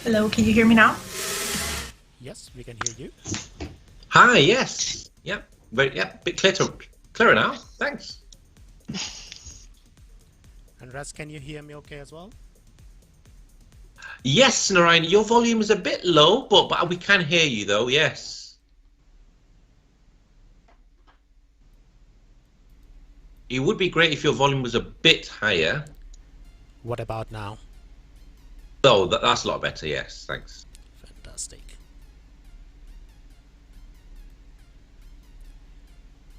Hello, can you hear me now? Yes, we can hear you. Hi, yes. Yep. Bit clearer now. Thanks. And Raz, can you hear me okay as well? Yes, Narayan, your volume is a bit low, but we can hear you though, yes. It would be great if your volume was a bit higher. What about now? Oh, that's a lot better, yes, thanks. Fantastic.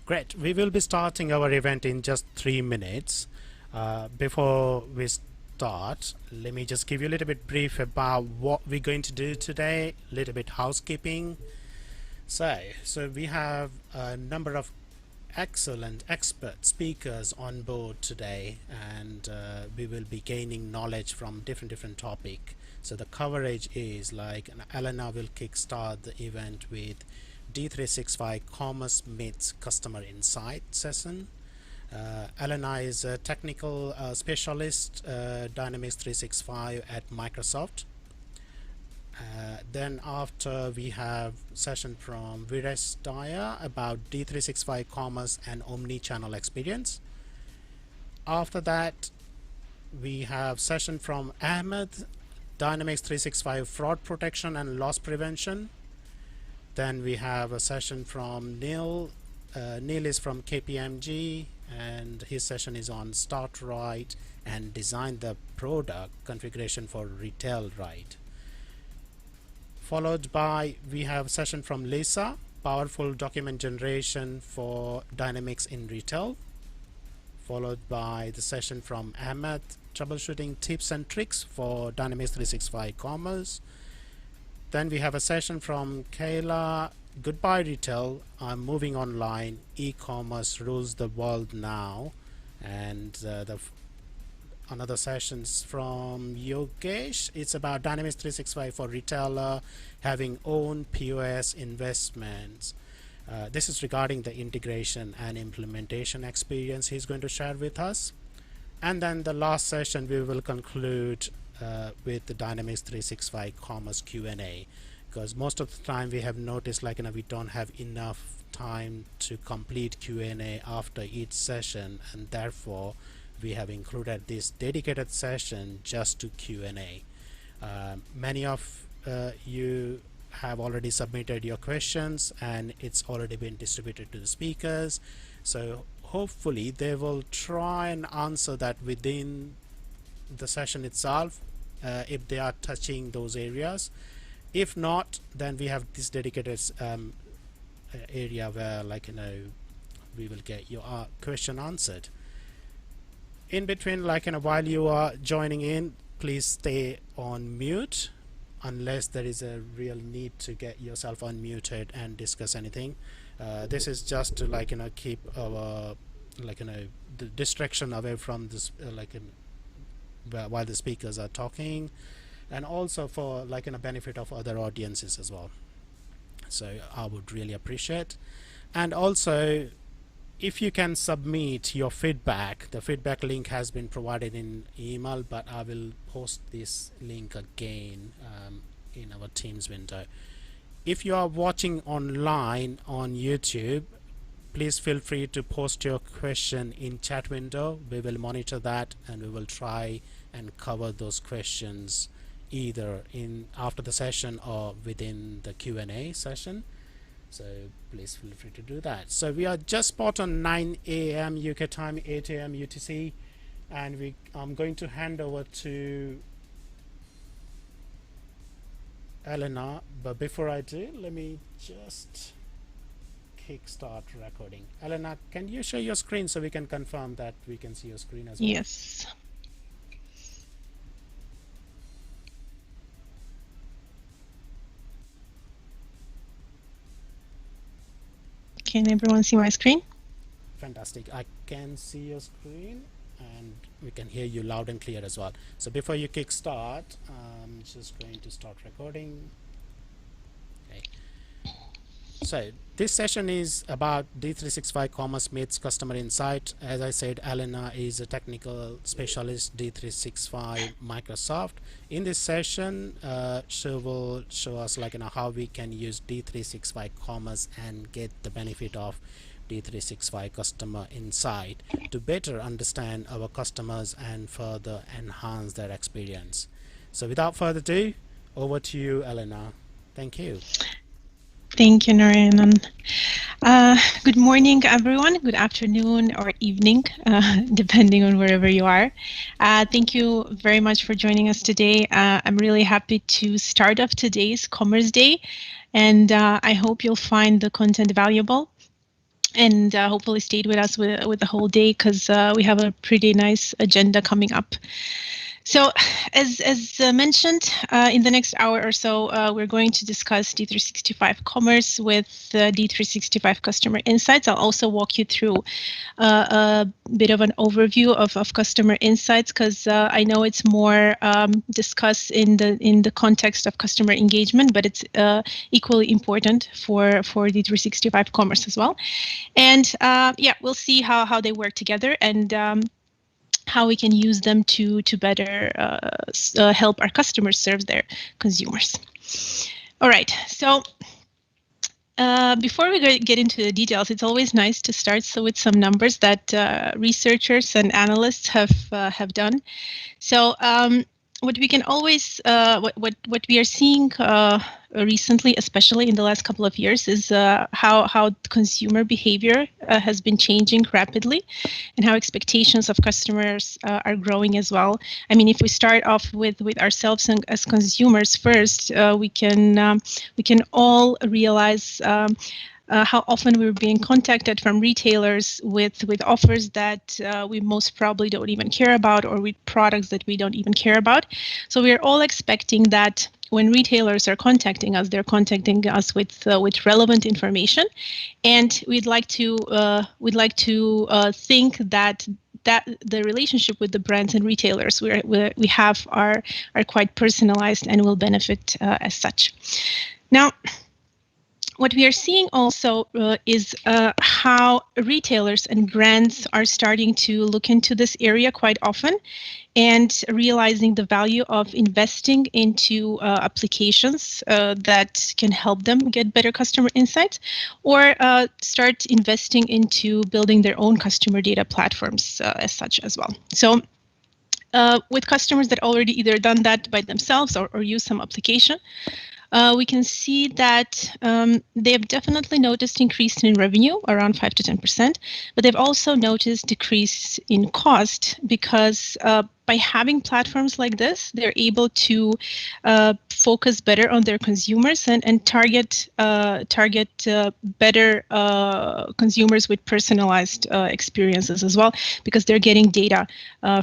Great. We will be starting our event in just 3 minutes. Before we start, let me just give you a little bit brief about what we're going to do today, a little bit housekeeping. So we have a number of excellent expert speakers on board today, and we will be gaining knowledge from different topic. So the coverage is like Elena will kickstart the event with D365 Commerce Meets Customer Insight session. Elena is a technical specialist, Dynamics 365 at Microsoft. Then after we have session from Viresh Daya about D365 Commerce and Omni channel experience. After that, we have session from Ahmed, Dynamics 365 fraud protection and loss prevention. Then we have a session from Neill. Neill is from KPMG, and his session is on start right and design the product configuration for retail right. Followed by, we have session from Lisa, powerful document generation for Dynamics in retail. Followed by the session from Ahmed, troubleshooting tips and tricks for Dynamics 365 Commerce. Then we have a session from Kaila, goodbye retail, I'm moving online, e-commerce rules the world now. And another sessions from Yogesh. It's about Dynamics 365 for retailer having own POS investments. This is regarding the integration and implementation experience he's going to share with us. And then the last session we will conclude with the Dynamics 365 Commerce Q&A, because most of the time we have noticed we don't have enough time to complete Q&A after each session, and therefore we have included this dedicated session just to Q&A. Many of you have already submitted your questions, and it's already been distributed to the speakers, so hopefully they will try and answer that within the session itself, if they are touching those areas. If not, then we have this dedicated area where we will get your question answered. In between, while you are joining in, please stay on mute unless there is a real need to get yourself unmuted and discuss anything. This is just to keep our the distraction away from this while the speakers are talking, and also for a benefit of other audiences as well. So I would really appreciate. And also, if you can submit your feedback, the feedback link has been provided in email, but I will post this link again in our Teams window. If you are watching online on YouTube, please feel free to post your question in chat window. We will monitor that, and we will try and cover those questions either after the session or within the Q&A session. So please feel free to do that. So we are just spot on 9 a.m. UK time, 8 a.m. UTC, and I'm going to hand over to Elena, but before I do, let me just kickstart recording. Elena, can you share your screen so we can confirm that we can see your screen as well? Yes. Can everyone see my screen? Fantastic. I can see your screen, and we can hear you loud and clear as well. So before you kickstart, I'm just going to start recording. Okay. So this session is about D365 Commerce meets Customer Insight. As I said, Elena is a technical specialist D365 Microsoft. In this session, she will show us how we can use D365 Commerce and get the benefit of D365 Customer Insight to better understand our customers and further enhance their experience. So without further ado, over to you, Elena. Thank you. Thank you, Narayanan. Good morning, everyone. Good afternoon or evening, depending on wherever you are. Thank you very much for joining us today. I'm really happy to start off today's Commerce Day, and I hope you'll find the content valuable. And hopefully stayed with us with the whole day, because we have a pretty nice agenda coming up. So, as mentioned, in the next hour or so, we're going to discuss D365 Commerce with D365 Customer Insights. I'll also walk you through a bit of an overview of Customer Insights, because I know it's more discussed in the context of customer engagement, but it's equally important for D365 Commerce as well. And yeah, we'll see how they work together and how we can use them to better help our customers serve their consumers. All right, so before we get into the details, it's always nice to start with some numbers that researchers and analysts have done. So what we can always what we are seeing recently, especially in the last couple of years, is how consumer behavior has been changing rapidly, and how expectations of customers are growing as well. I mean, if we start off with ourselves and as consumers first, we can all realize how often we're being contacted from retailers with offers that we most probably don't even care about, or with products that we don't even care about. So we're all expecting that when retailers are contacting us, they're contacting us with relevant information, and we'd like to think that the relationship with the brands and retailers we have are quite personalized and will benefit as such. Now, what we are seeing also is how retailers and brands are starting to look into this area quite often, and realizing the value of investing into applications that can help them get better customer insights, or start investing into building their own customer data platforms as such as well. So with customers that already either done that by themselves or use some application, we can see that they have definitely noticed increase in revenue, around 5 to 10%, but they've also noticed decrease in cost, because by having platforms like this, they're able to focus better on their consumers and target better consumers with personalized experiences as well, because they're getting data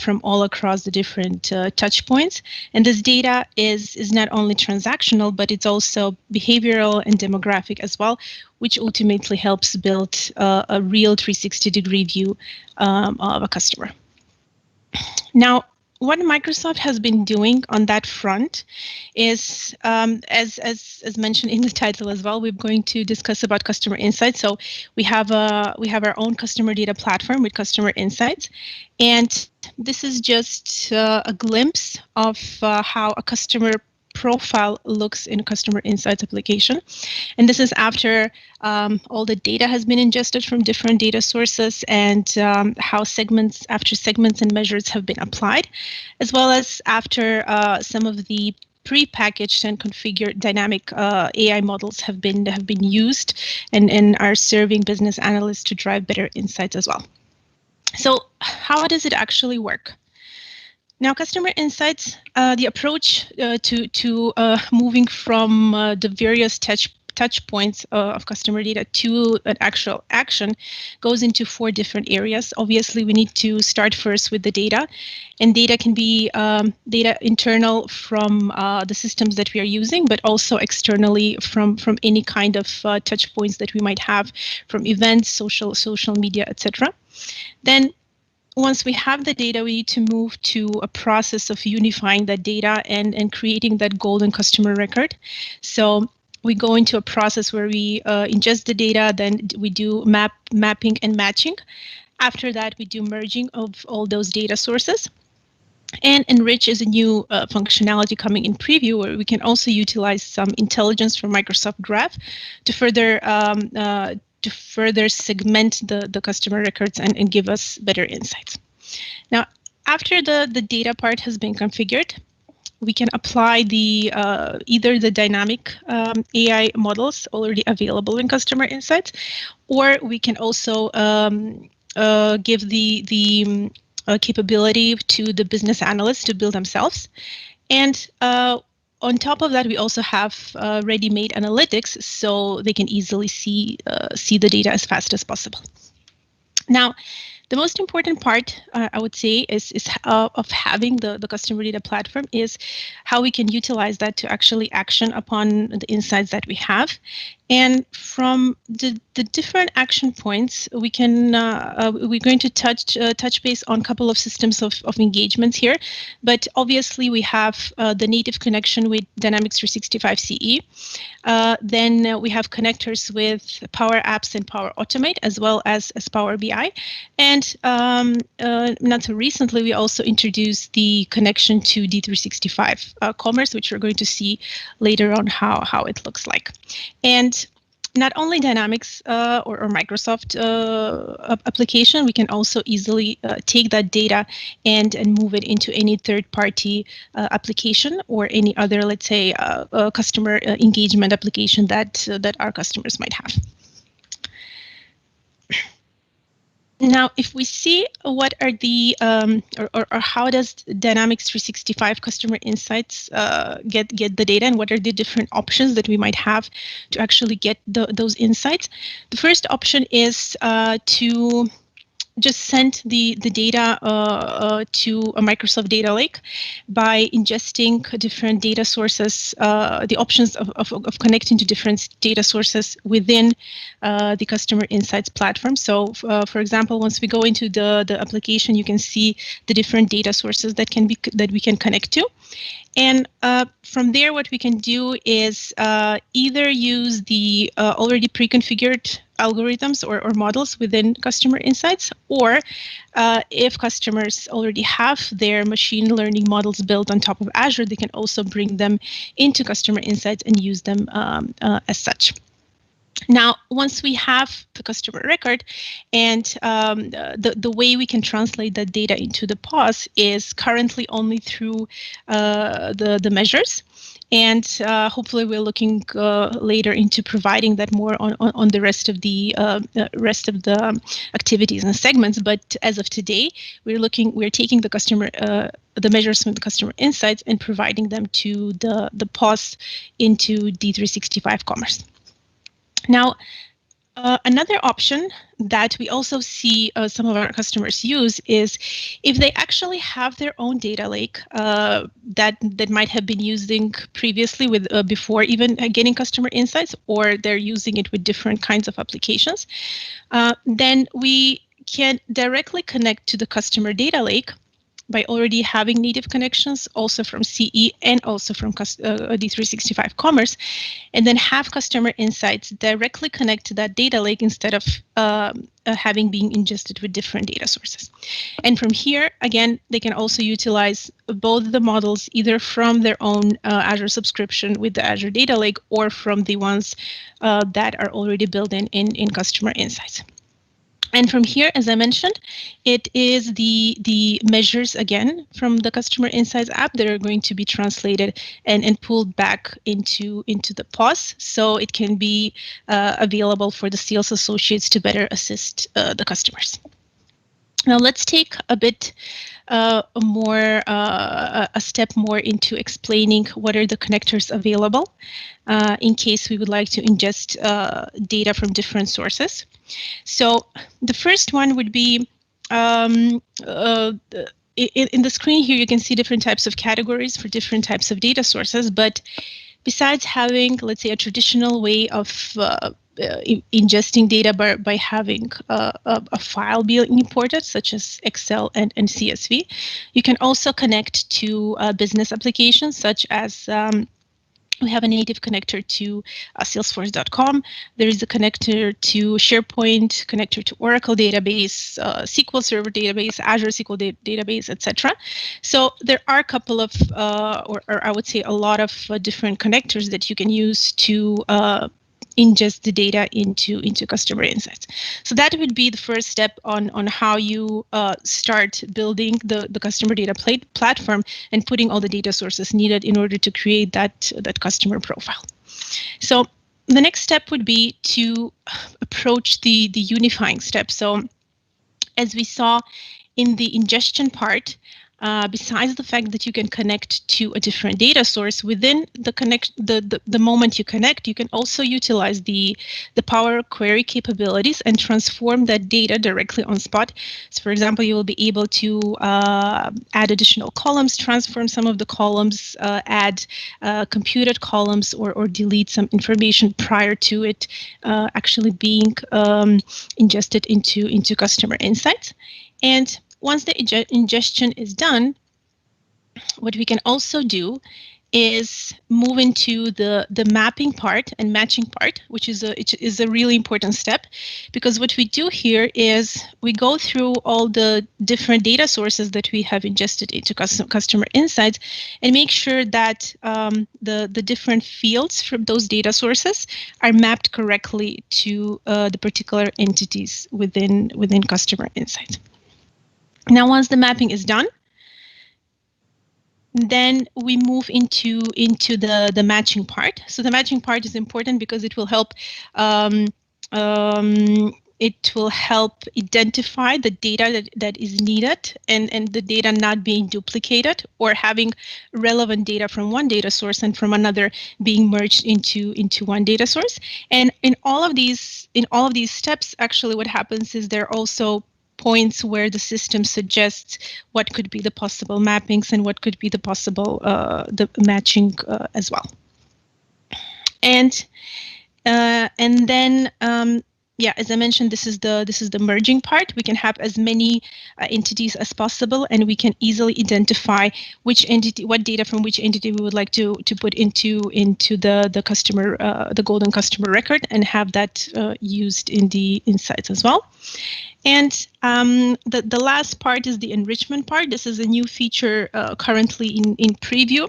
from all across the different touch points. And this data is not only transactional, but it's also behavioral and demographic as well, which ultimately helps build a real 360-degree view of a customer. Now, what Microsoft has been doing on that front is, as mentioned in the title as well, we're going to discuss about customer insights. So we have our own customer data platform with customer insights, and this is just a glimpse of how a customer profile looks in a customer insights application. And this is after all the data has been ingested from different data sources, and how segments and measures have been applied, as well as after some of the pre-packaged and configured dynamic AI models have been used and are serving business analysts to drive better insights as well. So how does it actually work? Now, customer insights, the approach to moving from the various touch points of customer data to an actual action goes into 4 different areas. Obviously, we need to start first with the data, and data can be data internal from the systems that we are using, but also externally from any kind of touch points that we might have from events, social media, etc. Then, once we have the data, we need to move to a process of unifying that data and creating that golden customer record. So we go into a process where we ingest the data, then we do mapping and matching. After that, we do merging of all those data sources. And enrich is a new functionality coming in preview, where we can also utilize some intelligence from Microsoft Graph to further segment the customer records and give us better insights. Now, after the data part has been configured, we can apply the either the dynamic AI models already available in Customer Insights, or we can also give the capability to the business analysts to build themselves. And on top of that, we also have ready-made analytics, so they can easily see the data as fast as possible. Now, the most important part, I would say, is of having the customer data platform is how we can utilize that to actually action upon the insights that we have. And from the different action points, we can we're going to touch base on a couple of systems of engagements here. But obviously, we have the native connection with Dynamics 365 CE. Then we have connectors with Power Apps and Power Automate, as well as Power BI. And not so recently, we also introduced the connection to D365 Commerce, which we're going to see later on how it looks like. And not only Dynamics or Microsoft application, we can also easily take that data and move it into any third-party application or any other, let's say, customer engagement application that our customers might have. Now, if we see what are the or how does Dynamics 365 Customer Insights get the data, and what are the different options that we might have to actually get those insights? The first option is to just send the data to a Microsoft Data Lake by ingesting different data sources, the options of connecting to different data sources within the Customer Insights platform. So, for example, once we go into the application, you can see the different data sources that we can connect to. And from there, what we can do is either use the already pre-configured algorithms or models within Customer Insights, or if customers already have their machine learning models built on top of Azure, they can also bring them into Customer Insights and use them as such. Now, once we have the customer record, and the way we can translate that data into the POS is currently only through the measures. And hopefully we're looking later into providing that more on the rest of the activities and segments. But as of today, we're taking the measures from the Customer Insights and providing them to the POS into D365 Commerce. Now, another option that we also see some of our customers use is if they actually have their own data lake that might have been using previously with before even getting Customer Insights, or they're using it with different kinds of applications, then we can directly connect to the customer data lake by already having native connections also from CE and also from D365 Commerce, and then have Customer Insights directly connect to that data lake instead of having been ingested with different data sources. And from here, again, they can also utilize both the models either from their own Azure subscription with the Azure Data Lake, or from the ones that are already built in Customer Insights. And from here, as I mentioned, it is the measures, again, from the Customer Insights app that are going to be translated and pulled back into the POS, so it can be available for the sales associates to better assist the customers. Now let's take a bit a step more into explaining what are the connectors available in case we would like to ingest data from different sources. So the first one would be in the screen here, you can see different types of categories for different types of data sources. But besides having, let's say, a traditional way of ingesting data by having a file being imported, such as Excel and CSV, you can also connect to business applications such as We have a native connector to Salesforce.com. There is a connector to SharePoint, connector to Oracle database, SQL Server database, Azure SQL database, etc. So there are a couple of, or I would say a lot of different connectors that you can use to ingest the data into customer insights. So that would be the first step on how you start building the customer data platform and putting all the data sources needed in order to create that customer profile. So the next step would be to approach the unifying step. So as we saw in the ingestion part, besides the fact that you can connect to a different data source, within the moment you connect, you can also utilize the Power Query capabilities and transform that data directly on spot. So for example, you will be able to add additional columns, transform some of the columns, add computed columns, or delete some information prior to it actually being ingested into customer insights. And once the ingestion is done, what we can also do is move into the mapping part and matching part, which is a really important step, because what we do here is we go through all the different data sources that we have ingested into customer insights and make sure that the different fields from those data sources are mapped correctly to the particular entities within customer insights. Now, once the mapping is done, then we move into the matching part. So the matching part is important because it will help identify the data that is needed and the data not being duplicated or having relevant data from one data source and from another being merged into one data source. And in all of these steps, actually what happens is there are also points where the system suggests what could be the possible mappings and what could be the possible the matching as well. And then yeah, as I mentioned, this is the merging part. We can have as many entities as possible, and we can easily identify which entity, what data from which entity we would like to put into the customer, the golden customer record, and have that used in the insights as well. And the last part is the enrichment part. This is a new feature currently in preview.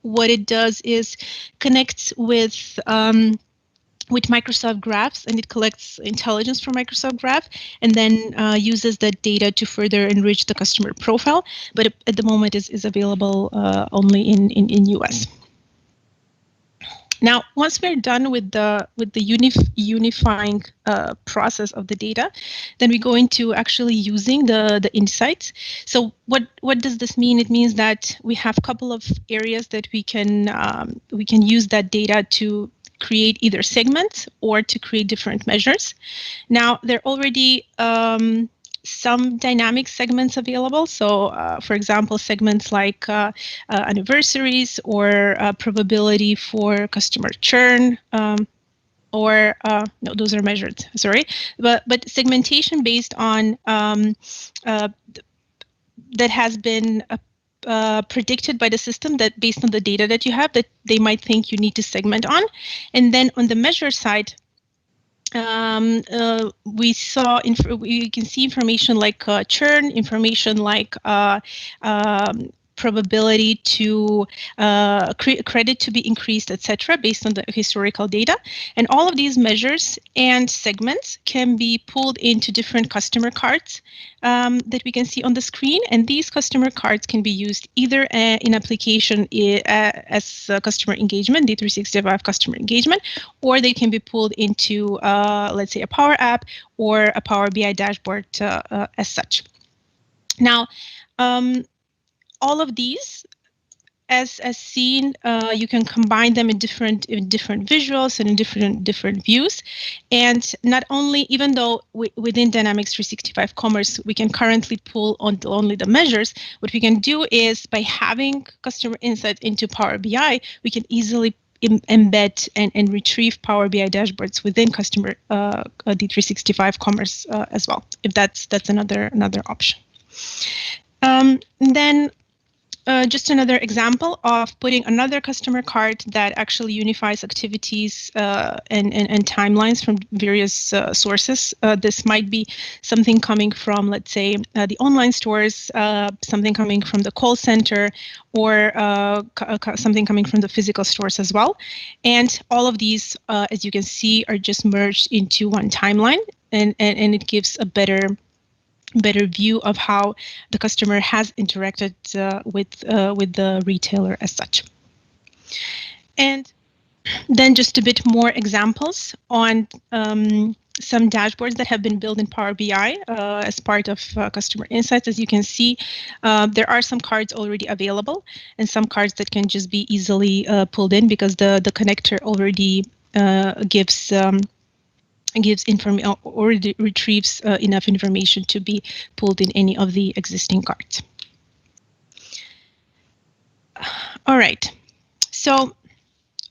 What it does is connects with Microsoft Graphs, and it collects intelligence from Microsoft Graph, and then uses that data to further enrich the customer profile. But at the moment is available only in US. Now, once we're done with the unifying process of the data, then we go into actually using the insights. So what does this mean? It means that we have a couple of areas that we can use that data to create either segments or to create different measures. Now, there are already some dynamic segments available. So, for example, segments like anniversaries or probability for customer churn, or no, those are measured. Sorry, but segmentation based on that has been predicted by the system, that based on the data that you have, that they might think you need to segment on. And then on the measure side, we can see information like churn, information like probability to credit to be increased, etc., based on the historical data. And all of these measures and segments can be pulled into different customer cards that we can see on the screen. And these customer cards can be used either in application as customer engagement, D365 customer engagement, or they can be pulled into, let's say, a Power App or a Power BI dashboard as such. Now, all of these, as seen, you can combine them in different visuals and in different views. And not only, even though within Dynamics 365 Commerce we can currently pull on only the measures, what we can do is, by having customer insight into Power BI, we can easily embed and retrieve Power BI dashboards within customer D365 Commerce as well, if that's another option. Then just another example of putting another customer card that actually unifies activities and timelines from various sources. This might be something coming from, let's say, the online stores, something coming from the call center, or something coming from the physical stores as well. And all of these, as you can see, are just merged into one timeline, and it gives a better view of how the customer has interacted with the retailer as such. And then just a bit more examples on some dashboards that have been built in Power BI as part of customer insights. As you can see, there are some cards already available and some cards that can just be easily pulled in because the connector already gives information or retrieves enough information to be pulled in any of the existing cards. All right, so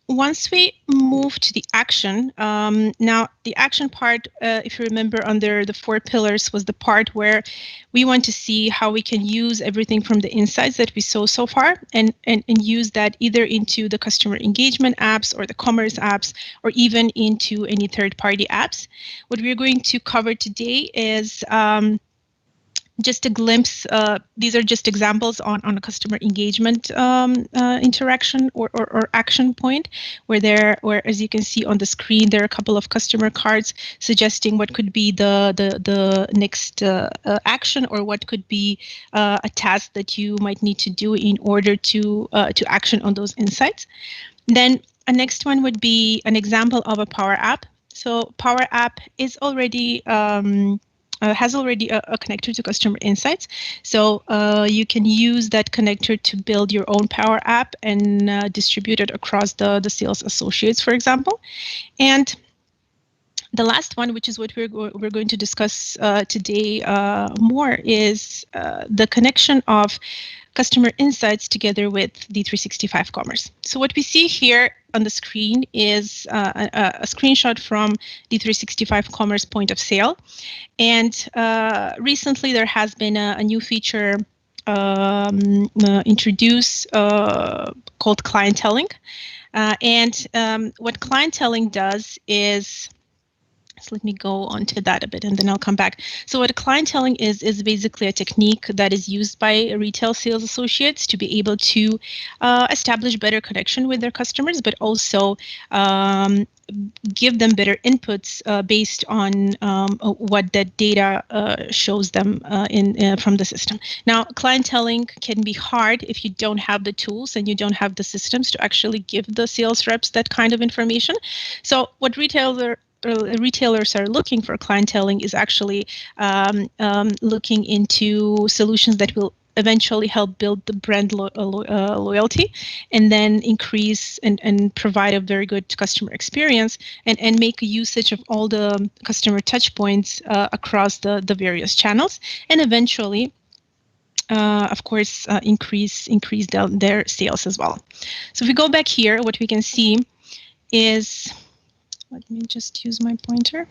once we move to the action, now the action part, if you remember under the 4 pillars, was the part where we want to see how we can use everything from the insights that we saw so far and use that either into the customer engagement apps or the commerce apps or even into any third-party apps. What we're going to cover today is just a glimpse. These are just examples on a customer engagement interaction or action point, where as you can see on the screen, there are a couple of customer cards suggesting what could be the next action or what could be a task that you might need to do in order to action on those insights. Then a next one would be an example of a Power App. So Power App is already has already a connector to customer insights. So you can use that connector to build your own Power App and distribute it across the sales associates, for example. And the last one, which is what we're going to discuss today more, is the connection of customer insights together with D365 Commerce. So what we see here on the screen is a screenshot from D365 Commerce point of sale. And recently there has been a new feature introduced called clienteling. What clienteling does is, so let me go on to that a bit and then I'll come back. So what clienteling is basically a technique that is used by retail sales associates to be able to establish better connection with their customers, but also give them better inputs based on what that data shows them from the system. Now, clienteling can be hard if you don't have the tools and you don't have the systems to actually give the sales reps that kind of information. So what retailers are looking for clienteling is actually looking into solutions that will eventually help build the brand loyalty and then increase and provide a very good customer experience and make usage of all the customer touch points across the various channels and eventually of course increase their sales as well. So if we go back here, what we can see is, let me just use my pointer.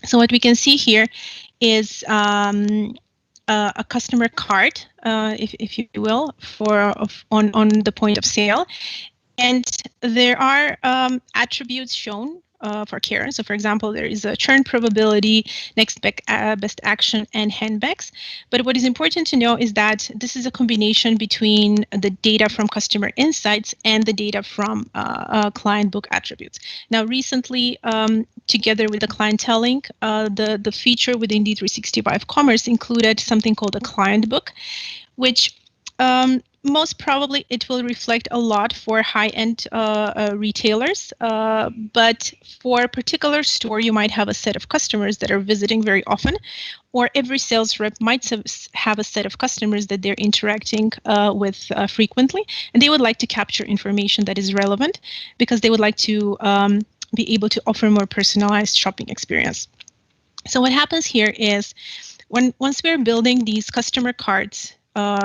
So what we can see here is a customer card, if you will, on the point of sale, and there are attributes shown for care. So for example, there is a churn probability, next best action, and handbacks. But what is important to know is that this is a combination between the data from customer insights and the data from client book attributes. Now, recently, together with the clienteling, the feature within D365 Commerce included something called a client book, which most probably it will reflect a lot for high-end retailers, but for a particular store, you might have a set of customers that are visiting very often, or every sales rep might have a set of customers that they're interacting with frequently, and they would like to capture information that is relevant because they would like to be able to offer more personalized shopping experience. So what happens here is once we're building these customer cards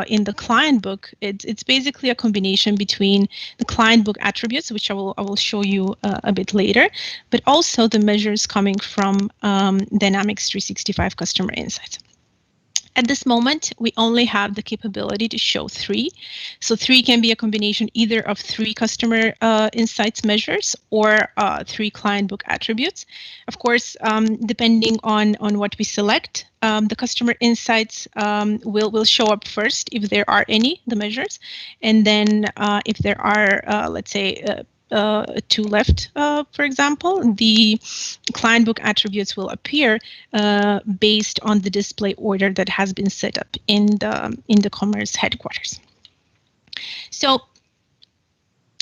in the client book, it's basically a combination between the client book attributes, which I will show you a bit later, but also the measures coming from Dynamics 365 Customer Insights. At this moment, we only have the capability to show 3. So 3 can be a combination either of 3 customer insights measures or 3 client book attributes. Of course, depending on what we select, the customer insights will show up first if there are any, the measures. And then if there are, let's say, 2 left, for example, the client book attributes will appear based on the display order that has been set up in the commerce headquarters. So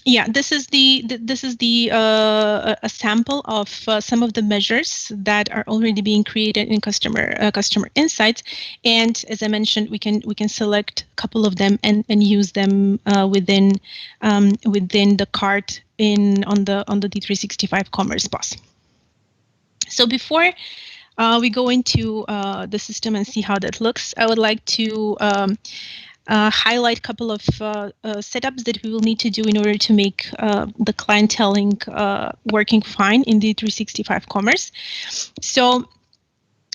yeah, this is a sample of some of the measures that are already being created in customer insights, and as I mentioned, we can select a couple of them and use them within the cart on the D365 Commerce Boss. So before we go into the system and see how that looks, I would like to highlight a couple of setups that we will need to do in order to make the clienteling working fine in the 365 Commerce. So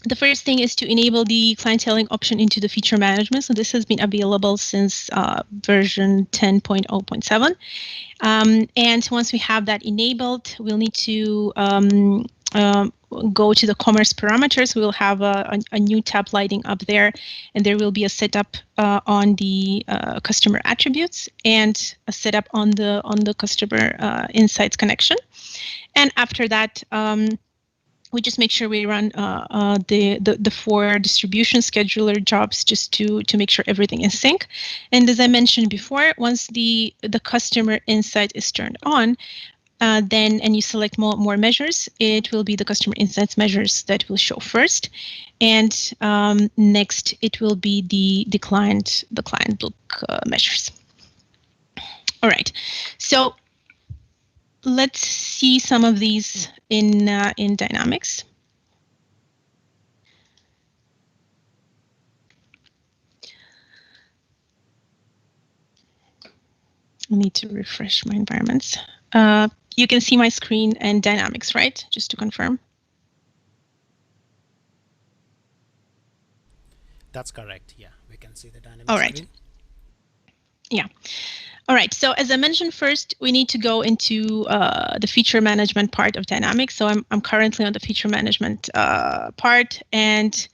the first thing is to enable the clienteling option into the feature management. So this has been available since version 10.0.7. And once we have that enabled, we'll need to go to the commerce parameters. We'll have a new tab lighting up there, and there will be a setup on the customer attributes and a setup on the customer insights connection. And after that, we just make sure we run the 4 distribution scheduler jobs just to make sure everything is sync. And as I mentioned before, once the customer insight is turned on, then and you select more measures, it will be the customer insights measures that will show first, and next it will be the client book measures. All right, so let's see some of these in Dynamics. I need to refresh my environments. You can see my screen and Dynamics, right? Just to confirm. That's correct. Yeah, we can see the Dynamics. All right. Screen. Yeah. All right. So as I mentioned, first we need to go into the feature management part of Dynamics. So I'm currently on the feature management part, and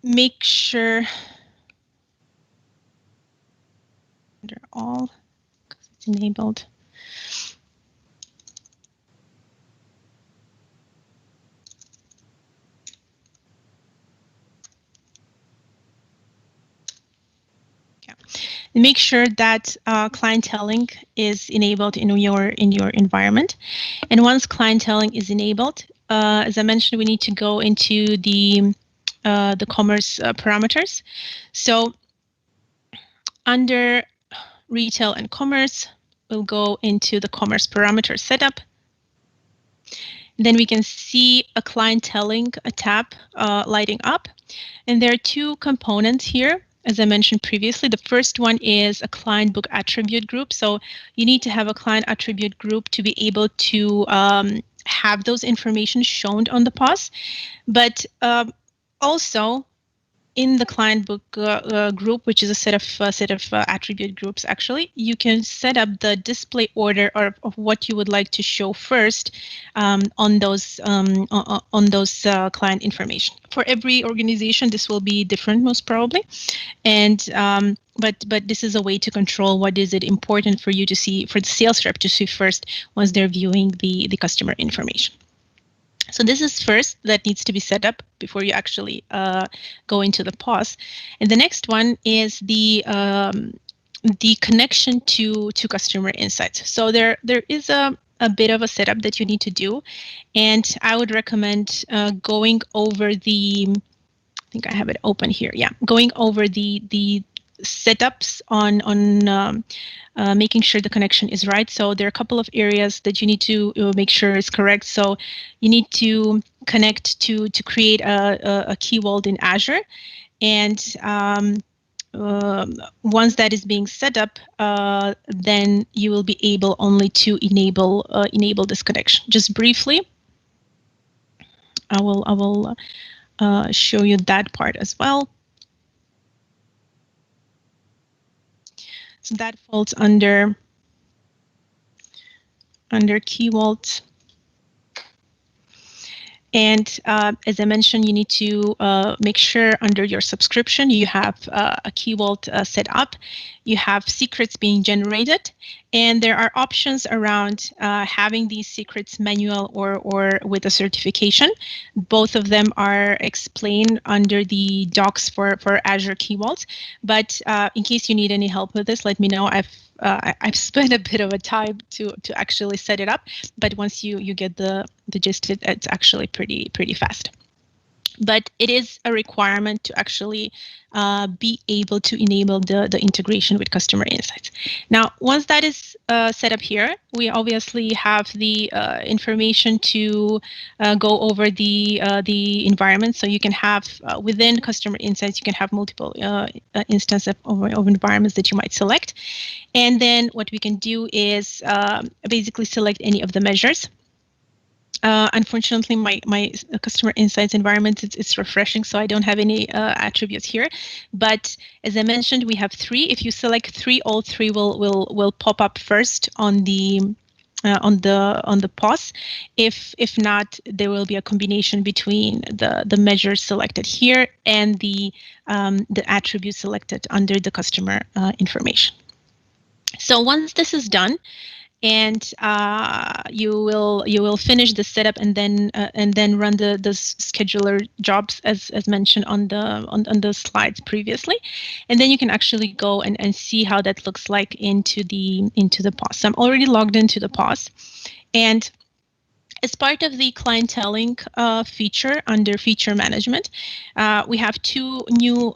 make sure under all, because it's enabled. Make sure that clienteling is enabled in your environment. And once clienteling is enabled, as I mentioned, we need to go into the commerce parameters. So under retail and commerce, we'll go into the commerce parameter setup. Then we can see a clienteling tab lighting up. And there are 2 components here. As I mentioned previously, the first one is a client book attribute group. So you need to have a client attribute group to be able to have those information shown on the POS. But also in the client book group, which is a set of attribute groups, actually, you can set up the display order of what you would like to show first on those client information. For every organization, this will be different, most probably, and but this is a way to control what is it important for you to see, for the sales rep to see first once they're viewing the customer information. So this is first that needs to be set up before you actually go into the POS. And the next one is the connection to customer insights. So there is a bit of a setup that you need to do, and I would recommend going over the, I think I have it open here. Yeah, going over the setups on making sure the connection is right. So there are a couple of areas that you need to make sure is correct. So you need to connect to create a key vault in Azure, and once that is being set up, then you will be able only to enable this connection. Just briefly, I will show you that part as well. So that falls under Key Vault. And as I mentioned, you need to make sure under your subscription you have a Key Vault set up. You have secrets being generated, and there are options around having these secrets manual or with a certification. Both of them are explained under the docs for Azure Key Vault. But in case you need any help with this, let me know. I've spent a bit of a time to actually set it up, but once you get the gist, it's actually pretty fast. But it is a requirement to actually be able to enable the integration with customer insights. Now, once that is set up here, we obviously have the information to go over the environment. So you can have within customer insights, you can have multiple instances of environments that you might select. And then what we can do is basically select any of the measures. Unfortunately, my customer insights environment it's refreshing, so I don't have any attributes here. But as I mentioned, we have 3. If you select 3, all 3 will pop up first on the POS. If not, there will be a combination between the measures selected here and the attributes selected under the customer information. So once this is done, and you will finish the setup and then run the scheduler jobs as mentioned on the slides previously, and then you can actually go and see how that looks like into the POS. So I'm already logged into the POS, and as part of the clienteling feature under feature management, we have two new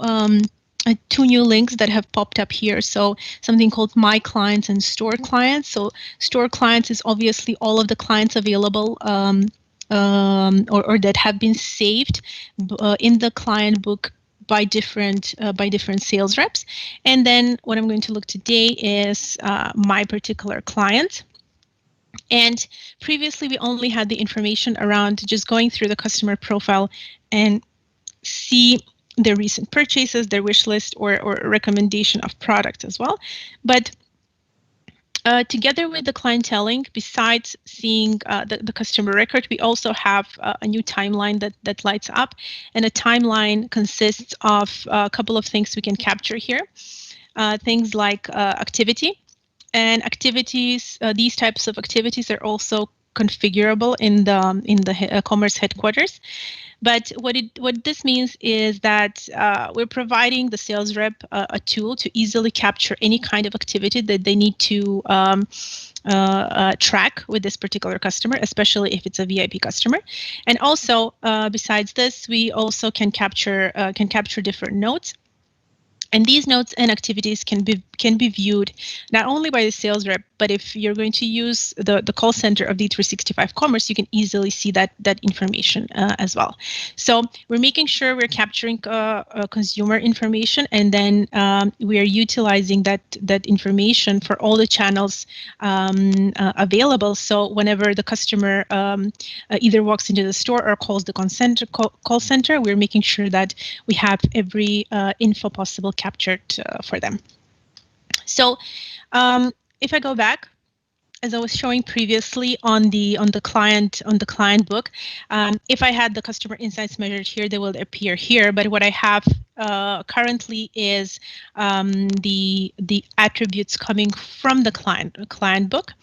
links that have popped up here. So something called My Clients and Store Clients. So Store Clients is obviously all of the clients available or that have been saved in the client book by different sales reps. And then what I'm going to look today is my particular client. And previously we only had the information around just going through the customer profile and see their recent purchases, their wish list, or recommendation of products as well. But together with the clienteling, besides seeing the customer record, we also have a new timeline that lights up. And a timeline consists of a couple of things we can capture here. Things like activity. And activities, these types of activities are also configurable in the commerce headquarters. But what this means is that we're providing the sales rep a tool to easily capture any kind of activity that they need to track with this particular customer, especially if it's a VIP customer. And also, besides this, we also can capture different notes. And these notes and activities can be viewed not only by the sales rep, but if you're going to use the call center of D365 Commerce, you can easily see that information as well. So we're making sure we're capturing consumer information, and then we are utilizing that information for all the channels available. So whenever the customer either walks into the store or calls the call center, we're making sure that we have every info possible captured for them. So if I go back, as I was showing previously on the client book, if I had the customer insights measured here, they will appear here. But what I have currently is the attributes coming from the client book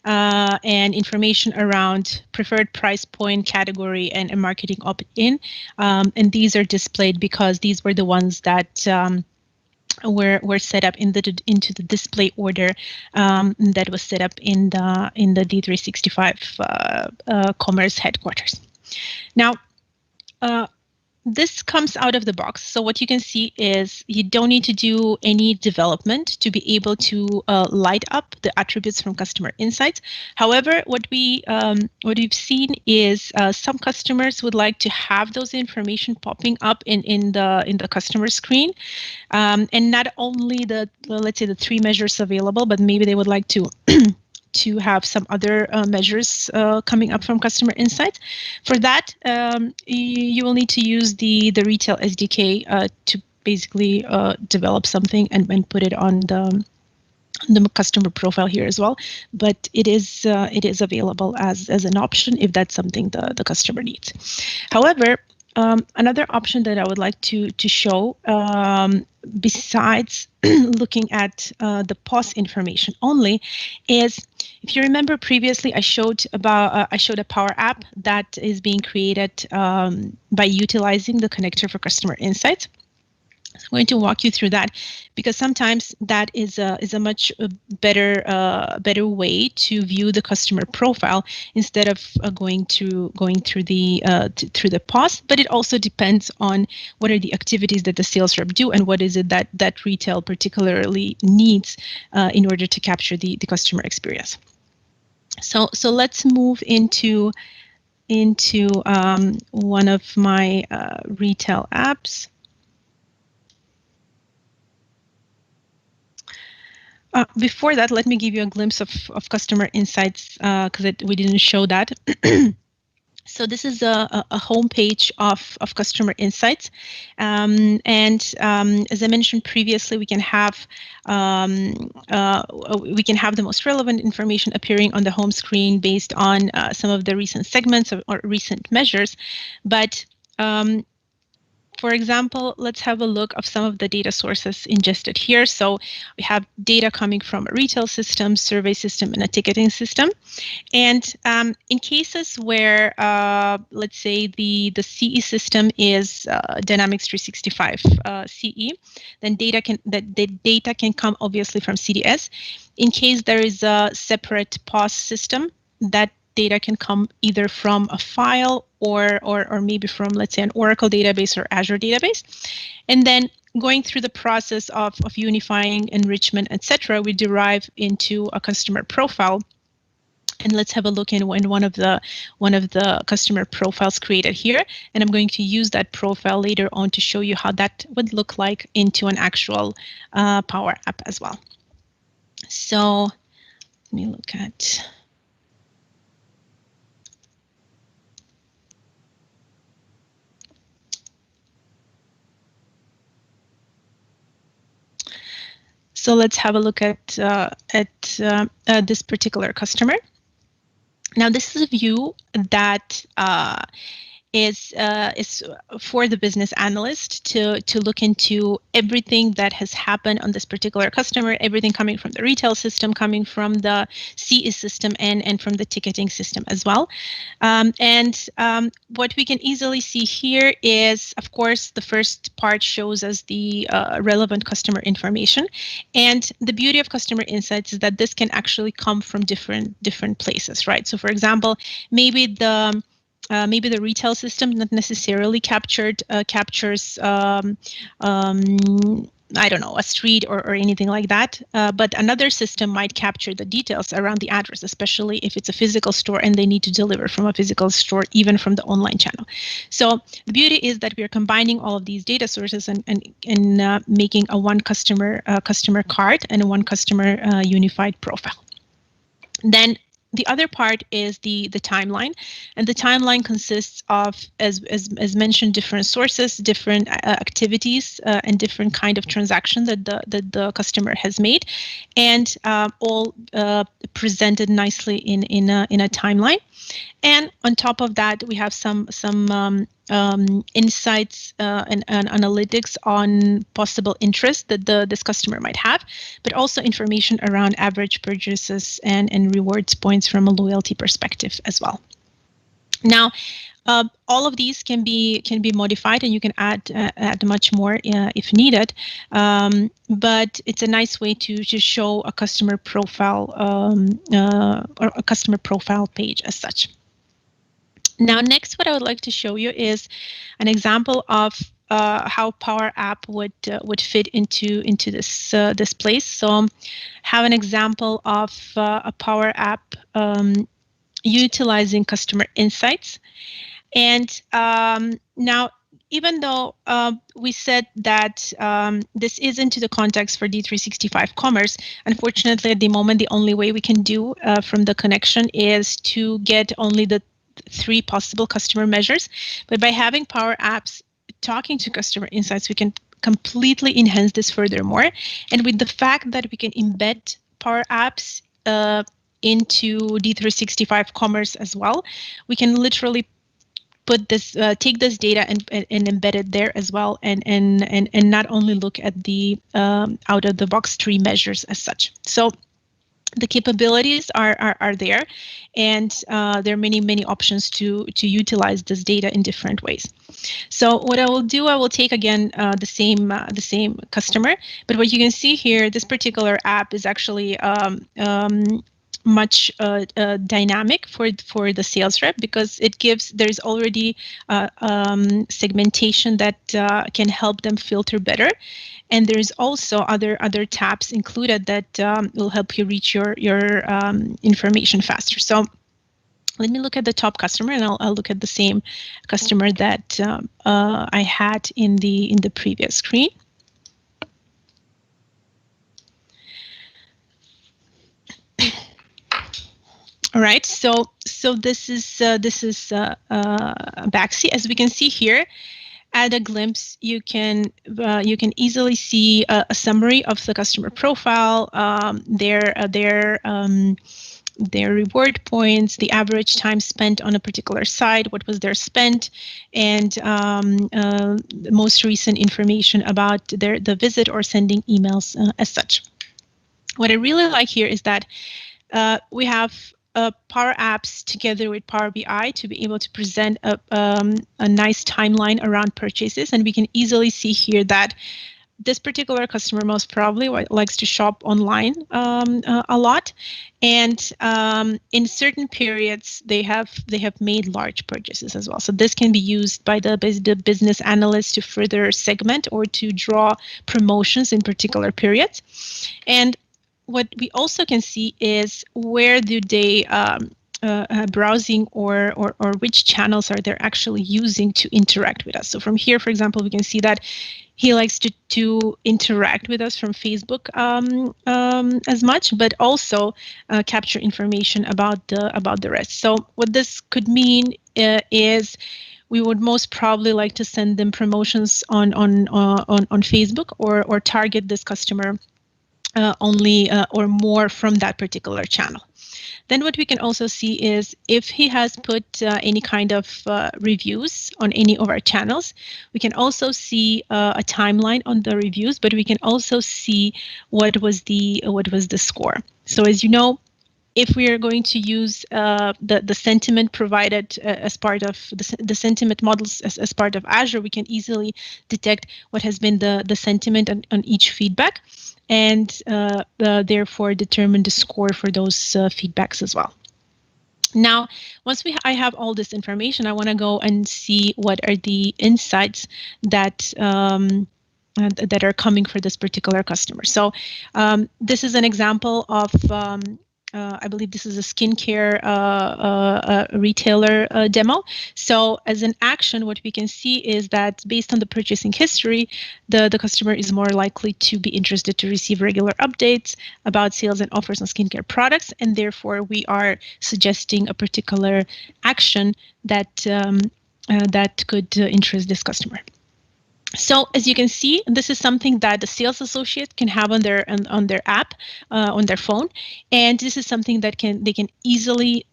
and information around preferred price point, category, and a marketing opt-in. And these are displayed because these were the ones that were set up into the display order that was set up in the D365 Commerce headquarters. Now, this comes out of the box. So what you can see is you don't need to do any development to be able to light up the attributes from customer insights. However, what we've seen is some customers would like to have those information popping up in the customer screen, and not only let's say the 3 measures available, but maybe they would like to to have some other measures coming up from customer insights. For that, you will need to use the retail SDK to basically develop something and put it on the customer profile here as well. But it is available as an option if that's something the customer needs. However, another option that I would like to show, besides looking at the POS information only, is, if you remember previously, I showed a Power App that is being created by utilizing the connector for customer insights. I'm going to walk you through that, because sometimes that is a much better way to view the customer profile instead of going through the POS. But it also depends on what are the activities that the sales rep do and what is it that retail particularly needs in order to capture the customer experience. So let's move into one of my retail apps. Before that, let me give you a glimpse of customer insights, because we didn't show that. So this is a homepage of customer insights, and as I mentioned previously, we can have the most relevant information appearing on the home screen based on some of the recent segments or recent measures, but for example, let's have a look of some of the data sources ingested here. So we have data coming from a retail system, survey system, and a ticketing system. And in cases where, let's say, the CE system is Dynamics 365 CE, then the data can come obviously from CDS. In case there is a separate POS system, that data can come either from a file or maybe from, let's say, an Oracle database or Azure database. And then going through the process of unifying, enrichment, etc., we derive into a customer profile. And let's have a look in one of the customer profiles created here. And I'm going to use that profile later on to show you how that would look like into an actual Power App as well. So let me look at. So let's have a look at this particular customer. Now, this is a view that is for the business analyst to look into everything that has happened on this particular customer, everything coming from the retail system, coming from the CE system, and from the ticketing system as well. What we can easily see here is, of course, the first part shows us the relevant customer information. And the beauty of customer insights is that this can actually come from different places, right? So, for example, maybe the retail system not necessarily captures I don't know, a street or anything like that, but another system might capture the details around the address, especially if it's a physical store and they need to deliver from a physical store, even from the online channel. So the beauty is that we are combining all of these data sources and making a one customer card and a one customer unified profile. Then the other part is the timeline, and the timeline consists of, as mentioned, different sources, different activities, and different kind of transactions that the customer has made, and all presented nicely in a timeline. And on top of that, we have some insights and analytics on possible interest that this customer might have, but also information around average purchases and rewards points from a loyalty perspective as well. Now, all of these can be modified, and you can add much more if needed. But it's a nice way to show a customer profile or a customer profile page as such. Now, next, what I would like to show you is an example of how Power App would fit into this place. So, have an example of a Power App utilizing customer insights, and now even though we said that this is into the context for D365 Commerce, unfortunately, at the moment, the only way we can do from the connection is to get only the 3 possible customer measures. But by having Power Apps talking to customer insights, we can completely enhance this furthermore. And with the fact that we can embed Power Apps into D365 Commerce as well, we can literally put this, take this data and embed it there as well, and not only look at the out of the box 3 measures as such. So the capabilities are there, and there are many options to utilize this data in different ways. So what I will do, I will take again the same customer, but what you can see here, this particular app is actually much dynamic for the sales rep, because it gives, there's already segmentation that can help them filter better, and there's also other tabs included that will help you reach your information faster. So let me look at the top customer, and I'll look at the same customer that I had in the previous screen. All right, so this is Baxi. As we can see here, at a glimpse, you can easily see a summary of the customer profile, their reward points, the average time spent on a particular site, what was their spend, and the most recent information about the visit or sending emails as such. What I really like here is that we have Power Apps together with Power BI to be able to present a nice timeline around purchases, and we can easily see here that this particular customer most probably likes to shop online a lot, and in certain periods they have made large purchases as well. So this can be used by the business analyst to further segment or to draw promotions in particular periods. And what we also can see is where do they browsing or which channels are they actually using to interact with us. So from here, for example, we can see that he likes to interact with us from Facebook as much, but also capture information about the rest. So what this could mean is we would most probably like to send them promotions on Facebook, or target this customer only or more from that particular channel. Then what we can also see is if he has put any kind of reviews on any of our channels, we can also see a timeline on the reviews, but we can also see what was the score. So as you know, if we are going to use the sentiment provided as part of the sentiment models as part of Azure, we can easily detect what has been the sentiment on each feedback, and therefore determine the score for those feedbacks as well. Now, once I have all this information, I want to go and see what are the insights that that are coming for this particular customer. So this is an example of I believe this is a skincare retailer demo. So as an action, what we can see is that based on the purchasing history, the customer is more likely to be interested to receive regular updates about sales and offers on skincare products, and therefore we are suggesting a particular action that that could interest this customer. So as you can see, this is something that the sales associate can have on their app, on their phone, and this is something that they can easily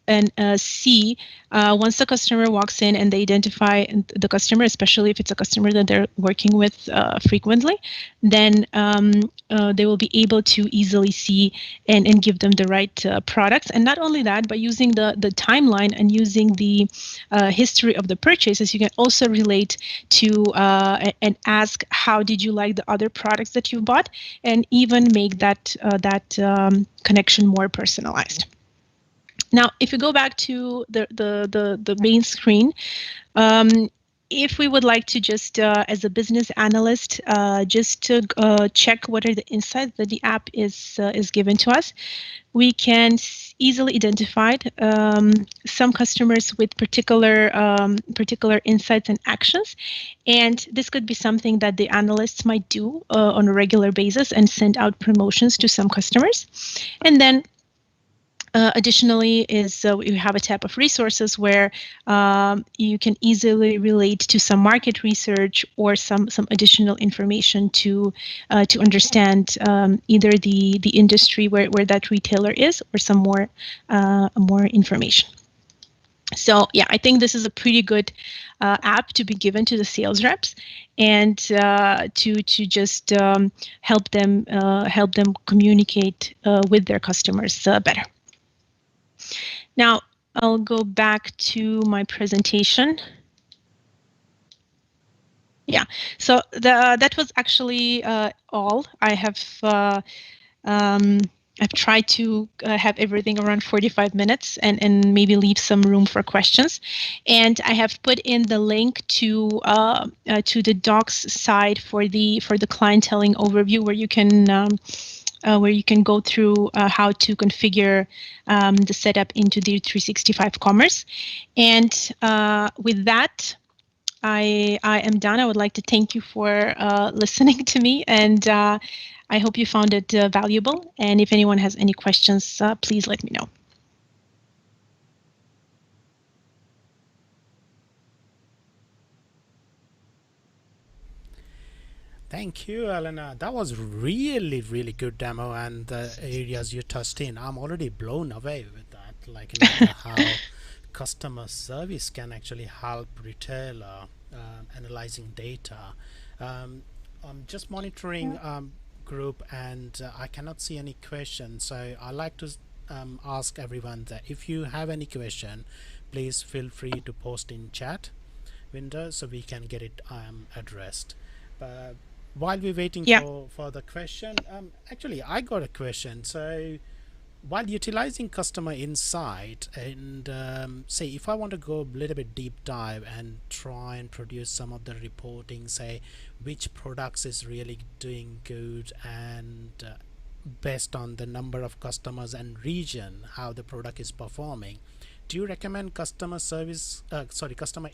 see once the customer walks in and they identify the customer, especially if it's a customer that they're working with frequently, then they will be able to easily see and give them the right products. And not only that, by using the timeline and using the history of the purchases, you can also relate to and ask how did you like the other products that you bought, and even make that connection more personalized. Now, if you go back to the main screen, if we would like to just, as a business analyst, just to check what are the insights that the app is given to us, we can easily identify some customers with particular insights and actions, and this could be something that the analysts might do on a regular basis and send out promotions to some customers. And then additionally is we have a tab of resources where you can easily relate to some market research or some additional information to understand either the industry where that retailer is, or some more information. So yeah, I think this is a pretty good app to be given to the sales reps, and to just help them communicate with their customers better. Now, I'll go back to my presentation. Yeah, so that was actually all. I have I've tried to have everything around 45 minutes and maybe leave some room for questions. And I have put in the link to the docs side for the clienteling overview, where you can go through how to configure the setup into the 365 Commerce. And with that, I am done. I would like to thank you for listening to me, and I hope you found it valuable. And if anyone has any questions, please let me know. Thank you, Elena. That was really, really good demo, and the areas you touched in. I'm already blown away with that. Like, how customer service can actually help retailer analyzing data. I'm just monitoring group, and I cannot see any questions. So I like to ask everyone that if you have any question, please feel free to post in chat window so we can get it addressed. But while we're waiting for the question, actually I got a question. So while utilizing customer insight, and say if I want to go a little bit deep dive and try and produce some of the reporting, say which products is really doing good, and based on the number of customers and region, how the product is performing, do you recommend customer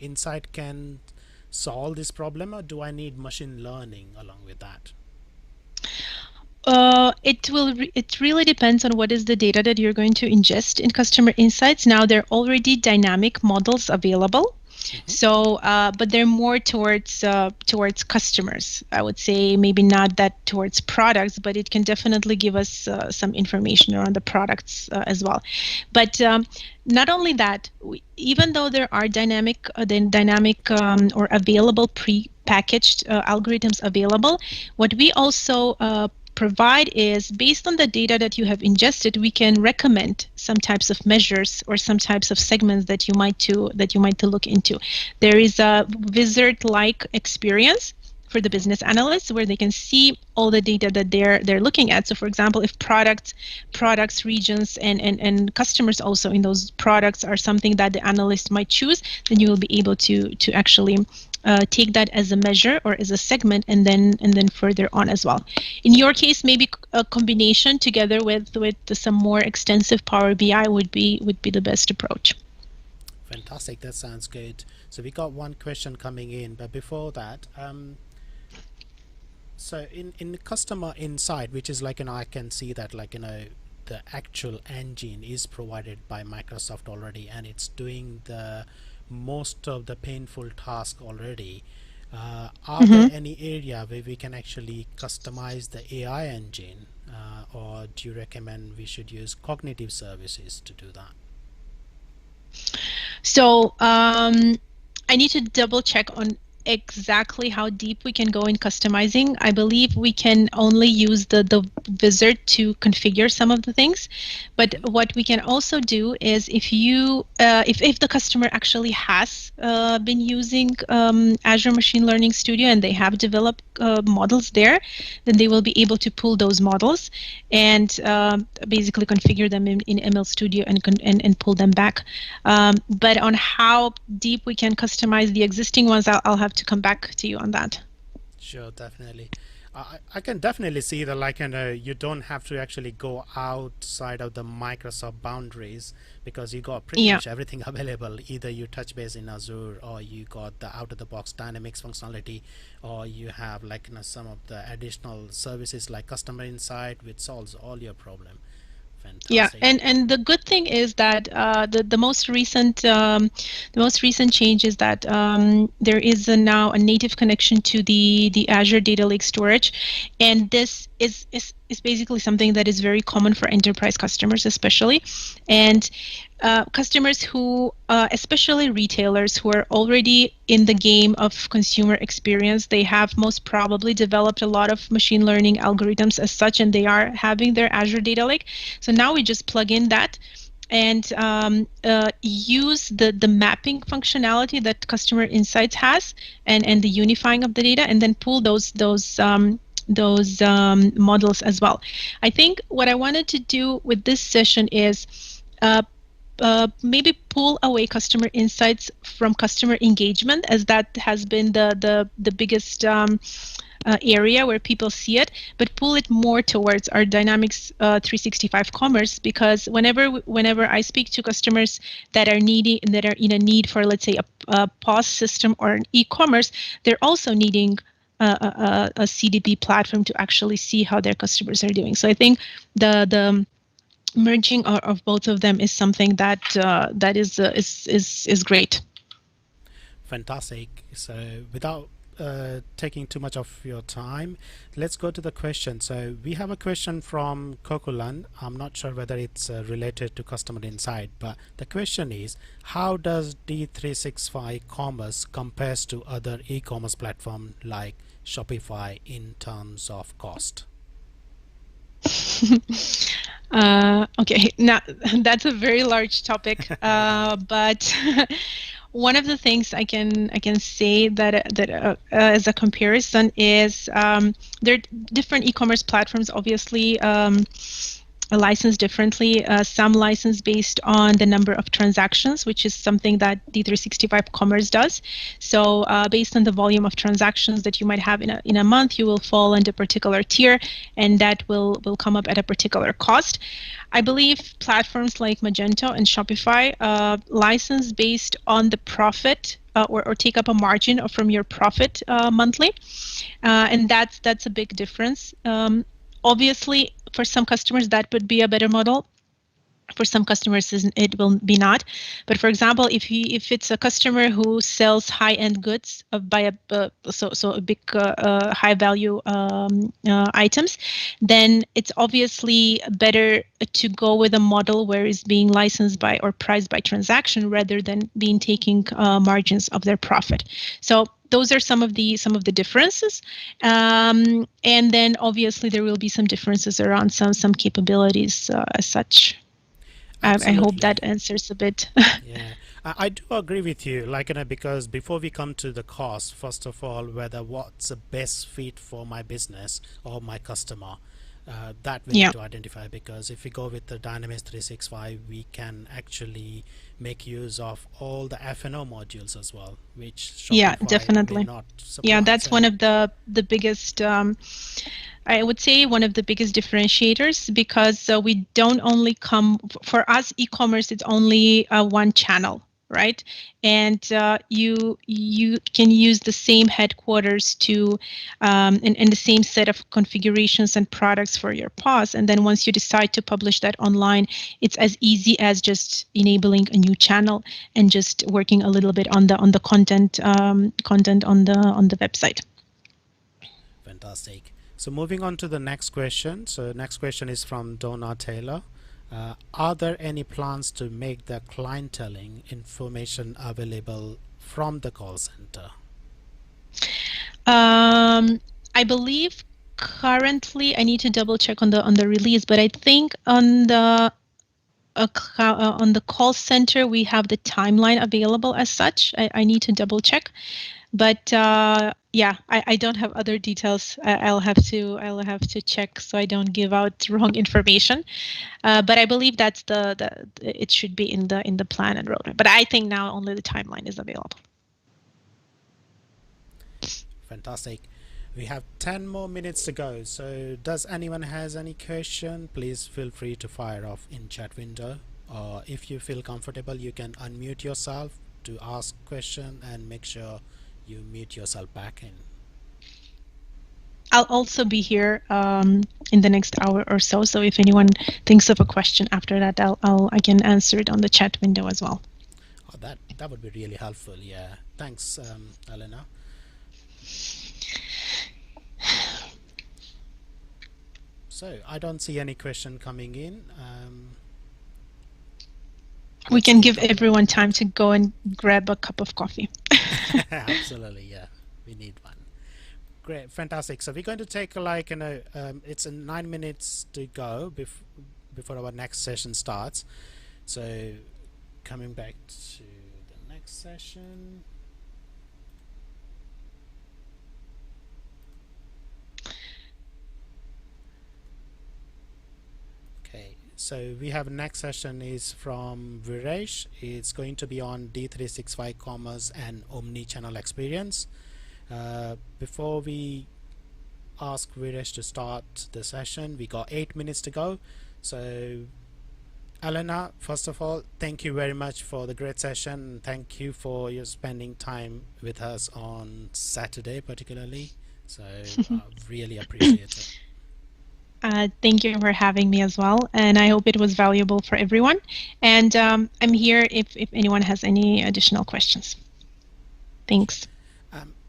insight can solve this problem, or do I need machine learning along with that? It really depends on what is the data that you're going to ingest in customer insights. Now, there are already dynamic models available. So, but they're more towards customers. I would say maybe not that towards products, but it can definitely give us some information around the products as well. But not only that, even though there are dynamic or available pre-packaged algorithms available, what we also provide is, based on the data that you have ingested, we can recommend some types of measures or some types of segments that you might to look into. There is a wizard-like experience for the business analysts where they can see all the data that they're looking at. So for example, if products, regions, and customers also in those products are something that the analyst might choose, then you will be able to actually take that as a measure or as a segment, and then further on as well. In your case, maybe a combination together with some more extensive Power BI would be the best approach. Fantastic, that sounds good. So we got one question coming in, but before that, so in the customer insight, which is like, I can see that the actual engine is provided by Microsoft already, and it's doing the most of the painful task already. Are there any area where we can actually customize the AI engine, or do you recommend we should use cognitive services to do that? So I need to double check on exactly how deep we can go in customizing. I believe we can only use the wizard to configure some of the things. But what we can also do is if you if the customer actually has been using Azure Machine Learning Studio and they have developed models there, then they will be able to pull those models and basically configure them in ML Studio and pull them back. But on how deep we can customize the existing ones, I'll have to come back to you on that. Sure, definitely. I can definitely see that, like, you don't have to actually go outside of the Microsoft boundaries, because you got pretty much everything available. Either you touch base in Azure, or you got the out-of-the-box Dynamics functionality, or you have, like, some of the additional services like Customer Insight, which solves all your problem. Fantastic. Yeah, and the good thing is that the most recent change is that there is now a native connection to the Azure Data Lake storage, and this is basically something that is very common for enterprise customers, especially, and customers who, especially retailers who are already in the game of consumer experience, they have most probably developed a lot of machine learning algorithms as such, and they are having their Azure Data Lake. So now we just plug in that and use the mapping functionality that Customer Insights has, and the unifying of the data, and then pull those models as well. I think what I wanted to do with this session is maybe pull away Customer Insights from customer engagement, as that has been the biggest area where people see it, but pull it more towards our Dynamics 365 commerce, because whenever I speak to customers that are in a need for, let's say, a POS system or an e-commerce, they're also needing a CDP platform to actually see how their customers are doing. So I think the merging of both of them is something that is great. Fantastic. So without taking too much of your time, let's go to the question. So we have a question from Kokulan. I'm not sure whether it's related to Customer Insight, but the question is, how does D365 Commerce compares to other e-commerce platforms like Shopify in terms of cost? Okay, now that's a very large topic, but one of the things I can say that as a comparison is there are different e-commerce platforms, obviously, licensed differently. Some license based on the number of transactions, which is something that D365 Commerce does. So based on the volume of transactions that you might have in a month, you will fall into a particular tier, and that will come up at a particular cost. I believe platforms like Magento and Shopify license based on the profit or take up a margin from your profit monthly, and that's a big difference. Obviously, for some customers, that would be a better model. For some customers, it will be not. But for example, if it's a customer who sells high-end goods by a big high-value items, then it's obviously better to go with a model where it's being licensed by or priced by transaction rather than being taking margins of their profit. So those are some of the differences, and then obviously there will be some differences around some capabilities as such. I hope that answers a bit. Yeah, I do agree with you. Like, because before we come to the cost, first of all, what's the best fit for my business or my customer, that we need to identify. Because if we go with the Dynamics 365, we can actually make use of all the F&O modules as well, which Shopify definitely may not supply. That's one of the biggest. I would say one of the biggest differentiators, because we don't only come, for us, e-commerce, it's only one channel, right? And you can use the same headquarters to and the same set of configurations and products for your POS. And then once you decide to publish that online, it's as easy as just enabling a new channel and just working a little bit on the content on the website. Fantastic. So moving on to the next question. So next question is from Donna Taylor. Are there any plans to make the clienteling information available from the call center? I believe currently I need to double check on the release, but I think on the call center we have the timeline available as such. I need to double check, but yeah, I don't have other details. I'll have to check so I don't give out wrong information. But I believe that's it should be in the plan and roadmap. But I think now only the timeline is available. Fantastic. We have 10 more minutes to go. So does anyone has any question? Please feel free to fire off in chat window. Or if you feel comfortable, you can unmute yourself to ask question and make sure you mute yourself back in. I'll also be here in the next hour or so. So if anyone thinks of a question after that, I can answer it on the chat window as well. Oh, that would be really helpful. Yeah. Thanks, Elena. So I don't see any question coming in. We can give everyone time to go and grab a cup of coffee. Absolutely, yeah. We need one. Great, fantastic. So we're going to take like, it's 9 minutes to go before our next session starts. So coming back to the next session. Okay, so we have next session is from Viresh. It's going to be on D365 Commerce and Omni channel experience. Before we ask Viresh to start the session, we got 8 minutes to go. So Elena, first of all, thank you very much for the great session. Thank you for your spending time with us on Saturday particularly. So really appreciate it. Thank you for having me as well, and I hope it was valuable for everyone. And I'm here if anyone has any additional questions. Thanks.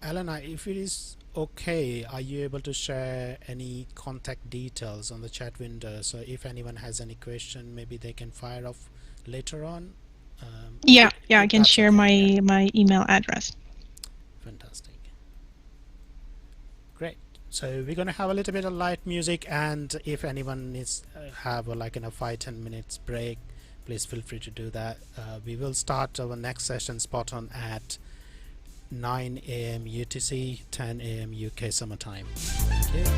Elena, if it is okay, are you able to share any contact details on the chat window? So if anyone has any question, maybe they can fire off later on. Yeah, I can share okay, my email address. Fantastic. Great. So we're going to have a little bit of light music, and if anyone needs have like a 5-10 minutes break, please feel free to do that. We will start our next session spot on at 9 a.m. UTC, 10 a.m. UK summertime. Thank you.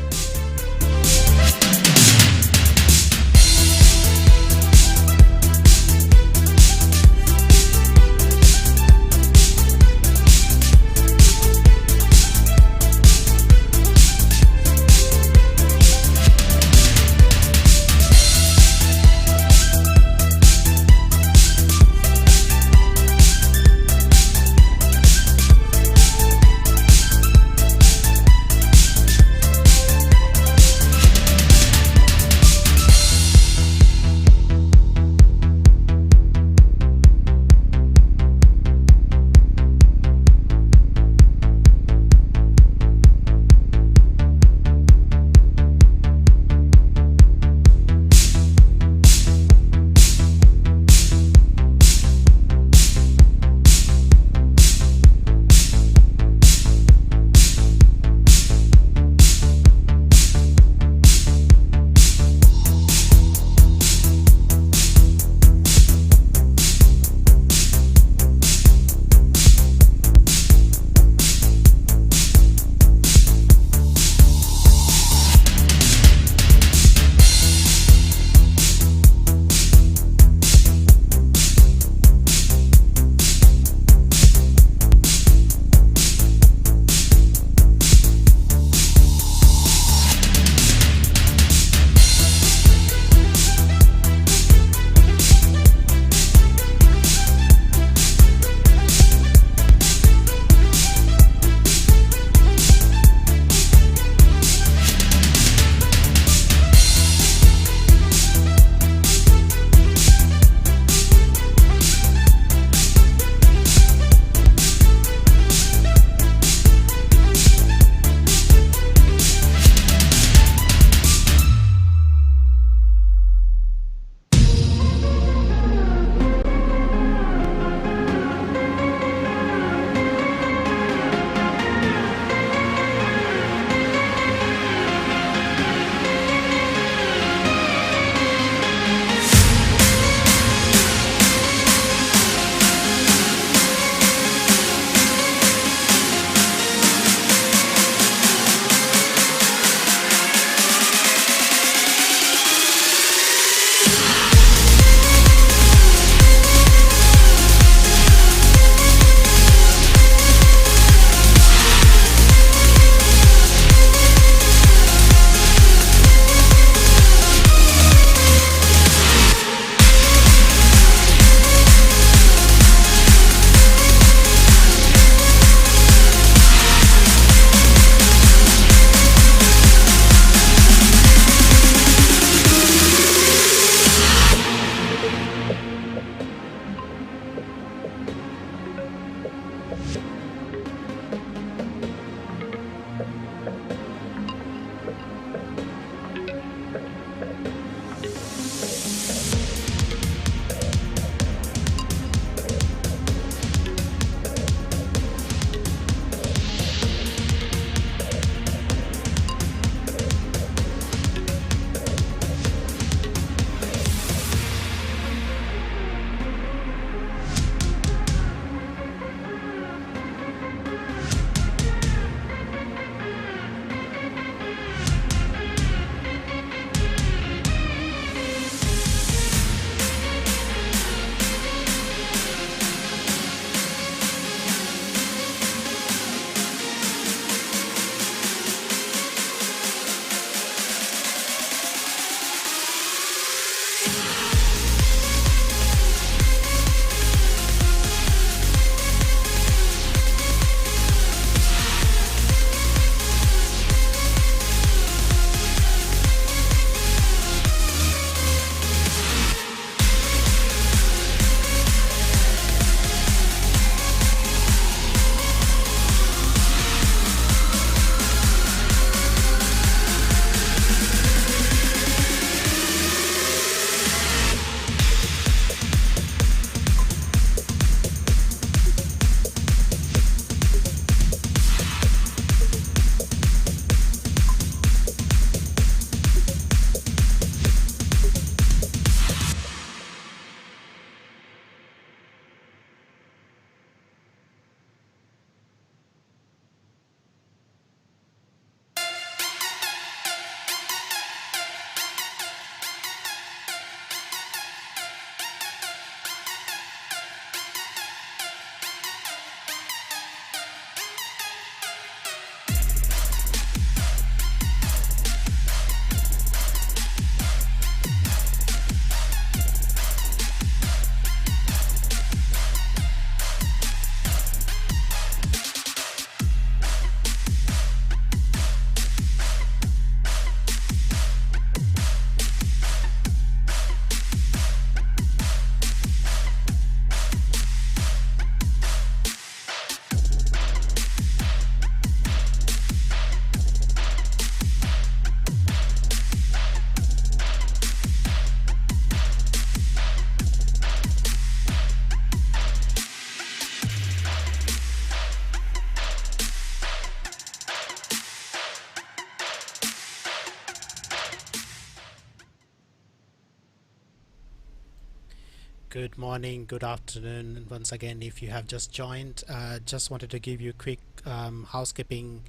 Good morning, good afternoon. Once again, if you have just joined, just wanted to give you quick housekeeping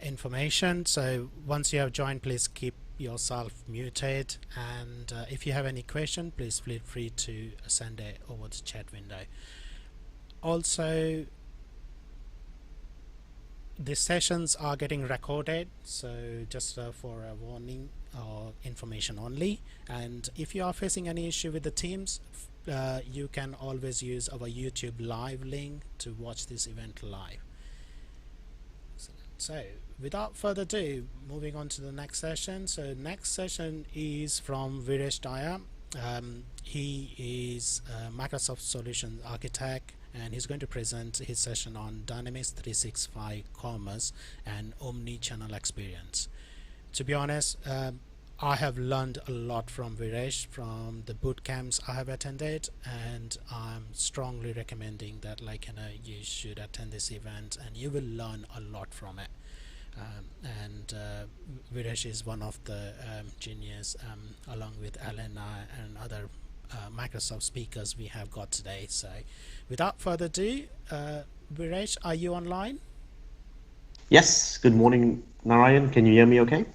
information. So once you have joined, please keep yourself muted, and if you have any question, please feel free to send it over the chat window. Also, the sessions are getting recorded, so just for a warning or information only. And if you are facing any issue with the Teams, you can always use our YouTube live link to watch this event live. So without further ado, moving on to the next session. So next session is from Viresh Daya. He is a Microsoft Solutions Architect, and he's going to present his session on Dynamics 365 Commerce and Omni Channel Experience. To be honest, I have learned a lot from Viresh from the boot camps I have attended, and I'm strongly recommending that you should attend this event and you will learn a lot from it. Viresh is one of the genius, along with Elena and other Microsoft speakers we have got today. So without further ado, Viresh, are you online? Yes, good morning, Narayan. Can you hear me okay?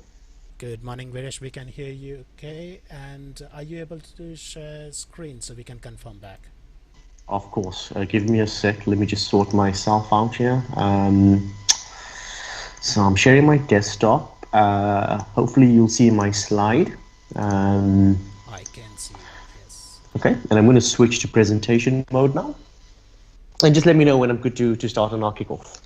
Good morning, Viresh. We can hear you okay. And are you able to share screen so we can confirm back? Of course. Give me a sec. Let me just sort myself out here. So I'm sharing my desktop. Hopefully you'll see my slide. I can see, yes. Okay, and I'm going to switch to presentation mode now. And just let me know when I'm good to start on our kickoff.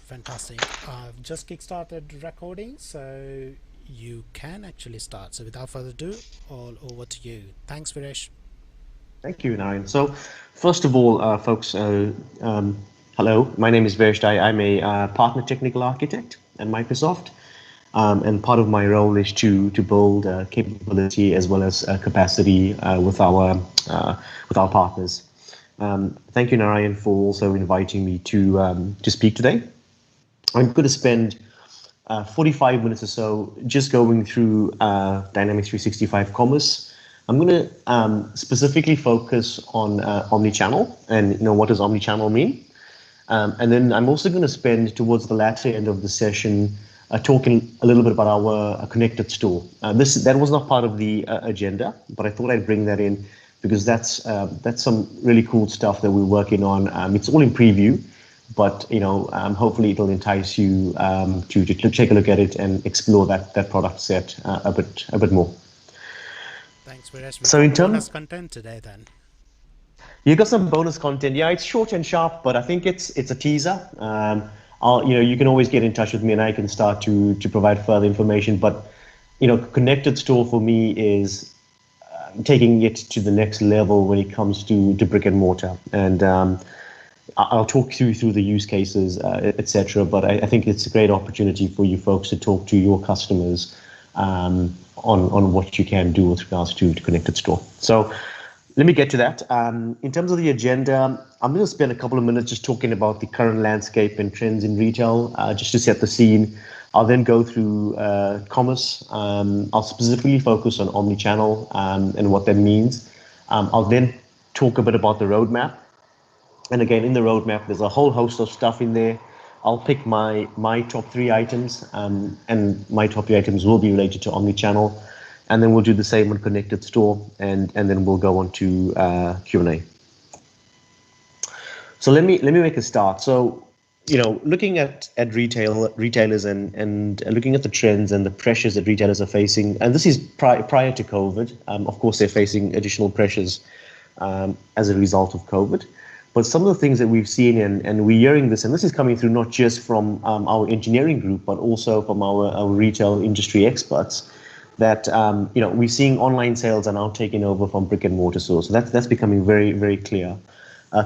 Fantastic. I've just kickstarted recording, so you can actually start. So without further ado, all over to you. Thanks, Viresh. Thank you, Narayan. So first of all, folks, hello, my name is Viresh Daya. I'm a partner technical architect at Microsoft, and part of my role is to build capability as well as capacity with our partners. Thank you, Narayan, for also inviting me to speak today. I'm going to spend 45 minutes or so just going through Dynamics 365 Commerce. I'm going to specifically focus on omnichannel and what does omnichannel mean. And then I'm also going to spend towards the latter end of the session talking a little bit about our connected store. That was not part of the agenda, but I thought I'd bring that in because that's some really cool stuff that we're working on. It's all in preview, but hopefully it'll entice you to take a look at it and explore that product set a bit more. Thanks, Viresh. So in terms of content today, then. You got some bonus content. Yeah, it's short and sharp, but I think it's a teaser. You can always get in touch with me and I can start to provide further information. But connected store for me is taking it to the next level when it comes to brick and mortar. And I'll talk you through the use cases, etc. But I think it's a great opportunity for you folks to talk to your customers on what you can do with regards to connected store. So let me get to that. In terms of the agenda, I'm going to spend a couple of minutes just talking about the current landscape and trends in retail, just to set the scene. I'll then go through commerce. I'll specifically focus on omnichannel and what that means. I'll then talk a bit about the roadmap. And again, in the roadmap, there's a whole host of stuff in there. I'll pick my top 3 items, and my top 3 items will be related to omnichannel. And then we'll do the same on connected store, and then we'll go on to Q&A. So let me make a start. So looking at retailers and looking at the trends and the pressures that retailers are facing, and this is prior to COVID. Of course, they're facing additional pressures as a result of COVID. But some of the things that we've seen, and we're hearing this, and this is coming through not just from our engineering group, but also from our retail industry experts, that we're seeing online sales are now taking over from brick and mortar stores. So that's becoming very, very clear.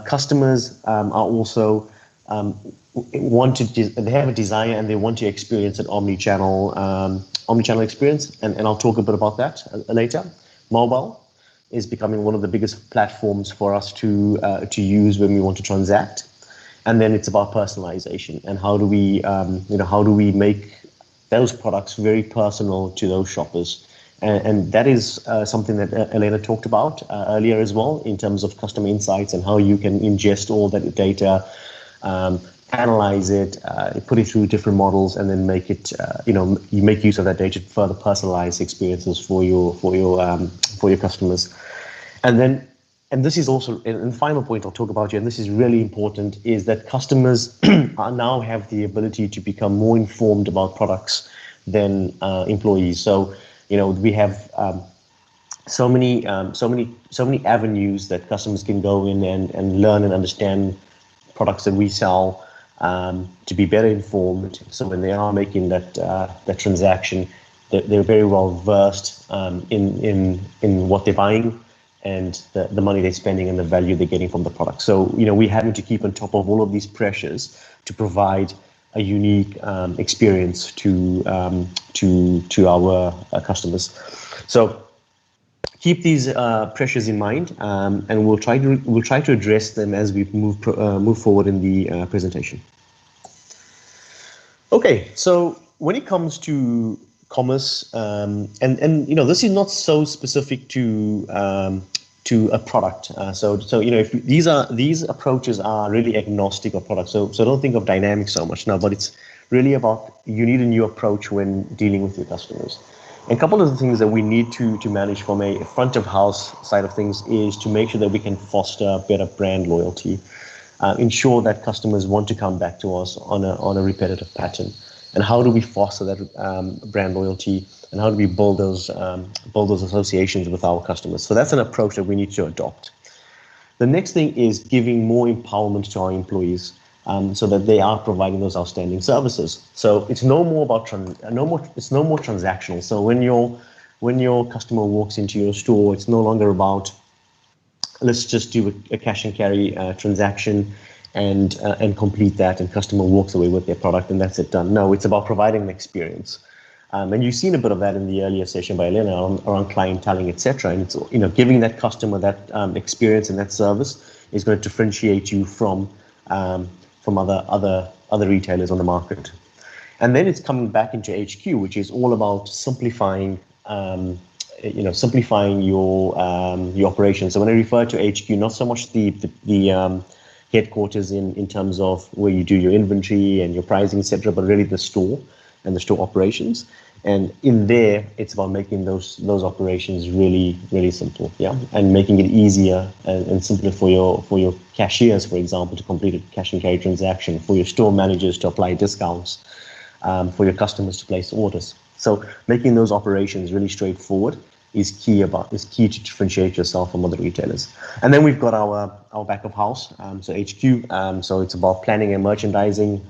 Customers are also they have a desire and they want to experience an omnichannel experience, and I'll talk a bit about that later. Mobile is becoming one of the biggest platforms for us to use when we want to transact, and then it's about personalization and how do we make those products very personal to those shoppers. And that is something that Elena talked about earlier as well, in terms of customer insights and how you can ingest all that data, analyze it, put it through different models, and then make it, you make use of that data to further personalize experiences for your customers. And this is also, and the final point I'll talk about here, and this is really important, is that customers now have the ability to become more informed about products than employees. So, we have so many avenues that customers can go in and learn and understand products that we sell, to be better informed. So when they are making that transaction, they're very well versed in what they're buying and the money they're spending and the value they're getting from the product. So we're having to keep on top of all of these pressures to provide a unique experience to our customers. So keep these pressures in mind, and we'll try to address them as we move forward in the presentation. Okay, so when it comes to commerce, and this is not so specific to a product. So if these approaches are really agnostic of product. So don't think of dynamics so much now, but it's really about, you need a new approach when dealing with your customers. And a couple of the things that we need to manage from a front of house side of things is to make sure that we can foster better brand loyalty, ensure that customers want to come back to us on a repetitive pattern. And how do we foster that brand loyalty, and how do we build those associations with our customers? So that's an approach that we need to adopt. The next thing is giving more empowerment to our employees, so that they are providing those outstanding services. So it's no more transactional. So when your customer walks into your store, it's no longer about, let's just do a cash and carry transaction and complete that, and customer walks away with their product and that's it, done. No, it's about providing an experience. And you've seen a bit of that in the earlier session by Elena around clienteling, etc. And it's giving that customer that experience and that service is going to differentiate you from other retailers on the market. And then it's coming back into HQ, which is all about simplifying your operations. So when I refer to HQ, not so much the headquarters in terms of where you do your inventory and your pricing, etc., but really the store and the store operations. And in there, it's about making those operations really, really simple, and making it easier and simpler for your cashiers, for example, to complete a cash and carry transaction, for your store managers to apply discounts, for your customers to place orders. So making those operations really straightforward is key to differentiate yourself from other retailers. And then we've got our back of house, so HQ. So it's about planning and merchandising.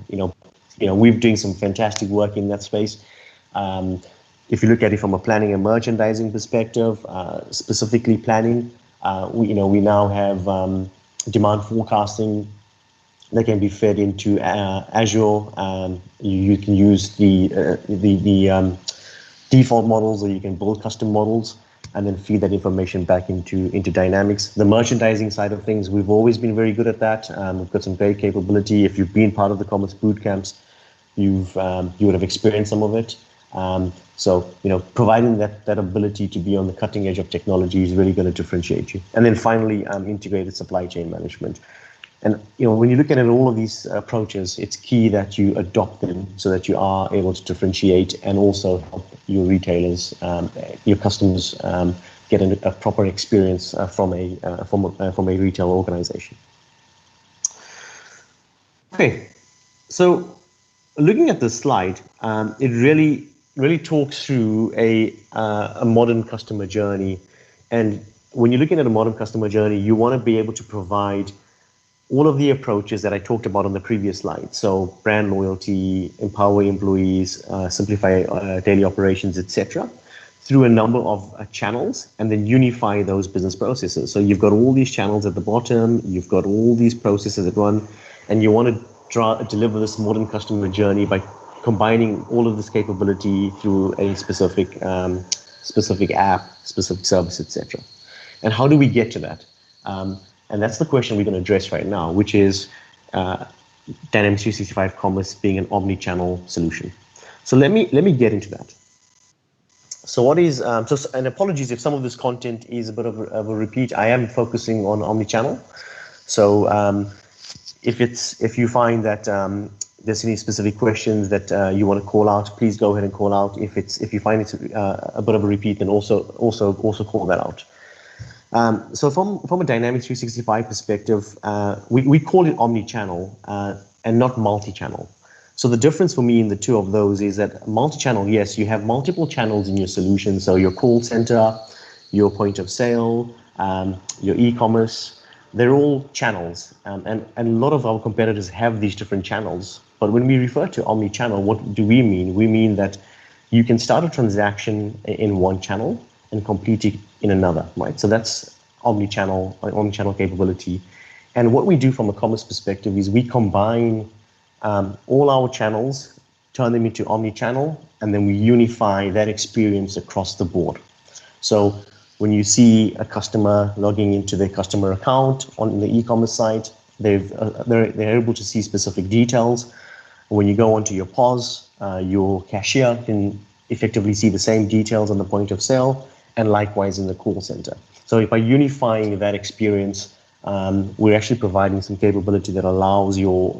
We're doing some fantastic work in that space. If you look at it from a planning and merchandising perspective, specifically planning, we now have demand forecasting that can be fed into Azure. You can use the default models, or you can build custom models and then feed that information back into Dynamics. The merchandising side of things, we've always been very good at that. We've got some great capability. If you've been part of the commerce boot camps, you would have experienced some of it. So providing that ability to be on the cutting edge of technology is really going to differentiate you. And then finally, integrated supply chain management. And when you look at all of these approaches, it's key that you adopt them so that you are able to differentiate and also help your retailers, your customers, get a proper experience from a retail organization. Okay, so looking at this slide, it really talks through a modern customer journey. And when you're looking at a modern customer journey, you want to be able to provide all of the approaches that I talked about on the previous slide. So brand loyalty, empower employees, simplify daily operations, etc., through a number of channels, and then unify those business processes. So you've got all these channels at the bottom, you've got all these processes that run, and you want to deliver this modern customer journey by combining all of this capability through a specific app, specific service, etc. And how do we get to that? And that's the question we're going to address right now, which is Dynamics 365 Commerce being an omni-channel solution. So let me get into that. So what is, and apologies if some of this content is a bit of a repeat. I am focusing on omnichannel. So if you find that there's any specific questions that you want to call out, please go ahead and call out. If you find it's a bit of a repeat, then also call that out. So from a Dynamics 365 perspective, we call it omni-channel and not multi-channel. So the difference for me in the two of those is that multi-channel, yes, you have multiple channels in your solution. So your call center, your point of sale, your e-commerce, they're all channels. And a lot of our competitors have these different channels. But when we refer to omni-channel, what do we mean? We mean that you can start a transaction in one channel and complete it in another, right? So that's omni-channel capability. And what we do from a commerce perspective is we combine all our channels, turn them into omni-channel, and then we unify that experience across the board. So when you see a customer logging into their customer account on the e-commerce site, they're able to see specific details. When you go onto your POS, your cashier can effectively see the same details on the point of sale, and likewise in the call center. So by unifying that experience, we're actually providing some capability that allows your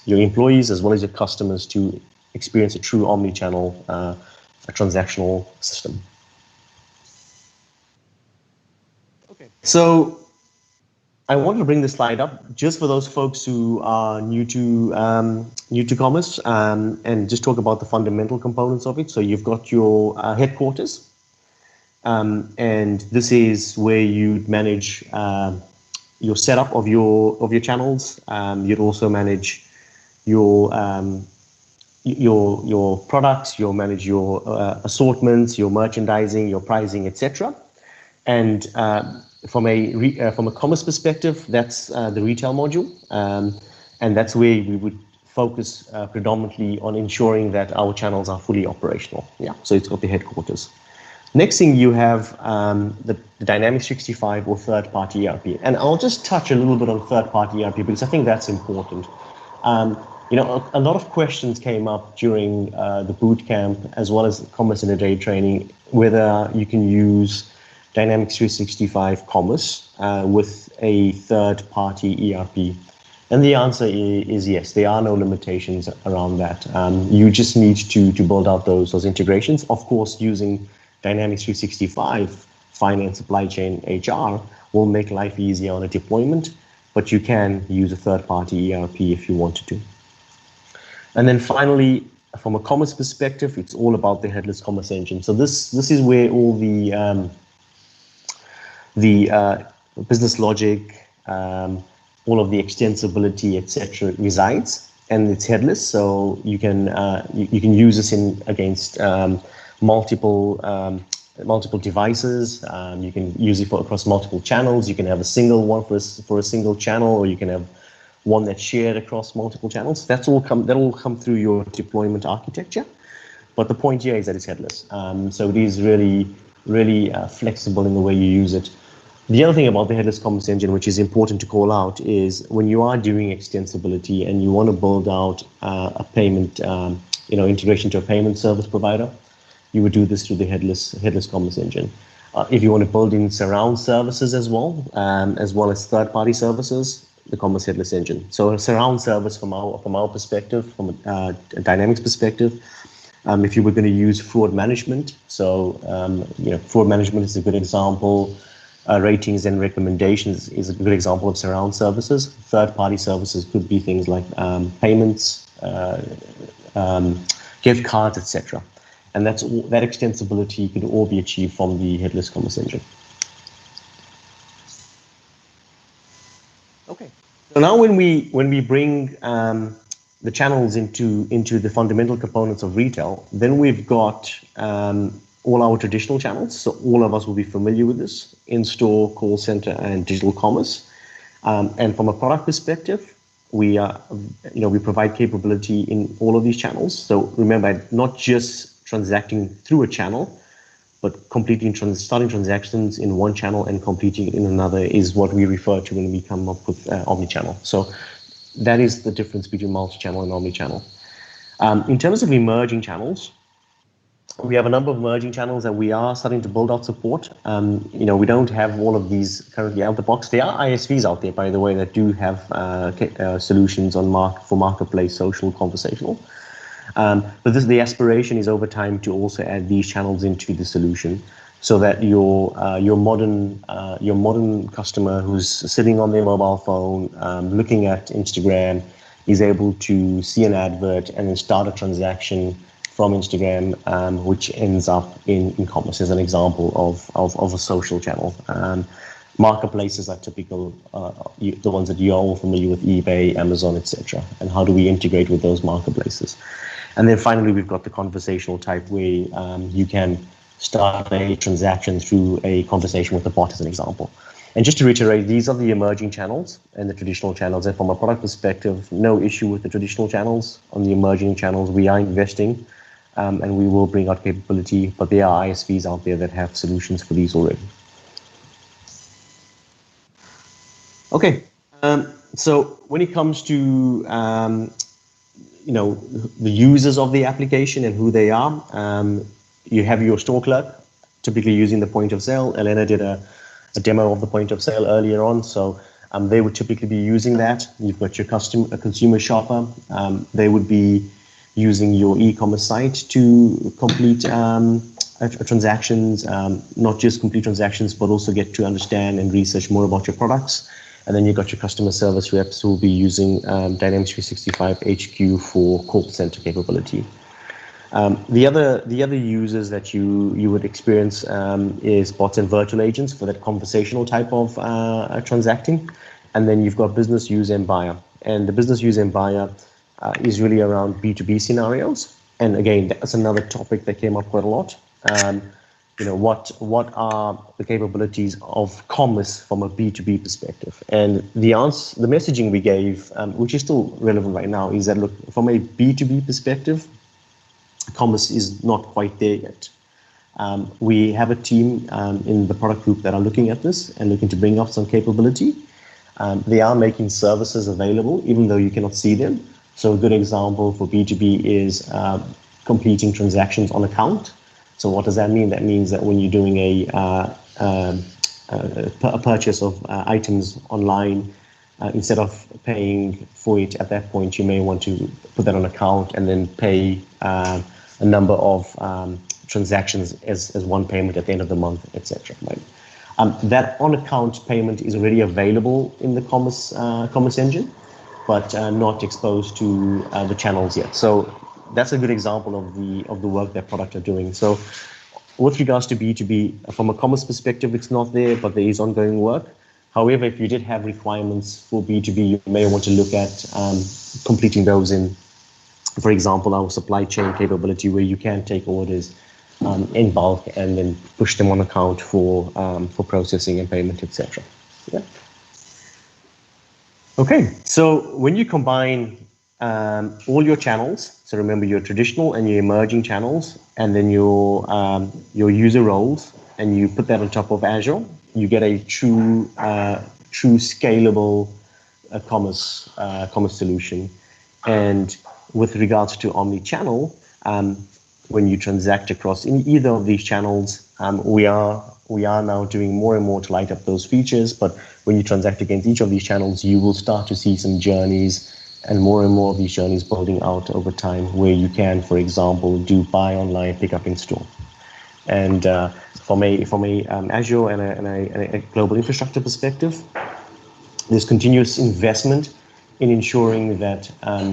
employees as well as your customers to experience a true omni-channel a transactional system. Okay, so I wanted to bring this slide up just for those folks who are new to commerce and just talk about the fundamental components of it. So you've got your headquarters, and this is where you manage your setup of your channels. You'd also manage your products. You'll manage your assortments, your merchandising, your pricing, etc. And from a commerce perspective, that's the retail module, and that's where we would focus predominantly on ensuring that our channels are fully operational. Yeah, so it's got the headquarters. Next thing you have the Dynamics 365 or third-party ERP, and I'll just touch a little bit on third-party ERP because I think that's important. You know, a lot of questions came up during the boot camp as well as Commerce in a Day training, whether you can use Dynamics 365 Commerce with a third-party ERP. And the answer is yes, there are no limitations around that. You just need to build out those integrations. Of course, using Dynamics 365 Finance, Supply Chain, HR will make life easier on a deployment, but you can use a third-party ERP if you wanted to. And then finally, from a commerce perspective, it's all about the headless commerce engine. So this is where all the business logic, all of the extensibility, etc., resides, and it's headless. So you can use this against multiple devices. You can use it across multiple channels. You can have a single one for a single channel, or you can have one that's shared across multiple channels. That will come through your deployment architecture. But the point here is that it's headless. So it is really flexible in the way you use it. The other thing about the headless commerce engine, which is important to call out, is when you are doing extensibility and you want to build out a payment, integration to a payment service provider, you would do this through the headless commerce engine. If you want to build in surround services as well as third-party services, the commerce headless engine. So a surround service from our perspective, from a Dynamics perspective, if you were going to use fraud management, so fraud management is a good example. Ratings and recommendations is a good example of surround services. Third-party services could be things like payments, gift cards, etc. And that extensibility could all be achieved from the headless commerce engine. Okay. So now when we bring the channels into the fundamental components of retail, then we've got all our traditional channels. So all of us will be familiar with this: in-store, call center, and digital commerce. And from a product perspective, we provide capability in all of these channels. So remember, not just transacting through a channel, but starting transactions in one channel and completing it in another is what we refer to when we come up with omni-channel. So that is the difference between multi-channel and omni-channel. In terms of emerging channels, We have a number of emerging channels that we are starting to build out support. We don't have all of these currently out of the box. There are ISVs out there, by the way, that do have solutions for marketplace, social, conversational. But the aspiration is over time to also add these channels into the solution, so that your modern customer who's sitting on their mobile phone, looking at Instagram, is able to see an advert and then start a transaction from Instagram, which ends up in commerce, as an example of a social channel. Marketplaces are typical, the ones that you're all familiar with, eBay, Amazon, etc. And how do we integrate with those marketplaces? And then finally, we've got the conversational type, where you can start a transaction through a conversation with a bot, as an example. And just to reiterate, these are the emerging channels and the traditional channels. And from a product perspective, no issue with the traditional channels. On the emerging channels, we are investing, and we will bring out capability, but there are ISVs out there that have solutions for these already. Okay, so when it comes to the users of the application and who they are, you have your store clerk, typically using the point of sale. Elena did a demo of the point of sale earlier on, so they would typically be using that. You've got your consumer shopper. They would be using your e-commerce site to complete transactions, not just complete transactions, but also get to understand and research more about your products. And then you've got your customer service reps who will be using Dynamics 365 HQ for call center capability. The other users that you would experience is bots and virtual agents for that conversational type of transacting. And then you've got business user and buyer. And the business user and buyer is really around B2B scenarios. And again, that's another topic that came up quite a lot. What are the capabilities of commerce from a B2B perspective? And the messaging we gave, which is still relevant right now, is that, look, from a B2B perspective, commerce is not quite there yet. We have a team in the product group that are looking at this and looking to bring up some capability. They are making services available, even though you cannot see them. So a good example for B2B is completing transactions on account. So what does that mean? That means that when you're doing a purchase of items online, instead of paying for it at that point, you may want to put that on account and then pay a number of transactions as one payment at the end of the month, etc. Right? That on-account payment is already available in the commerce engine, but not exposed to the channels yet. So that's a good example of the work that product are doing. So with regards to B2B, from a commerce perspective, it's not there, but there is ongoing work. However, if you did have requirements for B2B, you may want to look at completing those in, for example, our supply chain capability, where you can take orders in bulk and then push them on account for processing and payment, etc. Yeah. Okay, so when you combine all your channels, so remember your traditional and your emerging channels, and then your user roles, and you put that on top of Azure, you get a true scalable commerce solution. And with regards to omni-channel, when you transact across in either of these channels, we are now doing more and more to light up those features. But when you transact against each of these channels, you will start to see some journeys, and more of these journeys building out over time, where you can, for example, do buy online, pick up in store. And from a Azure and a global infrastructure perspective, there's continuous investment in ensuring that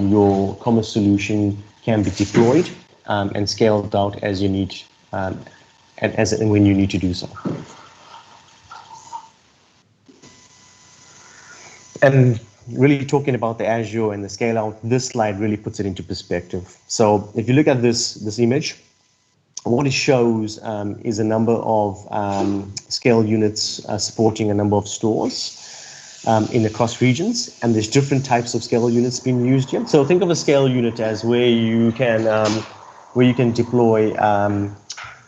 your commerce solution can be deployed and scaled out as you need, and when you need to do so. And really talking about the Azure and the scale out, this slide really puts it into perspective. So if you look at this image, what it shows is a number of scale units supporting a number of stores in across regions, and there's different types of scale units being used here. So think of a scale unit as where you can deploy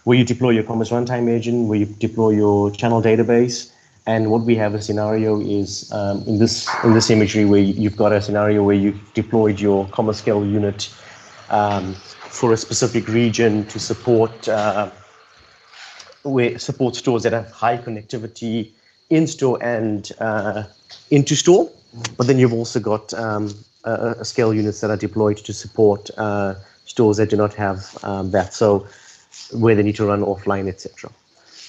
your commerce runtime agent, where you deploy your channel database. And what we have a scenario is in this imagery, where you've got a scenario where you've deployed your commerce scale unit for a specific region to support stores that have high connectivity in store and into store. But then you've also got scale units that are deployed to support stores that do not have that, so where they need to run offline, etc.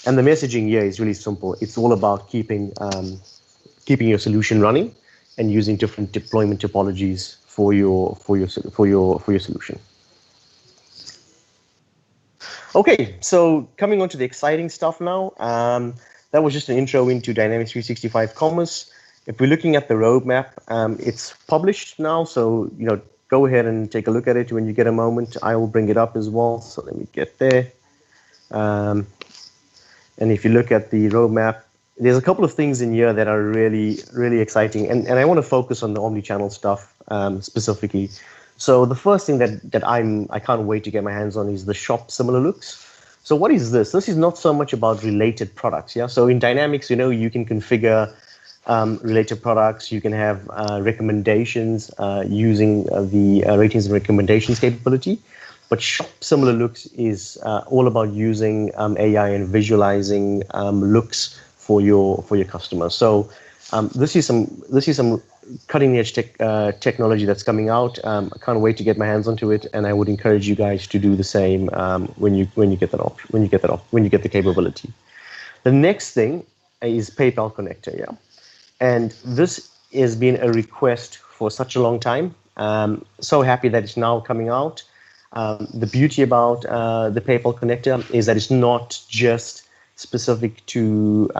And the messaging here is really simple. It's all about keeping your solution running and using different deployment topologies for your solution. Okay, so coming on to the exciting stuff now. That was just an intro into Dynamics 365 Commerce. If we're looking at the roadmap, it's published now, so go ahead and take a look at it when you get a moment. I will bring it up as well, so let me get there. And if you look at the roadmap, there's a couple of things in here that are really, really exciting, and I want to focus on the omni-channel stuff specifically. So the first thing that I can't wait to get my hands on is the shop similar looks. So what is this? This is not so much about related products, yeah. So in Dynamics, you can configure related products. You can have recommendations using the ratings and recommendations capability. But shop similar looks is all about using AI and visualizing looks for your customers. So this is some cutting edge technology that's coming out. I can't wait to get my hands onto it, and I would encourage you guys to do the same when you get the capability. The next thing is PayPal connector, yeah. And this has been a request for such a long time. So happy that it's now coming out. The beauty about the PayPal connector is that it's not just specific to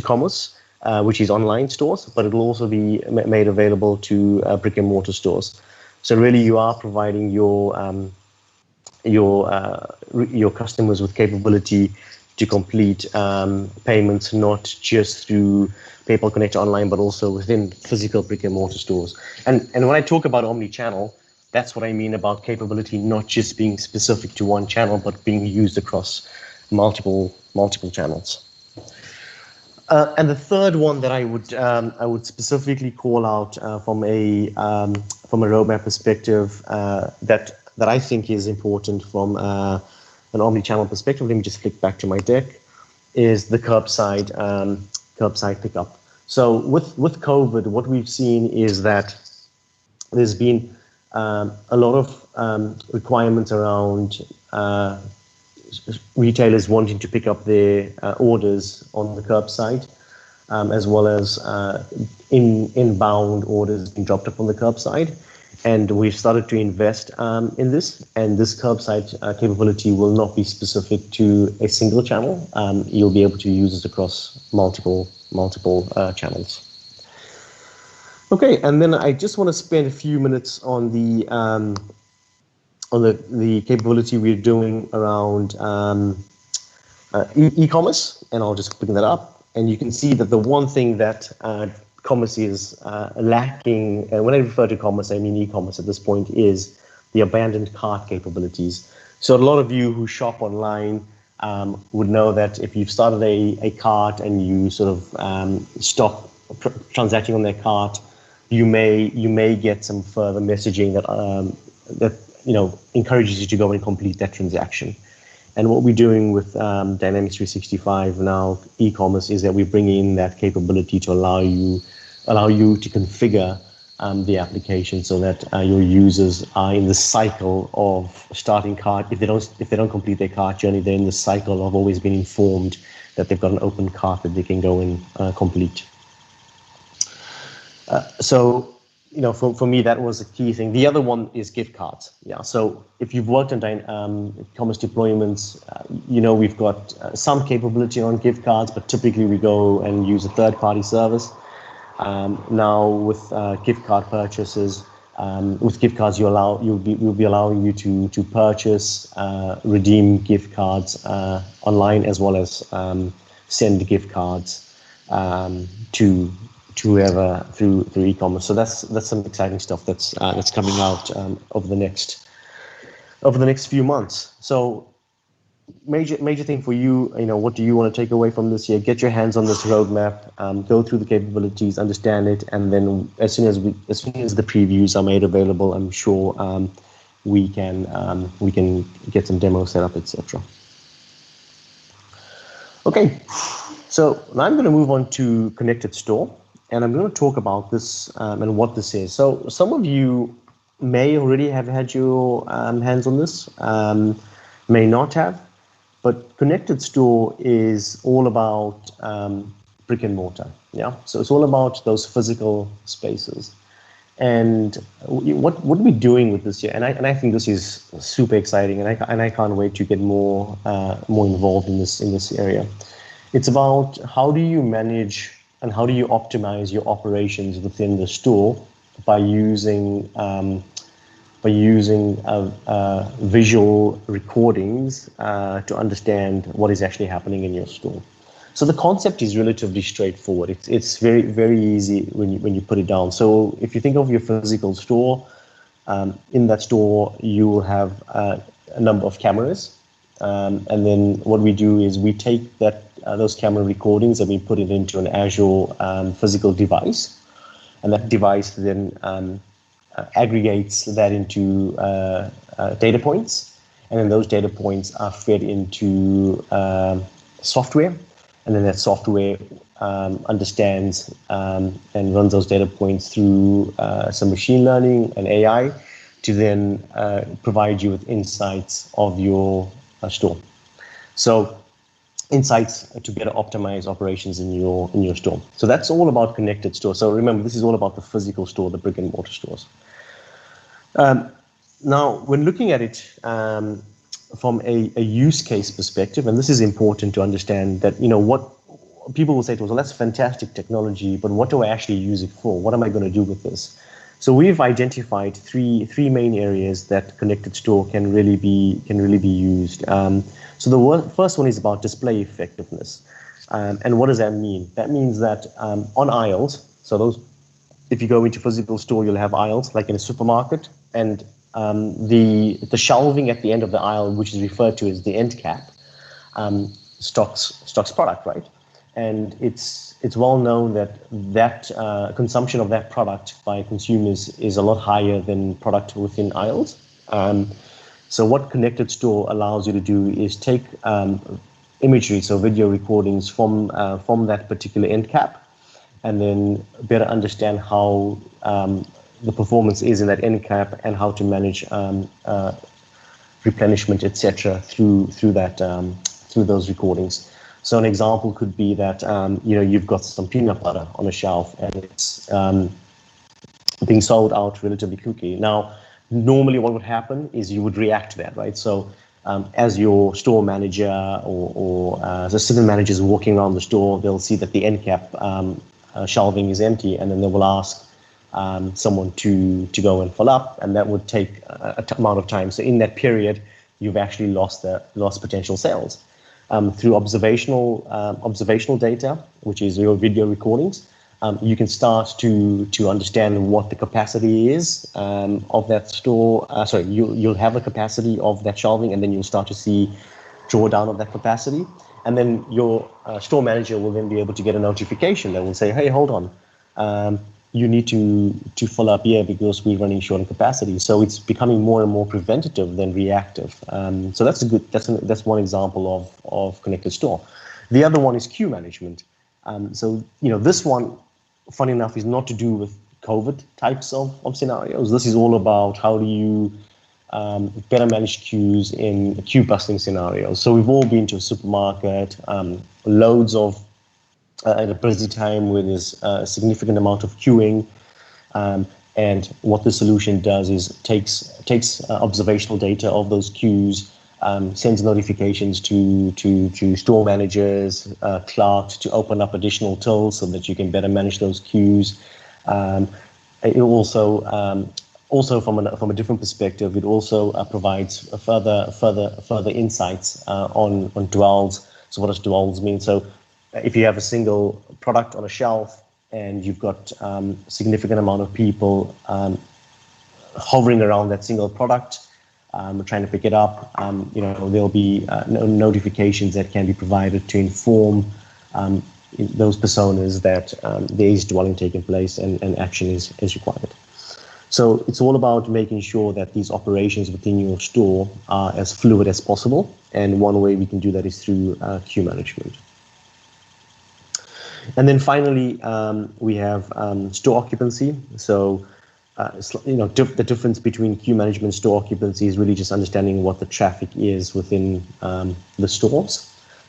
commerce, which is online stores, but it will also be made available to brick and mortar stores. So really, you are providing your customers with capability to complete payments, not just through PayPal Connect Online, but also within physical brick and mortar stores. And when I talk about omni-channel, that's what I mean about capability not just being specific to one channel, but being used across multiple channels. And the third one that I would specifically call out from a roadmap perspective that I think is important from an omni-channel perspective. Let me just flick back to my deck. Is the curbside pickup. So with COVID, what we've seen is that there's been a lot of requirements around retailers wanting to pick up their orders on the curbside, as well as inbound orders being dropped up on the curbside. And we've started to invest in this, and this curbside capability will not be specific to a single channel. You'll be able to use it across multiple channels. Okay, and then I just want to spend a few minutes on the capability we're doing around e-commerce, and I'll just bring that up. And you can see that the one thing that commerce is lacking, and when I refer to commerce, I mean e-commerce at this point, is the abandoned cart capabilities. So a lot of you who shop online would know that if you've started a cart and you sort of stop transacting on their cart, you may get some further messaging that encourages you to go and complete that transaction. And what we're doing with Dynamics 365 now, e-commerce, is that we're bringing in that capability to allow you to configure the application so that your users are in the cycle of starting cart. If they don't complete their cart journey, they're in the cycle of always being informed that they've got an open cart that they can go and complete. So for me, that was a key thing. The other one is gift cards. Yeah. So if you've worked on commerce deployments, we've got some capability on gift cards, but typically we go and use a third-party service. Now with gift card purchases, with gift cards, we'll be allowing you to purchase, redeem gift cards online, as well as send gift cards to whoever through e-commerce. So that's some exciting stuff that's coming out over the next few months. So major thing for you, what do you want to take away from this year? Get your hands on this roadmap, go through the capabilities, understand it, and then as soon as the previews are made available, I'm sure we can get some demos set up, etc. Okay, so now I'm going to move on to Connected Store, and I'm going to talk about this and what this is. So some of you may already have had your hands on this, may not have, but Connected Store is all about brick and mortar. Yeah, so it's all about those physical spaces. And what we're doing with this year, and I think this is super exciting, and I can't wait to get more involved in this area. It's about how do you manage and how do you optimize your operations within the store by using visual recordings to understand what is actually happening in your store. So the concept is relatively straightforward. It's very, very easy when you put it down. So if you think of your physical store, in that store you will have a number of cameras, and then what we do is we take those camera recordings and we put it into an Azure physical device, and that device then aggregates that into data points, and then those data points are fed into software. And then that software understands and runs those data points through some machine learning and AI to then provide you with insights of your store. So insights to better optimize operations in your store. So that's all about Connected Store. So remember, this is all about the physical store, the brick and mortar stores. Now, when looking at it, from a use case perspective, and this is important to understand that, what people will say to us, well, that's fantastic technology, but what do I actually use it for? What am I going to do with this? So we've identified three main areas that Connected Store can really be used. So the first one is about display effectiveness. And what does that mean? That means that on aisles, so if you go into physical store, you'll have aisles like in a supermarket, and the shelving at the end of the aisle, which is referred to as the end cap, stocks product, right? And it's well known that consumption of that product by consumers is a lot higher than product within aisles. So what Connected Store allows you to do is take imagery, so video recordings from that particular end cap, and then better understand how the performance is in that end cap and how to manage replenishment, etc. through those recordings. So an example could be that you've got some peanut butter on a shelf and it's being sold out relatively quickly. Now, normally what would happen is you would react to that, right? So as your store manager or the assistant managers walking around the store, they'll see that the end cap shelving is empty, and then they will ask someone to go and fill up, and that would take amount of time. So in that period, you've actually lost potential sales. Through observational data, which is your video recordings, you can start to understand what the capacity is of that store. You'll have a capacity of that shelving, and then you'll start to see drawdown of that capacity. And then your store manager will then be able to get a notification that will say, hey, hold on, you need to fill up here because we're running short on capacity. So it's becoming more and more preventative than reactive. So that's one example of Connected Store. The other one is queue management. So this one, funny enough, is not to do with COVID types of scenarios. This is all about how do you better manage queues in queue busting scenarios. So we've all been to a supermarket, loads of at a busy time where there's a significant amount of queuing, and what the solution does is takes observational data of those queues, sends notifications to store managers, clerks to open up additional tills so that you can better manage those queues. It also from a different perspective, it also provides further insights on dwells. So what does dwells mean? So if you have a single product on a shelf and you've got a significant amount of people hovering around that single product, trying to pick it up, there'll be notifications that can be provided to inform those personas that there is dwelling taking place and action is required. So it's all about making sure that these operations within your store are as fluid as possible. And one way we can do that is through queue management. And then finally, we have store occupancy. So, the difference between queue management and store occupancy is really just understanding what the traffic is within the stores.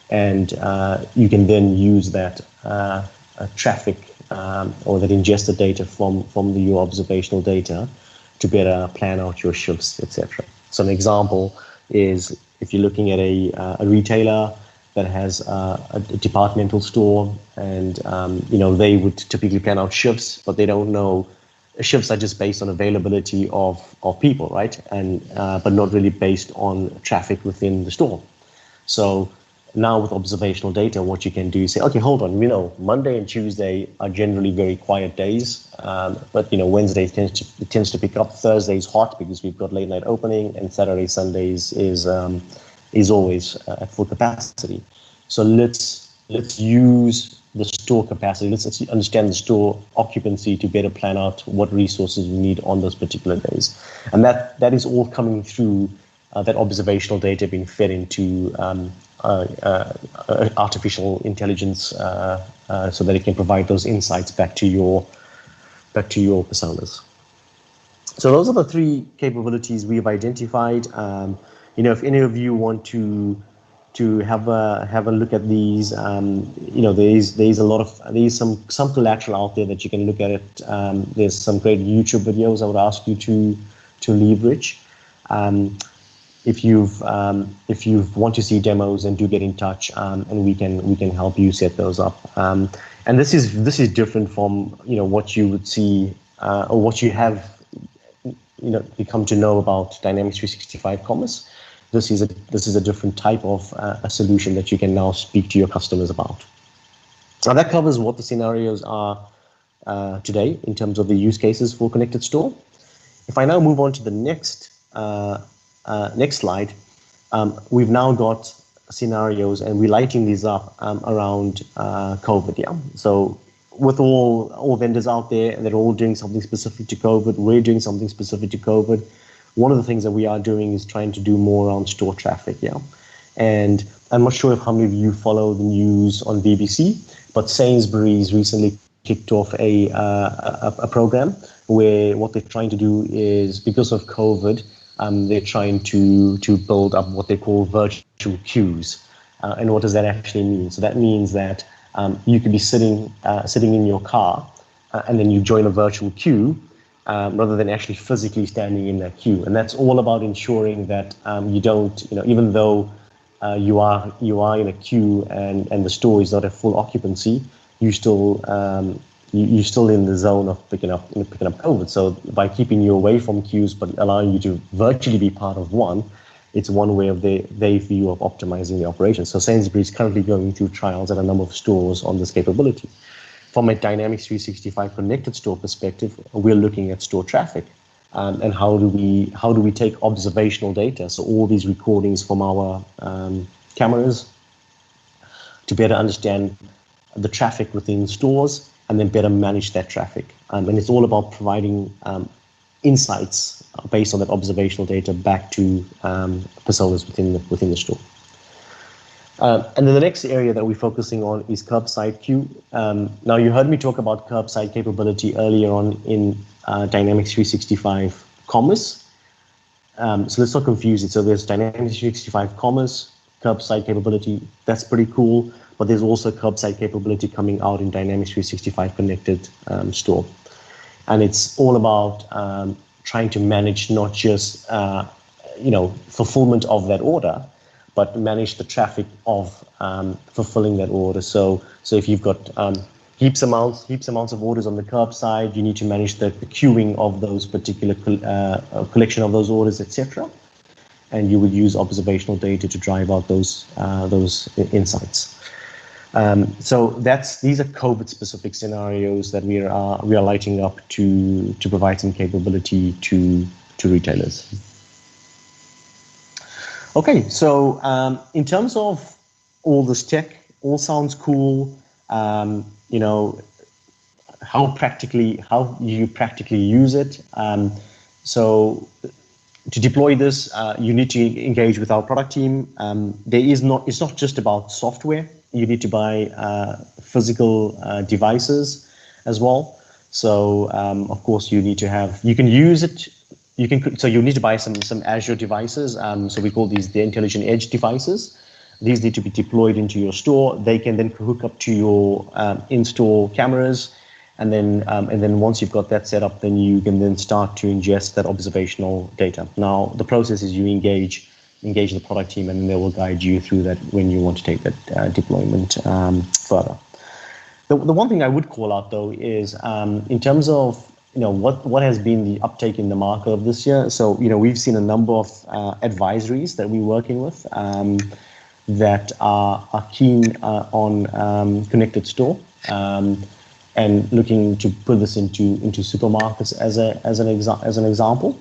And you can then use that traffic or that ingested data from your observational data to better plan out your shifts, etc. So an example is if you're looking at a retailer that has a departmental store, and they would typically plan out shifts, but they don't know. Shifts are just based on availability of people, right? And but not really based on traffic within the store. So now with observational data, what you can do is say, okay, hold on, Monday and Tuesday are generally very quiet days, but Wednesday tends to pick up. Thursday is hot because we've got late night opening, and Saturday, Sundays is always at full capacity. So let's use the store capacity. Let's understand the store occupancy to better plan out what resources we need on those particular days, and that is all coming through that observational data being fed into artificial intelligence, so that it can provide those insights back to your personas. So those are the three capabilities we've identified. If any of you want to have a look at these, there's some collateral out there that you can look at it. There's some great YouTube videos I would ask you to leverage. If you want to see demos, and do get in touch, and we can help you set those up. And this is different from what you would see or what you have become to know about Dynamics 365 Commerce. This is a different type of a solution that you can now speak to your customers about. Now that covers what the scenarios are today in terms of the use cases for Connected Store. If I now move on to the next slide, we've now got scenarios, and we're lighting these up around COVID. Yeah. So with all vendors out there, and they're all doing something specific to COVID, we're doing something specific to COVID. One of the things that we are doing is trying to do more around store traffic. Yeah. And I'm not sure if how many of you follow the news on BBC, but Sainsbury's recently kicked off a program where what they're trying to do is, because of COVID, they're trying to build up what they call virtual queues. And what does that actually mean? So that means that you could be sitting in your car, and then you join a virtual queue, rather than actually physically standing in that queue. And that's all about ensuring that you don't, even though you are in a queue and the store is not at full occupancy, you're still in the zone of picking up COVID. So by keeping you away from queues but allowing you to virtually be part of one, it's one way of their view of optimizing the operation. So Sainsbury's is currently going through trials at a number of stores on this capability. From a Dynamics 365 Connected Store perspective, we're looking at store traffic, and how do we take observational data, so all these recordings from our cameras, to better understand the traffic within stores, and then better manage that traffic. And it's all about providing insights based on that observational data back to personas within the store. And then the next area that we're focusing on is curbside queue. Now you heard me talk about curbside capability earlier on in Dynamics 365 Commerce. So let's not confuse it. So there's Dynamics 365 Commerce, curbside capability. That's pretty cool. But there's also curbside capability coming out in Dynamics 365 Connected Store. And it's all about trying to manage not just fulfillment of that order, but manage the traffic of fulfilling that order. So if you've got heaps amounts of orders on the curbside, you need to manage the queuing of those particular collection of those orders, etc. And you would use observational data to drive out those insights. So these are COVID-specific scenarios that we are lighting up to provide some capability to retailers. Okay, so in terms of all this tech, all sounds cool. how you practically use it. So to deploy this, you need to engage with our product team. It's not just about software. You need to buy physical devices as well. So of course you need to use it. So you need to buy some Azure devices. So we call these the intelligent edge devices. These need to be deployed into your store. They can then hook up to your in-store cameras. And then once you've got that set up, then you can then start to ingest that observational data. Now, the process is you engage the product team, and they will guide you through that when you want to take that deployment further. The one thing I would call out, though, is in terms of what has been the uptake in the market of this year. So we've seen a number of advisories that we're working with that are keen on connected store. And looking to put this into supermarkets as an example.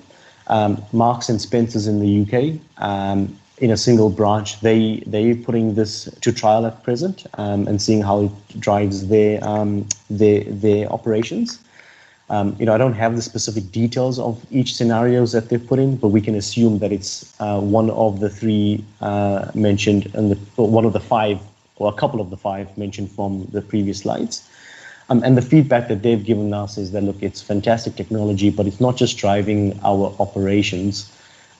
Marks and Spencer's in the UK, in a single branch, they're putting this to trial at present and seeing how it drives their operations. I don't have the specific details of each scenarios that they've put in, but we can assume that it's one of the three mentioned, and one of the five, or a couple of the five mentioned from the previous slides. And the feedback that they've given us is that, look, it's fantastic technology, but it's not just driving our operations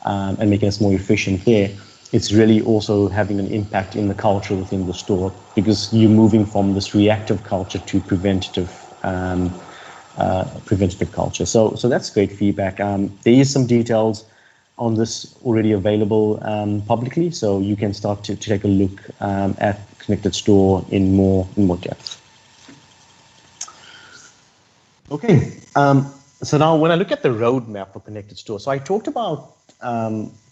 and making us more efficient there. It's really also having an impact in the culture within the store, because you're moving from this reactive culture to preventative culture. So that's great feedback. There is some details on this already available publicly, so you can start to take a look at Connected Store in more depth. Okay, so now when I look at the roadmap for Connected Store, so I talked about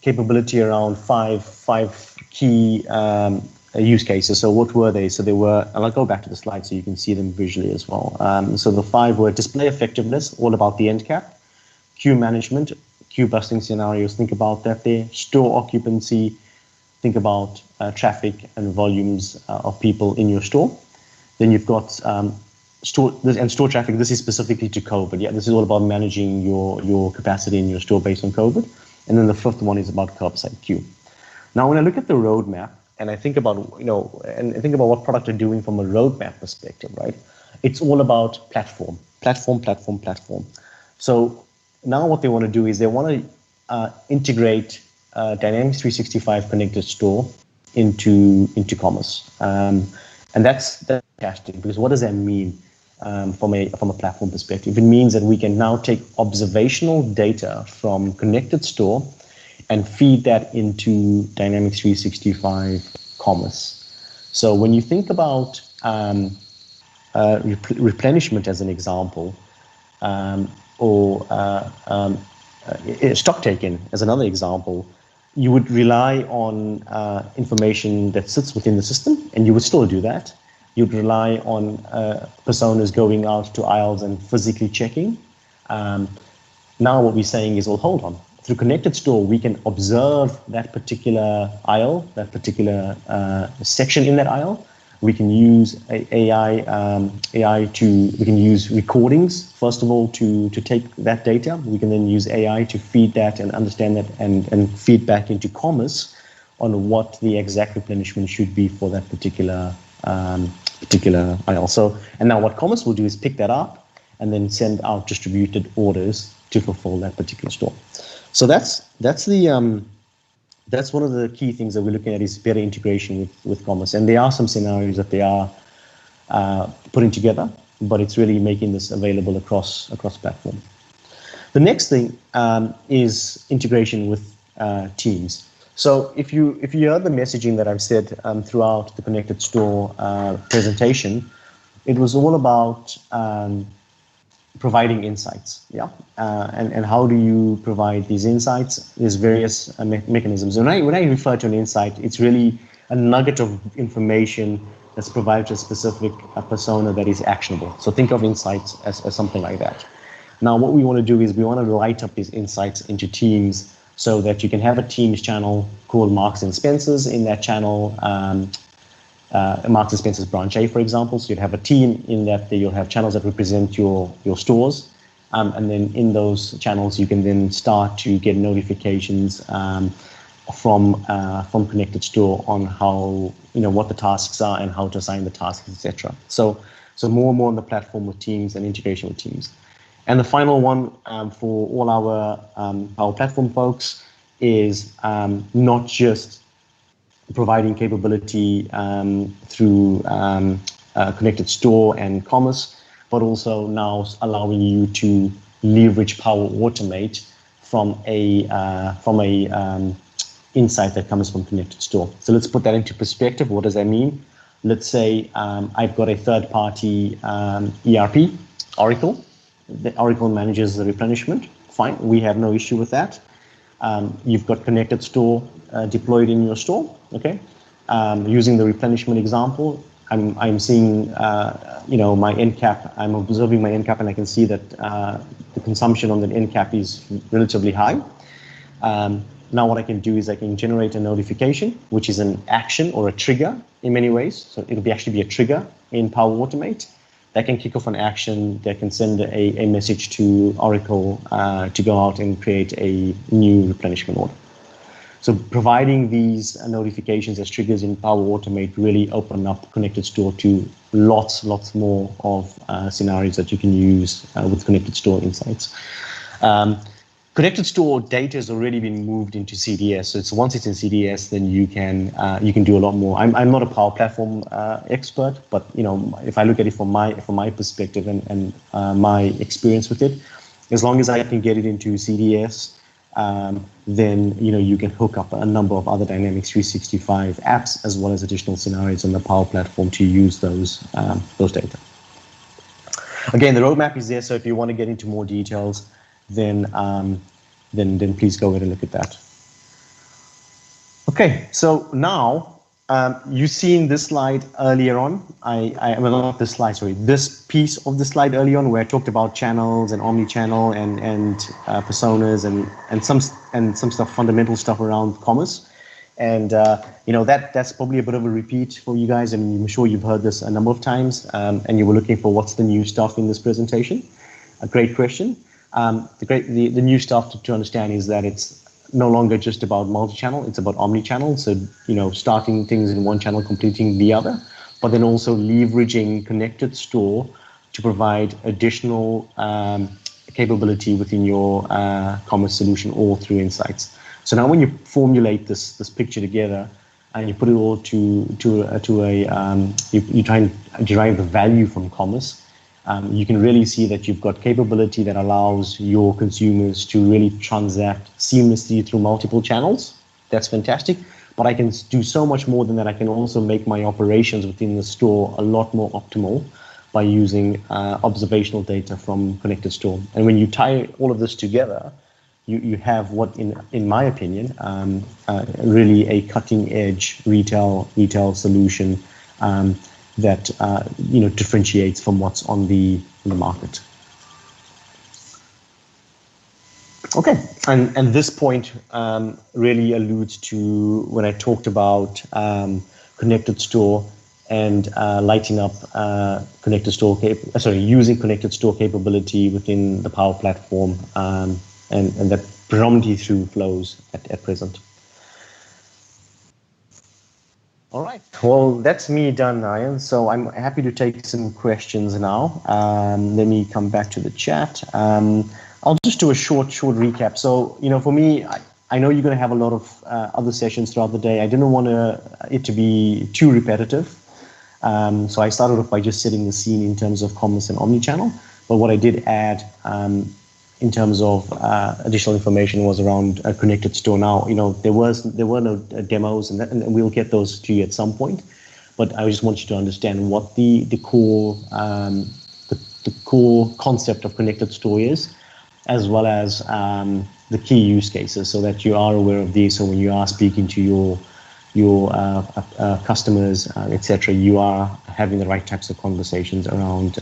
capability around five key use cases. So what were they? So they were, and I'll go back to the slide so you can see them visually as well. So the five were display effectiveness, all about the end cap, queue management, queue busting scenarios, think about that there, store occupancy, think about traffic and volumes of people in your store. Then you've got store traffic. This is specifically to COVID. Yeah, this is all about managing your capacity in your store based on COVID. And then the fifth one is about curbside queue. Now, when I look at the roadmap and I think about what product are doing from a roadmap perspective, right? It's all about platform. So now what they want to do is they want to integrate Dynamics 365 Connected Store into commerce, and that's fantastic, because what does that mean? From a platform perspective, it means that we can now take observational data from Connected Store and feed that into Dynamics 365 Commerce. So when you think about replenishment as an example, or stock taken as another example, you would rely on information that sits within the system, and you would still do that. You'd rely on personas going out to aisles and physically checking. Now what we're saying is, well, hold on. Through Connected Store, we can observe that particular aisle, that particular section in that aisle. We can use AI we can use recordings, first of all, to take that data. We can then use AI to feed that and understand that and feed back into commerce on what the exact replenishment should be for that particular aisle. So, and now what commerce will do is pick that up and then send out distributed orders to fulfill that particular store. So that's one of the key things that we're looking at, is better integration with commerce. And there are some scenarios that they are putting together, but it's really making this available across platform. The next thing is integration with Teams. So if you heard the messaging that I've said throughout the Connected Store presentation, it was all about providing insights, and how do you provide these insights? There's various mechanisms. When I refer to an insight, it's really a nugget of information that's provided to a specific persona that is actionable. So think of insights as something like that. Now, what we want to do is we want to light up these insights into Teams, so that you can have a Teams channel called Marks and Spencer's. In that channel, Marks and Spencer's branch A, for example. So you'd have a team in that you'll have channels that represent your stores. And then in those channels, you can then start to get notifications from Connected Store on how, what the tasks are and how to assign the tasks, etc. So more and more on the platform with teams and integration with teams. And the final one for all our platform folks is not just providing capability through Connected Store and commerce, but also now allowing you to leverage Power Automate from a insight that comes from Connected Store. So let's put that into perspective. What does that mean? Let's say I've got a third-party ERP, Oracle. The Oracle manages the replenishment. Fine, we have no issue with that. You've got Connected Store deployed in your store. Okay, using the replenishment example, I'm seeing my end cap. I'm observing my end cap, and I can see that the consumption on the end cap is relatively high. Now what I can do is I can generate a notification, which is an action or a trigger in many ways. So it'll actually be a trigger in Power Automate that can kick off an action that can send a message to Oracle to go out and create a new replenishment order. So providing these notifications as triggers in Power Automate really open up Connected Store to lots more of scenarios that you can use with Connected Store insights. Connected Store data has already been moved into CDS. So once it's in CDS, then you can do a lot more. I'm not a Power Platform expert, but if I look at it from my perspective and my experience with it, as long as I can get it into CDS, then you can hook up a number of other Dynamics 365 apps as well as additional scenarios on the Power Platform to use those data. Again, the roadmap is there, so if you want to get into more details, then please go ahead and look at that. Okay, so now you've seen this slide earlier on. Well, not this slide, sorry, this piece of the slide earlier on where I talked about channels and omni-channel and personas and some stuff, fundamental stuff around commerce. And that's probably a bit of a repeat for you guys. I mean, I'm sure you've heard this a number of times, and you were looking for what's the new stuff in this presentation. A great question. The new stuff to understand is that it's no longer just about multi-channel, it's about omni-channel. So, starting things in one channel, completing the other, but then also leveraging Connected Store to provide additional capability within your commerce solution all through insights. So now when you formulate this picture together and you put it all you try and derive the value from commerce, you can really see that you've got capability that allows your consumers to really transact seamlessly through multiple channels. That's fantastic. But I can do so much more than that. I can also make my operations within the store a lot more optimal by using observational data from Connected Store. And when you tie all of this together, you have what, in my opinion, really a cutting-edge retail solution that differentiates from what's on the market. Okay, and this point really alludes to when I talked about Connected Store and lighting up Connected Store using Connected Store capability within the Power Platform, and that predominantly through flows at present. All right, well, that's me done, Ryan. So I'm happy to take some questions now. Let me come back to the chat. I'll just do a short recap. So, for me, I know you're going to have a lot of other sessions throughout the day. I didn't want it to be too repetitive. So I started off by just setting the scene in terms of commerce and omnichannel. But what I did add in terms of additional information was around a Connected Store. Now, there were no demos, and we'll get those to you at some point. But I just want you to understand what the core concept of Connected Store is, as well as the key use cases, so that you are aware of these. So when you are speaking to your customers, etc., you are having the right types of conversations around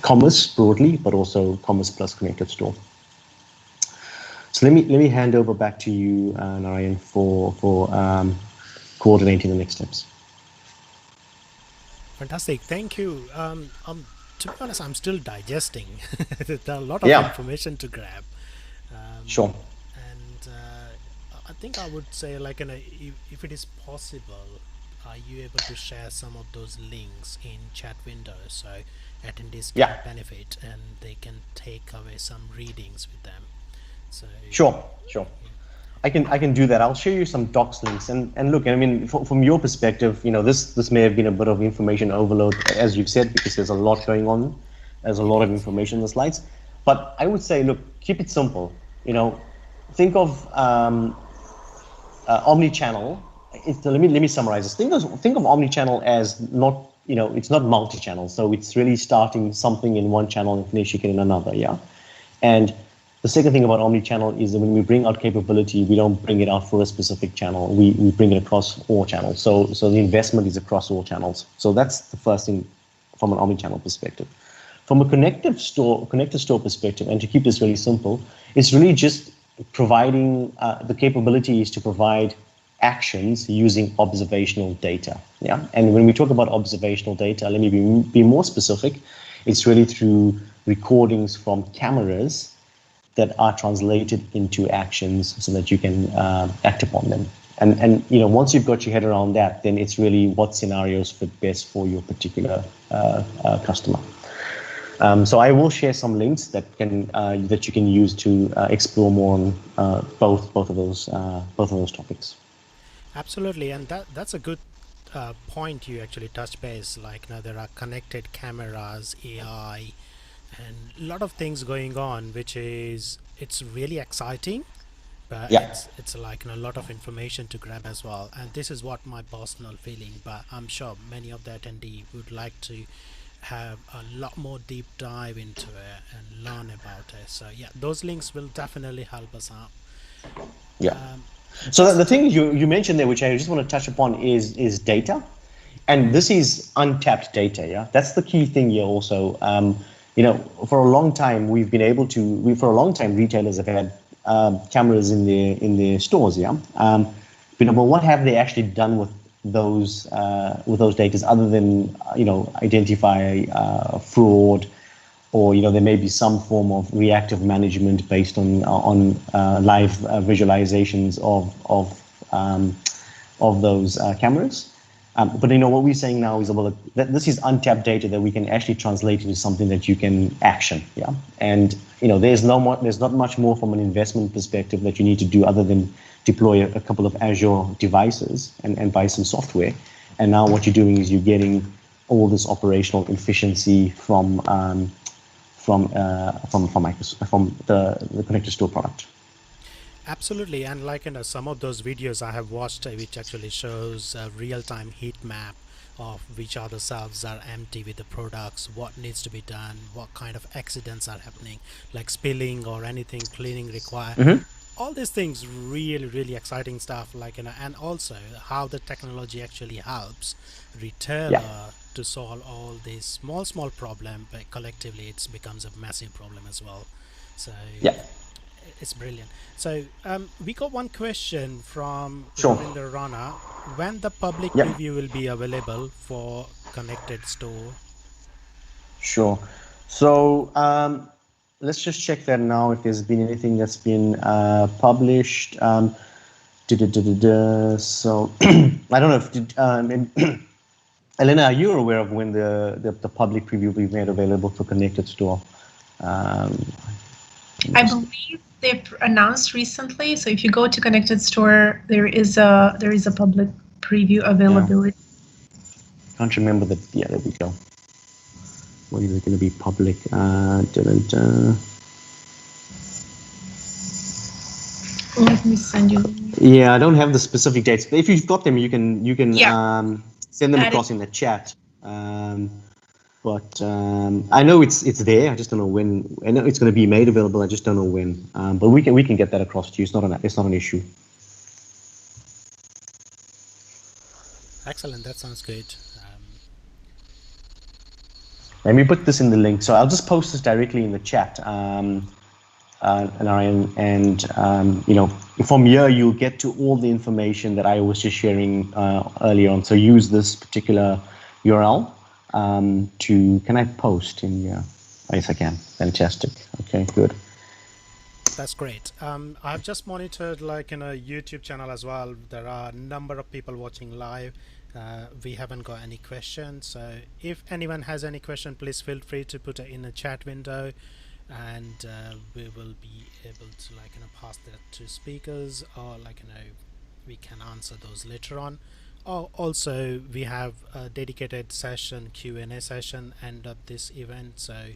commerce broadly, but also commerce plus Connected Store. So let me hand over back to you, Narayan, for coordinating the next steps. Fantastic. Thank you. To be honest, I'm still digesting. There are a lot of information to grab. Sure. And I think I would say, like, if it is possible, are you able to share some of those links in chat window so attendees can benefit and they can take away some readings with them? So sure. I can do that. I'll show you some docs links, and look, I mean, from your perspective, you know, this may have been a bit of information overload, as you've said, because there's a lot going on. There's a lot of information in the slides, but I would say, look, keep it simple. You know, think of omni-channel. Let me summarize this. Think of omni-channel as not, you know, it's not multi-channel, so it's really starting something in one channel and finishing it in another, and the second thing about omni-channel is that when we bring out capability, we don't bring it out for a specific channel. We bring it across all channels. So the investment is across all channels. So that's the first thing from an omni-channel perspective. From a connected store perspective, and to keep this really simple, it's really just providing the capability is to provide actions using observational data. And when we talk about observational data, let me be more specific. It's really through recordings from cameras that are translated into actions so that you can act upon them. And you know, once you've got your head around that, then it's really what scenarios fit best for your particular customer. So I will share some links that you can use to explore more on both of those topics. Absolutely, and that's a good point you actually touched base. Like, now there are connected cameras, AI, and a lot of things going on, it's really exciting, but it's like a lot of information to grab as well. And this is what my personal feeling, but I'm sure many of the attendees would like to have a lot more deep dive into it and learn about it. So yeah, those links will definitely help us out. So the thing you mentioned there, which I just want to touch upon, is data, and this is untapped data. That's the key thing here also. You know, for a long time we've been able to. For a long time, retailers have had cameras in their stores. But what have they actually done with those data other than identify fraud, or there may be some form of reactive management based on live visualizations of those cameras. But what we're saying now is that this is untapped data that we can actually translate into something that you can action. And there's not much more from an investment perspective that you need to do other than deploy a couple of Azure devices and buy some software. And now what you're doing is you're getting all this operational efficiency from the connected store product. Absolutely, and some of those videos I have watched, which actually shows a real-time heat map of which other shelves are empty with the products, what needs to be done, what kind of accidents are happening, like spilling or anything cleaning required. All these things, really exciting stuff. And also how the technology actually helps retailer to solve all these small problem, but collectively it becomes a massive problem as well. So it's brilliant. So we got one question from Ravinder Rana. When the public preview will be available for connected store? Sure. So let's just check that now if there's been anything that's been published. So I don't know if Elena, are you aware of when the public preview will be made available for connected store? I believe they've announced recently. So if you go to Connected Store, there is a public preview availability. Can't remember that. Yeah, there we go. When is it going to be public? Let me send you. Yeah, I don't have the specific dates, but if you've got them, you can send them across in the chat. But I know it's there. I just don't know when. I know it's going to be made available. I just don't know when. But we can get that across to you. It's not an issue. Excellent. That sounds good. Let me put this in the link. So I'll just post this directly in the chat. And from here you'll get to all the information that I was just sharing earlier on. So use this particular URL. can I post in here? Yes, I can. Fantastic. Okay, good. That's great. I've just monitored like in a YouTube channel as well. There are a number of people watching live. We haven't got any questions. So if anyone has any question, please feel free to put it in the chat window, and we will be able to pass that to speakers, or we can answer those later on. Also, we have a dedicated session, Q&A session, end of this event, so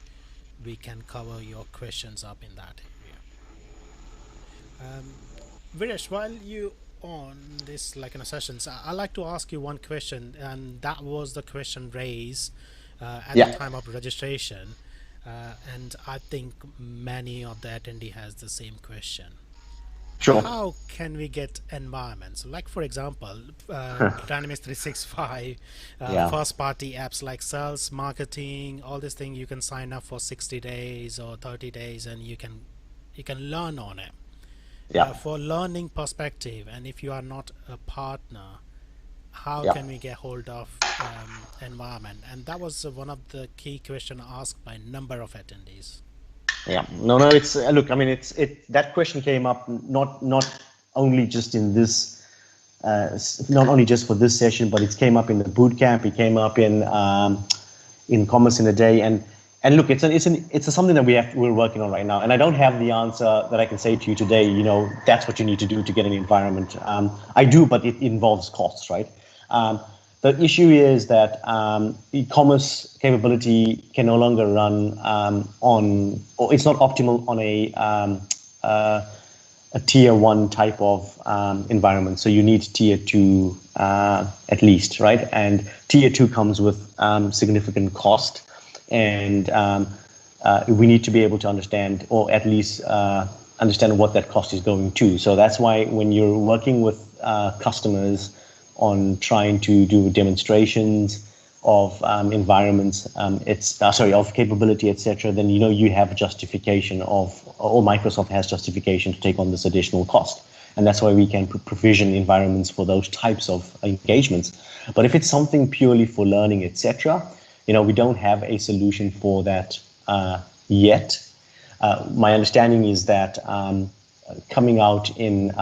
we can cover your questions up in that area. Viresh, while you on this sessions, I like to ask you one question, and that was the question raised at the time of registration, and I think many of the attendee has the same question. Sure. How can we get environments? Like for example, Dynamics 365, first party apps like sales, marketing, all these things, you can sign up for 60 days or 30 days and you can learn on it. For learning perspective, and if you are not a partner, how can we get hold of environment? And that was one of the key questions asked by a number of attendees. Yeah, no, it's look, I mean, that question came up not only just in this, not only just for this session, but it came up in the boot camp. It came up in Commerce in a Day, and look, it's something that we're working on right now. And I don't have the answer that I can say to you today. That's what you need to do to get an environment. I do, but it involves costs, right? The issue is that e-commerce capability can no longer run or it's not optimal on a tier 1 type of environment. So you need tier 2 at least, right? And tier 2 comes with significant cost, and we need to be able to understand, or at least understand what that cost is going to. So that's why when you're working with customers on trying to do demonstrations of environments, of capability, etc., then you have justification or Microsoft has justification to take on this additional cost, and that's why we can provision environments for those types of engagements. But if it's something purely for learning, etc., we don't have a solution for that yet. My understanding is that coming out in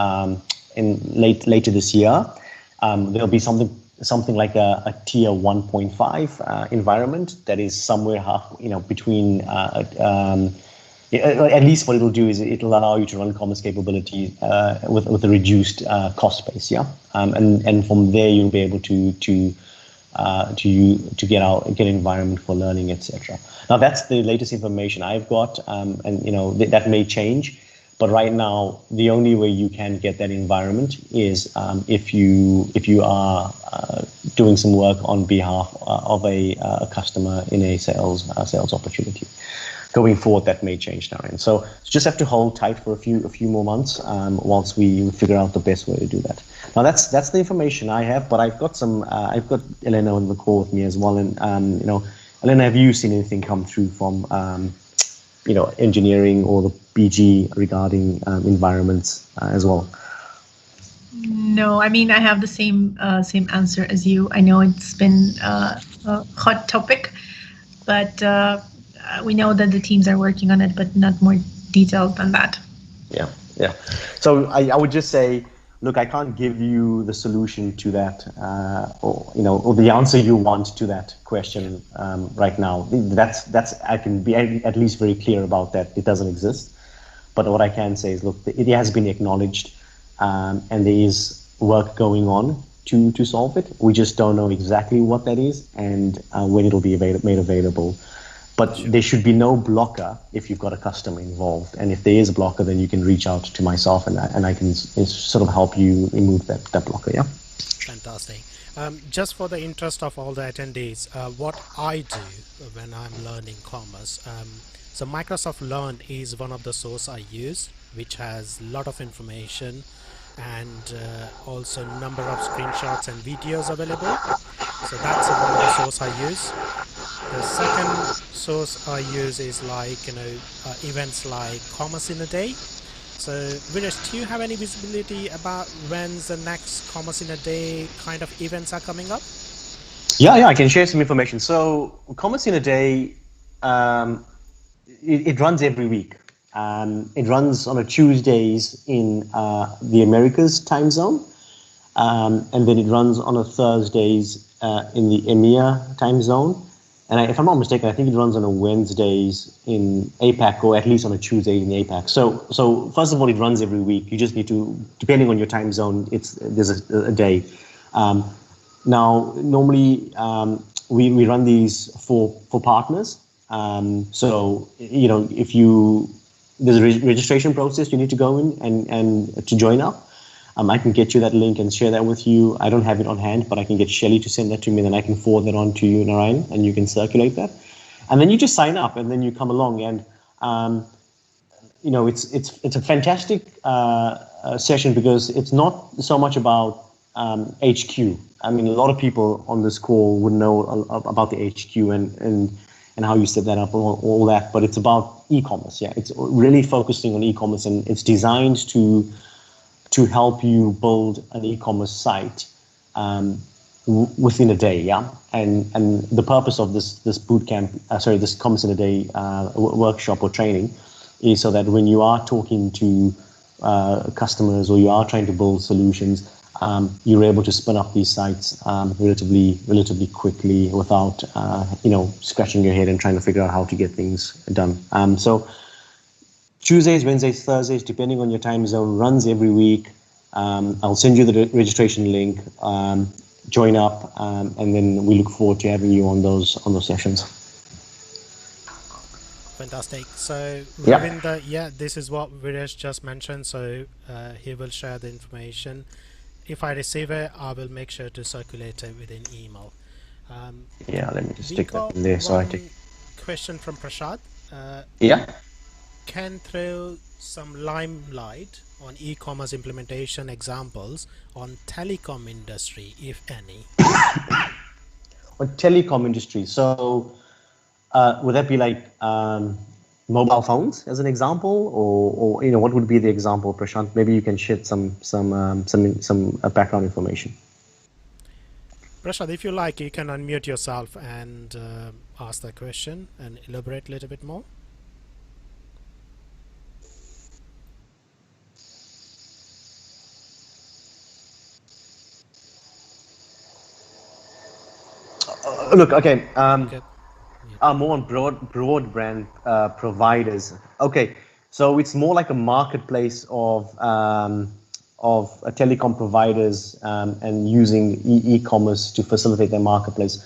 later this year, there'll be something like a tier 1.5 environment that is somewhere between at least what it'll do is it'll allow you to run commerce capability with a reduced cost base, and from there you'll be able to get an environment for learning, etc. Now that's the latest information I've got, and that may change. But right now, the only way you can get that environment is if you are doing some work on behalf of a customer in a sales opportunity. Going forward, that may change now, and so just have to hold tight for a few more months whilst we figure out the best way to do that. Now that's the information I have, but I've got Elena on the call with me as well, and Elena, have you seen anything come through from engineering or the BG regarding environments as well? No, I mean, I have the same answer as you. I know it's been a hot topic, but we know that the teams are working on it, but not more detailed than that. Yeah. So I would just say, look, I can't give you the solution to that, or the answer you want to that question right now. I can be at least very clear about that. It doesn't exist. But what I can say is, look, it has been acknowledged, and there is work going on to solve it. We just don't know exactly what that is and when it'll be made available. But there should be no blocker if you've got a customer involved. And if there is a blocker, then you can reach out to myself and I can sort of help you remove that blocker, yeah? Fantastic. Just for the interest of all the attendees, what I do when I'm learning commerce, so Microsoft Learn is one of the source I use, which has a lot of information and also number of screenshots and videos available. So that's one of the source I use. The second source I use is events like Commerce in a Day. So Viresh, do you have any visibility about when the next Commerce in a Day kind of events are coming up? Yeah, I can share some information. So Commerce in a Day, it runs every week. It runs on a Tuesdays in the Americas time zone, and then it runs on a Thursdays in the EMEA time zone. And if I'm not mistaken, I think it runs on a Wednesdays in APAC, or at least on a Tuesday in APAC. So first of all, it runs every week. You just need to, depending on your time zone, there's a day. Now, normally we run these for partners. So if there's a registration process you need to go in and to join up. I can get you that link and share that with you. I don't have it on hand, but I can get Shelly to send that to me, and then I can forward that on to you, Narayan, and you can circulate that. And then you just sign up, and then you come along. And it's a fantastic session, because it's not so much about HQ. I mean, a lot of people on this call would know about the HQ and how you set that up, all that, but it's about e-commerce. Yeah, it's really focusing on e-commerce, and it's designed to help you build an e-commerce site within a day. Yeah, and the purpose of this bootcamp, this Commerce in a Day workshop or training, is so that when you are talking to customers, or you are trying to build solutions, you're able to spin up these sites relatively quickly, without scratching your head and trying to figure out how to get things done. So Tuesdays, Wednesdays, Thursdays, depending on your time zone, runs every week. I'll send you the registration link. Join up, and then we look forward to having you on those sessions. Fantastic. So Ravinder, this is what Viresh just mentioned. So he will share the information. If I receive it, I will make sure to circulate it within email. Let me just stick that in there. So I take question from Prashad. Can throw some limelight on e-commerce implementation examples on telecom industry, if any. On telecom industry, so would that be like mobile phones as an example, or what would be the example, Prashant? Maybe you can share some background information. Prashant, if you like, you can unmute yourself and ask the question and elaborate a little bit more. Look, okay. More on broadband providers. Okay, so it's more like a marketplace of telecom providers and using e-commerce to facilitate their marketplace.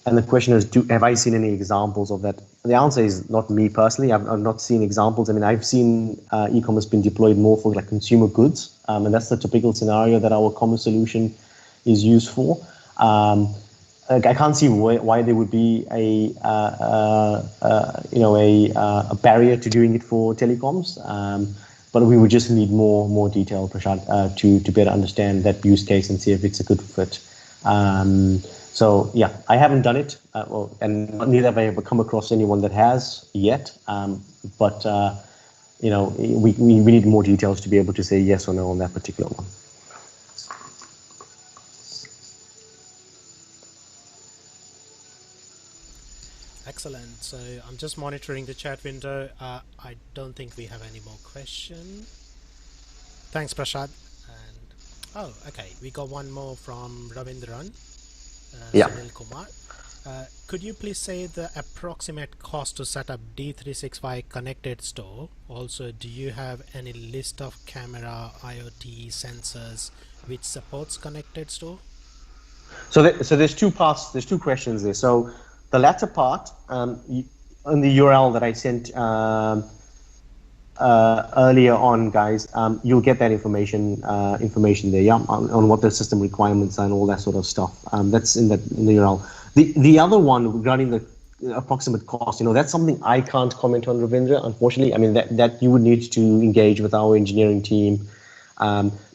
And the question is, have I seen any examples of that? The answer is not me personally. I've not seen examples. I mean, I've seen e-commerce being deployed more for like consumer goods, and that's the typical scenario that our commerce solution is used for. I can't see why there would be a barrier to doing it for telecoms, but we would just need more detail, Prashant, to better understand that use case and see if it's a good fit. So yeah, I haven't done it, and neither have I ever come across anyone that has yet. But we need more details to be able to say yes or no on that particular one. Excellent. So I'm just monitoring the chat window. I don't think we have any more questions. Thanks, Prashad. And okay, we got one more from Ravindran. Sunil Kumar. Could you please say the approximate cost to set up D365 connected store? Also, do you have any list of camera, IoT sensors which supports connected store? So there's two parts. There's two questions there. So the latter part, on the URL that I sent earlier on, guys, you'll get that information there, on what the system requirements are and all that sort of stuff. That's in the URL. The other one regarding the approximate cost, that's something I can't comment on, Ravindra, unfortunately. I mean, that you would need to engage with our engineering team,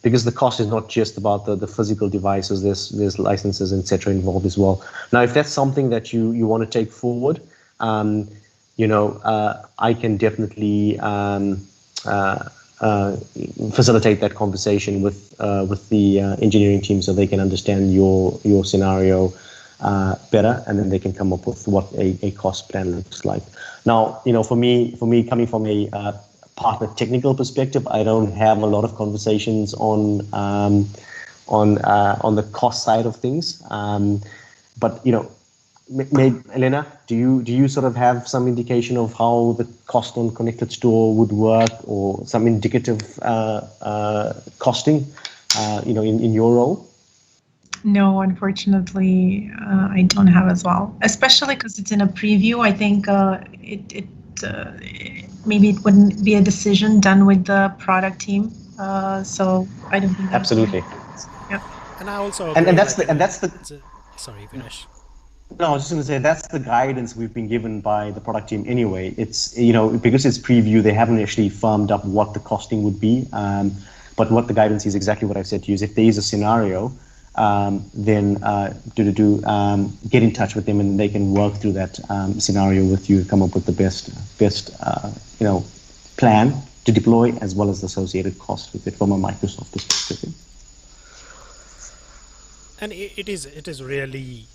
because the cost is not just about the physical devices. There's licenses, etc. involved as well. Now, if that's something that you want to take forward, I can definitely facilitate that conversation with the engineering team, so they can understand your scenario better, and then they can come up with what a cost plan looks like. Now, for me coming from a partner technical perspective, I don't have a lot of conversations on the cost side of things. But maybe, Elena, do you sort of have some indication of how the cost on connected store would work, or some indicative costing, in your role? No, unfortunately, I don't have as well, especially because it's in a preview. I think maybe it wouldn't be a decision done with the product team. So I don't think. Absolutely. Yeah. And I also agree, sorry, Viresh. No, I was just going to say that's the guidance we've been given by the product team anyway. It's because it's preview, they haven't actually firmed up what the costing would be. But what the guidance is exactly what I've said to you is if there is a scenario, then get in touch with them and they can work through that scenario with you, come up with the best plan to deploy, as well as the associated cost with it from a Microsoft perspective. And it is really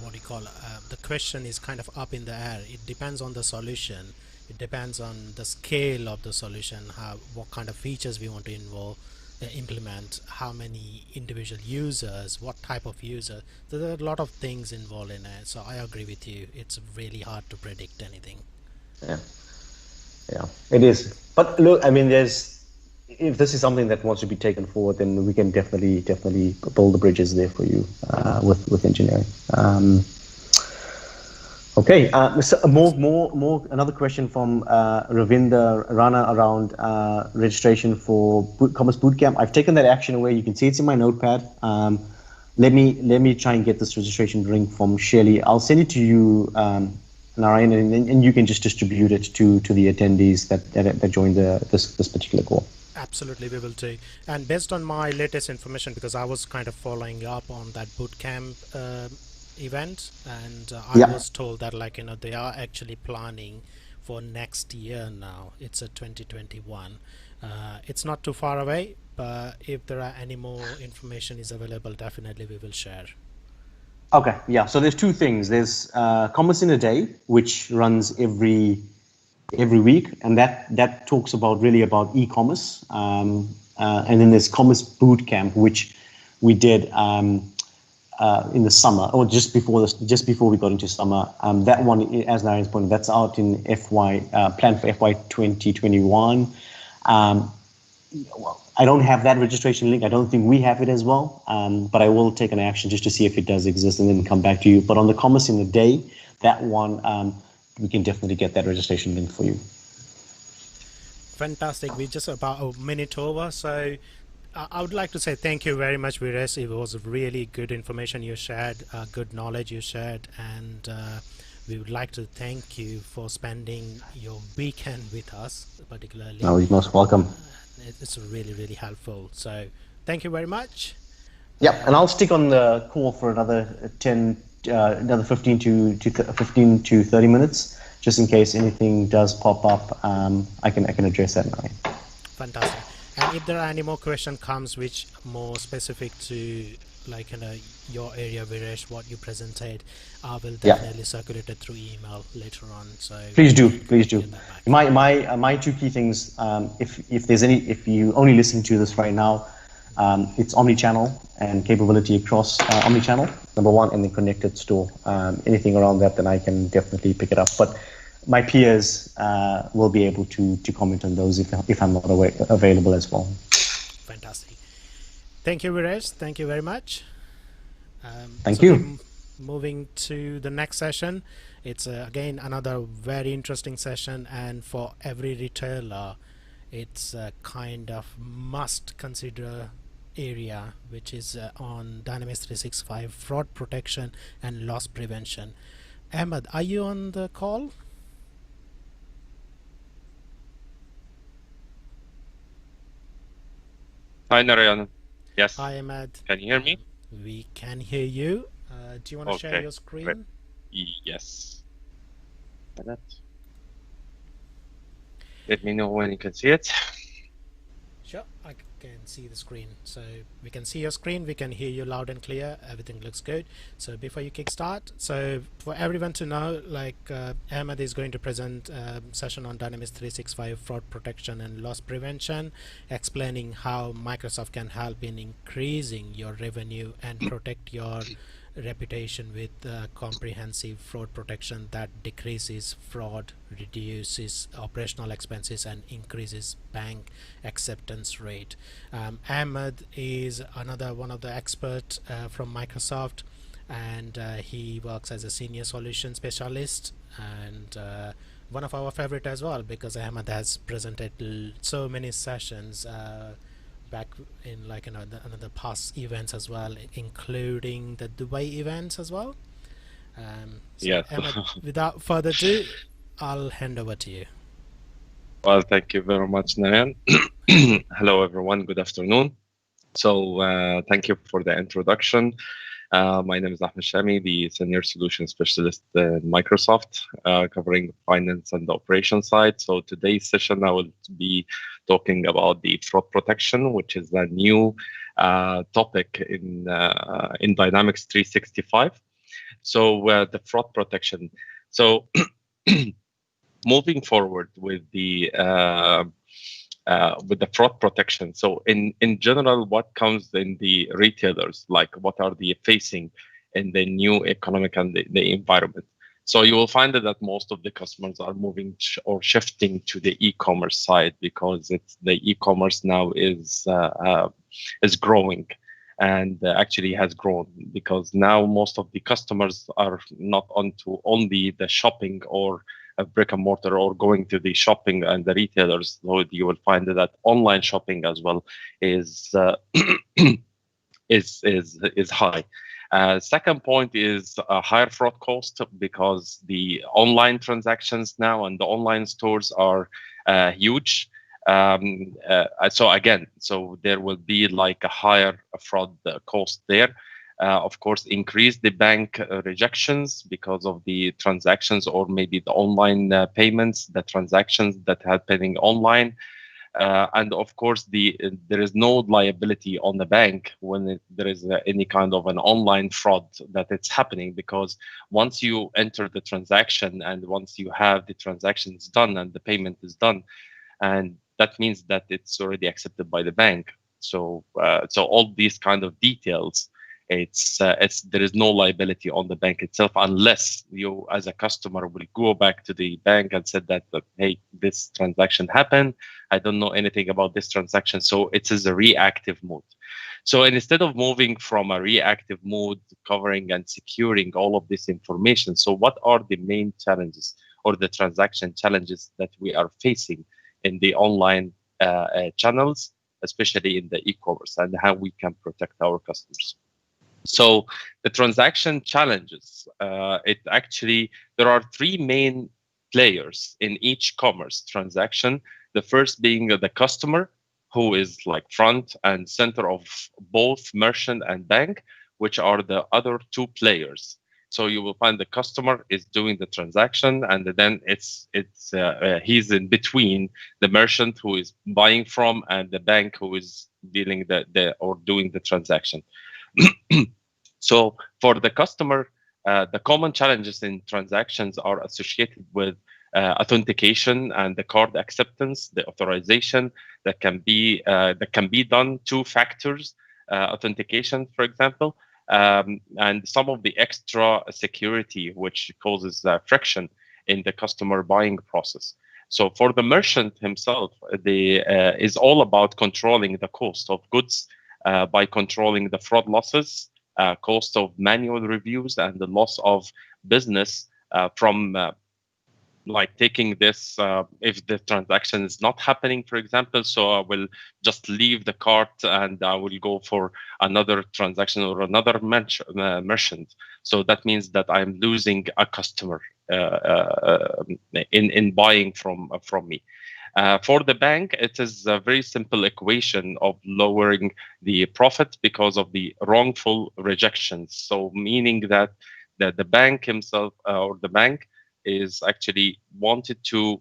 what do you call the question is kind of up in the air. It depends on the solution. It depends on the scale of the solution, what kind of features we want to implement, how many individual users, what type of user. There are a lot of things involved in it. So I agree with you. It's really hard to predict anything. Yeah, it is. But look, I mean, if this is something that wants to be taken forward, then we can definitely build the bridges there for you with engineering. Okay, so another question from Ravinder Rana around registration for Commerce Bootcamp. I've taken that action away. You can see it's in my notepad. Let me try and get this registration link from Shelly. I'll send it to you, Narayan, and you can just distribute it to the attendees that joined this particular call. Absolutely, we will do. And based on my latest information, because I was kind of following up on that bootcamp event, and I was told that they are actually planning for next year now. It's a 2021. It's not too far away, but if there are any more information is available, definitely we will share. Okay, yeah. So there's two things. There's Commerce in a Day, which runs every week, and that talks about e-commerce. And then there's Commerce Bootcamp, which we did in the summer, or just before we got into summer. That one, as Narayan's pointed, that's out in planned for FY 2021. I don't have that registration link. I don't think we have it as well, but I will take an action just to see if it does exist and then come back to you. But on the Commerce in the Day, that one, we can definitely get that registration link for you. Fantastic. We're just about a minute over, so I would like to say thank you very much, Viresh. It was really good information you shared, good knowledge you shared, and we would like to thank you for spending your weekend with us, particularly. No, you're most welcome. It's really, really helpful. So thank you very much. Yeah, and I'll stick on the call for another 15 to 30 minutes, just in case anything does pop up. I can address that now. Fantastic. And if there are any more questions comes which more specific to your area, Viresh, what you presented, I will definitely circulate it through email later on. So please do. My two key things. If you only listen to this right now, it's omni-channel and capability across omni-channel, number one, and then connected store. Anything around that, then I can definitely pick it up. But my peers will be able to comment on those if I'm not available as well. Fantastic. Thank you, Viresh. Thank you very much. Thank you. Moving to the next session. It's again another very interesting session, and for every retailer, it's a kind of must consider area, which is on Dynamics 365 fraud protection and loss prevention. Ahmed, are you on the call? Hi, Narayan. Yes. Hi, Ahmed. Can you hear me? We can hear you. Do you want to share your screen? Great. Yes. Let me know when you can see it. Sure. can see the screen. So we can see your screen, we can hear you loud and clear, everything looks good. So before you kickstart, so for everyone to know, like Ahmed is going to present a session on Dynamics 365 fraud protection and loss prevention, explaining how Microsoft can help in increasing your revenue and protect your reputation with comprehensive fraud protection that decreases fraud, reduces operational expenses, and increases bank acceptance rate. Ahmed is another one of the experts from Microsoft, and he works as a senior solution specialist, and one of our favorite as well, because Ahmed has presented so many sessions back in like another past events as well, including the Dubai events as well. So Yes. Ahmed, without further ado, I'll hand over to you. Well, thank you very much, Narayan. Hello, everyone. Good afternoon. So thank you for the introduction. My name is Ahmed Chami, the Senior Solution Specialist in Microsoft, covering finance and the operation side. So today's session, I will be talking about the fraud protection, which is a new topic in Dynamics 365. So the fraud protection. So moving forward with the fraud protection. So in general, what comes in the retailers, like what are they facing in the new economic and the environment? So you will find that most of the customers are moving or shifting to the e-commerce side, because it's the e-commerce now is growing, and actually has grown, because now most of the customers are not onto only the shopping or a brick and mortar or going to the shopping and the retailers. So you will find that online shopping as well is is high. Second point is a higher fraud cost, because the online transactions now and the online stores are huge. So again, so there will be like a higher fraud cost there. Of course, increase the bank rejections because of the transactions, or maybe the online payments, the transactions that are happening online. And of course, there is no liability on the bank when there is any kind of an online fraud that it's happening, because once you enter the transaction and once you have the transactions done and the payment is done, and that means that it's already accepted by the bank. So so all these kind of details, it's there is no liability on the bank itself, unless you as a customer will go back to the bank and said that hey, this transaction happened, I don't know anything about this transaction. So it is a reactive mode. So instead of moving from a reactive mode, covering and securing all of this information, so what are the main challenges or the transaction challenges that we are facing in the online channels, especially in the e-commerce, and how we can protect our customers? So the transaction challenges, there are three main players in each commerce transaction. The first being the customer, who is like front and center of both merchant and bank, which are the other two players. So you will find the customer is doing the transaction, and then he's in between the merchant who is buying from and the bank who is dealing or doing the transaction. So for the customer, the common challenges in transactions are associated with authentication and the card acceptance, the authorization that can be done, two factors authentication, for example, and some of the extra security, which causes friction in the customer buying process. So for the merchant himself, is all about controlling the cost of goods by controlling the fraud losses, cost of manual reviews, and the loss of business from like taking this, if the transaction is not happening, for example, so I will just leave the cart and I will go for another transaction or another merchant. So that means that I'm losing a customer in buying from me. For the bank, it is a very simple equation of lowering the profit because of the wrongful rejections. So meaning that the bank himself or the bank is actually wanted to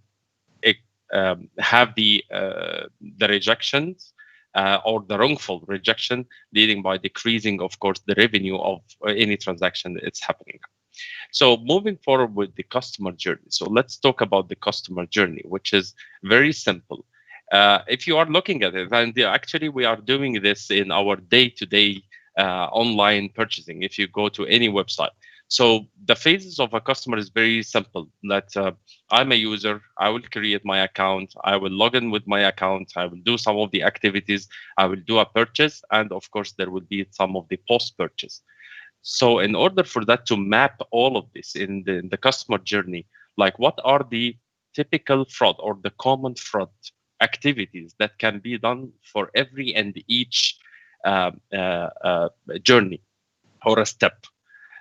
have the rejections or the wrongful rejection, leading by decreasing, of course, the revenue of any transaction that it's happening. So moving forward with the customer journey. So let's talk about the customer journey, which is very simple. If you are looking at it, and actually we are doing this in our day-to-day online purchasing, if you go to any website. So the phases of a customer is very simple. That I'm a user, I will create my account, I will log in with my account, I will do some of the activities, I will do a purchase, and of course there will be some of the post-purchase. So in order for that to map all of this in the customer journey, like what are the typical fraud or the common fraud activities that can be done for every and each journey or a step.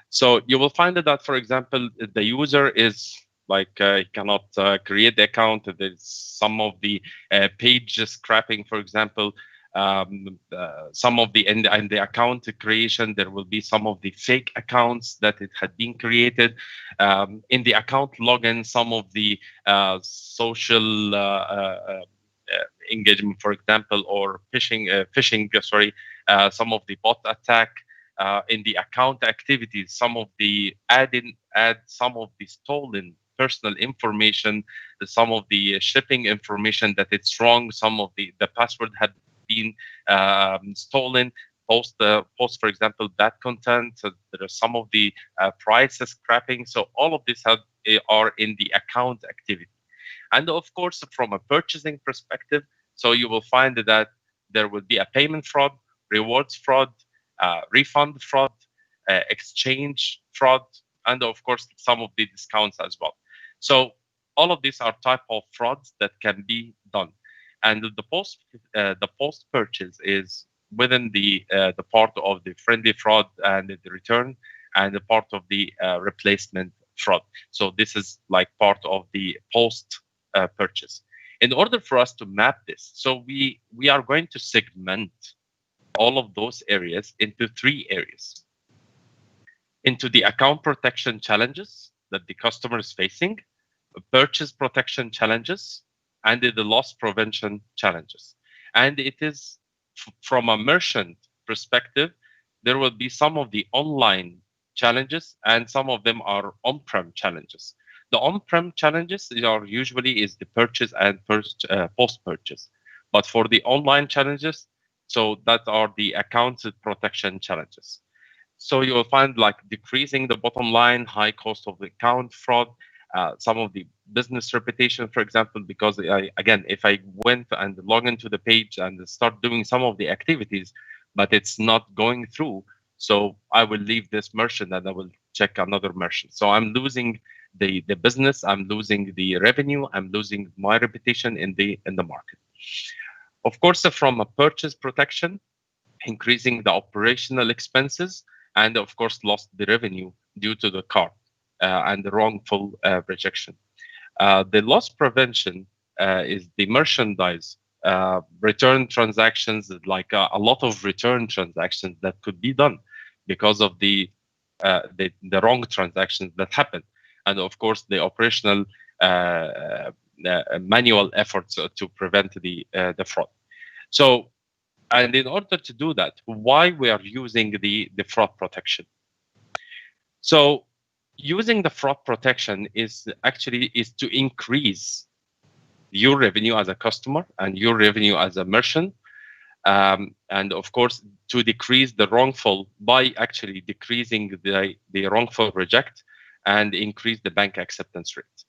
So you will find that, for example, the user is like cannot create the account. There's some of the page scrapping, for example. Some of the in the account creation, there will be some of the fake accounts that it had been created. In the account login, some of the social engagement, for example, or phishing. Some of the bot attack. In the account activities, some of the add some of the stolen personal information, some of the shipping information that it's wrong, some of the password had been stolen, post, for example, bad content. So there are some of the price scrapping. So all of this are in the account activity. And of course, from a purchasing perspective, so you will find that there will be a payment fraud, rewards fraud, refund fraud, exchange fraud, and of course some of the discounts as well. So all of these are type of frauds that can be done, and the post purchase is within the part of the friendly fraud and the return, and the part of the replacement fraud. So this is like part of the post purchase. In order for us to map this, so we are going to segment all of those areas into 3 areas. Into the account protection challenges that the customer is facing, purchase protection challenges, and the loss prevention challenges. And it is from a merchant perspective, there will be some of the online challenges, and some of them are on-prem challenges. The on-prem challenges are usually is the purchase and post-purchase. But for the online challenges, so that are the account protection challenges. So you will find like decreasing the bottom line, high cost of the account fraud, some of the business reputation, for example, because again, if I went and log into the page and start doing some of the activities, but it's not going through, so I will leave this merchant and I will check another merchant. So I'm losing the business, I'm losing the revenue, I'm losing my reputation in the market. Of course, from a purchase protection, increasing the operational expenses, and of course, lost the revenue due to the card and the wrongful rejection. The loss prevention is the merchandise return transactions, like a lot of return transactions that could be done because of the wrong transactions that happen, and of course, the operational manual efforts to prevent the fraud. So, and in order to do that, why we are using the fraud protection? So, using the fraud protection is to increase your revenue as a customer and your revenue as a merchant, and of course to decrease the wrongful by actually decreasing the wrongful reject and increase the bank acceptance rate.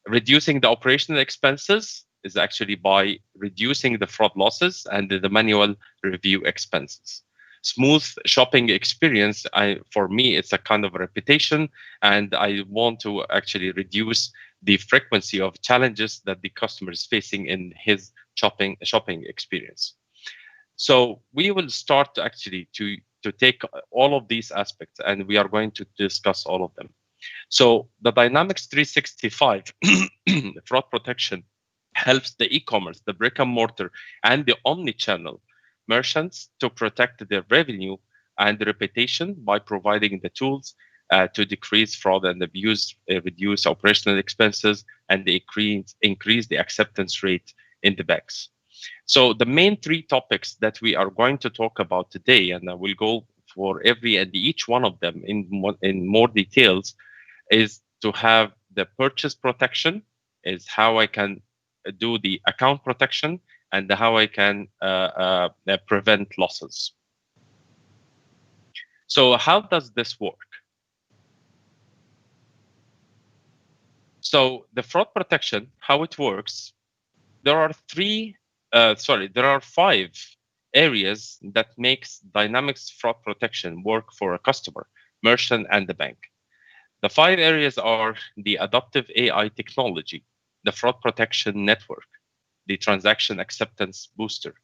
Reducing the operational expenses is actually by reducing the fraud losses and the manual review expenses. Smooth shopping experience, for me, it's a kind of a reputation, and I want to actually reduce the frequency of challenges that the customer is facing in his shopping experience. So we will start actually to take all of these aspects, and we are going to discuss all of them. So the Dynamics 365 fraud protection helps the e-commerce, the brick and mortar, and the omni-channel merchants to protect their revenue and reputation by providing the tools to decrease fraud and abuse, reduce operational expenses, and increase the acceptance rate in the banks. So the main three topics that we are going to talk about today, and I will go for every and each one of them in more details, is to have the purchase protection, is how I can do the account protection, and how I can prevent losses. So how does this work? So the fraud protection, how it works, there are five areas that makes Dynamics fraud protection work for a customer, merchant, and the bank. The five areas are the adaptive AI technology, the fraud protection network, the transaction acceptance booster,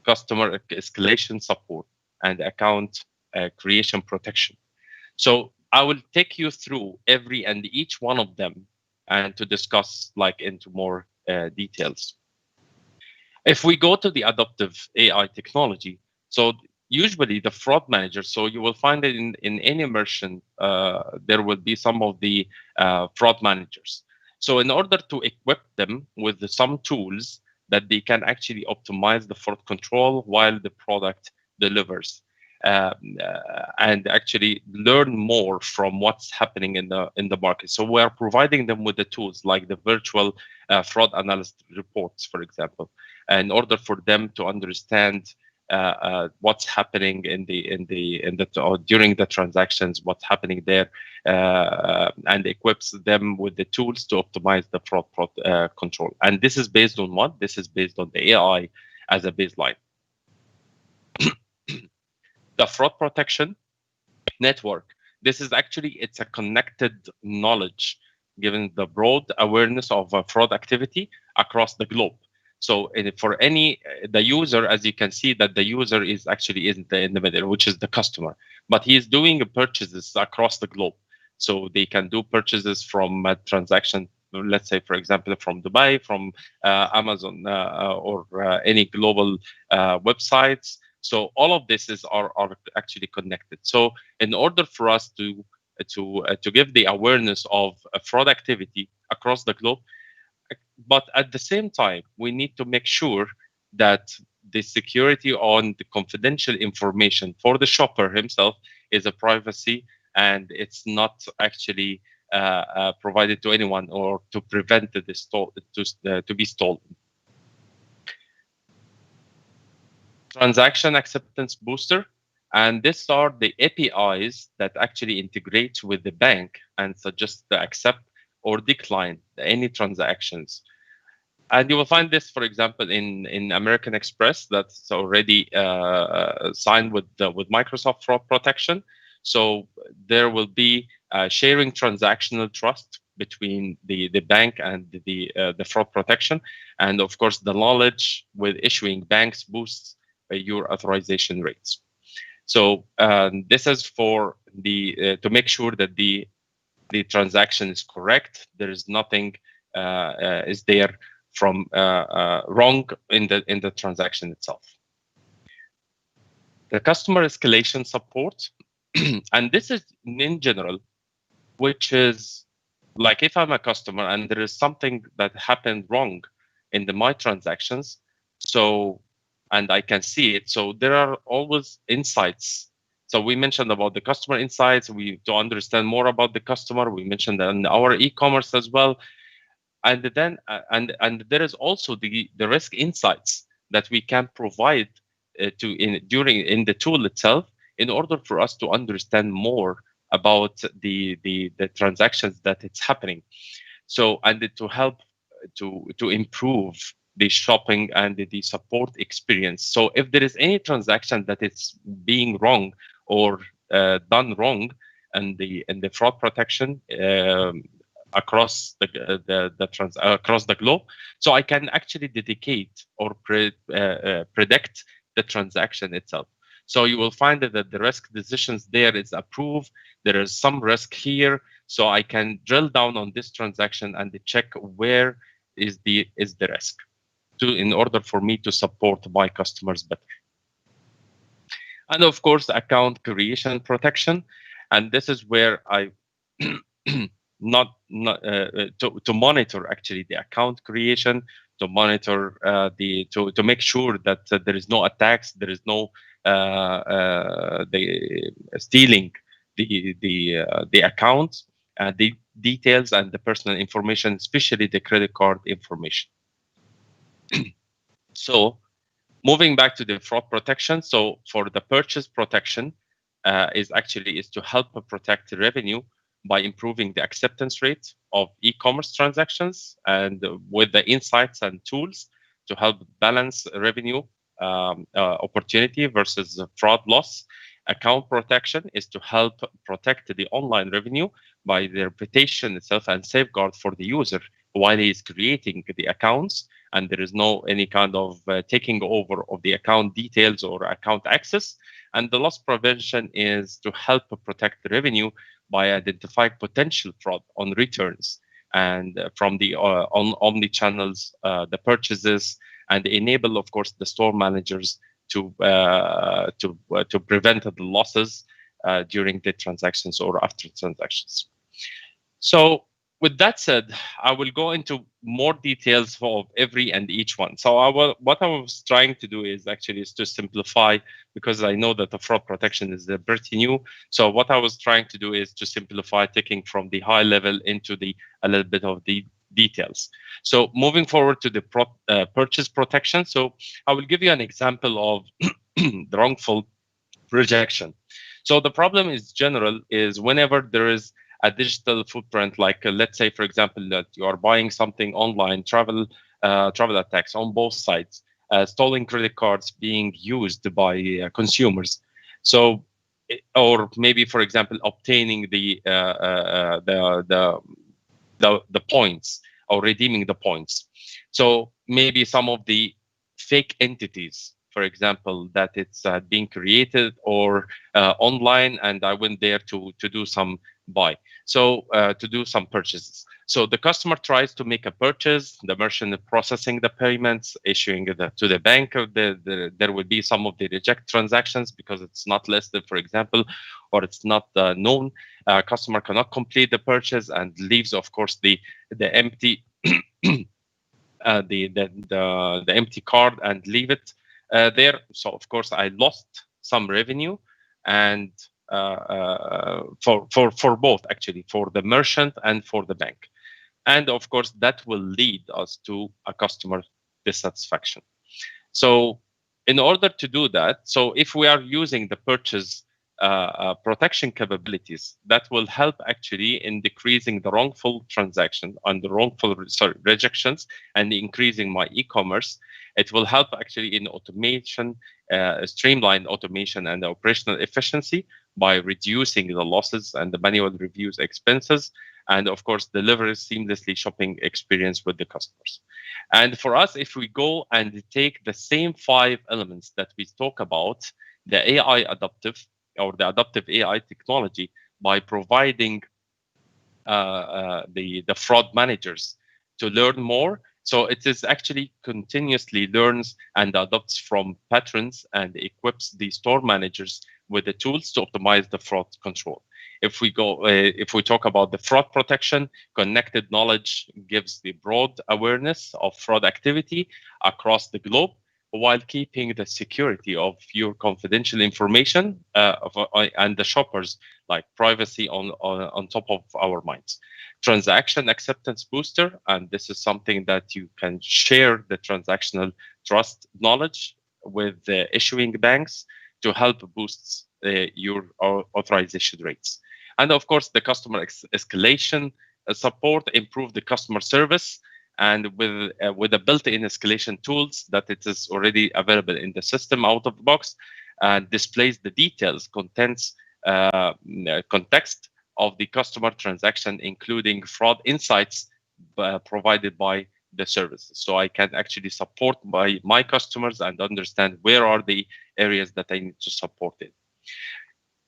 customer escalation support, and account creation protection. So I will take you through every and each one of them and to discuss like into more details. If we go to the adaptive AI technology, so usually the fraud manager, so you will find it in any merchant, there will be some of the fraud managers. So in order to equip them with some tools that they can actually optimize the fraud control while the product delivers, and actually learn more from what's happening in the market. So we are providing them with the tools like the virtual fraud analysis reports, for example, in order for them to understand what's happening during the transactions, what's happening there, and equips them with the tools to optimize the fraud control. And this is based on what? This is based on the AI as a baseline. The fraud protection network. This is actually, it's a connected knowledge, given the broad awareness of fraud activity across the globe. So for the user, as you can see, that the user is actually in the middle, which is the customer, but he is doing purchases across the globe. So they can do purchases from a transaction, let's say, for example, from Dubai, from Amazon, or any global websites. So all of this are actually connected. So in order for us to give the awareness of fraud activity across the globe, but at the same time, we need to make sure that the security on the confidential information for the shopper himself is a privacy, and it's not actually provided to anyone or to prevent to be stolen. Transaction acceptance booster, and these are the APIs that actually integrate with the bank and suggest to accept or decline any transactions. And you will find this, for example, in American Express, that's already signed with Microsoft Fraud Protection. So there will be sharing transactional trust between the bank and the fraud protection, and of course the knowledge with issuing banks boosts your authorization rates. So this is for to make sure that the transaction is correct. There is nothing is there from wrong in the transaction itself. The customer escalation support, and this is in general, which is like if I'm a customer and there is something that happened wrong in my transactions, so and I can see it. So there are always insights. So we mentioned about the customer insights. To understand more about the customer. We mentioned that in our e-commerce as well. And then and there is also the risk insights that we can provide in the tool itself in order for us to understand more about the transactions that it's happening. So and to help to improve the shopping and the support experience. So if there is any transaction that is being wrong or done wrong and the fraud protection across across the globe, so I can actually dedicate or predict the transaction itself. So you will find that the risk decisions there is approved. There is some risk here, so I can drill down on this transaction and check where is the risk, in order for me to support my customers better. And of course, account creation protection, and this is where I to monitor actually the account creation, to monitor to make sure that there is no attacks, there is no the stealing the account, the details and the personal information, especially the credit card information. So moving back to the fraud protection, so for the purchase protection is to help protect the revenue by improving the acceptance rate of e-commerce transactions and with the insights and tools to help balance revenue opportunity versus fraud loss. Account protection is to help protect the online revenue by the reputation itself and safeguard for the user while he is creating the accounts, and there is no any kind of taking over of the account details or account access. And the loss prevention is to help protect the revenue by identifying potential fraud on returns and from the on Omni channels, the purchases, and enable, of course, the store managers to prevent the losses during the transactions or after transactions. So with that said, I will go into more details for every and each one. So what I was trying to do is to simplify, because I know that the fraud protection is pretty new. So what I was trying to do is to simplify, taking from the high level into a little bit of the details. So moving forward to the purchase protection. So I will give you an example of the wrongful rejection. So the problem is general is whenever there is a digital footprint, like let's say, for example, that you are buying something online, travel attacks on both sides, stolen credit cards being used by consumers. So, or maybe, for example, obtaining the points or redeeming the points. So maybe some of the fake entities, for example, that it's being created or online, and I went there to do some to do some purchases. So the customer tries to make a purchase, the merchant processing the payments, issuing it to the bank. There will be some of the reject transactions because it's not listed, for example, or it's not known. Customer cannot complete the purchase and leaves, of course, the empty the empty card and leave it there. So of course I lost some revenue, and for both, actually, for the merchant and for the bank. And of course that will lead us to a customer dissatisfaction. So in order to do that, so if we are using the purchase protection capabilities, that will help actually in decreasing the wrongful transaction and the wrongful rejections and increasing my e-commerce. It will help actually in automation, streamline automation and operational efficiency by reducing the losses and the manual reviews expenses, and of course deliver a seamlessly shopping experience with the customers. And for us, if we go and take the same 5 elements that we talk about, the AI adaptive or the adaptive AI technology, by providing the fraud managers to learn more. So it is actually continuously learns and adopts from patterns and equips the store managers with the tools to optimize the fraud control. If we talk about the fraud protection, connected knowledge gives the broad awareness of fraud activity across the globe, while keeping the security of your confidential information and the shoppers, like privacy on top of our minds. Transaction acceptance booster, and this is something that you can share the transactional trust knowledge with the issuing banks to help boost your authorization rates. And of course, the customer escalation support, improve the customer service, and with the built-in escalation tools that it is already available in the system out of the box, and displays the details, context of the customer transaction, including fraud insights provided by the services. So I can actually support my customers and understand where are the areas that I need to support in.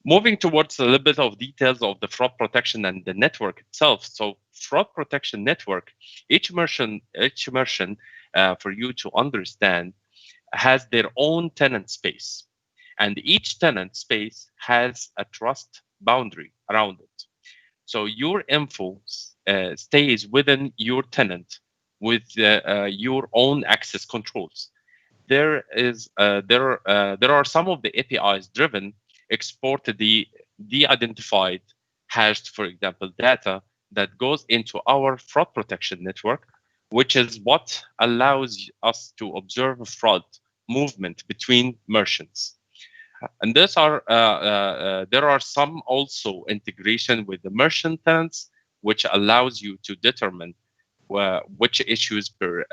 Moving towards a little bit of details of the fraud protection and the network itself. So fraud protection network, each merchant, for you to understand, has their own tenant space, and each tenant space has a trust boundary around it. So your info stays within your tenant with your own access controls. There are some of the APIs driven export the de-identified hashed, for example, data that goes into our fraud protection network, which is what allows us to observe fraud movement between merchants. And there are some also integration with the merchant tenants, which allows you to determine which issues per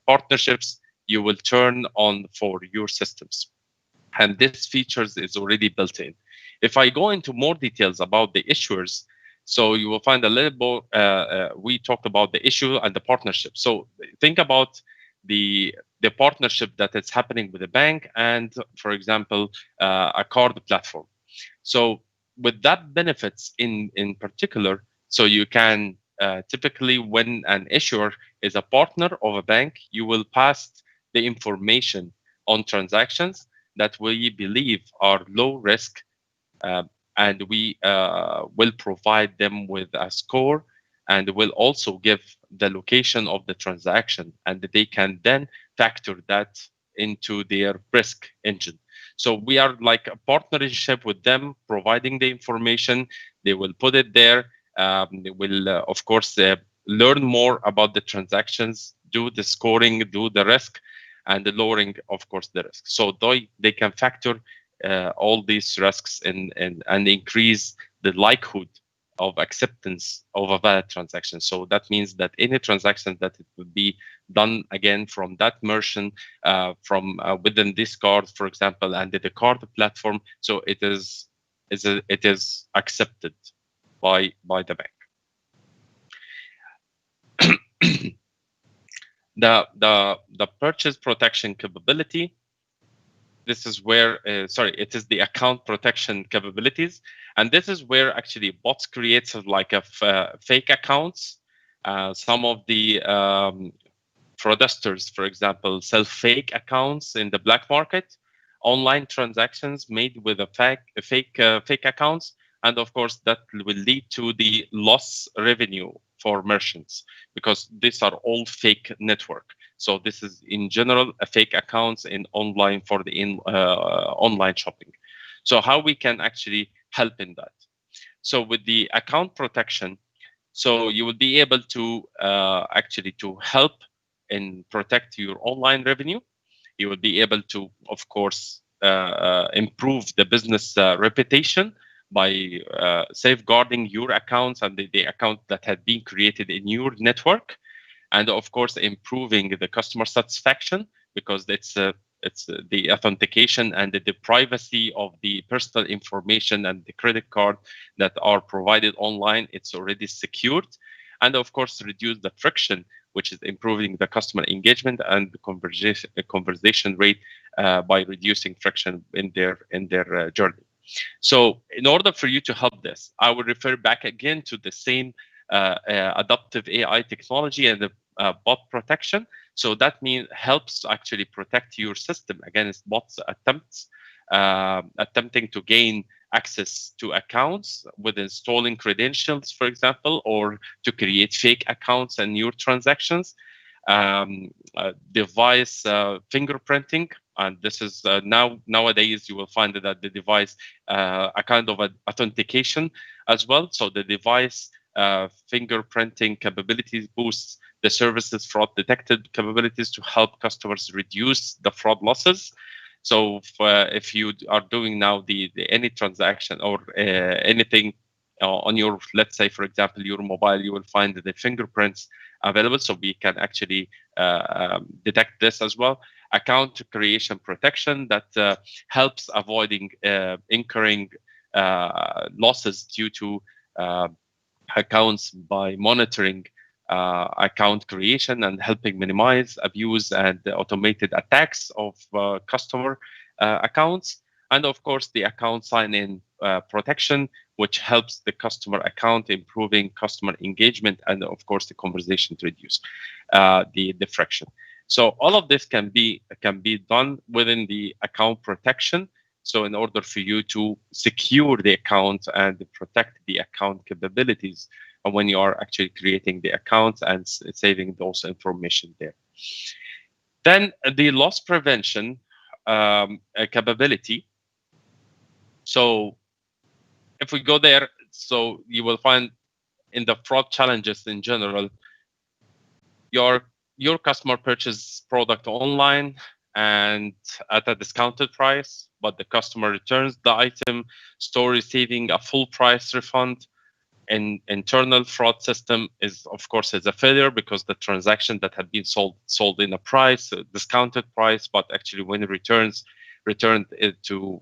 partnerships you will turn on for your systems. And this features is already built in. If I go into more details about the issuers, so you will find a little bit, we talked about the issue and the partnership. So think about the partnership that is happening with a bank and, for example, a card platform. So with that benefits in particular, so you can typically, when an issuer is a partner of a bank, you will pass the information on transactions that we believe are low risk, and we will provide them with a score, and will also give the location of the transaction, and they can then factor that into their risk engine. So we are like a partnership with them, providing the information. They will put it there. They will, of course, learn more about the transactions, do the scoring, do the risk, and the lowering, of course, the risk. So they can factor all these risks and increase the likelihood of acceptance of a valid transaction. So that means that any transaction that it would be done again from that merchant, from within this card, for example, and the card platform, so it is accepted by the bank. The purchase protection capability. This is where, it is the account protection capabilities. And this is where actually bots creates like a fake accounts. Some of the fraudsters, for example, sell fake accounts in the black market, online transactions made with a fake accounts. And of course, that will lead to the loss revenue for merchants, because these are all fake network. So this is in general a fake accounts in online for the online shopping. So how we can actually help in that? So with the account protection, so you will be able to actually to help and protect your online revenue. You will be able to, of course, improve the business reputation by safeguarding your accounts and the account that had been created in your network, and of course improving the customer satisfaction, because it's the authentication and the privacy of the personal information and the credit card that are provided online. It's already secured, and of course reduce the friction, which is improving the customer engagement and the conversation rate by reducing friction in their journey. So in order for you to help this, I would refer back again to the same adaptive AI technology and the bot protection. So that means helps actually protect your system against bots attempting to gain access to accounts with installing credentials, for example, or to create fake accounts and your transactions. Device fingerprinting, and this is nowadays you will find that the device a kind of authentication as well. So the device fingerprinting capabilities boosts the services fraud detected capabilities to help customers reduce the fraud losses. So if you are doing now any transaction or anything on your, let's say, for example, your mobile, you will find the fingerprints available, so we can actually detect this as well. Account creation protection that helps avoiding incurring losses due to accounts by monitoring account creation and helping minimize abuse and automated attacks of customer accounts. And of course, the account sign-in protection, which helps the customer account, improving customer engagement, and of course the conversation to reduce the friction. So all of this can be done within the account protection So in order for you to secure the account and protect the account capabilities when you are actually creating the account and saving those information there. Then the loss prevention capability. So if we go there, so you will find in the fraud challenges in general, your customer purchases product online and at a discounted price, but the customer returns the item, store receiving a full price refund. An internal fraud system is, of course, is a failure because the transaction that had been sold in a price, a discounted price, but actually when it returned it to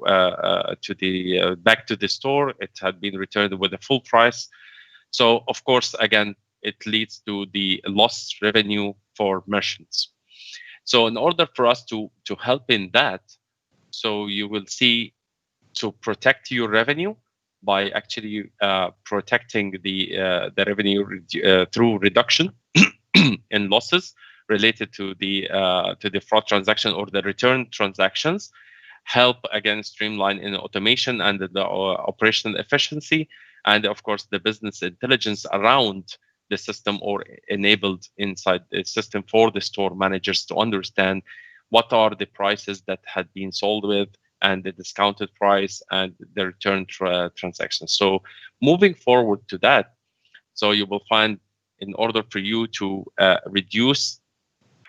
the back to the store, it had been returned with a full price. So of course, again, it leads to the lost revenue for merchants. So in order for us to help in that, so you will see to protect your revenue by actually protecting the revenue through reduction in losses related to the fraud transaction or the return transactions, help again streamline in automation and the operational efficiency, and of course the business intelligence around the system or enabled inside the system for the store managers to understand what are the prices that had been sold with and the discounted price and the return transactions. So moving forward to that, so you will find in order for you to reduce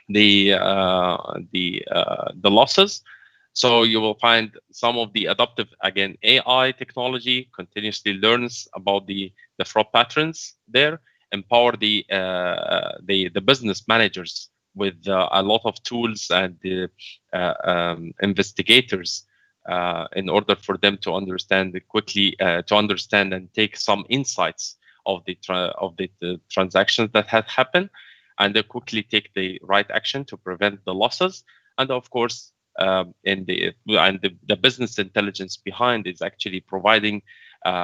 the losses, so you will find some of the adaptive, again, AI technology continuously learns about the fraud patterns there, empower the business managers with a lot of tools and investigators in order for them to understand quickly, to understand and take some insights of the transactions that had happened, and they quickly take the right action to prevent the losses. And of course, the business intelligence behind is actually providing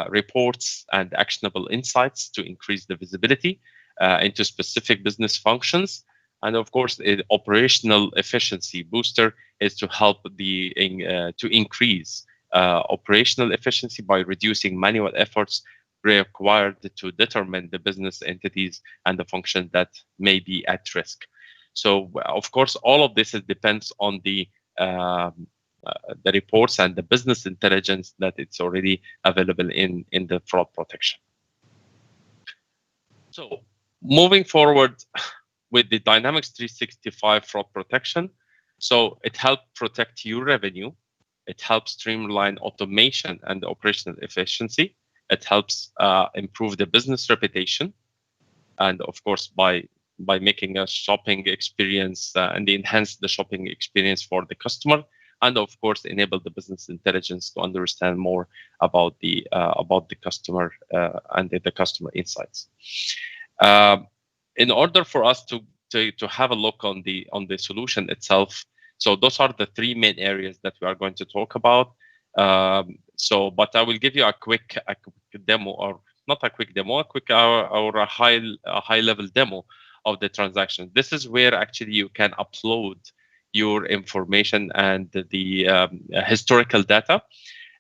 reports and actionable insights to increase the visibility into specific business functions. And of course, the operational efficiency booster is to help to increase operational efficiency by reducing manual efforts required to determine the business entities and the functions that may be at risk. So, of course, all of this depends on the reports and the business intelligence that it's already available in the fraud protection. So, moving forward with the Dynamics 365 fraud protection, so it helps protect your revenue. It helps streamline automation and operational efficiency. It helps improve the business reputation, and of course, by making a shopping experience and enhance the shopping experience for the customer, and of course, enable the business intelligence to understand more about the customer and the customer insights. In order for us to have a look on the solution itself, so those are the three main areas that we are going to talk about. But I will give you a quick demo, or not a quick demo, or a high level demo of the transaction. This is where actually you can upload your information and the historical data.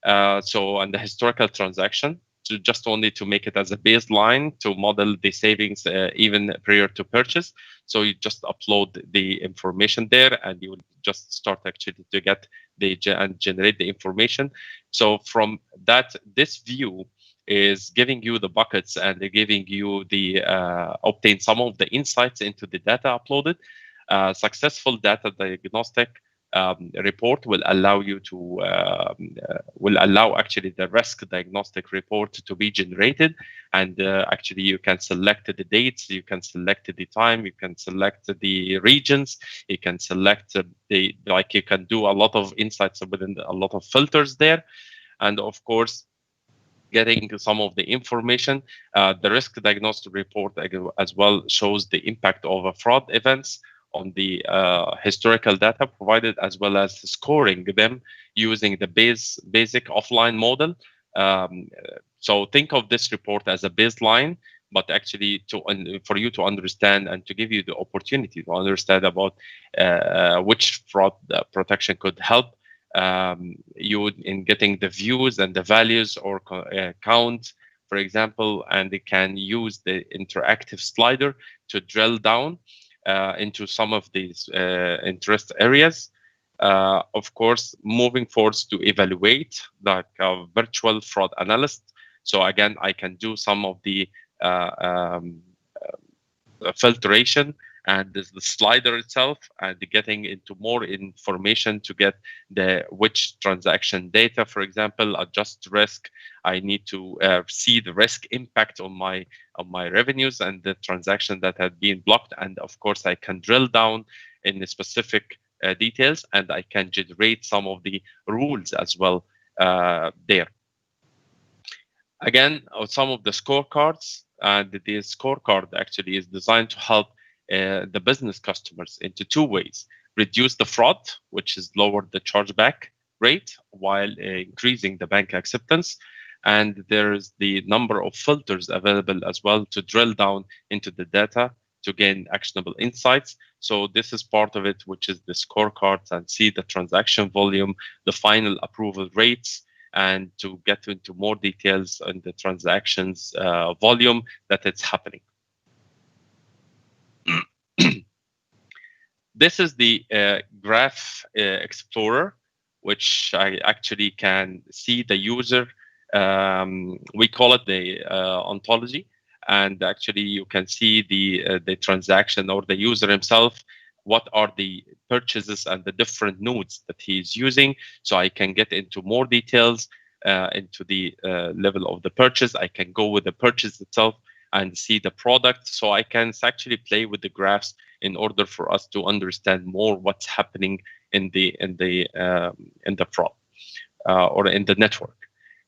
And the historical transaction, just only to make it as a baseline to model the savings even prior to purchase. So you just upload the information there, and you will just start actually to get and generate the information. So from that, this view is giving you the buckets and giving you the obtain some of the insights into the data uploaded. Successful data diagnostic report will allow you to actually the risk diagnostic report to be generated, and actually you can select the dates, you can select the time, you can select the regions, you can select you can do a lot of insights within a lot of filters there, and of course getting some of the information. The risk diagnostic report as well shows the impact of fraud events on the historical data provided, as well as scoring them using the basic offline model. So think of this report as a baseline, but actually for you to understand and to give you the opportunity to understand about which fraud protection could help you in getting the views and the values or count, for example, and they can use the interactive slider to drill down into some of these interest areas. Of course, moving forward to evaluate like a virtual fraud analyst. So again, I can do some of the filtration and the slider itself, and getting into more information to get which transaction data, for example, adjust risk. I need to see the risk impact on my revenues and the transaction that had been blocked. And of course, I can drill down in the specific details, and I can generate some of the rules as well there. Again, some of the scorecards, and the scorecard actually is designed to help the business customers into two ways: reduce the fraud, which is lower the chargeback rate while increasing the bank acceptance. And there's the number of filters available as well to drill down into the data to gain actionable insights. So this is part of it, which is the scorecards, and see the transaction volume, the final approval rates, and to get into more details on the transactions volume that it's happening. This is the Graph Explorer, which I actually can see the user. We call it the ontology, and actually you can see the transaction or the user himself. What are the purchases and the different nodes that he's using? So I can get into more details into the level of the purchase. I can go with the purchase itself and see the product. So I can actually play with the graphs in order for us to understand more what's happening in the fraud or in the network.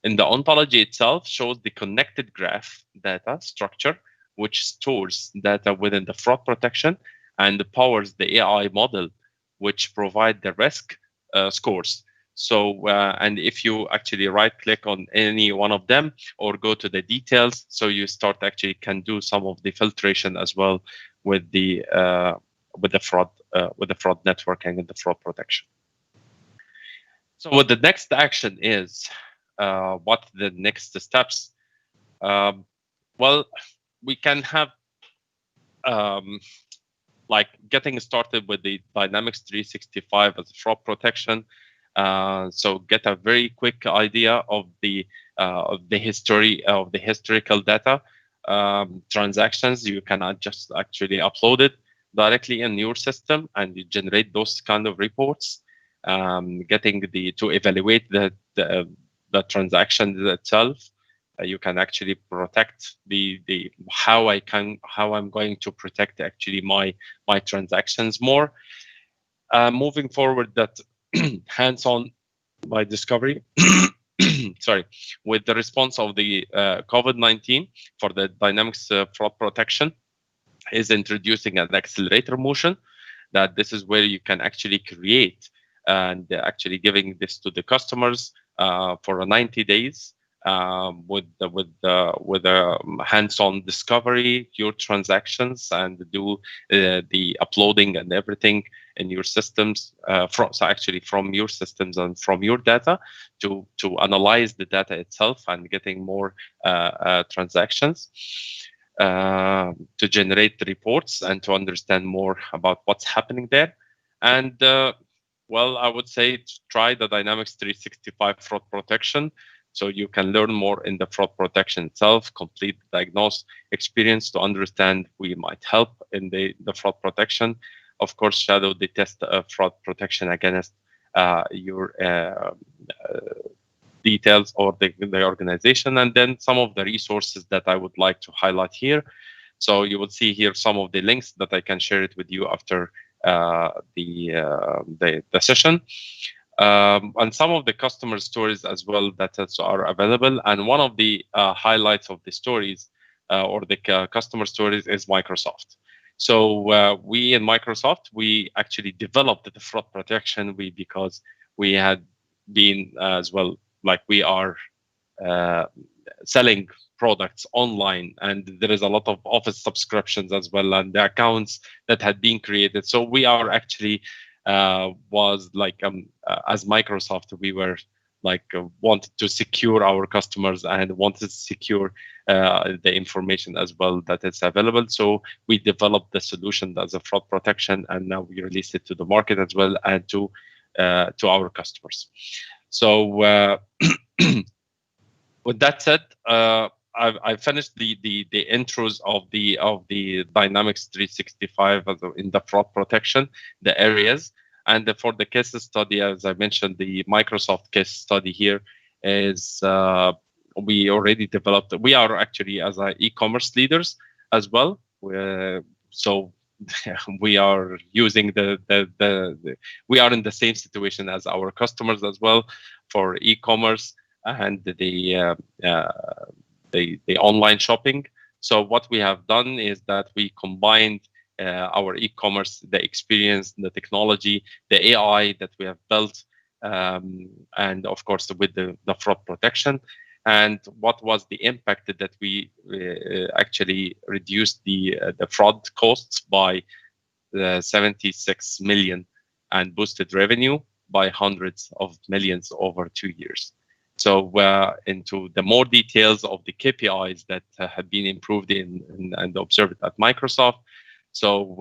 And the ontology itself shows the connected graph data structure, which stores data within the fraud protection and powers the AI model, which provide the risk scores. So, and if you actually right-click on any one of them or go to the details, so you start actually can do some of the filtration as well with the fraud networking and the fraud protection. So, what the next action is, what the next steps? Well, we can have like getting started with the Dynamics 365 as a fraud protection. So get a very quick idea of the history of the historical data transactions. You can just actually upload it directly in your system, and you generate those kind of reports. Getting to evaluate the transaction itself. You can actually protect how I'm going to protect actually my transactions more. Moving forward, that hands-on by discovery, sorry, with the response of the COVID-19 for the Dynamics fraud protection, is introducing an accelerator motion. That this is where you can actually create and actually giving this to the customers for 90 days. With a hands-on discovery, your transactions, and do the uploading and everything in your systems, from your systems and from your data to analyze the data itself and getting more transactions to generate the reports and to understand more about what's happening there. And well, I would say try the Dynamics 365 fraud protection. So you can learn more in the fraud protection itself, complete the diagnosis experience to understand we might help in the fraud protection. Of course, shadow the test fraud protection against your details or the organization, and then some of the resources that I would like to highlight here. So you will see here some of the links that I can share it with you after the session. And some of the customer stories as well that are available. And one of the highlights of the stories or the customer stories is Microsoft. So we in Microsoft, we actually developed the fraud protection because we had been as well, like we are selling products online, and there is a lot of Office subscriptions as well, and the accounts that had been created. So we are actually was like as Microsoft, we were like wanted to secure our customers and wanted to secure the information as well that is available. So we developed the solution as a fraud protection, and now we released it to the market as well and to our customers. So with that said, I finished the intros of the Dynamics 365 in the fraud protection, the areas. And for the case study, as I mentioned, the Microsoft case study here is we already developed. We are actually as e-commerce leaders as well. So we are using we are in the same situation as our customers as well for e-commerce and the online shopping. So what we have done is that we combined our e-commerce, the experience, the technology, the AI that we have built, and of course with the fraud protection. And what was the impact that we actually reduced the fraud costs by 76 million and boosted revenue by hundreds of millions over 2 years. So into the more details of the KPIs that have been improved and observed at Microsoft. So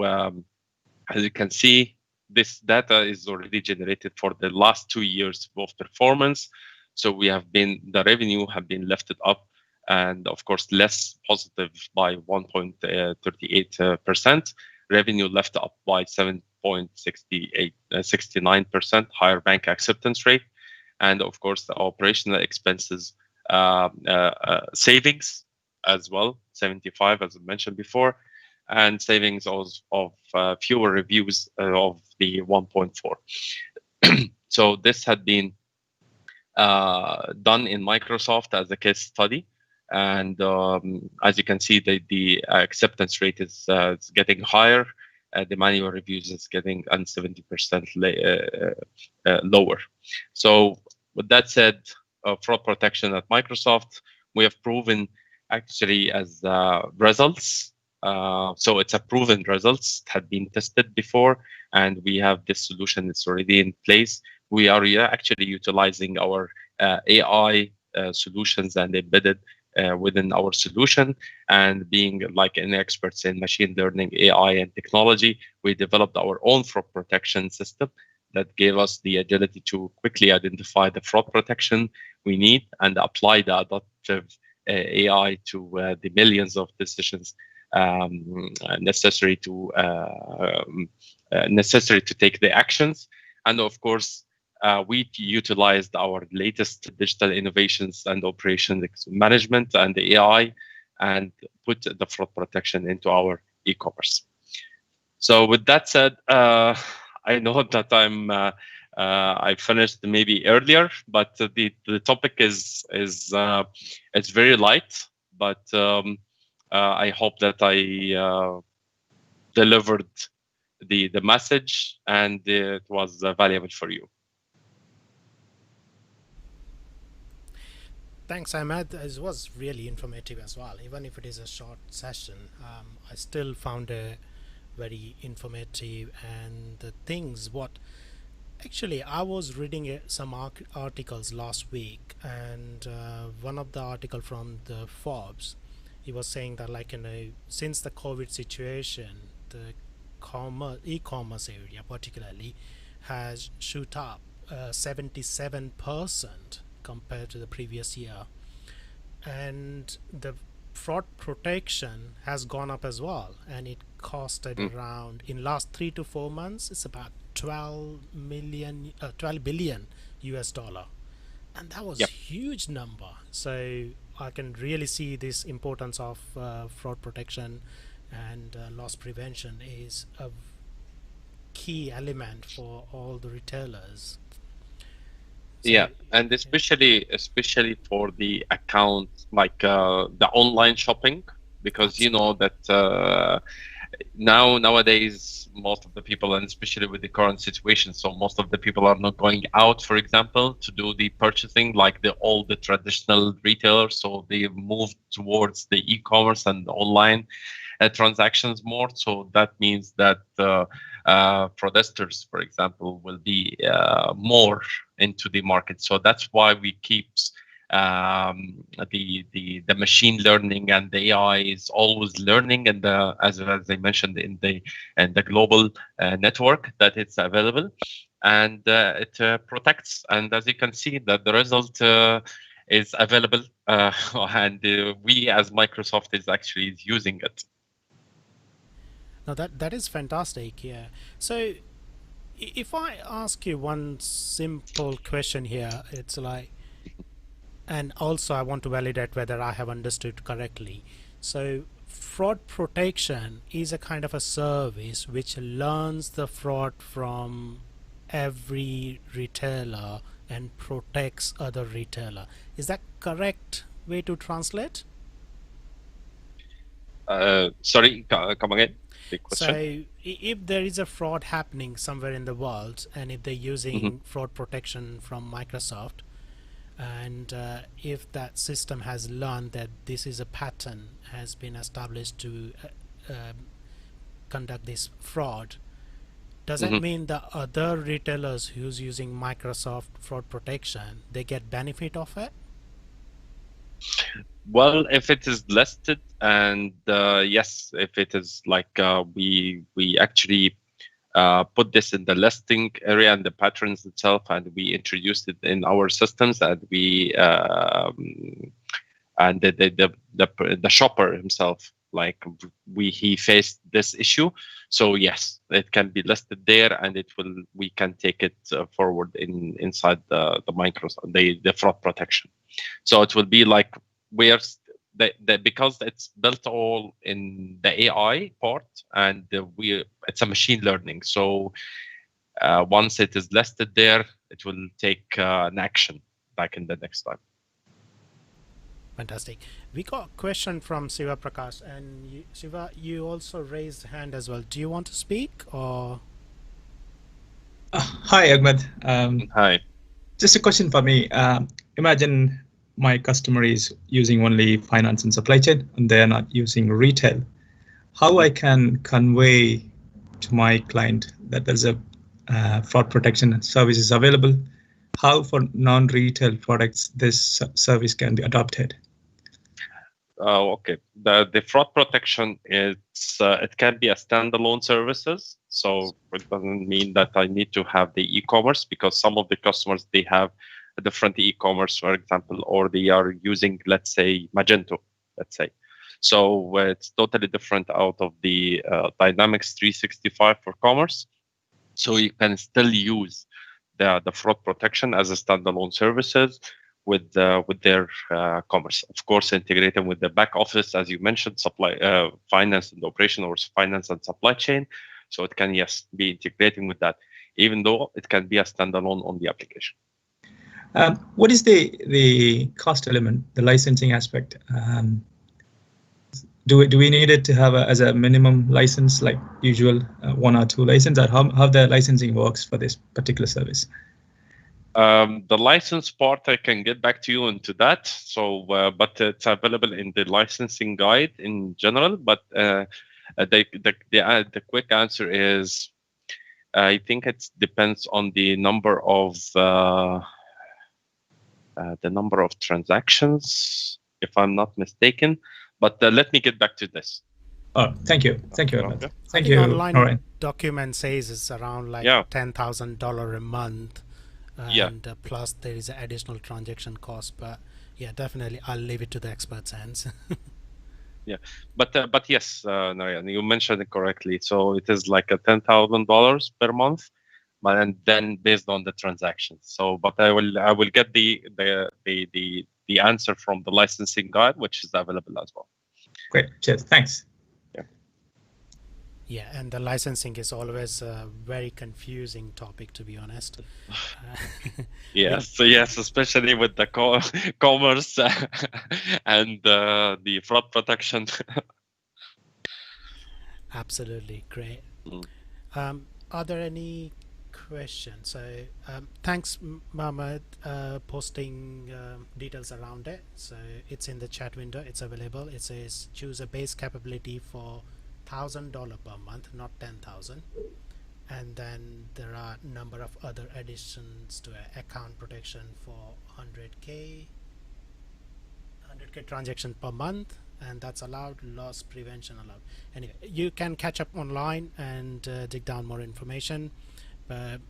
as you can see, this data is already generated for the last 2 years of performance. So the revenue have been lifted up, and of course less positive by 1.38%. Revenue left up by 7.69%, higher bank acceptance rate, and of course the operational expenses savings as well, 75 as I mentioned before, and savings of fewer reviews of the 1.4. So this had been done in Microsoft as a case study, and as you can see, the acceptance rate is getting higher. The manual reviews is getting 70% lower. So with that said, fraud protection at Microsoft, we have proven actually as results. So it's a proven results, it had been tested before, and we have this solution, it's already in place. We are actually utilizing our AI solutions and embedded within our solution, and being like an experts in machine learning, AI, and technology, we developed our own fraud protection system that gave us the agility to quickly identify the fraud protection we need and apply the adaptive AI to the millions of decisions necessary to take the actions. And of course, we utilized our latest digital innovations and operations management and the AI, and put the fraud protection into our e-commerce. So with that said, I know that I finished maybe earlier, but the topic is it's very light, but I hope that I delivered the message and it was valuable for you. Thanks, Ahmed. It was really informative as well. Even if it is a short session, I still found it very informative. And the things actually, I was reading some articles last week, and one of the article from the Forbes, he was saying that, like, since the COVID situation, the e-commerce area particularly has shoot up 77% compared to the previous year, and the fraud protection has gone up as well, and it costed around, in last 3 to 4 months, it's about 12 billion US dollar, and that was a huge number. So I can really see this importance of fraud protection and loss prevention is a key element for all the retailers. So, and especially for the account, like the online shopping, because you know that nowadays most of the people, and especially with the current situation, so most of the people are not going out, for example, to do the purchasing like all the traditional retailers. So they moved towards the e-commerce and online, transactions more. So that means that fraudsters, for example, will be more into the market. So that's why we keep the machine learning, and the AI is always learning, and as I mentioned in the global network that it's available, and it protects. And as you can see, that the result is available, and we as Microsoft is actually using it. Now that is fantastic. Yeah. So if I ask you one simple question here, it's like, and also I want to validate whether I have understood correctly. So fraud protection is a kind of a service which learns the fraud from every retailer and protects other retailer. Is that correct way to translate? Sorry, come again. The question. So if there is a fraud happening somewhere in the world, and if they're using fraud protection from Microsoft, and if that system has learned that this is a pattern has been established to conduct this fraud, does that mean the other retailers who's using Microsoft fraud protection, they get benefit of it? Well, if it is listed, and yes, if it is like we actually put this in the listing area and the patterns itself, and we introduced it in our systems, and we and the shopper himself, like he faced this issue. So yes, it can be listed there, and we can take it forward inside the Microsoft the fraud protection. So it will be like because it's built all in the AI part, and it's a machine learning. So once it is listed there, it will take an action back in the next time. Fantastic. We got a question from Siva Prakash, and Siva, you also raised a hand as well. Do you want to speak, or? Hi, Ahmed. Hi. Just a question for me. Imagine my customer is using only finance and supply chain, and they're not using retail. How I can convey to my client that there's a fraud protection service is available? How for non-retail products this service can be adopted? Okay. The fraud protection it can be a standalone services. So it doesn't mean that I need to have the e-commerce, because some of the customers, they have a different e-commerce, for example, or they are using, let's say, Magento, let's say. So it's totally different out of the Dynamics 365 for commerce. So you can still use the fraud protection as a standalone services with their commerce. Of course, integrating with the back office, as you mentioned, finance and operation, or finance and supply chain. So it can, yes, be integrating with that, even though it can be a standalone on the application. What is the cost element, the licensing aspect? Do we need it to have as a minimum license, like usual 1 or 2 license, or how the licensing works for this particular service? The license part, I can get back to you into that. So, but it's available in the licensing guide in general. But the quick answer is, I think it depends on the number of transactions, if I'm not mistaken. But let me get back to this. Oh, thank you. Thank you. Okay. Thank you. Online document says it's around like $10,000 a month. And plus there is an additional transaction cost, but yeah, definitely I'll leave it to the experts' hands. Yeah, but yes, Narayan, you mentioned it correctly. So it is like a $10,000 per month, but and then based on the transactions. So, but I will get the answer from the licensing guide, which is available as well. Great, cheers, thanks. Yeah, and the licensing is always a very confusing topic, to be honest. Yes, especially with the commerce and the fraud protection. Absolutely, great. Are there any question. So thanks, Ahmed, posting details around it. So it's in the chat window. It's available. It says choose a base capability for $1,000 per month, not 10,000. And then there are a number of other additions to account protection for 100K transactions per month, and that's allowed. Loss prevention allowed. Anyway, you can catch up online and dig down more information. But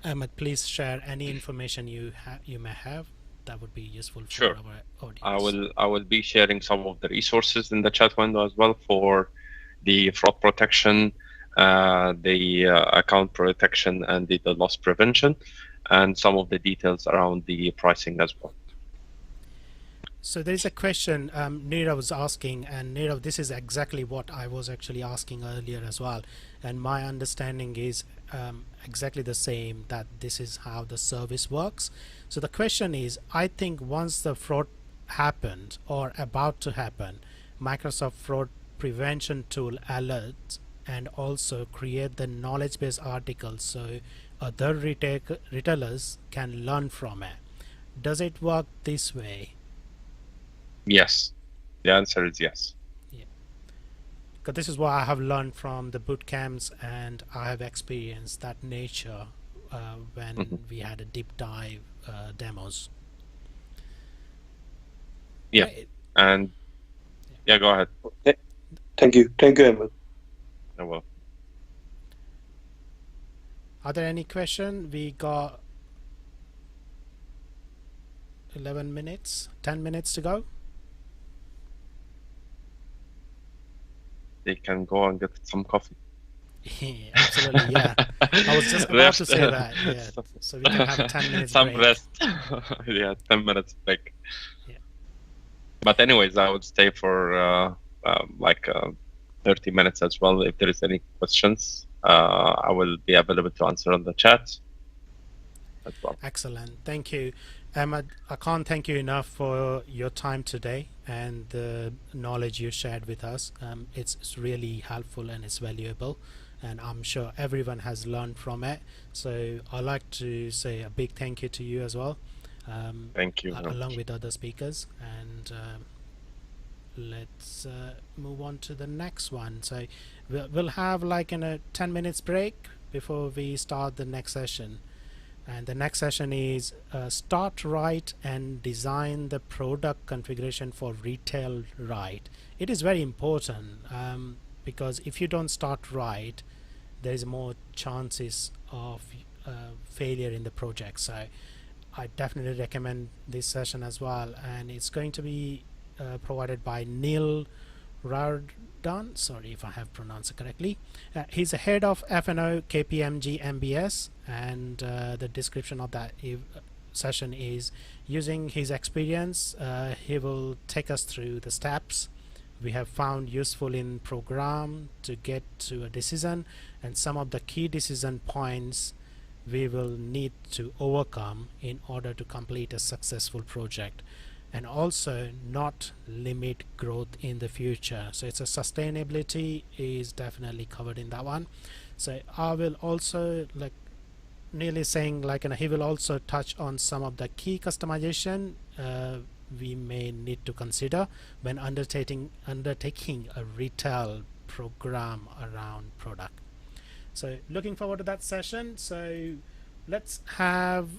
Ahmed, please share any information you may have that would be useful for Sure. our audience. I will be sharing some of the resources in the chat window as well for the fraud protection, the account protection, and the loss prevention, and some of the details around the pricing as well. So there is a question Nirav was asking, and Nirav, this is exactly what I was actually asking earlier as well. And my understanding is exactly the same, that this is how the service works. So the question is, I think once the fraud happened or about to happen, Microsoft Fraud Prevention Tool alerts and also create the knowledge base articles so other retailers can learn from it. Does it work this way? Yes, the answer is yes. Yeah, because this is what I have learned from the boot camps, and I have experienced that nature when we had a deep dive demos. Yeah, and yeah, go ahead. Thank you, Ahmed. I will. Are there any questions? We got 11 minutes, 10 minutes to go. They can go and get some coffee. Yeah, absolutely, yeah. I was just about to say that. Yeah, so we can have 10 minutes some break. rest. Yeah, 10 minutes break. Yeah. But anyways, I would stay for 30 minutes as well. If there is any questions, I will be available to answer on the chat as well. Excellent, thank you. Ahmed, I can't thank you enough for your time today and the knowledge you shared with us. It's really helpful and it's valuable, and I'm sure everyone has learned from it. So I'd like to say a big thank you to you as well. Thank you. Along with other speakers, and let's move on to the next one. So we'll have like a 10 minutes break before we start the next session. And the next session is start right and design the product configuration for retail right. It is very important because if you don't start right, there is more chances of failure in the project. So I definitely recommend this session as well, and it's going to be provided by Neill Riordan. Sorry if I have pronounced it correctly. He's the head of F&O KPMG MBS, and the description of that session is using his experience. He will take us through the steps we have found useful in program to get to a decision, and some of the key decision points we will need to overcome in order to complete a successful project, and also not limit growth in the future. So it's a sustainability is definitely covered in that one. So I will also, like Neill is saying, he will also touch on some of the key customization we may need to consider when undertaking a retail program around product. So looking forward to that session. So let's have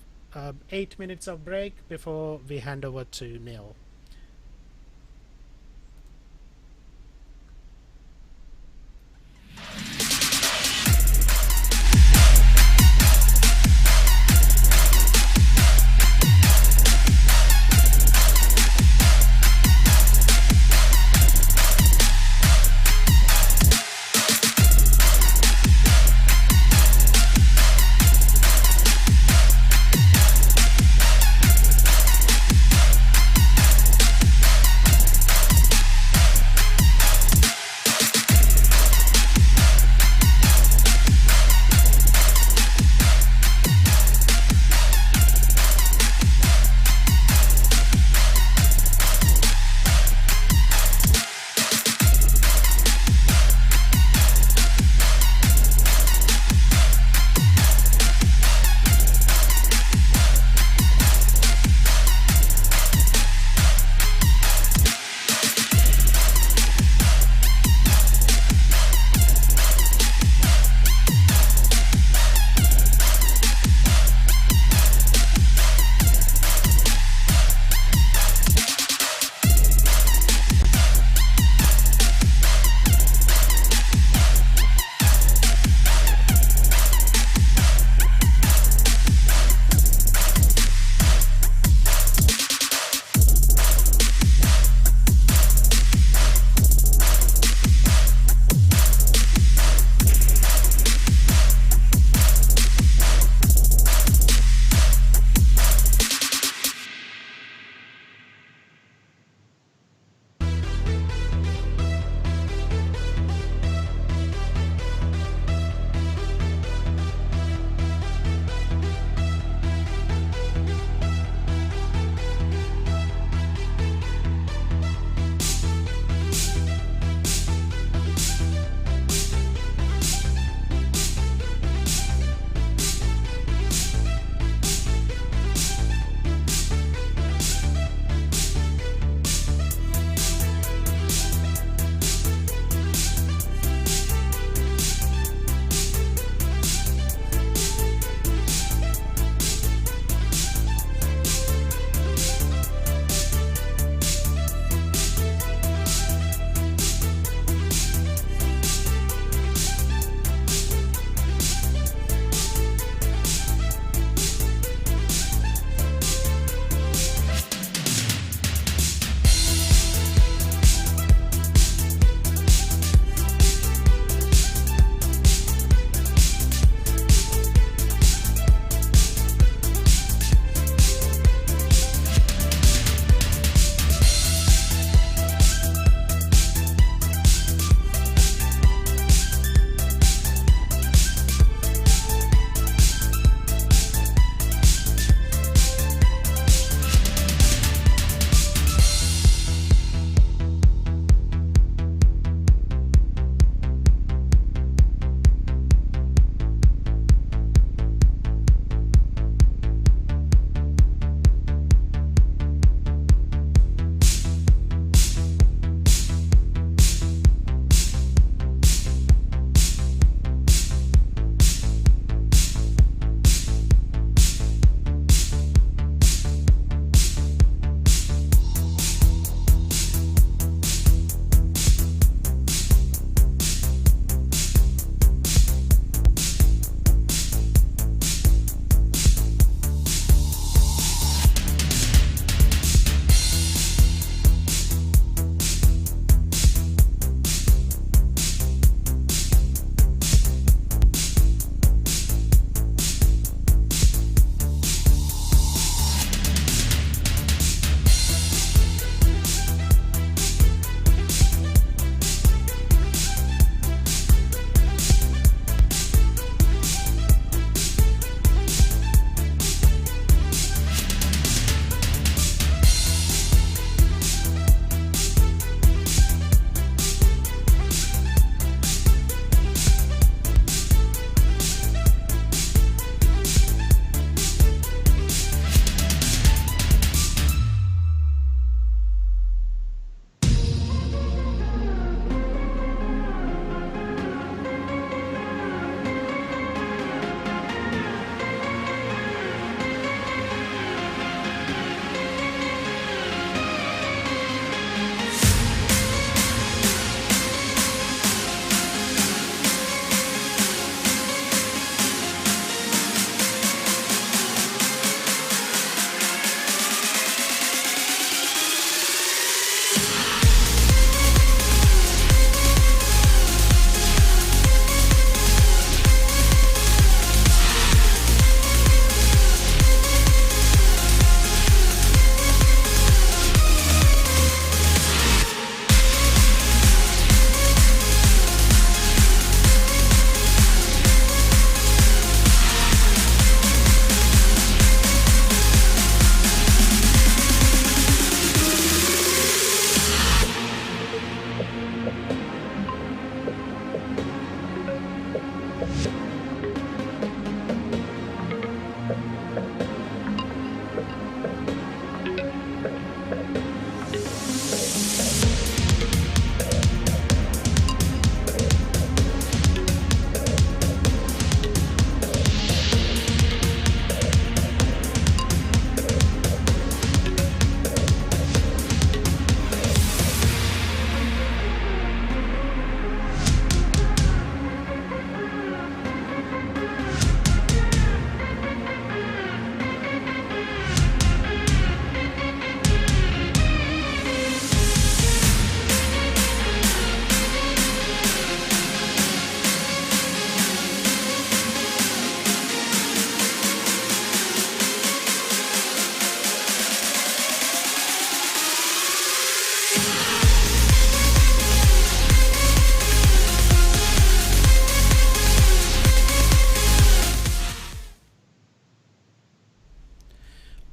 8 minutes of break before we hand over to Neill.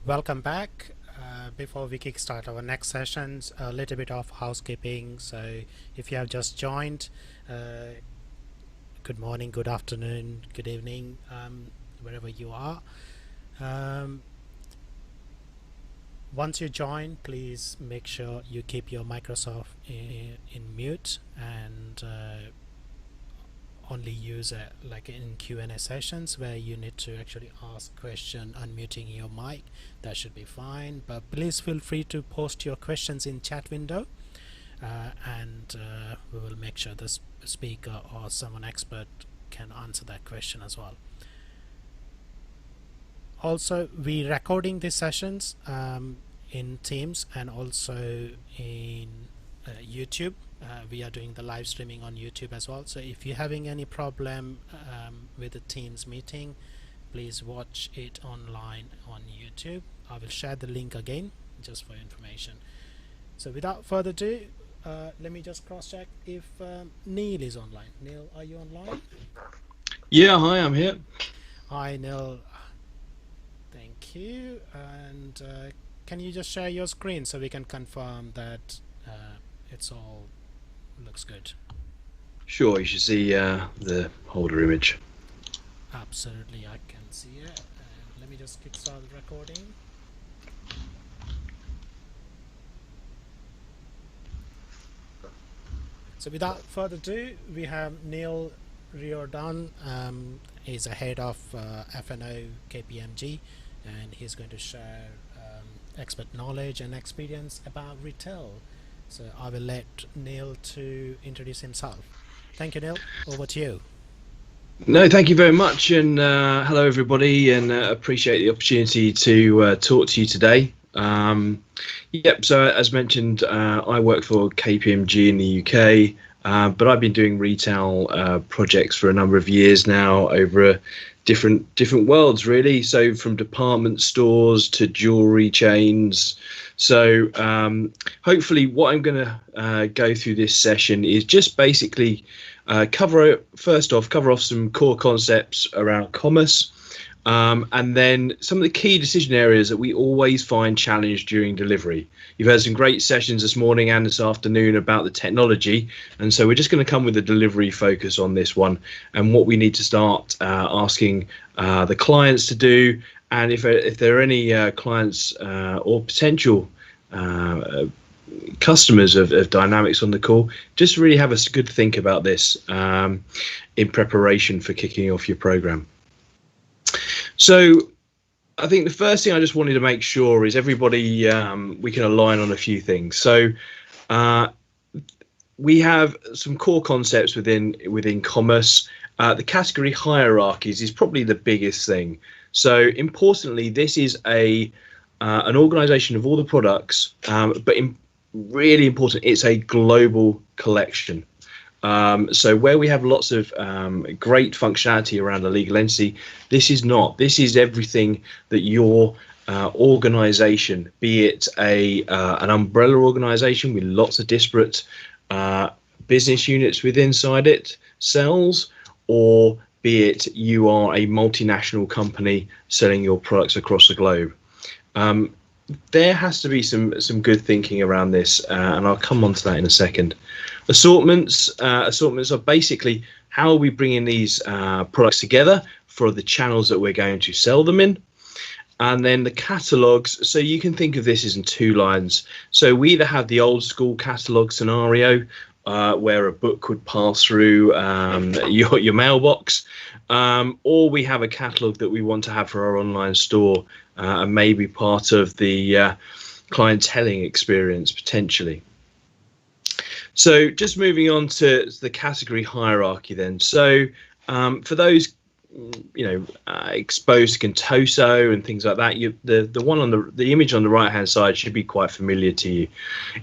Welcome back. Before we kickstart our next sessions, a little bit of housekeeping. So if you have just joined, good morning, good afternoon, good evening, wherever you are. Once you join, please make sure you keep your Microsoft in mute and only use it like in Q&A sessions where you need to actually ask question unmuting your mic. That should be fine, but please feel free to post your questions in chat window, and we will make sure the speaker or someone expert can answer that question as well. Also, we recording these sessions in Teams and also in YouTube. We are doing the live streaming on YouTube as well. So if you're having any problem with the Teams meeting, please watch it online on YouTube. I will share the link again just for information. So without further ado, let me just cross check if Neill is online. Neill, are you online? Yeah, hi, I'm here. Hi Neill, thank you. And can you just share your screen so we can confirm that it's all looks good? Sure, you should see the holder image. Absolutely, I can see it. Let me just kickstart the recording. So without further ado, we have Neill Riordan. He's a head of F&O KPMG, and he's going to share expert knowledge and experience about retail. So I will let Neill to introduce himself. Thank you, Neill. Over to you. No, thank you very much, and hello everybody, and appreciate the opportunity to talk to you today. Yep, so as mentioned, I work for KPMG in the UK, but I've been doing retail projects for a number of years now over different worlds, really. So from department stores to jewelry chains. So hopefully what I'm going to go through this session is just basically cover off some core concepts around commerce, and then some of the key decision areas that we always find challenged during delivery. You've heard some great sessions this morning and this afternoon about the technology, and so we're just going to come with a delivery focus on this one and what we need to start asking the clients to do, and if there are any clients or potential customers of Dynamics on the call, just really have a good think about this in preparation for kicking off your program. So I think the first thing I just wanted to make sure is everybody, we can align on a few things. So we have some core concepts within commerce. The category hierarchies is probably the biggest thing. So importantly, this is an organization of all the products, but really important, it's a global collection. So where we have lots of great functionality around a legal entity, this is not. This is everything that your organization, be it an umbrella organization with lots of disparate business units inside it, sells, or be it you are a multinational company selling your products across the globe. There has to be some good thinking around this, and I'll come on to that in a second. Assortments are basically how are we bringing these products together for the channels that we're going to sell them in. And then the catalogs, so you can think of this as in two lines. So we either have the old school catalog scenario where a book would pass through your mailbox, or we have a catalog that we want to have for our online store and maybe part of the clienteling experience potentially. So just moving on to the category hierarchy then. So for those exposed to Contoso and things like that, the one on the image on the right hand side should be quite familiar to you.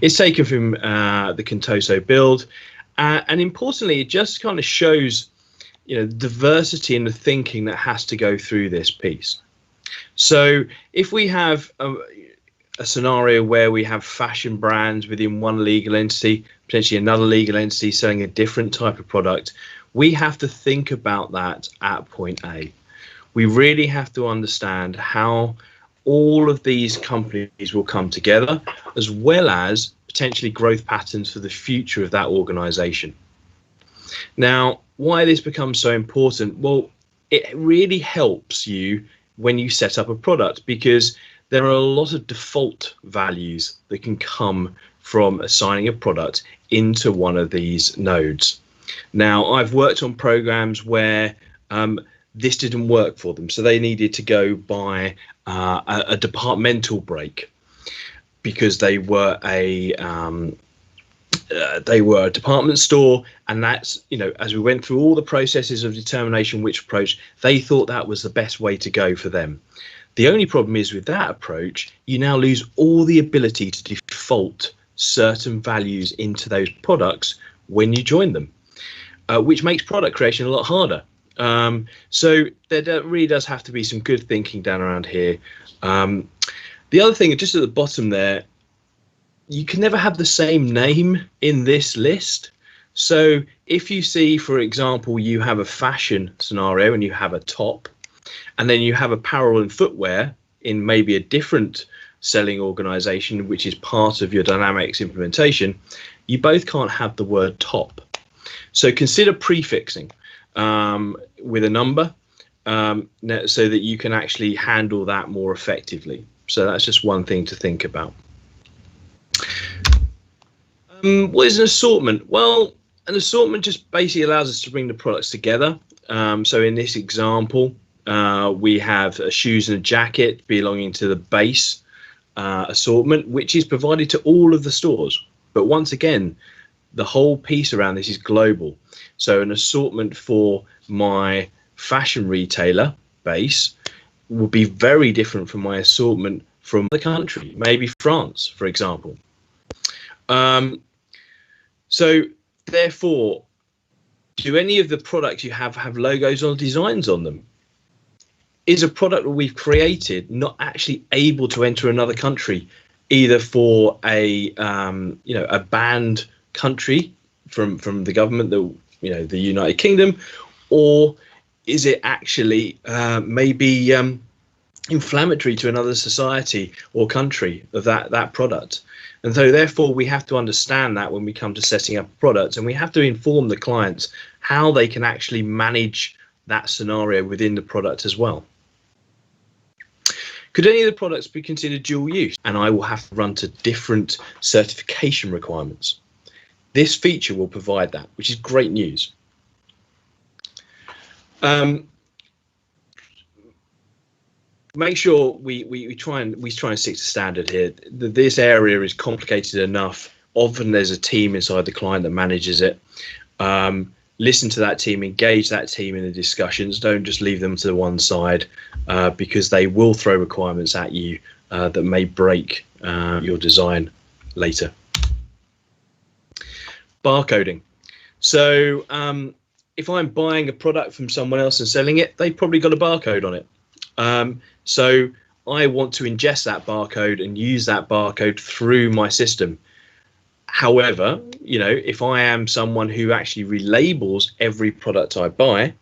It's taken from the Contoso build, and importantly, it just kind of shows diversity in the thinking that has to go through this piece. So if we have a scenario where we have fashion brands within one legal entity, potentially another legal entity selling a different type of product, we have to think about that at point A. We really have to understand how all of these companies will come together, as well as potentially growth patterns for the future of that organization. Now, why this becomes so important? Well, it really helps you when you set up a product, because there are a lot of default values that can come from assigning a product into one of these nodes. Now, I've worked on programs where this didn't work for them, so they needed to go by a departmental break because they were a department store, and that's, as we went through all the processes of determination which approach, they thought that was the best way to go for them. The only problem is with that approach, you now lose all the ability to default certain values into those products when you join them. Which makes product creation a lot harder. So there really does have to be some good thinking down around here. The other thing, just at the bottom there, you can never have the same name in this list. So if you see, for example, you have a fashion scenario and you have a top, and then you have apparel and footwear in maybe a different selling organization, which is part of your Dynamics implementation, you both can't have the word top. So consider prefixing with a number so that you can actually handle that more effectively. So that's just one thing to think about. What is an assortment? Well, an assortment just basically allows us to bring the products together. So in this example, we have a shoes and a jacket belonging to the base assortment, which is provided to all of the stores. But once again, the whole piece around this is global. So an assortment for my fashion retailer base will be very different from my assortment from the country, maybe France, for example. So therefore, do any of the products you have logos or designs on them? Is a product that we've created not actually able to enter another country, either for a banned country from the government, the United Kingdom, or is it actually maybe inflammatory to another society or country of that product? And so therefore we have to understand that when we come to setting up a product, and we have to inform the clients how they can actually manage that scenario within the product as well. Could any of the products be considered dual use? And I will have to run to different certification requirements. This feature will provide that, which is great news. Make sure we try and stick to standard here. This area is complicated enough. Often there's a team inside the client that manages it. Listen to that team, engage that team in the discussions. Don't just leave them to the one side, because they will throw requirements at you that may break your design later. Barcoding. So if I'm buying a product from someone else and selling it, they've probably got a barcode on it. So I want to ingest that barcode and use that barcode through my system. However, if I am someone who actually relabels every product I buy,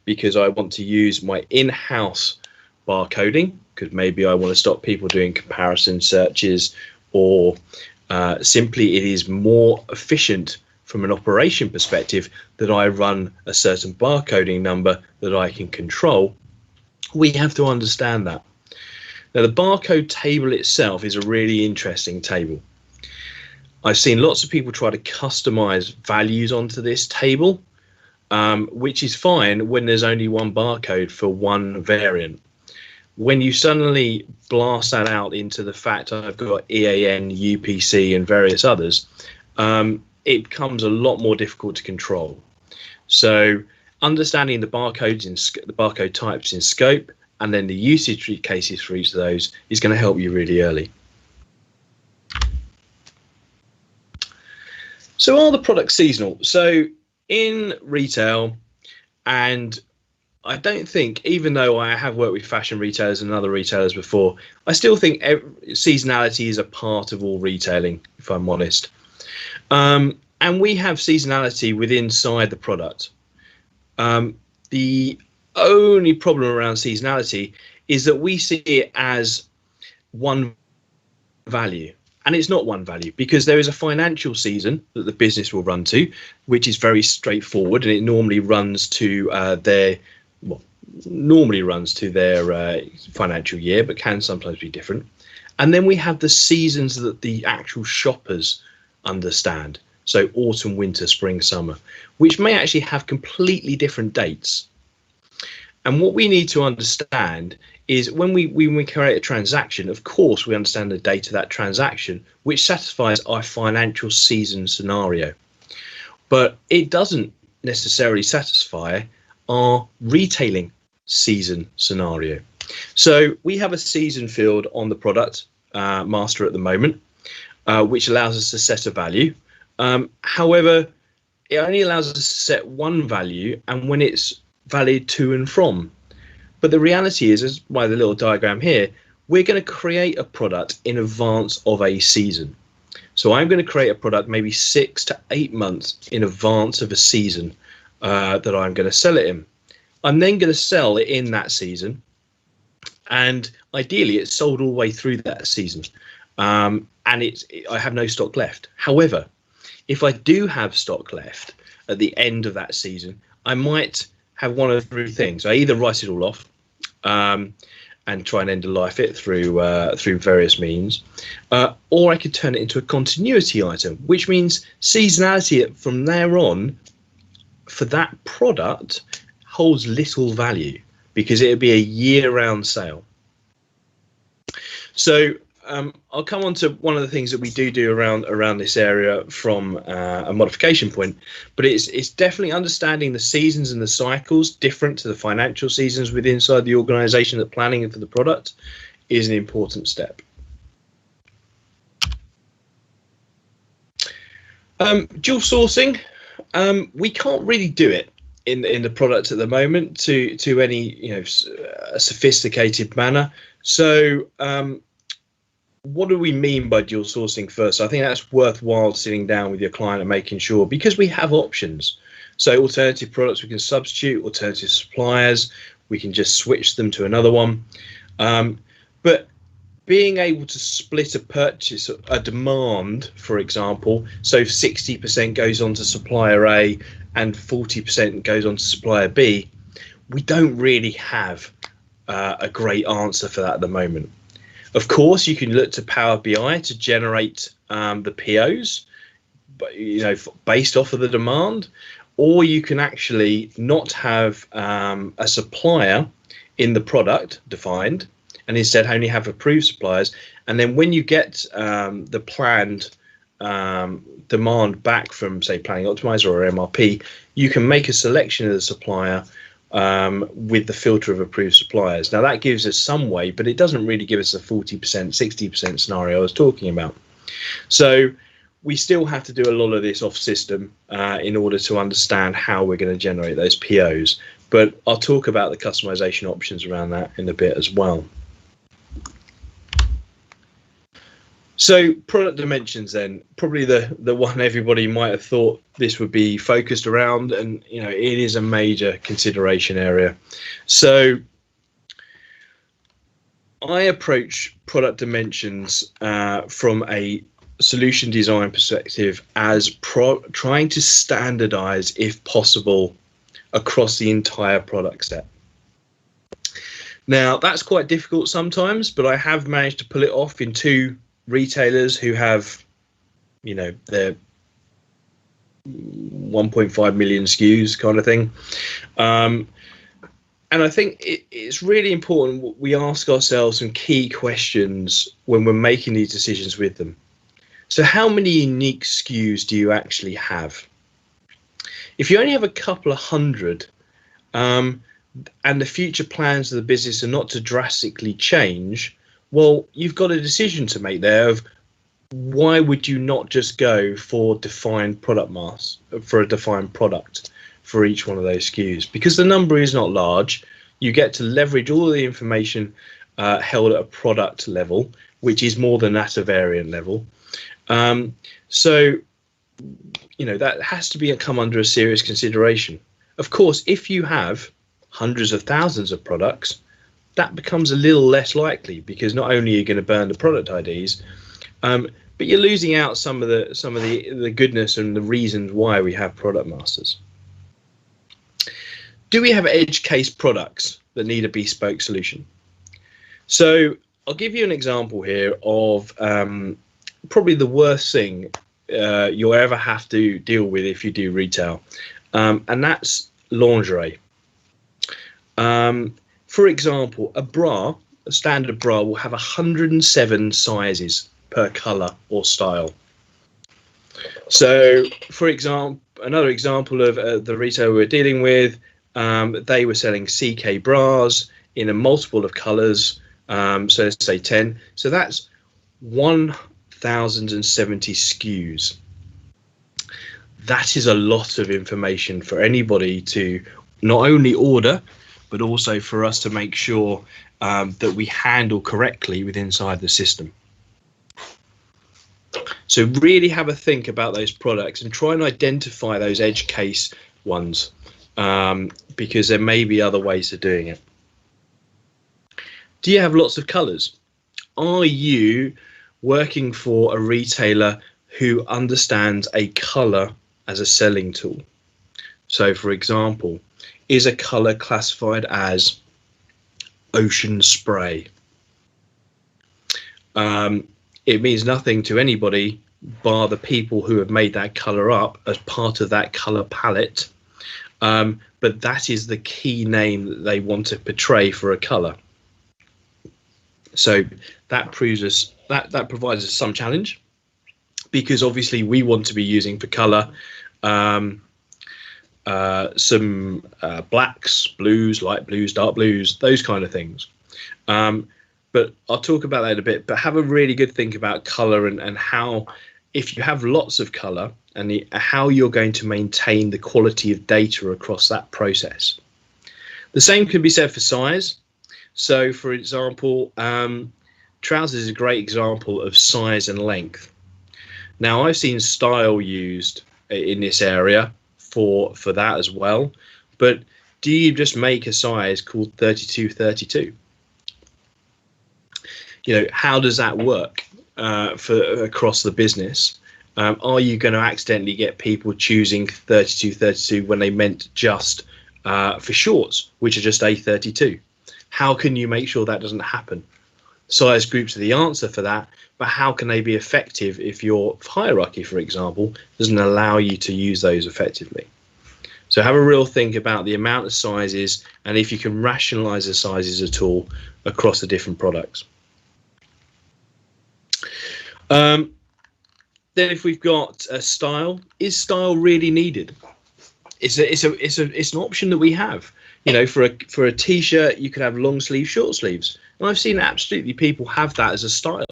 because I want to use my in-house barcoding, because maybe I want to stop people doing comparison searches, or simply it is more efficient from an operation perspective that I run a certain barcoding number that I can control, we have to understand that. Now, the barcode table itself is a really interesting table. I've seen lots of people try to customize values onto this table, which is fine when there's only one barcode for one variant. When you suddenly blast that out into the fact I've got EAN, UPC, and various others, it becomes a lot more difficult to control. So understanding the barcodes in the barcode types in scope, and then the usage cases for each of those is going to help you really early. So are the products seasonal? So in retail, and I don't think, even though I have worked with fashion retailers and other retailers before, I still think seasonality is a part of all retailing, if I'm honest. And we have seasonality within inside the product. The only problem around seasonality is that we see it as one value. And it's not one value, because there is a financial season that the business will run to, which is very straightforward, and it normally runs to their financial year, but can sometimes be different. And then we have the seasons that the actual shoppers understand. So autumn, winter, spring, summer, which may actually have completely different dates. And what we need to understand is when we create a transaction, of course, we understand the date of that transaction, which satisfies our financial season scenario. But it doesn't necessarily satisfy our retailing season scenario. So we have a season field on the product master at the moment, which allows us to set a value. However, it only allows us to set one value, and when it's valid to and from. But the reality is, as by the little diagram here, we're going to create a product in advance of a season. So I'm going to create a product maybe 6 to 8 months in advance of a season that I'm going to sell it in. I'm then going to sell it in that season, and ideally it's sold all the way through that season, and I have no stock left. However, if I do have stock left at the end of that season, I might have one of three things. I either write it all off and try and end of life it through various means, or I could turn it into a continuity item, which means seasonality from there on for that product holds little value, because it would be a year-round sale. So I'll come on to one of the things that we do around this area from a modification point, but it's definitely understanding the seasons and the cycles different to the financial seasons within inside the organization. That planning for the product is an important step. Dual sourcing, we can't really do it in the product at the moment to any a sophisticated manner. So what do we mean by dual sourcing first? I think that's worthwhile sitting down with your client and making sure, because we have options. So alternative products we can substitute, alternative suppliers, we can just switch them to another one. But being able to split a purchase, a demand, for example, so 60% goes on to supplier A and 40% goes on to supplier B, we don't really have a great answer for that at the moment. Of course, you can look to Power BI to generate the POs, but based off of the demand, or you can actually not have a supplier in the product defined, and instead only have approved suppliers. And then when you get the planned demand back from, say, Planning Optimizer or MRP, you can make a selection of the supplier with the filter of approved suppliers. Now that gives us some way, but it doesn't really give us a 40%, 60% scenario I was talking about. So we still have to do a lot of this off system in order to understand how we're going to generate those POs. But I'll talk about the customization options around that in a bit as well. So product dimensions, then, probably the one everybody might have thought this would be focused around, and it is a major consideration area. So I approach product dimensions from a solution design perspective as trying to standardize, if possible, across the entire product set. Now, that's quite difficult sometimes, but I have managed to pull it off in 2 retailers who have, you know, their 1.5 million SKUs kind of thing. And I think it's really important we ask ourselves some key questions when we're making these decisions with them. So how many unique SKUs do you actually have? If you only have a couple of hundred, and the future plans of the business are not to drastically change, well, you've got a decision to make there of why would you not just go for defined product mass, for a defined product for each one of those SKUs? Because the number is not large. You get to leverage all of the information held at a product level, which is more than at a variant level. So, you know, that has to come under a serious consideration. Of course, if you have hundreds of thousands of products, that becomes a little less likely, because not only are you going to burn the product IDs, but you're losing out some of the goodness and the reasons why we have product masters. Do we have edge case products that need a bespoke solution? So I'll give you an example here of probably the worst thing you'll ever have to deal with if you do retail, and that's lingerie. For example, a standard bra will have 107 sizes per color or style. So, for example, another example of the retailer we're dealing with, they were selling CK bras in a multiple of colors. So let's say 10. So that's 1,070 SKUs. That is a lot of information for anybody to not only order, but also for us to make sure that we handle correctly within inside the system. So really have a think about those products and try and identify those edge case ones, because there may be other ways of doing it. Do you have lots of colors? Are you working for a retailer who understands a color as a selling tool? So, for example, is a color classified as ocean spray? It means nothing to anybody bar the people who have made that color up as part of that color palette. But that is the key name that they want to portray for a color. So that provides us some challenge, because obviously we want to be using for color some blacks, blues, light blues, dark blues, those kind of things. But I'll talk about that in a bit. But have a really good think about color and how, if you have lots of color, and how you're going to maintain the quality of data across that process. The same can be said for size. So, for example, trousers is a great example of size and length. Now, I've seen style used in this area for that as well. But do you just make a size called 32-32? You know, how does that work for across the business? Are you going to accidentally get people choosing 32-32 when they meant just for shorts, which are just A32? How can you make sure that doesn't happen? Size groups are the answer for that, but how can they be effective if your hierarchy, for example, doesn't allow you to use those effectively? So have a real think about the amount of sizes and if you can rationalize the sizes at all across the different products. Then if we've got a style, is style really needed? It's an option that we have. You know, for a t-shirt, you could have long sleeves, short sleeves. And I've seen absolutely people have that as a style.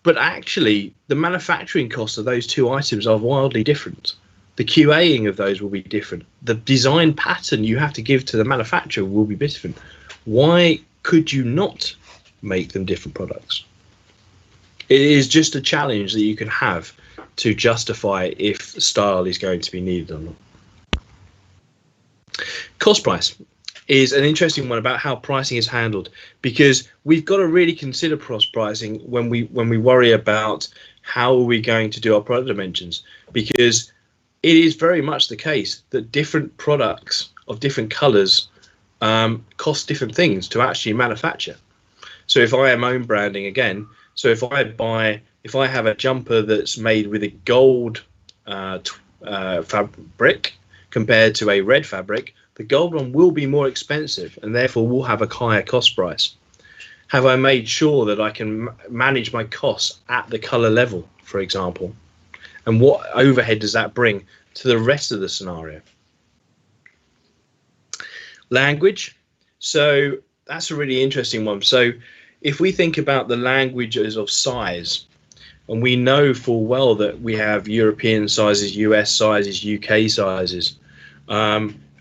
But actually, the manufacturing costs of those two items are wildly different. The QAing of those will be different. The design pattern you have to give to the manufacturer will be different. Why could you not make them different products? It is just a challenge that you can have to justify if style is going to be needed or not. Cost price. is an interesting one about how pricing is handled, because we've got to really consider cross pricing when we worry about how are we going to do our product dimensions, because it is very much the case that different products of different colors cost different things to actually manufacture. So if I am own branding again, so if I have a jumper that's made with a gold fabric compared to a red fabric, the gold one will be more expensive and therefore will have a higher cost price. Have I made sure that I can manage my costs at the color level, for example? And what overhead does that bring to the rest of the scenario? Language. So that's a really interesting one. So if we think about the languages of size, and we know full well that we have European sizes, US sizes, UK sizes,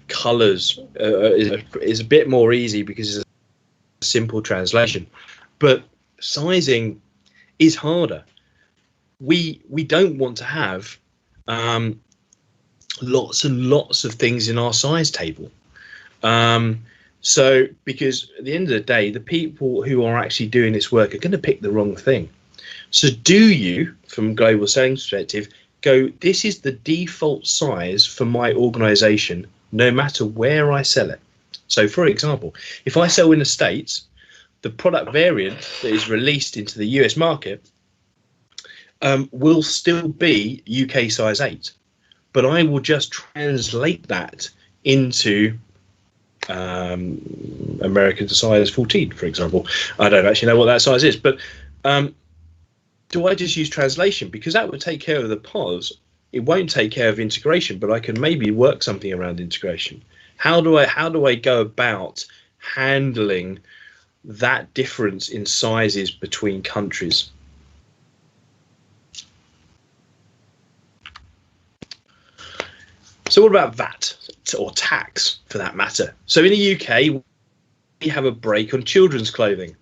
colors is a bit more easy because it's a simple translation, but sizing is harder. We don't want to have lots and lots of things in our size table. So because at the end of the day, the people who are actually doing this work are going to pick the wrong thing. So do you, from a global selling perspective, go, this is the default size for my organization, no matter where I sell it. So for example, if I sell in the States, the product variant that is released into the US market will still be UK size 8, but I will just translate that into American size 14, for example. I don't actually know what that size is, but do I just use translation? Because that would take care of the pause. It won't take care of integration, but I can maybe work something around integration. How do I go about handling that difference in sizes between countries? So what about VAT or tax for that matter? So in the UK, we have a break on children's clothing.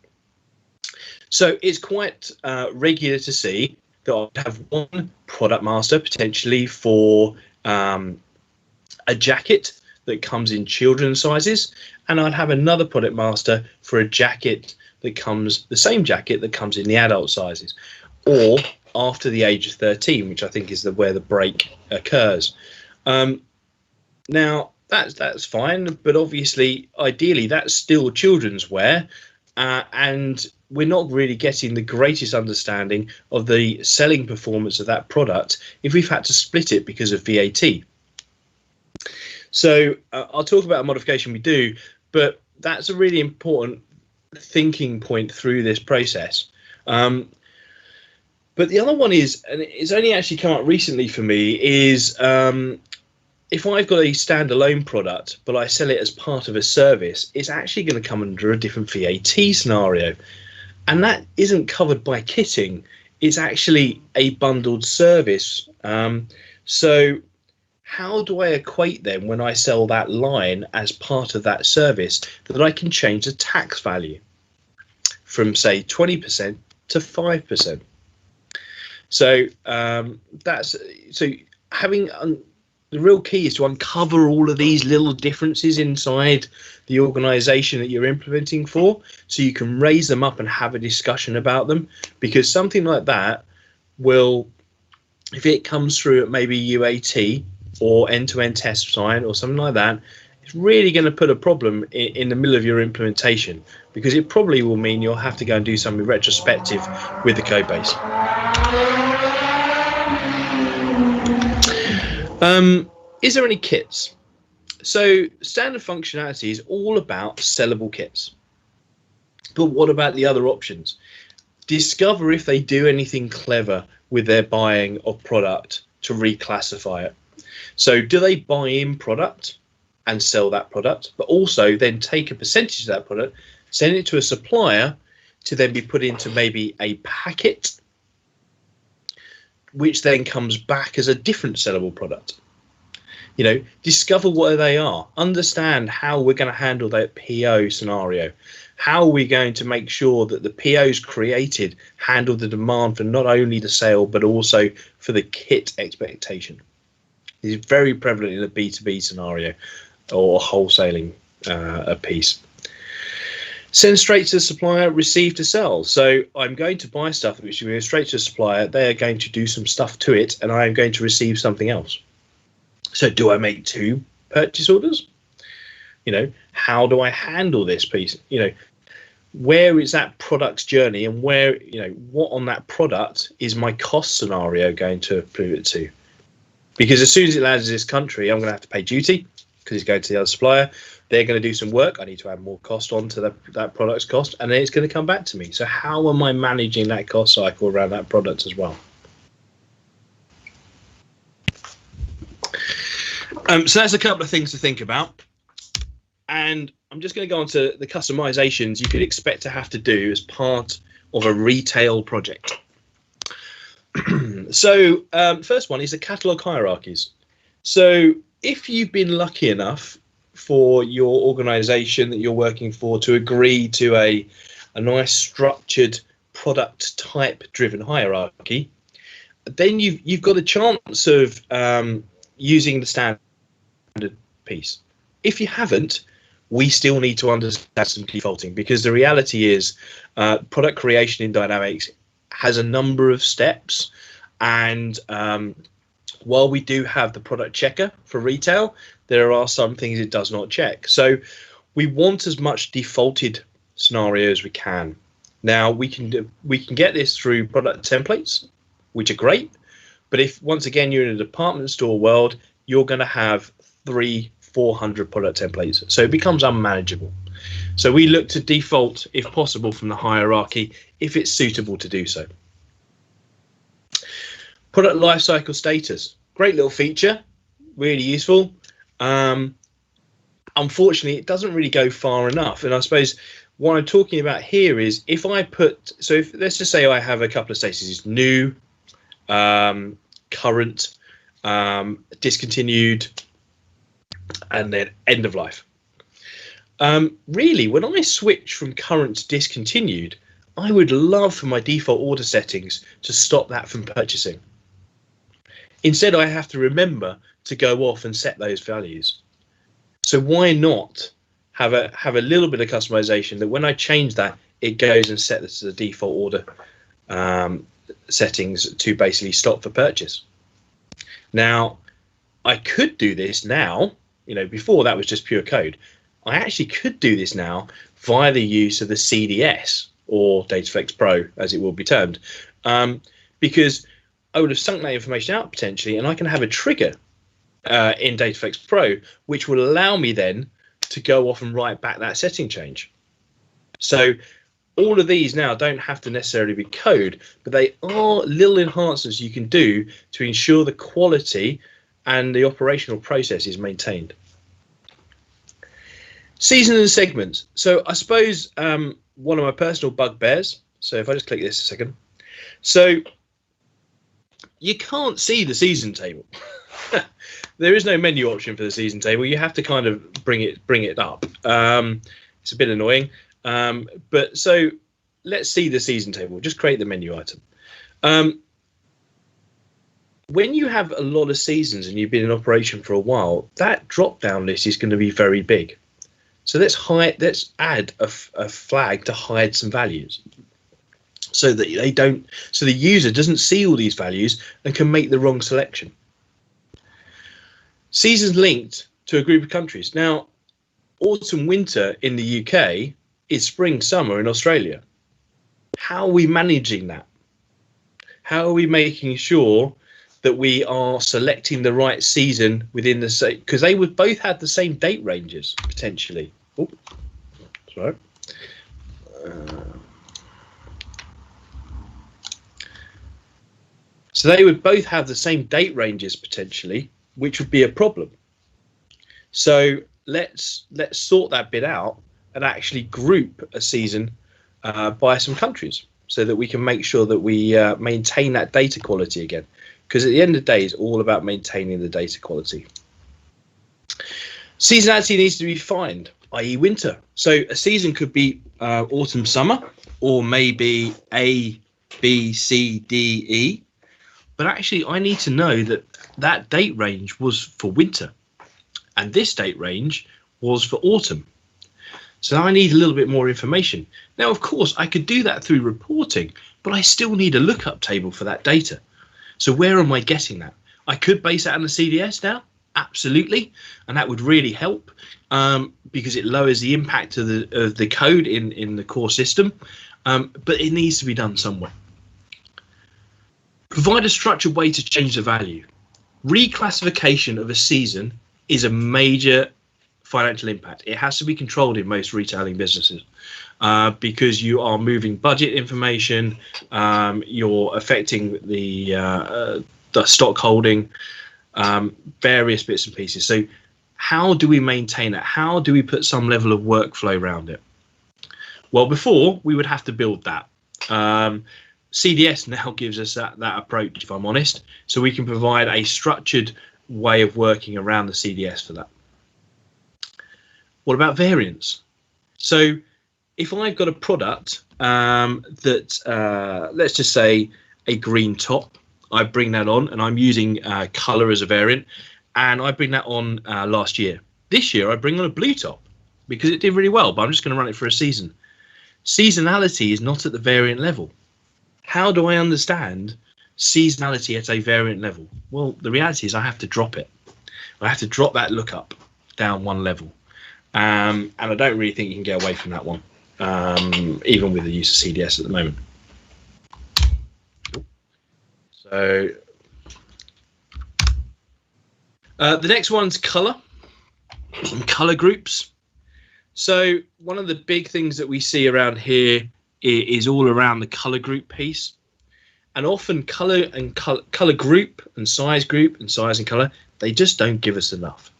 So it's quite regular to see that I have one product master potentially for a jacket that comes in children's sizes, and I'd have another product master for a jacket that comes, the same jacket that comes in the adult sizes, or after the age of 13, which I think is where the break occurs. Now that's fine, but obviously, ideally, that's still children's wear, and we're not really getting the greatest understanding of the selling performance of that product if we've had to split it because of VAT. So I'll talk about a modification we do, but that's a really important thinking point through this process. But the other one is, and it's only actually come up recently for me, is if I've got a standalone product, but I sell it as part of a service, it's actually going to come under a different VAT scenario. And that isn't covered by kitting. It's actually a bundled service. So how do I equate then when I sell that line as part of that service that I can change the tax value from, say, 20% to 5%? So having the real key is to uncover all of these little differences inside the organization that you're implementing for, so you can raise them up and have a discussion about them, because something like that will, if it comes through at maybe UAT or end-to-end test design or something like that, it's really going to put a problem in the middle of your implementation, because it probably will mean you'll have to go and do something retrospective with the code base. Is there any kits? So standard functionality is all about sellable kits. But what about the other options? Discover if they do anything clever with their buying of product to reclassify it. So do they buy in product and sell that product, but also then take a percentage of that product, send it to a supplier to then be put into maybe a packet, which then comes back as a different sellable product? You know, discover what they are, understand how we're going to handle that PO scenario. How are we going to make sure that the POs created handle the demand for not only the sale, but also for the kit expectation? This is very prevalent in a B2B scenario or wholesaling a piece. Send straight to the supplier, receive to sell. So I'm going to buy stuff which will go straight to the supplier. They are going to do some stuff to it, and I am going to receive something else. So do I make 2 purchase orders? You know, how do I handle this piece? You know, where is that product's journey, and where, you know, what on that product is my cost scenario going to pivot to? Because as soon as it lands in this country, I'm going to have to pay duty because it's going to the other supplier. They're going to do some work. I need to add more cost onto that product's cost, and then it's going to come back to me. So how am I managing that cost cycle around that product as well? So that's a couple of things to think about. And I'm just going to go on to the customizations you could expect to have to do as part of a retail project. So first one is the catalog hierarchies. So if you've been lucky enough for your organization that you're working for to agree to a nice structured product type driven hierarchy, then you've got a chance of using the standard piece. If you haven't, we still need to understand some defaulting, because the reality is product creation in Dynamics has a number of steps, and while we do have the product checker for retail, there are some things it does not check. So we want as much defaulted scenario as we can. Now we can get this through product templates, which are great, but if once again you're in a department store world, you're going to have 300-400 product templates, so it becomes unmanageable. So we look to default, if possible, from the hierarchy if it's suitable to do so. Product lifecycle status, great little feature, really useful. Unfortunately, it doesn't really go far enough. And I suppose what I'm talking about here is if I put, so if, let's just say I have a couple of statuses, new, current, discontinued, and then end of life. Really, when I switch from current to discontinued, I would love for my default order settings to stop that from purchasing. Instead, I have to remember to go off and set those values. So why not have a little bit of customization that when I change that, it goes and set this as a default order settings to basically stop for purchase. Now, I could do this now, you know, before that was just pure code. I actually could do this now via the use of the CDS, or DataFlex Pro, as it will be termed, because I would have sunk that information out potentially, and I can have a trigger in DataFlex Pro, which will allow me then to go off and write back that setting change. So all of these now don't have to necessarily be code, but they are little enhancements you can do to ensure the quality and the operational process is maintained. Season and segments. So I suppose one of my personal bugbears, so if I just click this a second, so you can't see the season table. There is no menu option for the season table. You have to kind of bring it up. It's a bit annoying, but so let's see the season table. Just create the menu item. When you have a lot of seasons and you've been in operation for a while, that drop down list is going to be very big. So let's add a flag to hide some values, so that so the user doesn't see all these values and can make the wrong selection. Seasons linked to a group of countries. Now, autumn winter in the UK is spring summer in Australia. How are we managing that? How are we making sure that we are selecting the right season within the same, because they would both have the same date ranges potentially. Oh, sorry. So they would both have the same date ranges potentially, which would be a problem. So let's sort that bit out and actually group a season by some countries, so that we can make sure that we maintain that data quality again. Because at the end of the day, it's all about maintaining the data quality. Seasonality needs to be defined, i.e. winter. So a season could be autumn, summer, or maybe A, B, C, D, E. But actually, I need to know that that date range was for winter, and this date range was for autumn. So I need a little bit more information. Now, of course, I could do that through reporting, but I still need a lookup table for that data. So where am I getting that? I could base that on the CDS now, absolutely, and that would really help because it lowers the impact of the code in the core system, but it needs to be done somewhere. Provide a structured way to change the value. Reclassification of a season is a major financial impact. It has to be controlled in most retailing businesses because you are moving budget information, you're affecting the stock holding, various bits and pieces. So how do we maintain that? How do we put some level of workflow around it? Well, before we would have to build that. CDS now gives us that approach, if I'm honest, so we can provide a structured way of working around the CDS for that. What about variants? So if I've got a product that, let's just say a green top, I bring that on and I'm using color as a variant, and I bring that on last year. This year I bring on a blue top because it did really well, but I'm just going to run it for a season. Seasonality is not at the variant level. How do I understand seasonality at a variant level? Well, the reality is I have to drop it. I have to drop that lookup down one level. And I don't really think you can get away from that one, even with the use of CDS at the moment. So the next one's color and color groups. So one of the big things that we see around here is all around the color group piece, and often color group and size and color, they just don't give us enough.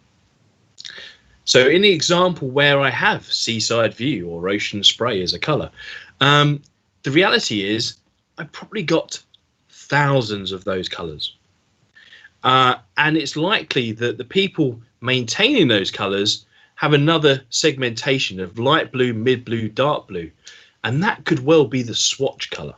So in the example where I have Seaside View or Ocean Spray as a color, the reality is I probably got thousands of those colors, and it's likely that the people maintaining those colors have another segmentation of light blue, mid blue, dark blue. And that could well be the swatch color.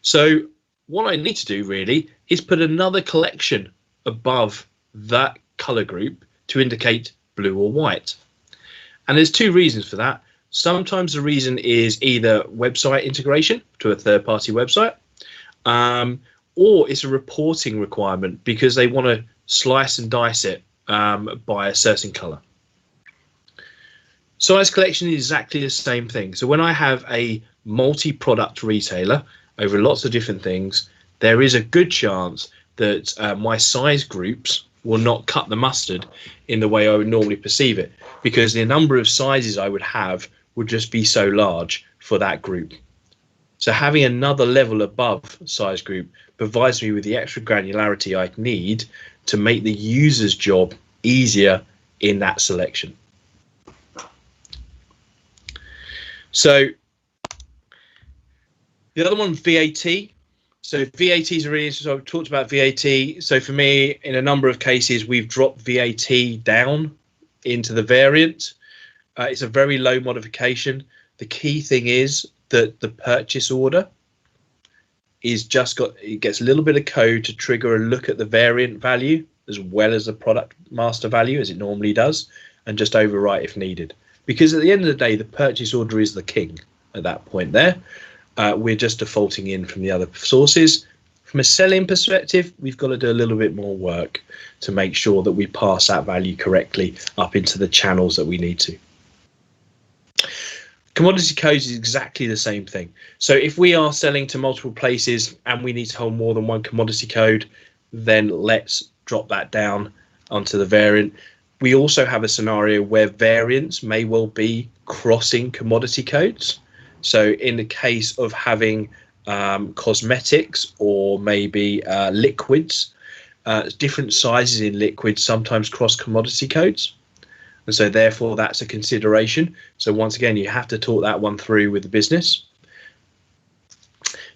So what I need to do really is put another collection above that color group to indicate blue or white. And there's two reasons for that. Sometimes the reason is either website integration to a third-party website, or it's a reporting requirement because they want to slice and dice it by a certain color. Size collection is exactly the same thing. So when I have a multi-product retailer over lots of different things, there is a good chance that my size groups will not cut the mustard in the way I would normally perceive it, because the number of sizes I would have would just be so large for that group. So having another level above size group provides me with the extra granularity I need to make the user's job easier in that selection. So the other one, VAT. So VAT is really interesting. So I've talked about VAT. So for me, in a number of cases, we've dropped VAT down into the variant. It's a very low modification. The key thing is that the purchase order is it gets a little bit of code to trigger a look at the variant value as well as the product master value, as it normally does, and just overwrite if needed. Because at the end of the day, the purchase order is the king at that point there. We're just defaulting in from the other sources. From a selling perspective, we've got to do a little bit more work to make sure that we pass that value correctly up into the channels that we need to. Commodity codes is exactly the same thing. So if we are selling to multiple places and we need to hold more than one commodity code, then let's drop that down onto the variant. We also have a scenario where variants may well be crossing commodity codes. So in the case of having cosmetics or maybe liquids, different sizes in liquids sometimes cross commodity codes. And so therefore that's a consideration. So once again, you have to talk that one through with the business.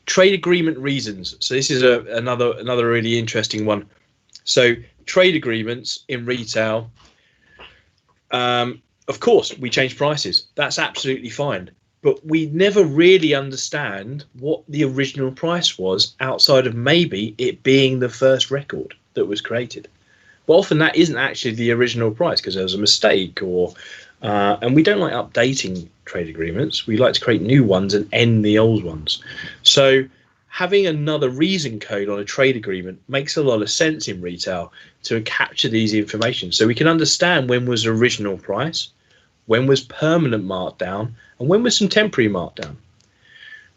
Trade agreement reasons. So this is another really interesting one. So trade agreements in retail, of course, we change prices. That's absolutely fine. But we never really understand what the original price was outside of maybe it being the first record that was created. But often that isn't actually the original price because there was a mistake or And we don't like updating trade agreements. We like to create new ones and end the old ones. So having another reason code on a trade agreement makes a lot of sense in retail to capture these information. So we can understand when was the original price, when was permanent markdown, and when was some temporary markdown.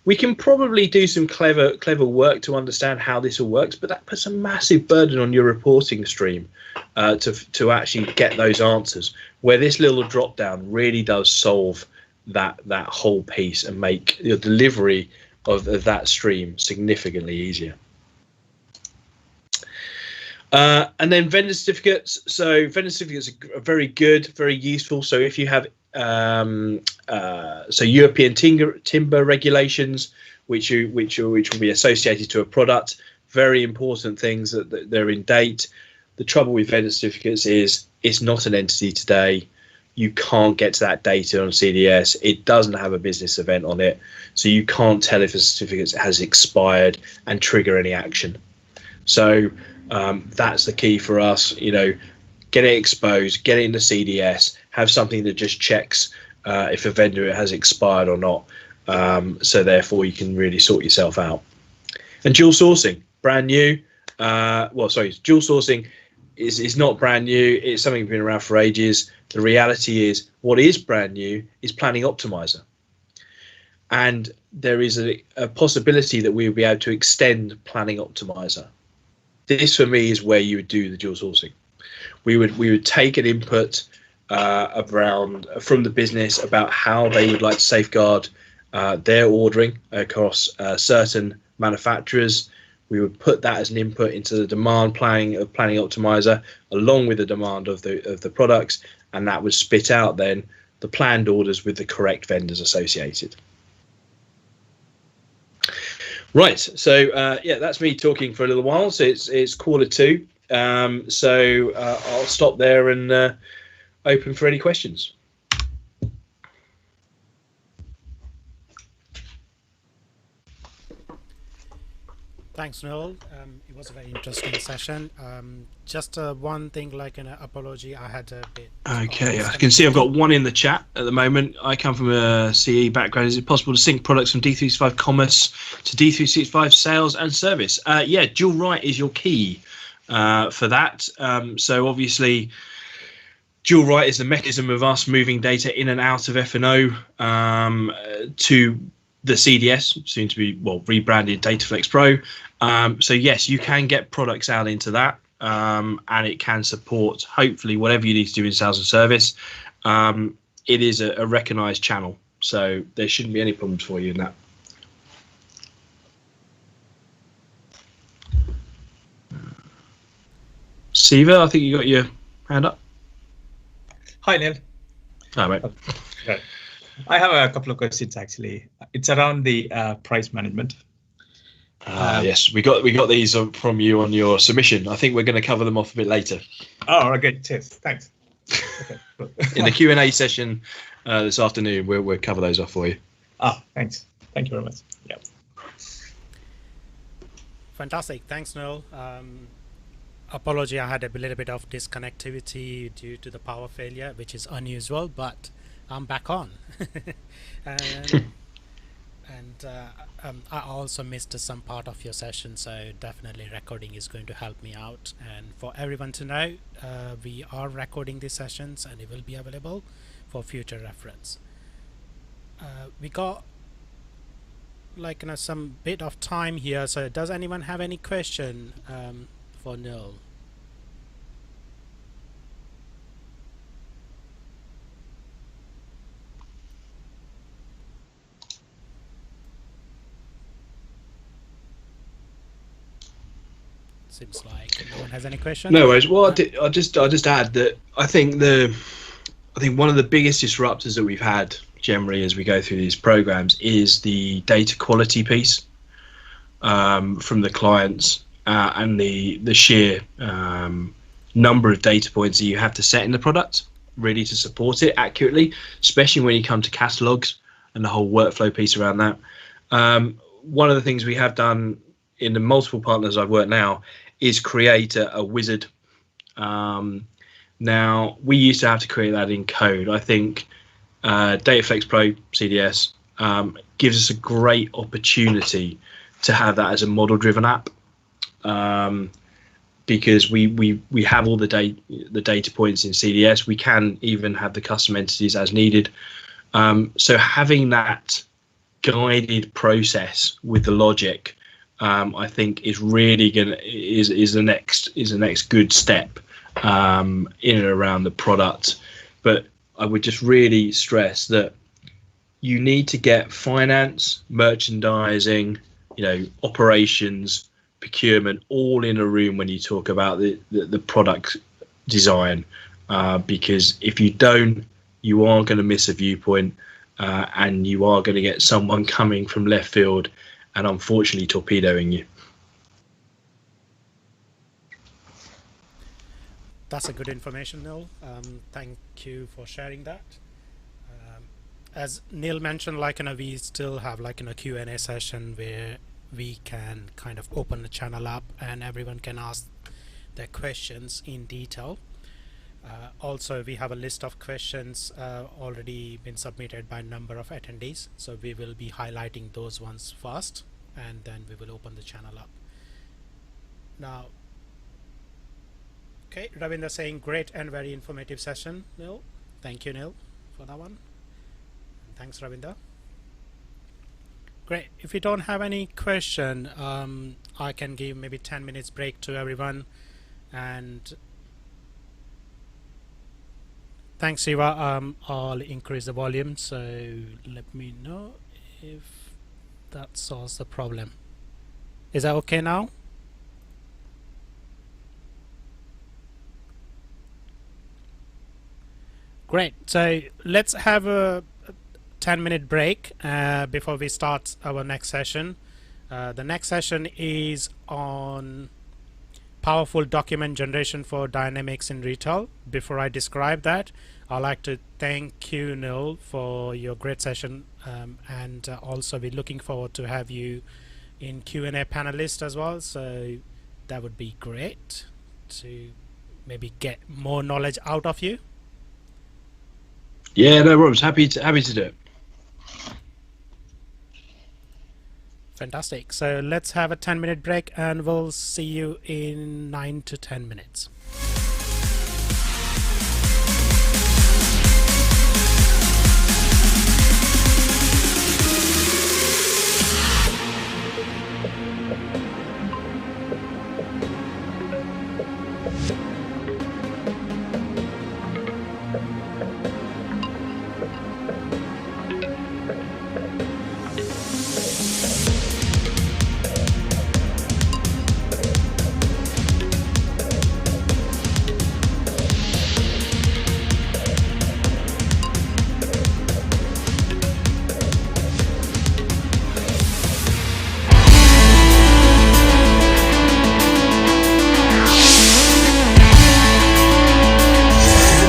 We can probably do some clever work to understand how this all works, but that puts a massive burden on your reporting stream to actually get those answers, where this little drop down really does solve that whole piece and make your delivery of that stream significantly easier. And then vendor certificates. So vendor certificates are very good, very useful. So if you have so European timber regulations, which will be associated to a product, very important things that they're in date. The trouble with vendor certificates is it's not an entity today. You can't get to that data on CDS. It doesn't have a business event on it, so you can't tell if a certificate has expired and trigger any action. So that's the key for us. You know, get it exposed, get it into CDS, have something that just checks if a vendor has expired or not. So therefore, you can really sort yourself out. And dual sourcing, brand new. Dual sourcing is not brand new. It's something that's been around for ages. The reality is, what is brand new is Planning Optimizer. And there is a possibility that we will be able to extend Planning Optimizer. This, for me, is where you would do the dual sourcing. We would take an input around from the business about how they would like to safeguard their ordering across certain manufacturers. We would put that as an input into the demand planning of Planning Optimizer, along with the demand of the products, and that would spit out then the planned orders with the correct vendors associated. Right, so yeah, that's me talking for a little while. So it's 1:45. So I'll stop there and open for any questions. Thanks, Neill. It was a very interesting session. Just one thing, like an apology, I had a bit. Okay, I can see I've got one in the chat at the moment. I come from a CE background. Is it possible to sync products from D365 Commerce to D365 Sales and Service? Yeah, dual write is your key for that. So obviously, dual write is the mechanism of us moving data in and out of F&O to the CDS, soon to be rebranded Dataflex Pro. So yes, you can get products out into that, and it can support hopefully whatever you need to do in sales and service. It is a recognized channel, so there shouldn't be any problems for you in that. Siva, I think you got your hand up. Hi, Neill. Hi, mate. Okay. I have a couple of questions actually. It's around the price management. Yes, we got these from you on your submission. I think we're going to cover them off a bit later. Oh, okay. Cheers. Thanks. Okay, cool. In the Q&A session this afternoon, we'll cover those off for you. Ah, thanks. Thank you very much. Yeah. Fantastic. Thanks, Neill. Apology, I had a little bit of disconnectivity due to the power failure, which is unusual, but I'm back on. I also missed some part of your session, so definitely recording is going to help me out. And for everyone to know, we are recording these sessions and it will be available for future reference. We got like some bit of time here, so does anyone have any question for Neill? Seems like no one has any questions. No worries. Well, I'll just add that I think one of the biggest disruptors that we've had generally as we go through these programs is the data quality piece from the clients and the sheer number of data points that you have to set in the product really to support it accurately, especially when you come to catalogs and the whole workflow piece around that. One of the things we have done in the multiple partners I've worked now is create a wizard Now, we used to have to create that in code. I think DataFlex Pro CDS gives us a great opportunity to have that as a model-driven app, because we have all the data points in CDS. We can even have the custom entities as needed. So having that guided process with the logic, I think is really is the next good step in and around the product. But I would just really stress that you need to get finance, merchandising, operations, procurement all in a room when you talk about the product design, because if you don't, you are going to miss a viewpoint, and you are going to get someone coming from left field and unfortunately torpedoing you. That's a good information, Neill. Thank you for sharing that. As Neill mentioned, we still have a Q&A session where we can kind of open the channel up and everyone can ask their questions in detail. Also, we have a list of questions already been submitted by a number of attendees, so we will be highlighting those ones first, and then we will open the channel up. Now, okay, Ravinder saying great and very informative session, Neill. Thank you, Neill, for that one. Thanks, Ravinder. Great. If you don't have any question, I can give maybe 10 minutes break to everyone. And thanks, Ziya. I'll increase the volume, so let me know if that solves the problem. Is that okay now? Great. So let's have a 10-minute break before we start our next session. The next session is on powerful document generation for Dynamics in retail. Before I describe that, I'd like to thank you, Neill, for your great session, and also we're looking forward to have you in Q&A panelist as well. So that would be great to maybe get more knowledge out of you. Yeah, no problems. Happy to do it. Fantastic. So let's have a 10-minute break and we'll see you in 9 to 10 minutes.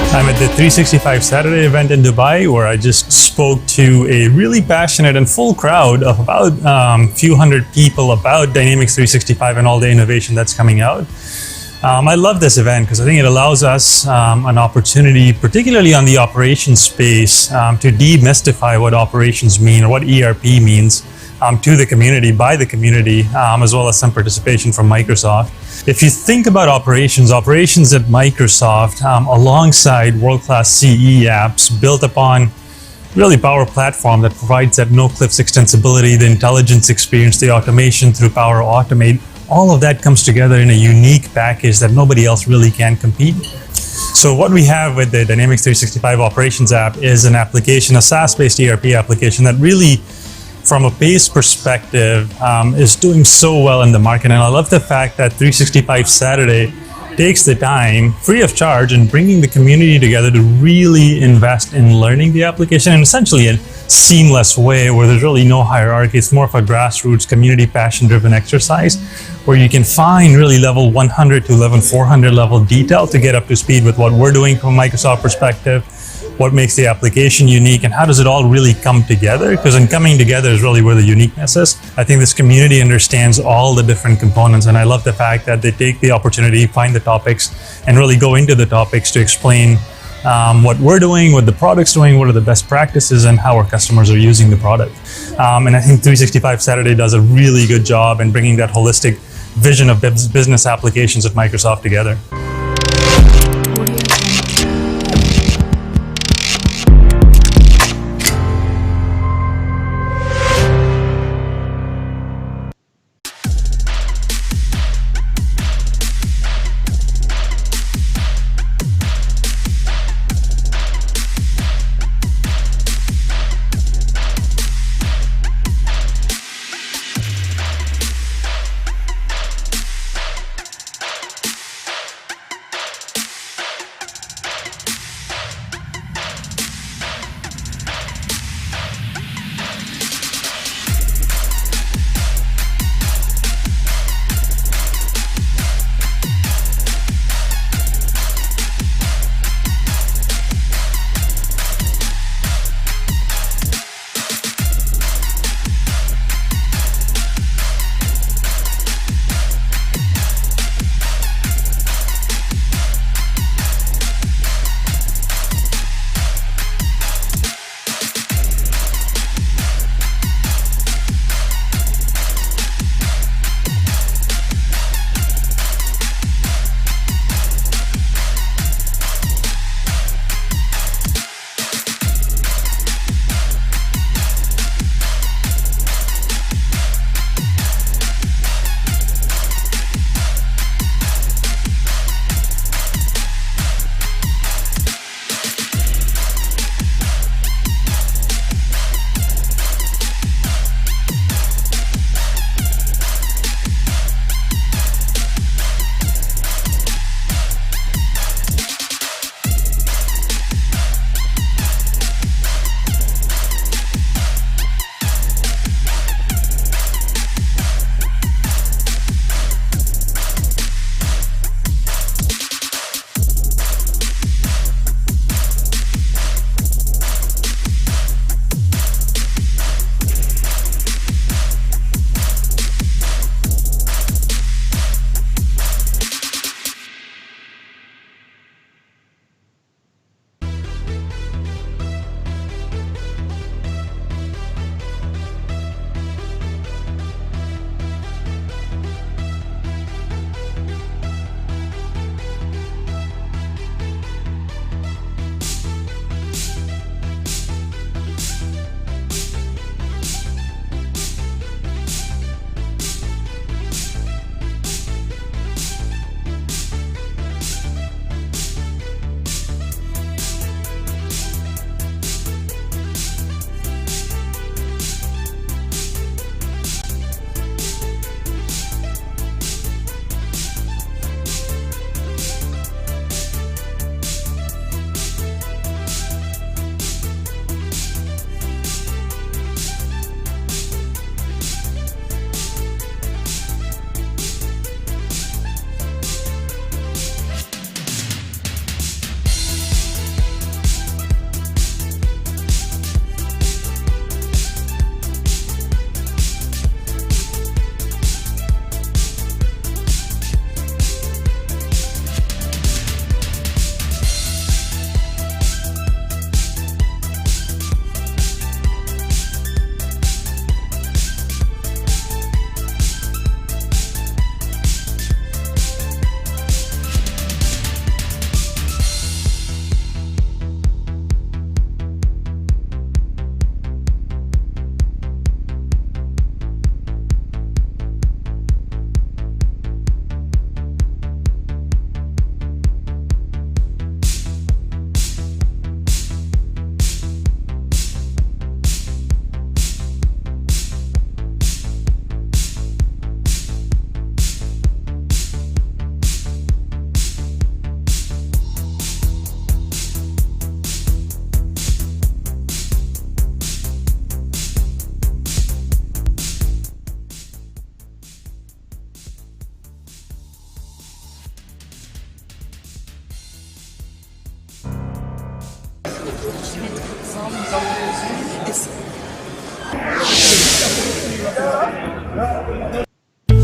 I'm at the 365 Saturday event in Dubai, where I just spoke to a really passionate and full crowd of about a few hundred people about Dynamics 365 and all the innovation that's coming out. I love this event because I think it allows us an opportunity, particularly on the operations space, to demystify what operations mean or what ERP means to the community, by the community, as well as some participation from Microsoft. If you think about operations at Microsoft, alongside world-class CE apps built upon really Power Platform that provides that no-cliffs extensibility, the intelligence experience, the automation through Power Automate, all of that comes together in a unique package that nobody else really can compete. So what we have with the Dynamics 365 Operations app is an application, a SaaS-based ERP application that really, from a base perspective, is doing so well in the market. And I love the fact that 365 Saturday takes the time, free of charge, and bringing the community together to really invest in learning the application in essentially a seamless way where there's really no hierarchy. It's more of a grassroots, community passion-driven exercise where you can find really level 100 to level 400 level detail to get up to speed with what we're doing from a Microsoft perspective, what makes the application unique, and how does it all really come together? Because in coming together is really where the uniqueness is. I think this community understands all the different components, and I love the fact that they take the opportunity, find the topics, and really go into the topics to explain what we're doing, what the product's doing, what are the best practices, and how our customers are using the product. And I think 365 Saturday does a really good job in bringing that holistic vision of business applications at Microsoft together.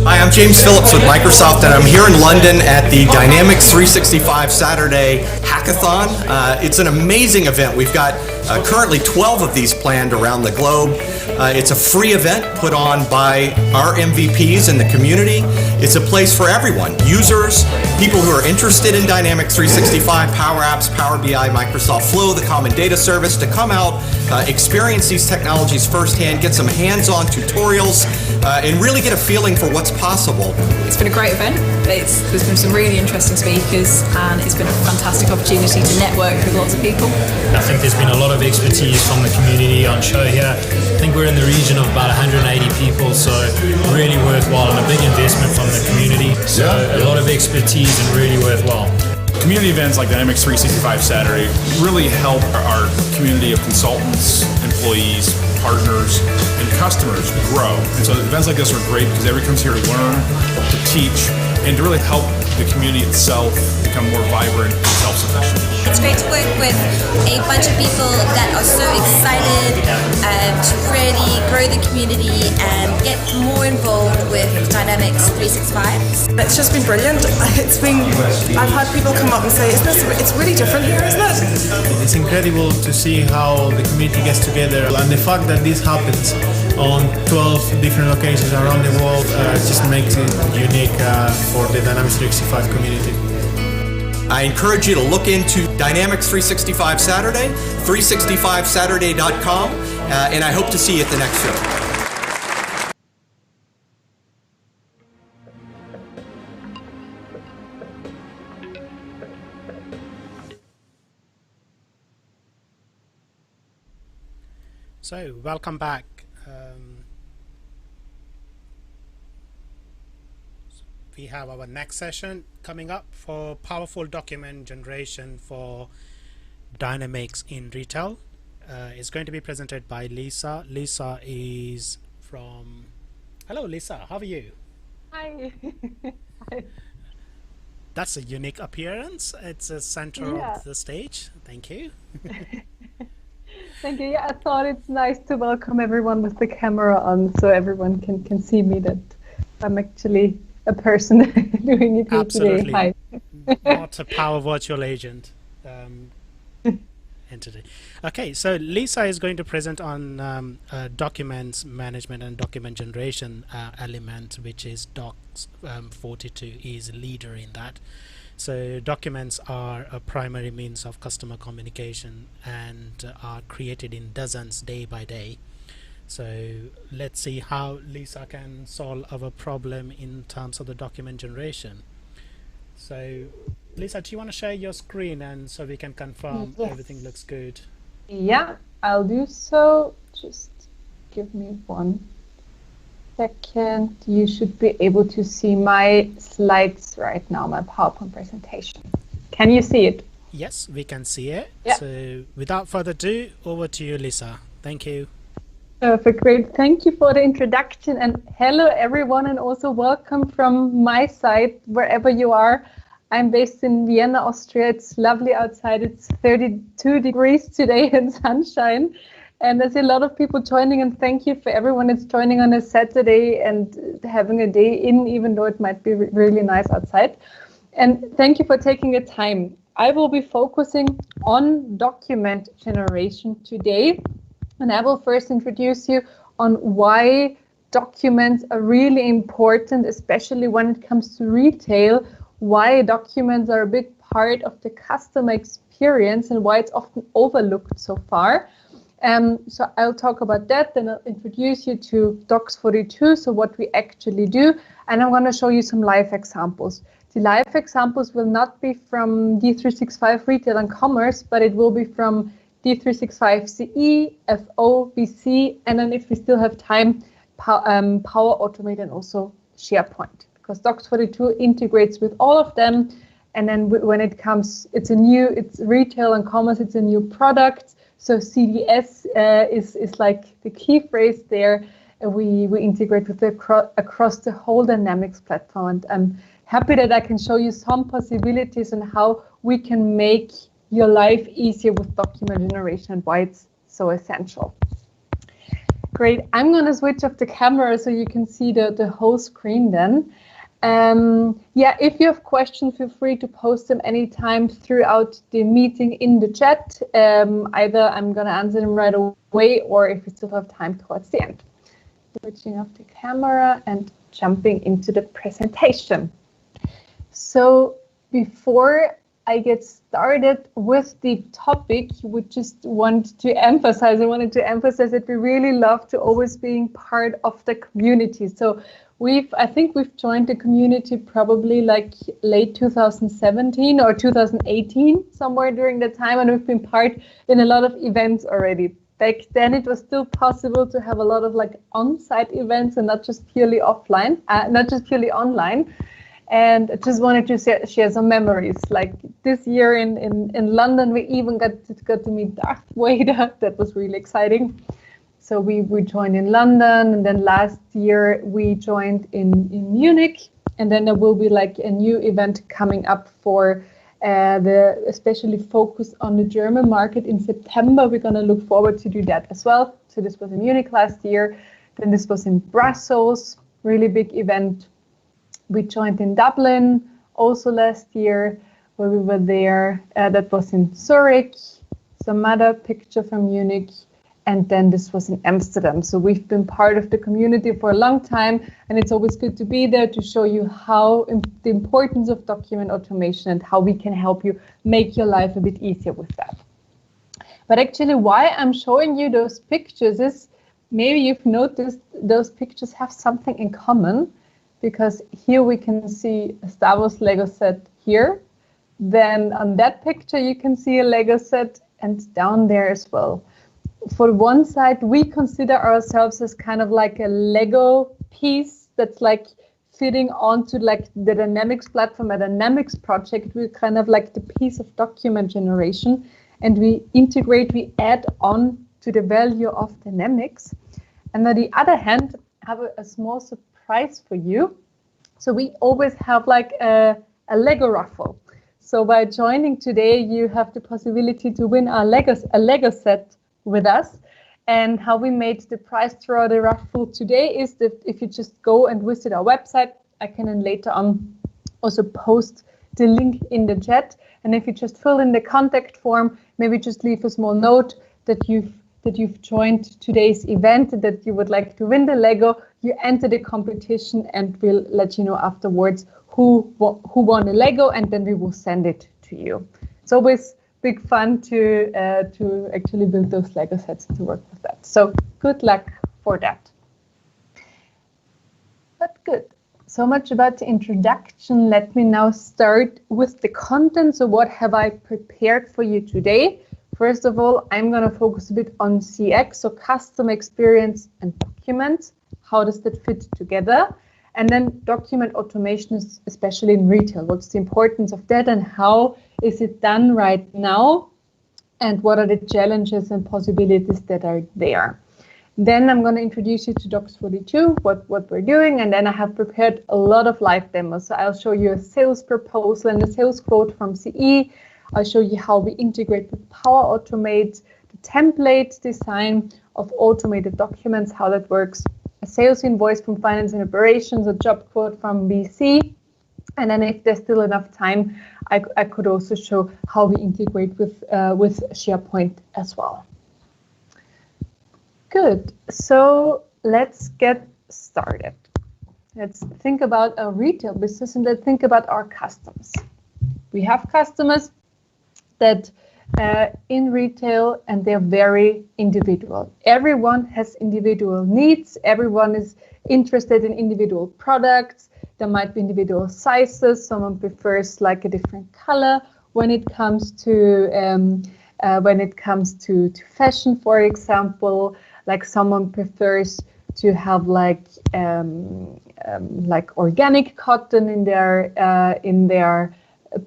Hi, I'm James Phillips with Microsoft, and I'm here in London at the Dynamics 365 Saturday Hackathon. It's an amazing event. We've got currently 12 of these planned around the globe. It's a free event put on by our MVPs in the community. It's a place for everyone, users, people who are interested in Dynamics 365, Power Apps, Power BI, Microsoft Flow, the Common Data Service, to come out, experience these technologies firsthand, get some hands-on tutorials, and really get a feeling for what's possible. It's been a great event. There's been some really interesting speakers, and it's been a fantastic opportunity to network with lots of people. I think there's been a lot of expertise from the community on show here. I think we're in the region of about 180 people, so really worthwhile and a big investment from the community. So a lot of expertise and really worthwhile. Community events like Dynamics 365 Saturday really help our community of consultants, employees, partners, and customers grow. And so events like this are great because everyone comes here to learn, to teach, and to really help the community itself become more vibrant and self-sufficient. It's great to work with a bunch of people that are so excited to really grow the community and get more involved with Dynamics 365. It's just been brilliant. I've had people come up and say, it's really different here, isn't it? It's incredible to see how the community gets together, and the fact that this happens on 12 different locations around the world just makes it unique for the Dynamics 365 community. I encourage you to look into Dynamics 365 Saturday, 365saturday.com, and I hope to see you at the next show. So, welcome back. We have our next session coming up for powerful document generation for Dynamics in Retail. It's going to be presented by Lisa. Lisa is from... Hello Lisa, how are you? Hi. Hi. That's a unique appearance. It's a center of the stage. Thank you. Thank you. Yeah, I thought it's nice to welcome everyone with the camera on so everyone can see me, that I'm actually a person doing it here today. Hi. Not a power virtual agent entity. Okay, so Lisa is going to present on documents management and document generation element, which is Docs 42 is a leader in that. So documents are a primary means of customer communication and are created in dozens day by day. So let's see how Lisa can solve our problem in terms of the document generation. So Lisa, do you want to share your screen and so we can confirm everything looks good? Yeah, I'll do so. Just give me 1 second. You should be able to see my slides right now, my PowerPoint presentation. Can you see it? Yes, we can see it. Yeah. So without further ado, over to you, Lisa. Thank you. Perfect, great. Thank you for the introduction, and hello everyone, and also welcome from my side, wherever you are. I'm based in Vienna, Austria. It's lovely outside. It's 32 degrees today and sunshine. And there's a lot of people joining, and thank you for everyone that's joining on a Saturday and having a day in, even though it might be really nice outside. And thank you for taking the time. I will be focusing on document generation today. And I will first introduce you on why documents are really important, especially when it comes to retail, why documents are a big part of the customer experience and why it's often overlooked so far. So I'll talk about that, then I'll introduce you to Docs 42, so what we actually do, and I'm going to show you some live examples. The live examples will not be from D365 Retail and Commerce, but it will be from D365 CE, FO, BC, and then if we still have time, Power Automate and also SharePoint, because Docs 42 integrates with all of them. And then when it comes, it's retail and commerce, it's a new product. So CDS is like the key phrase there. We integrate with across the whole Dynamics platform. And I'm happy that I can show you some possibilities on how we can make your life easier with document generation and why it's so essential. Great. I'm going to switch off the camera so you can see the whole screen then. Yeah, if you have questions, feel free to post them anytime throughout the meeting in the chat. Either I'm going to answer them right away, or if you still have time towards the end. Switching off the camera and jumping into the presentation. So before I get started with the topic, we just want to emphasize, I wanted to emphasize that we really love to always being part of the community. So I think we've joined the community probably like late 2017 or 2018, somewhere during that time, and we've been part in a lot of events already. Back then it was still possible to have a lot of like on-site events and not just purely offline, not just purely online. And I just wanted to share some memories. Like this year in London, we even got to meet Darth Vader. That was really exciting. So we joined in London, and then last year we joined in Munich, and then there will be like a new event coming up for especially focused on the German market in September. We're going to look forward to do that as well. So this was in Munich last year. Then this was in Brussels, really big event. We joined in Dublin also last year, where we were there. That was in Zurich, some other picture from Munich. And then this was in Amsterdam. So we've been part of the community for a long time, and it's always good to be there to show you how the importance of document automation and how we can help you make your life a bit easier with that. But actually why I'm showing you those pictures is maybe you've noticed those pictures have something in common, because here we can see a Star Wars Lego set here. Then on that picture you can see a Lego set, and down there as well. For one side, we consider ourselves as kind of like a Lego piece that's like fitting onto like the Dynamics platform, a Dynamics project. We're kind of like the piece of document generation, and we add on to the value of Dynamics. And on the other hand, I have a small surprise for you. So we always have like a Lego raffle. So by joining today, you have the possibility to win a Lego set with us. And how we made the prize draw, the raffle today, is that if you just go and visit our website, I can then later on also post the link in the chat. And if you just fill in the contact form, maybe just leave a small note that you've joined today's event, that you would like to win the Lego, you enter the competition, and we'll let you know afterwards who won the Lego, and then we will send it to you. It's always big fun to actually build those Lego sets to work with that. So good luck for that. But good. So much about the introduction. Let me now start with the content. So what have I prepared for you today? First of all, I'm going to focus a bit on CX, so customer experience and documents. How does that fit together? And then document automation, especially in retail. What's the importance of that, and how is it done right now? And what are the challenges and possibilities that are there? Then I'm going to introduce you to Docs 42, what we're doing. And then I have prepared a lot of live demos. So I'll show you a sales proposal and a sales quote from CE. I'll show you how we integrate with Power Automate, the template design of automated documents, how that works, a sales invoice from finance and operations, a job quote from BC. And then if there's still enough time, I could also show how we integrate with SharePoint as well. Good. So let's get started. Let's think about our retail business, and let's think about our customers. We have customers that in retail, and they're very individual. Everyone has individual needs. Everyone is interested in individual products. There might be individual sizes. Someone prefers like a different color when it comes to fashion, for example. Like someone prefers to have like organic cotton in their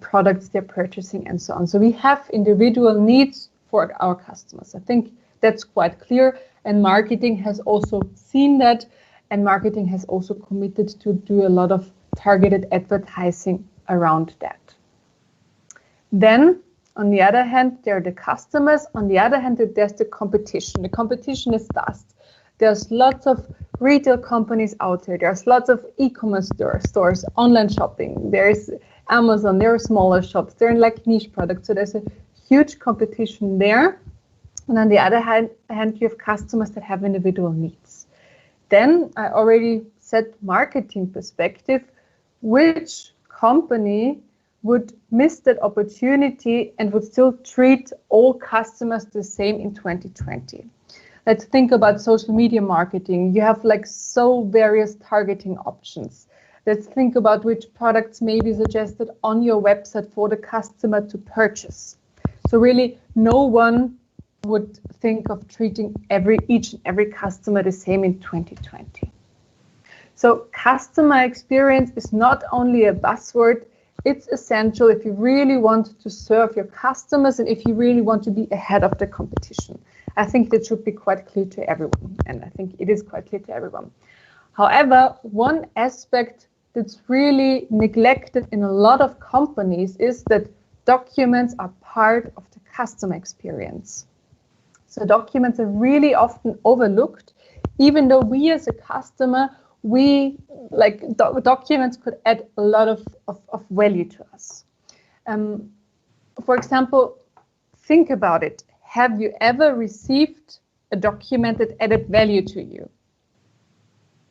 products they're purchasing, and so on. So we have individual needs for our customers. I think that's quite clear, and marketing has also seen that, and marketing has also committed to do a lot of targeted advertising around that. Then On the other hand, there are the customers. On the other hand, there's the competition. The competition is vast. There's lots of retail companies out there. There's lots of e-commerce stores, online shopping. There's Amazon. There are smaller shops. They're in like niche products. So there's a huge competition there. And on the other hand, you have customers that have individual needs. Then I already said marketing perspective. Which company would miss that opportunity and would still treat all customers the same in 2020? Let's think about social media marketing. You have like so various targeting options. Let's think about which products may be suggested on your website for the customer to purchase. So really, no one would think of treating each and every customer the same in 2020. So customer experience is not only a buzzword, it's essential if you really want to serve your customers and if you really want to be ahead of the competition. I think that should be quite clear to everyone, and I think it is quite clear to everyone. However, one aspect that's really neglected in a lot of companies is that documents are part of the customer experience. So documents are really often overlooked, even though we as a customer, documents could add a lot of value to us. For example, think about it. Have you ever received a document that added value to you?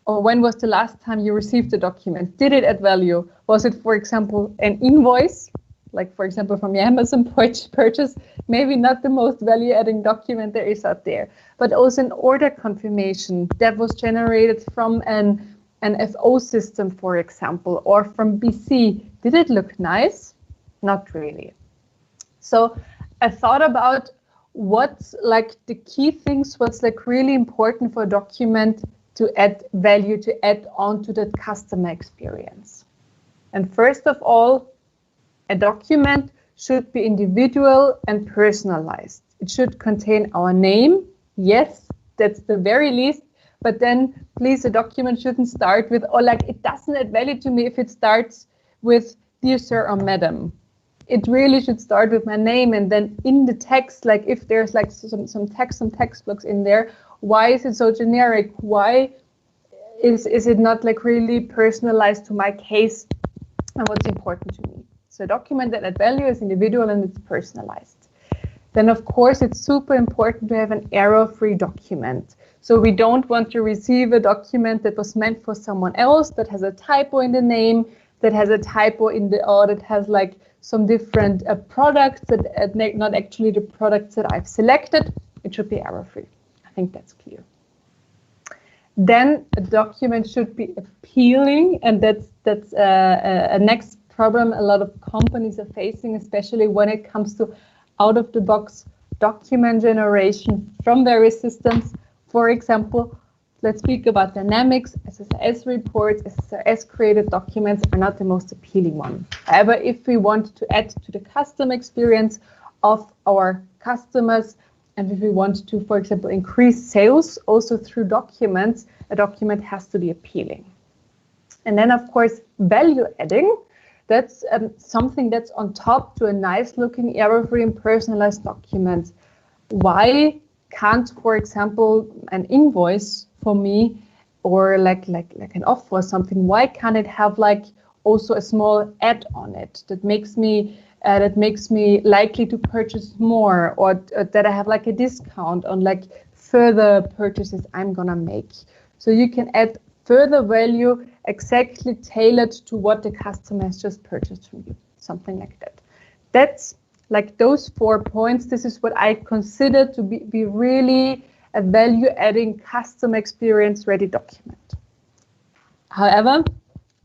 Or when was the last time you received a document? Did it add value? Was it, for example, an invoice? Like, for example, from your Amazon purchase, maybe not the most value-adding document there is out there, but also an order confirmation that was generated from an FO system, for example, or from BC. Did it look nice? Not really. So I thought about what's like the key things, what's like really important for a document to add value, to add on to that customer experience. And first of all, a document should be individual and personalized. It should contain our name. Yes, that's the very least. But then please, a document shouldn't start with, or like, it doesn't add value to me if it starts with dear sir or madam. It really should start with my name, and then in the text, like if there's like some text blocks in there, why is it so generic? Why is it not like really personalized to my case and what's important to me? So a document that adds value is individual and it's personalized. Then of course it's super important to have an error-free document. So we don't want to receive a document that was meant for someone else, that has a typo in the name, that has a typo in the, or that has like some different products that not actually the products that I've selected. It should be error-free. I think that's clear. Then a document should be appealing, and that's a next problem a lot of companies are facing, especially when it comes to out-of-the-box document generation from various systems. For example, let's speak about Dynamics. SSIS reports, SSIS created documents are not the most appealing one. However, if we want to add to the customer experience of our customers, and if we want to, for example, increase sales also through documents, a document has to be appealing. And then, of course, value adding. That's something that's on top to a nice looking error-free and personalized document. Why can't, for example, an invoice for me, or like an offer or something, why can't it have like also a small ad on it that makes me likely to purchase more, or that I have like a discount on like further purchases I'm gonna make? So you can add further value exactly tailored to what the customer has just purchased from you, something like that. That's like those 4 points. This is what I consider to be really a value-adding customer experience ready document. However,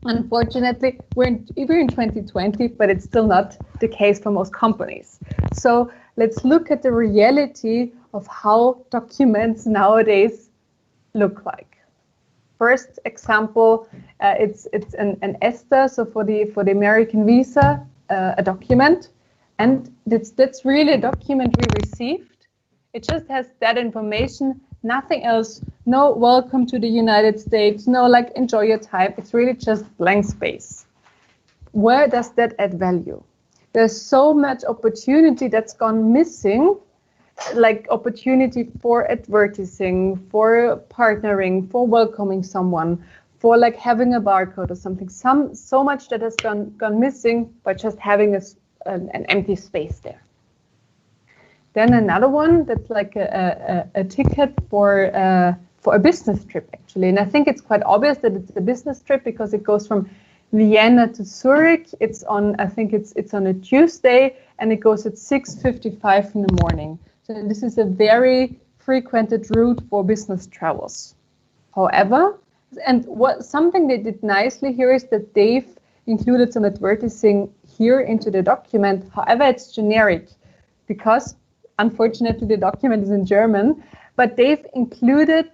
unfortunately, we're in 2020, but it's still not the case for most companies. So let's look at the reality of how documents nowadays look like. First example, it's an ESTA, so for the American visa, a document, and that's really a document we received. It just has that information, nothing else. No welcome to the United States, no like enjoy your time. It's really just blank space. Where does that add value? there's so much opportunity that's gone missing, like opportunity for advertising, for partnering, for welcoming someone, for like having a barcode or something. So much that has gone missing by just having an empty space there. Then another one that's like a ticket for a business trip actually, and I think it's quite obvious that it's a business trip because it goes from Vienna to Zurich. It's on, I think it's on a Tuesday, and it goes at 6:55 in the morning. So this is a very frequented route for business travels. However, and something they did nicely here is that they've included some advertising here into the document. However, it's generic because unfortunately the document is in German, but they've included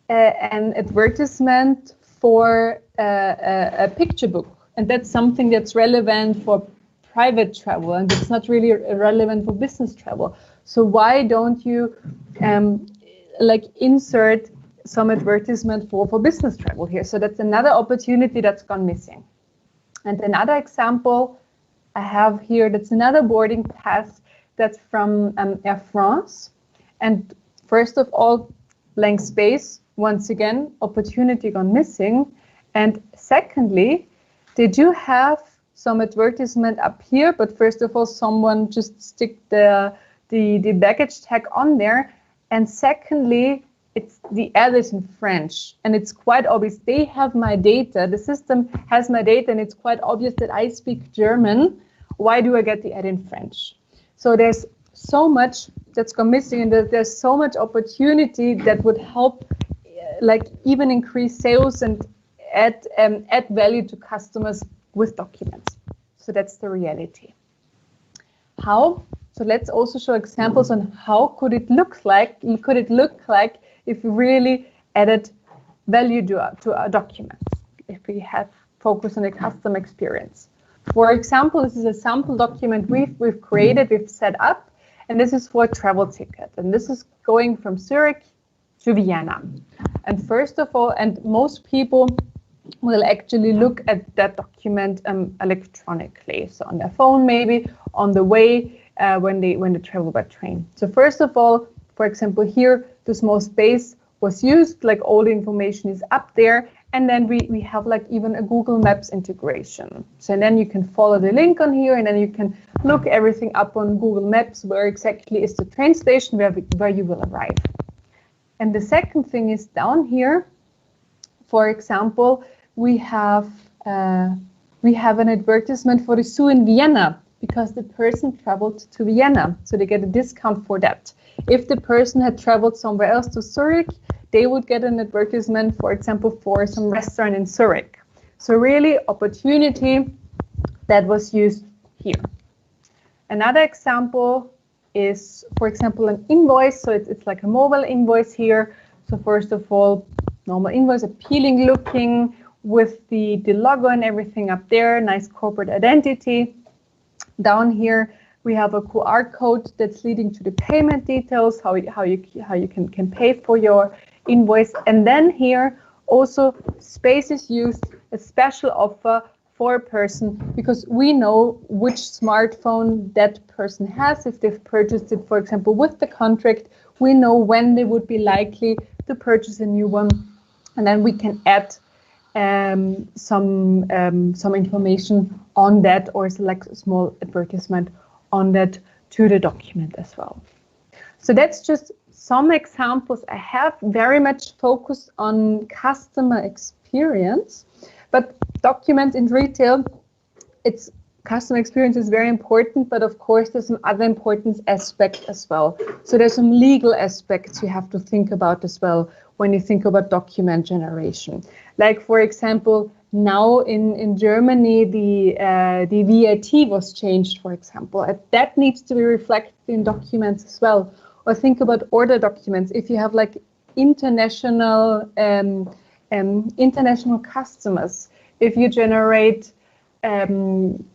an advertisement for a picture book, and that's something that's relevant for private travel, and it's not really relevant for business travel. So why don't you like insert some advertisement for business travel here? So that's another opportunity that's gone missing. And another example I have here, that's another boarding pass that's from Air France. And first of all, blank space, once again, opportunity gone missing. And secondly, they do have some advertisement up here, but first of all, someone just stick the baggage tag on there. And secondly, it's the ad is in French, and it's quite obvious they have my data. The system has my data, and it's quite obvious that I speak German. Why do I get the ad in French? So there's so much that's gone missing, and there's so much opportunity that would help, like even increase sales and add value to customers with documents. So that's the reality. How? So let's also show examples on how could it look like if we really added value to our documents, if we had focus on the customer experience. For example, this is a sample document we've created, we've set up, and this is for a travel ticket. And this is going from Zurich to Vienna. And first of all, and most people will actually look at that document electronically. So on their phone, maybe on the way when they travel by train. So first of all, for example, here, the small space was used, like all the information is up there. And then we have like even a Google Maps integration. So then you can follow the link on here, and then you can look everything up on Google Maps, where exactly is the train station where you will arrive. And the second thing is down here, for example, we have an advertisement for the zoo in Vienna because the person traveled to Vienna, so they get a discount for that. If the person had traveled somewhere else to Zurich, they would get an advertisement, for example, for some restaurant in Zurich. So really opportunity that was used here. Another example is, for example, an invoice. So it's like a mobile invoice here. So first of all, normal invoice, appealing looking with the logo and everything up there, nice corporate identity. Down here, we have a QR code that's leading to the payment details, how you can pay for your invoice. And then here also space is used, a special offer for a person, because we know which smartphone that person has. If they've purchased it, for example, with the contract, we know when they would be likely to purchase a new one. And then we can add some information on that, or select a small advertisement on that to the document as well. So that's just some examples. I have very much focused on customer experience, but documents in retail, it's customer experience is very important, but of course there's some other important aspects as well. So there's some legal aspects you have to think about as well when you think about document generation. Like, for example, now in Germany, the VAT was changed, for example. And that needs to be reflected in documents as well. Or think about order documents. If you have like international customers, if you generate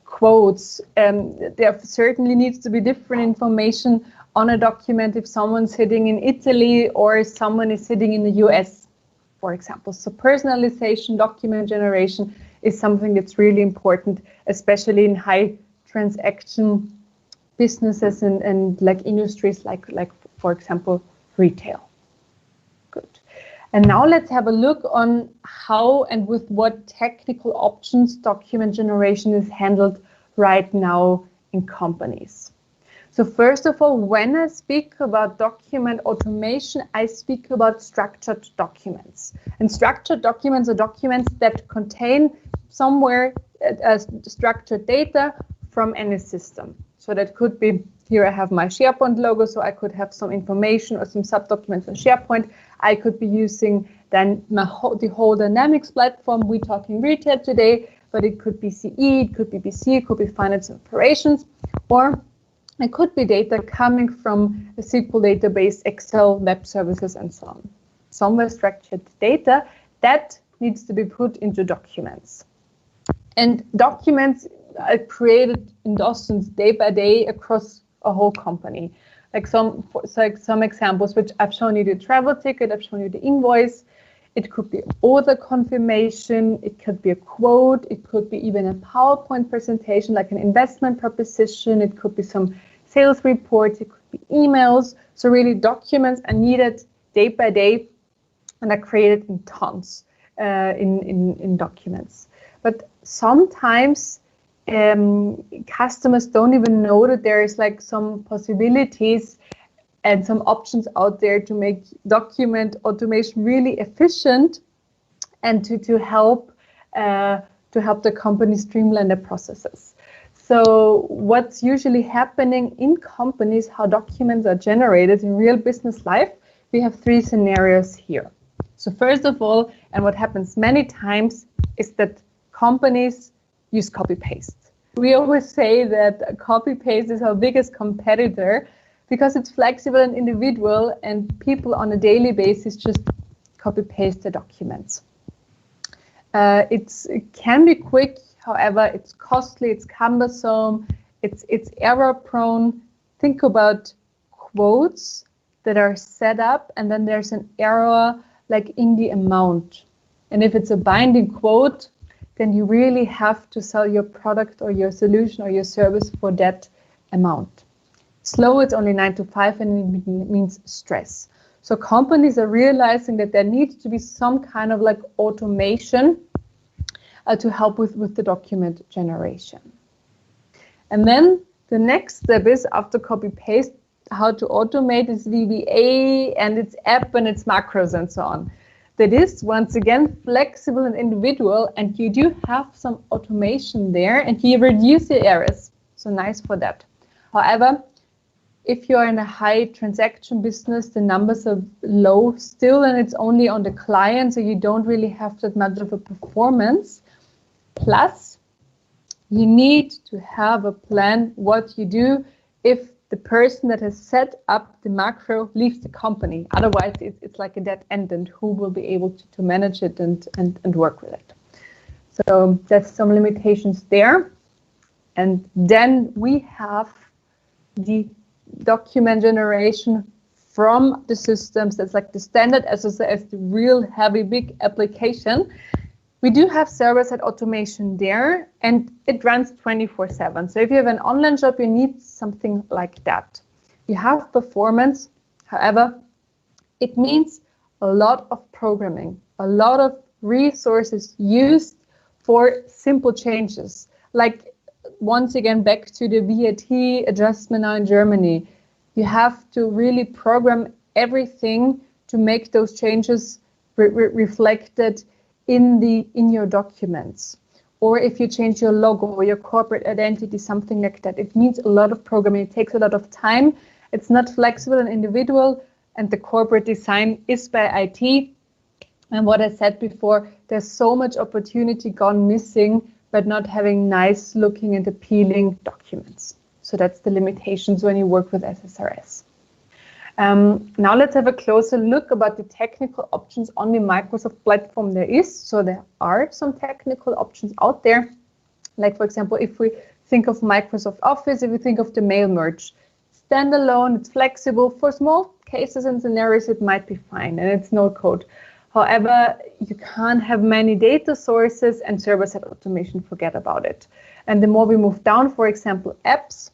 quotes, there certainly needs to be different information on a document if someone's sitting in Italy or someone is sitting in the US, for example. So personalization, document generation is something that's really important, especially in high transaction businesses and like industries like for example retail. Good. And now let's have a look on how and with what technical options document generation is handled right now in companies. So first of all, when I speak about document automation, I speak about structured documents. And structured documents are documents that contain somewhere structured data from any system. So that could be, here I have my SharePoint logo, so I could have some information or some sub-documents on SharePoint. I could be using then the whole Dynamics platform. We're talking retail today, but it could be CE, it could be BC, it could be finance and operations, or it could be data coming from a SQL database, Excel, web services, and so on. Somewhere structured data that needs to be put into documents. And documents are created in dozens day by day across a whole company. Like some examples, which I've shown you the travel ticket, I've shown you the invoice. It could be order confirmation, it could be a quote, it could be even a PowerPoint presentation, like an investment proposition, it could be some sales reports, it could be emails. So really documents are needed day by day and are created in tons in documents. But sometimes customers don't even know that there is like some possibilities and some options out there to make document automation really efficient and to help the company streamline their processes. So what's usually happening in companies, how documents are generated in real business life, we have three scenarios here. So first of all, and what happens many times, is that companies use copy-paste. We always say that copy-paste is our biggest competitor because it's flexible and individual, and people on a daily basis just copy-paste the documents. It can be quick, however, it's costly, it's cumbersome, it's error-prone. Think about quotes that are set up, and then there's an error like in the amount. And if it's a binding quote, then you really have to sell your product or your solution or your service for that amount. Slow, it's only 9 to 5, and it means stress. So companies are realizing that there needs to be some kind of like automation to help with the document generation. And then the next step is, after copy-paste, how to automate its VBA and its app and its macros and so on. That is, once again, flexible and individual, and you do have some automation there, and you reduce the errors. So nice for that. However, if you're in a high transaction business, the numbers are low still, and it's only on the client, so you don't really have that much of a performance. Plus, you need to have a plan what you do if the person that has set up the macro leaves the company. Otherwise, it's like a dead end, and who will be able to manage it and work with it. So that's some limitations there. And then we have the document generation from the systems. That's like the standard as the real heavy big application. We do have server-side automation there, and it runs 24/7. So if you have an online shop, you need something like that. You have performance, however, it means a lot of programming, a lot of resources used for simple changes. Like, once again, back to the VAT adjustment now in Germany. You have to really program everything to make those changes reflected in your documents. Or if you change your logo or your corporate identity, something like that, it needs a lot of programming. It takes a lot of time. It's not flexible and individual, and the corporate design is by IT. And what I said before, there's so much opportunity gone missing by not having nice looking and appealing documents. So that's the limitations when you work with SSRS. Now let's have a closer look about the technical options on the Microsoft platform there is. So there are some technical options out there. Like, for example, if we think of Microsoft Office, if we think of the mail merge, standalone, it's flexible. For small cases and scenarios, it might be fine, and it's no code. However, you can't have many data sources, and server-side automation, forget about it. And the more we move down, for example, apps,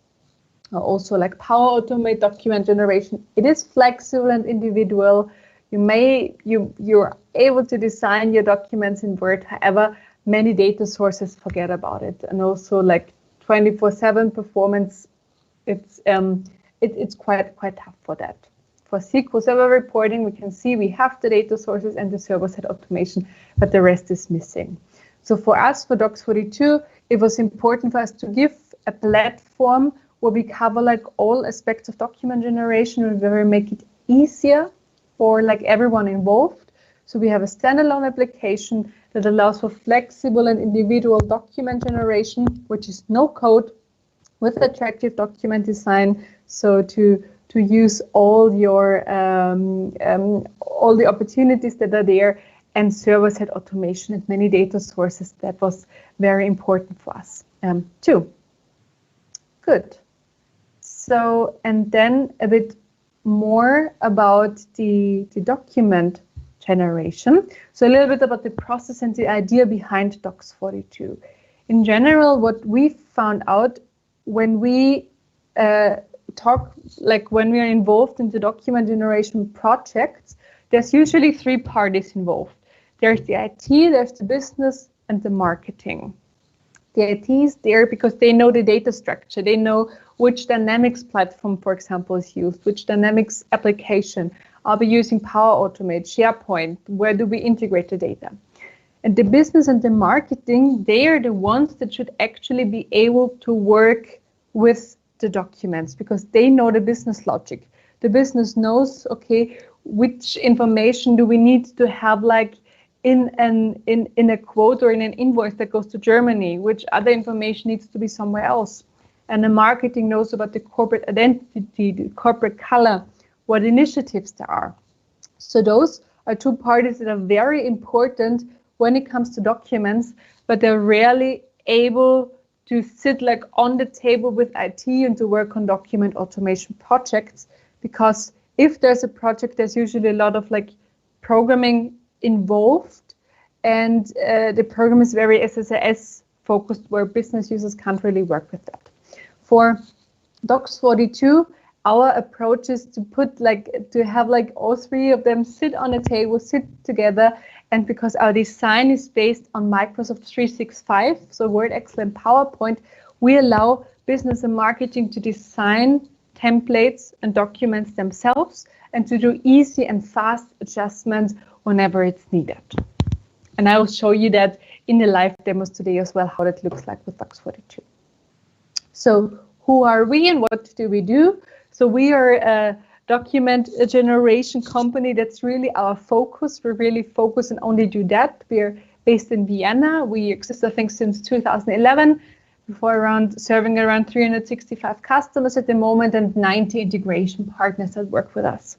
also like Power Automate document generation, it is flexible and individual. You're able to design your documents in Word. However, many data sources forget about it, and also like 24/7 performance. It's quite tough for that. For SQL Server reporting, we can see we have the data sources and the server-side automation, but the rest is missing. So for us, for Docs42, it was important for us to give a platform where we cover like all aspects of document generation and where we make it easier for like everyone involved. So we have a standalone application that allows for flexible and individual document generation, which is no code, with attractive document design. So to use all your all the opportunities that are there, and server-side automation and many data sources. That was very important for us too. Good. So, and then a bit more about the document generation. So a little bit about the process and the idea behind Docs42. In general, what we found out when we when we are involved in the document generation projects, there's usually three parties involved. There's the IT, there's the business, and the marketing. The IT is there because they know the data structure. They know which Dynamics platform, for example, is used, which Dynamics application. Are we using Power Automate, SharePoint? Where do we integrate the data? And the business and the marketing, they are the ones that should actually be able to work with the documents because they know the business logic. The business knows, okay, which information do we need to have like in a quote or in an invoice that goes to Germany, which other information needs to be somewhere else. And the marketing knows about the corporate identity, the corporate color, what initiatives there are. So those are two parties that are very important when it comes to documents, but they're rarely able to sit like on the table with IT and to work on document automation projects, because if there's a project, there's usually a lot of like programming involved, and the program is very SSIS focused, where business users can't really work with that. For Docs42, our approach is to have all three of them sit on a table, sit together, and because our design is based on Microsoft 365, so Word, Excel, and PowerPoint, we allow business and marketing to design templates and documents themselves and to do easy and fast adjustments whenever it's needed. And I will show you that in the live demos today as well, how that looks like with Docs42. So who are we and what do we do? So we are a document generation company. That's really our focus. We really focus and only do that. We're based in Vienna. We exist, I think, since 2011, serving around 365 customers at the moment and 90 integration partners that work with us.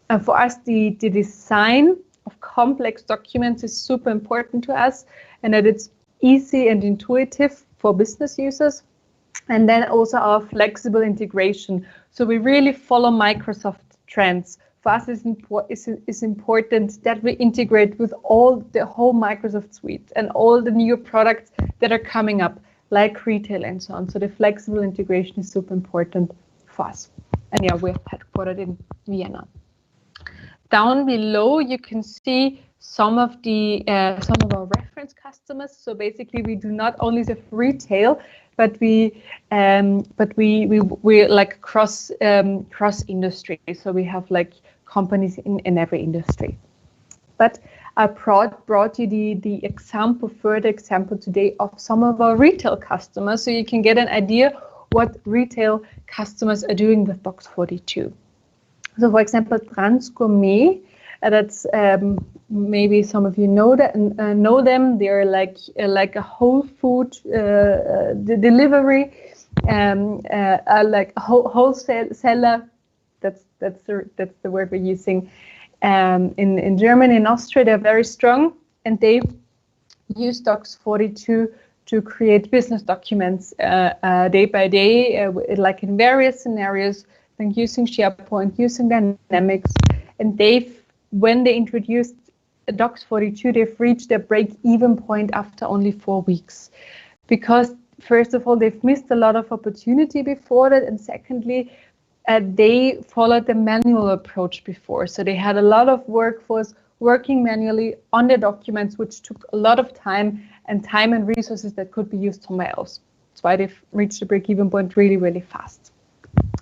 And for us, the design of complex documents is super important to us, and that it's easy and intuitive for business users. And then also our flexible integration. So we really follow Microsoft trends. For us, it's important that we integrate with the whole Microsoft suite and all the new products that are coming up, like retail and so on. So the flexible integration is super important for us. And yeah, we're headquartered in Vienna. Down below, you can see some of our reference customers. So basically, we do not only serve retail, but we're like cross industry. So we have like companies in every industry. But I brought you the further example today of some of our retail customers, so you can get an idea what retail customers are doing with Docs42. So for example, Transgourmet, that's maybe some of you know them. They're like a whole food delivery, like wholesaler. That's the word we're using. In Germany and Austria, they're very strong, and they use Docs42 to create business documents day by day, like in various scenarios, like using SharePoint, using Dynamics, and when they introduced Docs42, they've reached their break-even point after only 4 weeks, because first of all, they've missed a lot of opportunity before that, and secondly, they followed the manual approach before. So they had a lot of workforce working manually on their documents, which took a lot of time and resources that could be used somewhere else. That's why they've reached the break-even point really, really fast.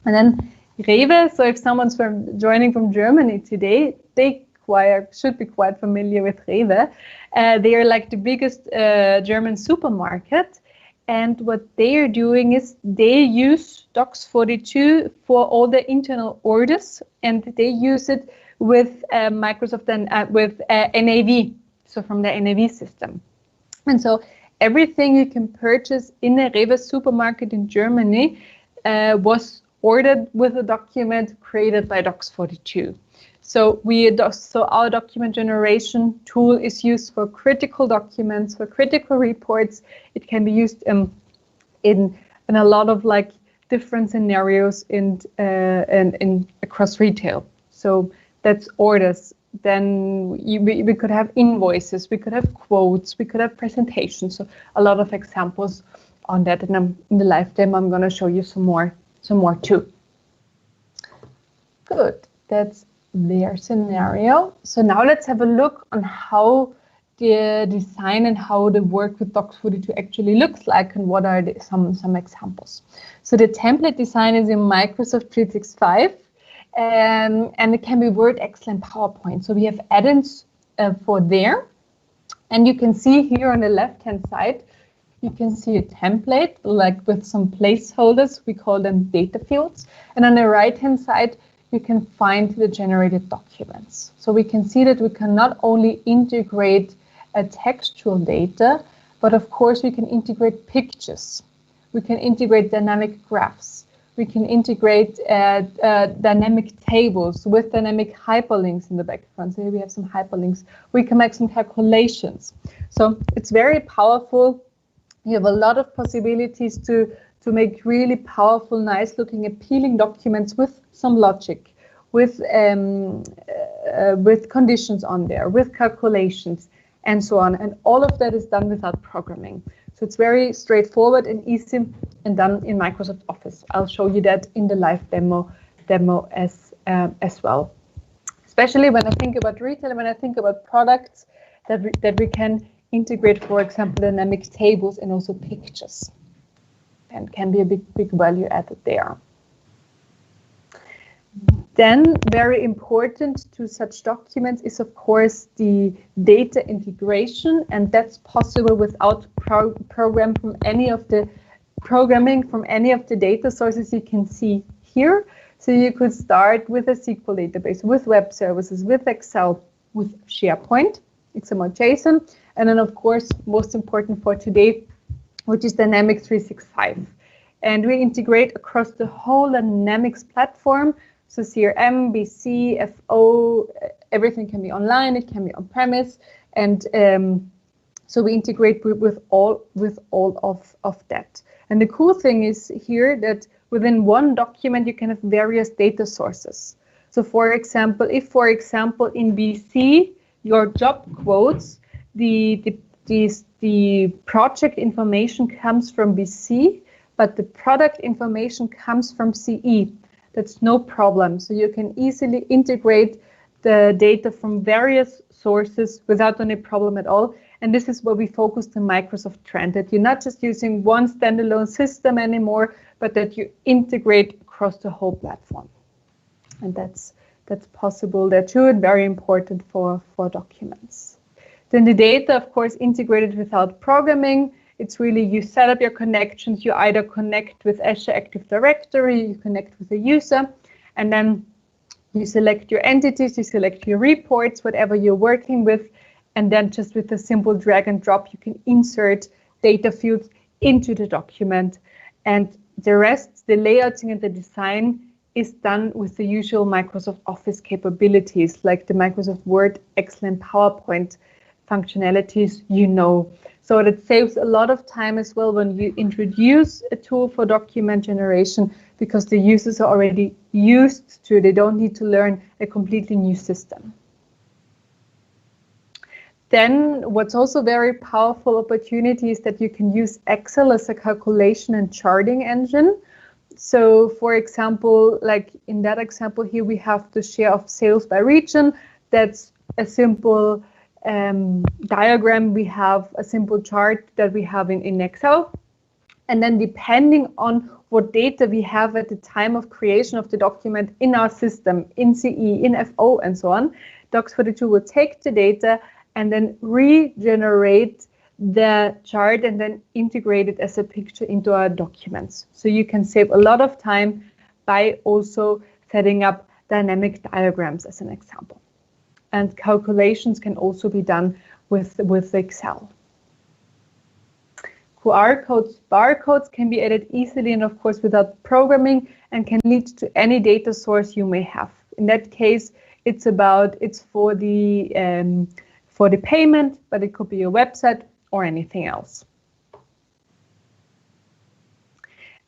And then Rewe, so if someone's joining from Germany today, they should be quite familiar with Rewe. They are like the biggest German supermarket. And what they are doing is they use Docs42 for all the internal orders, and they use it with Microsoft and with NAV, so from the NAV system. And so everything you can purchase in a Rewe supermarket in Germany was ordered with a document created by Docs42. So our document generation tool is used for critical documents, for critical reports. It can be used in a lot of like different scenarios in across retail. So that's orders. Then we could have invoices, we could have quotes, we could have presentations. So a lot of examples on that. And in the live demo, I'm going to show you some more too. Good. That's their scenario. So now let's have a look on how the design and how the work with Docs42 actually looks like, and what are some examples. So the template design is in Microsoft 365, and it can be Word, Excel, and PowerPoint. So we have add-ins for there, and you can see here on the left-hand side, you can see a template like with some placeholders. We call them data fields, and on the right-hand side, you can find the generated documents. So we can see that we can not only integrate textual data, but of course we can integrate pictures. We can integrate dynamic graphs. We can integrate dynamic tables with dynamic hyperlinks in the background. So here we have some hyperlinks. We can make some calculations. So it's very powerful. You have a lot of possibilities to make really powerful, nice looking, appealing documents with some logic, with conditions on there, with calculations, and so on. And all of that is done without programming. So it's very straightforward and easy and done in Microsoft Office. I'll show you that in the live demo as well. Especially when I think about retail, when I think about products that we can integrate, for example, dynamic tables and also pictures. And can be a big value added there. Then very important to such documents is of course the data integration, and that's possible without programming from any of the data sources you can see here. So you could start with a SQL database, with web services, with Excel, with SharePoint, XML JSON, and then of course most important for today, which is Dynamics 365. And we integrate across the whole Dynamics platform. So CRM, BC, FO, everything can be online, it can be on-premise. And so we integrate with all of that. And the cool thing is here that within one document, you can have various data sources. So for example, if in BC, your job quotes, the project information comes from BC, but the product information comes from CE. That's no problem. So you can easily integrate the data from various sources without any problem at all. And this is where we focused in Microsoft Trend, that you're not just using one standalone system anymore, but that you integrate across the whole platform. And that's possible there too, and very important for documents. Then the data, of course, integrated without programming. It's really, you set up your connections, you either connect with Azure Active Directory, you connect with a user, and then you select your entities, you select your reports, whatever you're working with, and then just with a simple drag and drop, you can insert data fields into the document. And the rest, the layouting and the design, is done with the usual Microsoft Office capabilities, like the Microsoft Word, Excel, and PowerPoint functionalities, So it saves a lot of time as well when you introduce a tool for document generation, because the users are already used to it. They don't need to learn a completely new system. Then what's also very powerful opportunity is that you can use Excel as a calculation and charting engine. So for example, like in that example here, we have the share of sales by region. That's a simple diagram. We have a simple chart that we have in Excel. And then depending on what data we have at the time of creation of the document in our system, in CE, in FO, and so on, Docs42 will take the data and then regenerate the chart and then integrate it as a picture into our documents. So you can save a lot of time by also setting up dynamic diagrams as an example. And calculations can also be done with Excel. QR codes, barcodes can be added easily and of course without programming and can lead to any data source you may have. In that case, it's for the payment, but it could be a website or anything else.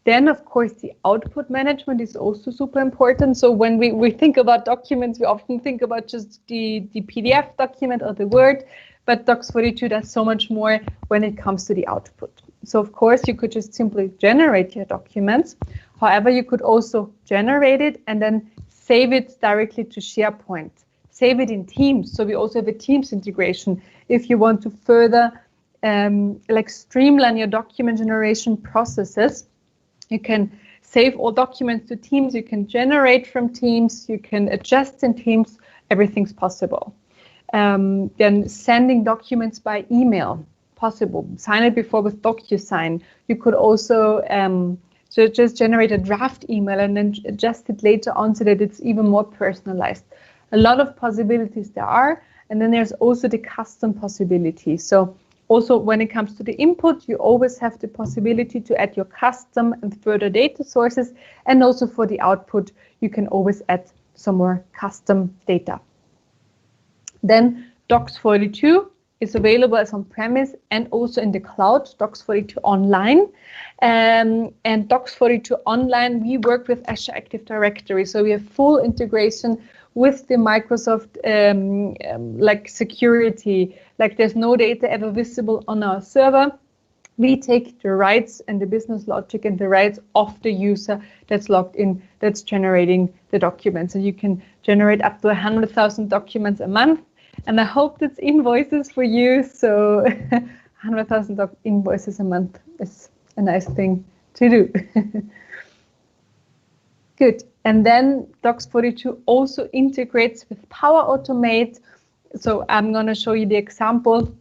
Then, of course, the output management is also super important. So when we think about documents, we often think about just the PDF document or the Word, but Docs42 does so much more when it comes to the output. So, of course, you could just simply generate your documents. However, you could also generate it and then save it directly to SharePoint. Save it in Teams. So we also have a Teams integration. If you want to further streamline your document generation processes, you can save all documents to Teams. You can generate from Teams. You can adjust in Teams. Everything's possible. Then sending documents by email, possible. Sign it before with DocuSign. You could also just generate a draft email and then adjust it later on so that it's even more personalized. A lot of possibilities there are, and then there's also the custom possibility. So also when it comes to the input, you always have the possibility to add your custom and further data sources, and also for the output, you can always add some more custom data. Then Docs42 is available as on-premise and also in the cloud, Docs42 Online. And Docs42 Online, we work with Azure Active Directory, so we have full integration with the Microsoft security, like there's no data ever visible on our server. We take the rights and the business logic and the rights of the user that's logged in, that's generating the documents. And you can generate up to 100,000 documents a month. And I hope that's invoices for you. So 100,000 invoices a month is a nice thing to do. Good. And then Docs42 also integrates with Power Automate. So I'm going to show you the example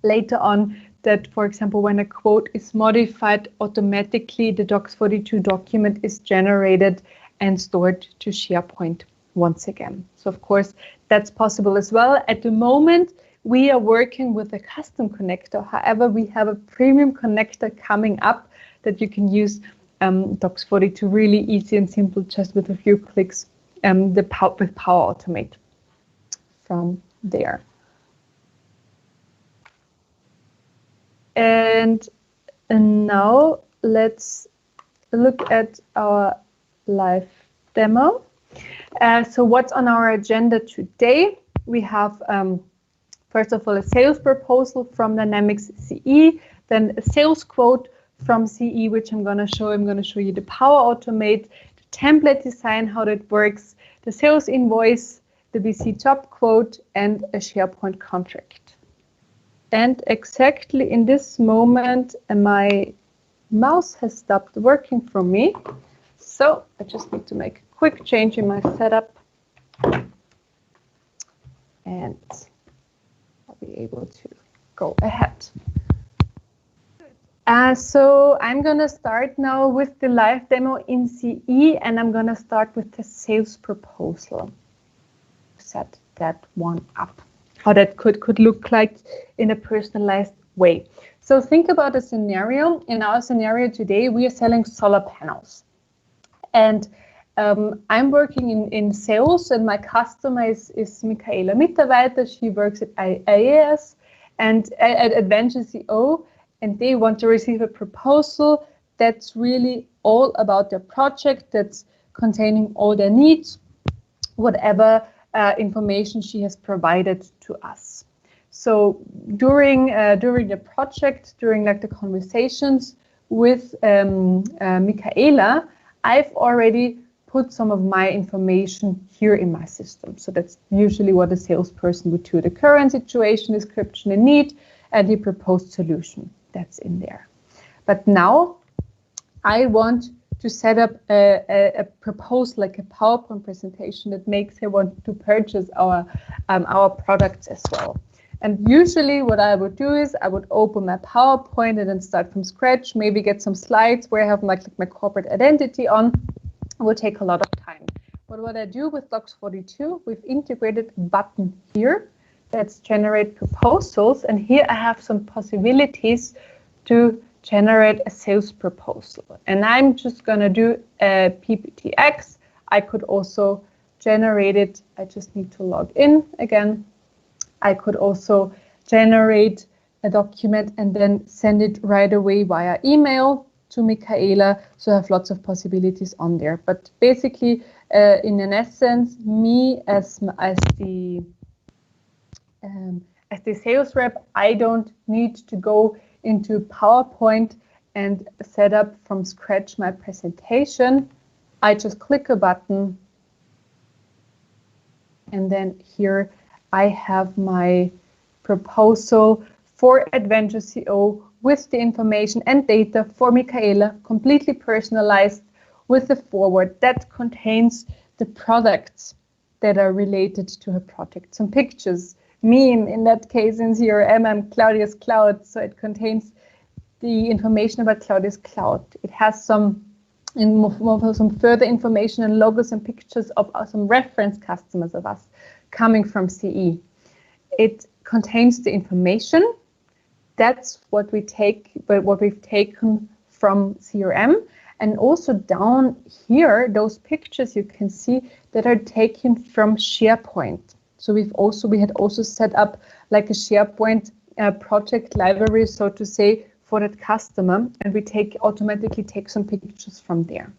later on that, for example, when a quote is modified automatically, the Docs42 document is generated and stored to SharePoint once again. So of course, that's possible as well. At the moment, we are working with a custom connector. However, we have a premium connector coming up that you can use Docs42 really easy and simple, just with a few clicks with Power Automate from there. And now let's look at our live demo. So what's on our agenda today? We have, first of all, a sales proposal from Dynamics CE, then a sales quote from CE, which I'm going to show. I'm going to show you the Power Automate, the template design, how that works, the sales invoice, the BC job quote, and a SharePoint contract. And exactly in this moment, my mouse has stopped working for me. So I just need to make a quick change in my setup. And I'll be able to go ahead. So I'm going to start now with the live demo in CE, and I'm going to start with the sales proposal. Set that one up, how that could look like in a personalized way. So think about a scenario. In our scenario today, we are selling solar panels. And I'm working in sales, and my customer is Kaila Mitarbeiter. She works at IAS and at Adventure CO. And they want to receive a proposal that's really all about their project, that's containing all their needs, whatever information she has provided to us. So during the project, during like the conversations with Michaela, I've already put some of my information here in my system. So that's usually what a salesperson would do. The current situation, description and need, and the proposed solution. That's in there. But now I want to set up a proposal, like a PowerPoint presentation that makes her want to purchase our products as well. And usually what I would do is I would open my PowerPoint and then start from scratch, maybe get some slides where I have my corporate identity on. It will take a lot of time. But what I do with Docs42, we've integrated a button here that's generate proposals. And here I have some possibilities to generate a sales proposal. And I'm just going to do a PPTX. I could also generate it. I just need to log in again. I could also generate a document and then send it right away via email to Michaela. So I have lots of possibilities on there. But basically, in an essence, me as the sales rep, I don't need to go into PowerPoint and set up from scratch my presentation. I just click a button, and then here I have my proposal for Adventure CO with the information and data for Michaela, completely personalized with a forward that contains the products that are related to her project. Some pictures, me in that case in CRM, I'm Claudia's Cloud, so it contains the information about Claudia's Cloud. It has some further information and logos and pictures of some reference customers of us coming from CE. It contains the information. That's what we've taken from CRM. And also down here, those pictures you can see that are taken from SharePoint. So we had also set up like a SharePoint project library, so to say, for that customer, and we automatically take some pictures from there.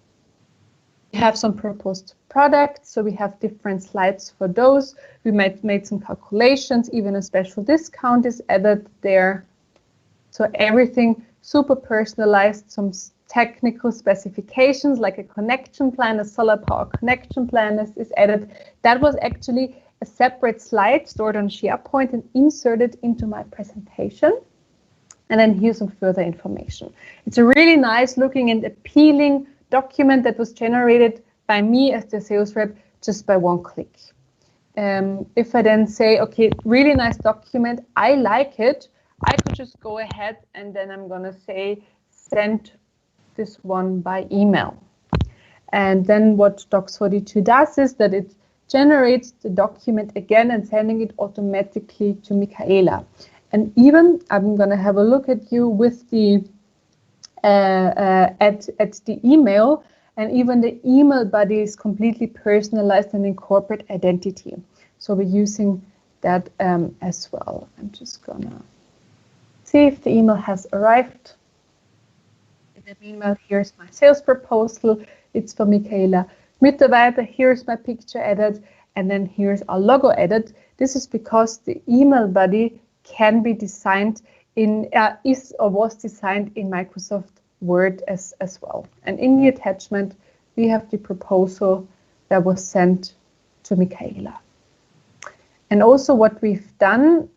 We have some proposed products, so we have different slides for those. We made some calculations, even a special discount is added there. So everything super personalized, some technical specifications like a connection plan, a solar power connection plan is added. That was actually a separate slide stored on SharePoint and inserted into my presentation. And then here's some further information. It's a really nice looking and appealing document that was generated by me as the sales rep just by one click. If I then say, okay, really nice document, I like it, I could just go ahead and then I'm going to say send this one by email. And then what Docs42 does is that it generates the document again and sending it automatically to Michaela. And even I'm going to have a look at you with the at the email, and even the email body is completely personalized and in corporate identity. So we're using that as well. I'm just gonna see if the email has arrived. In the email, here's my sales proposal. It's for Michaela Mitarbeiter. Here's my picture added, and then here's our logo added. This is because the email body can be designed in was designed in Microsoft Word as well. And in the attachment, we have the proposal that was sent to Michaela. And also what we've done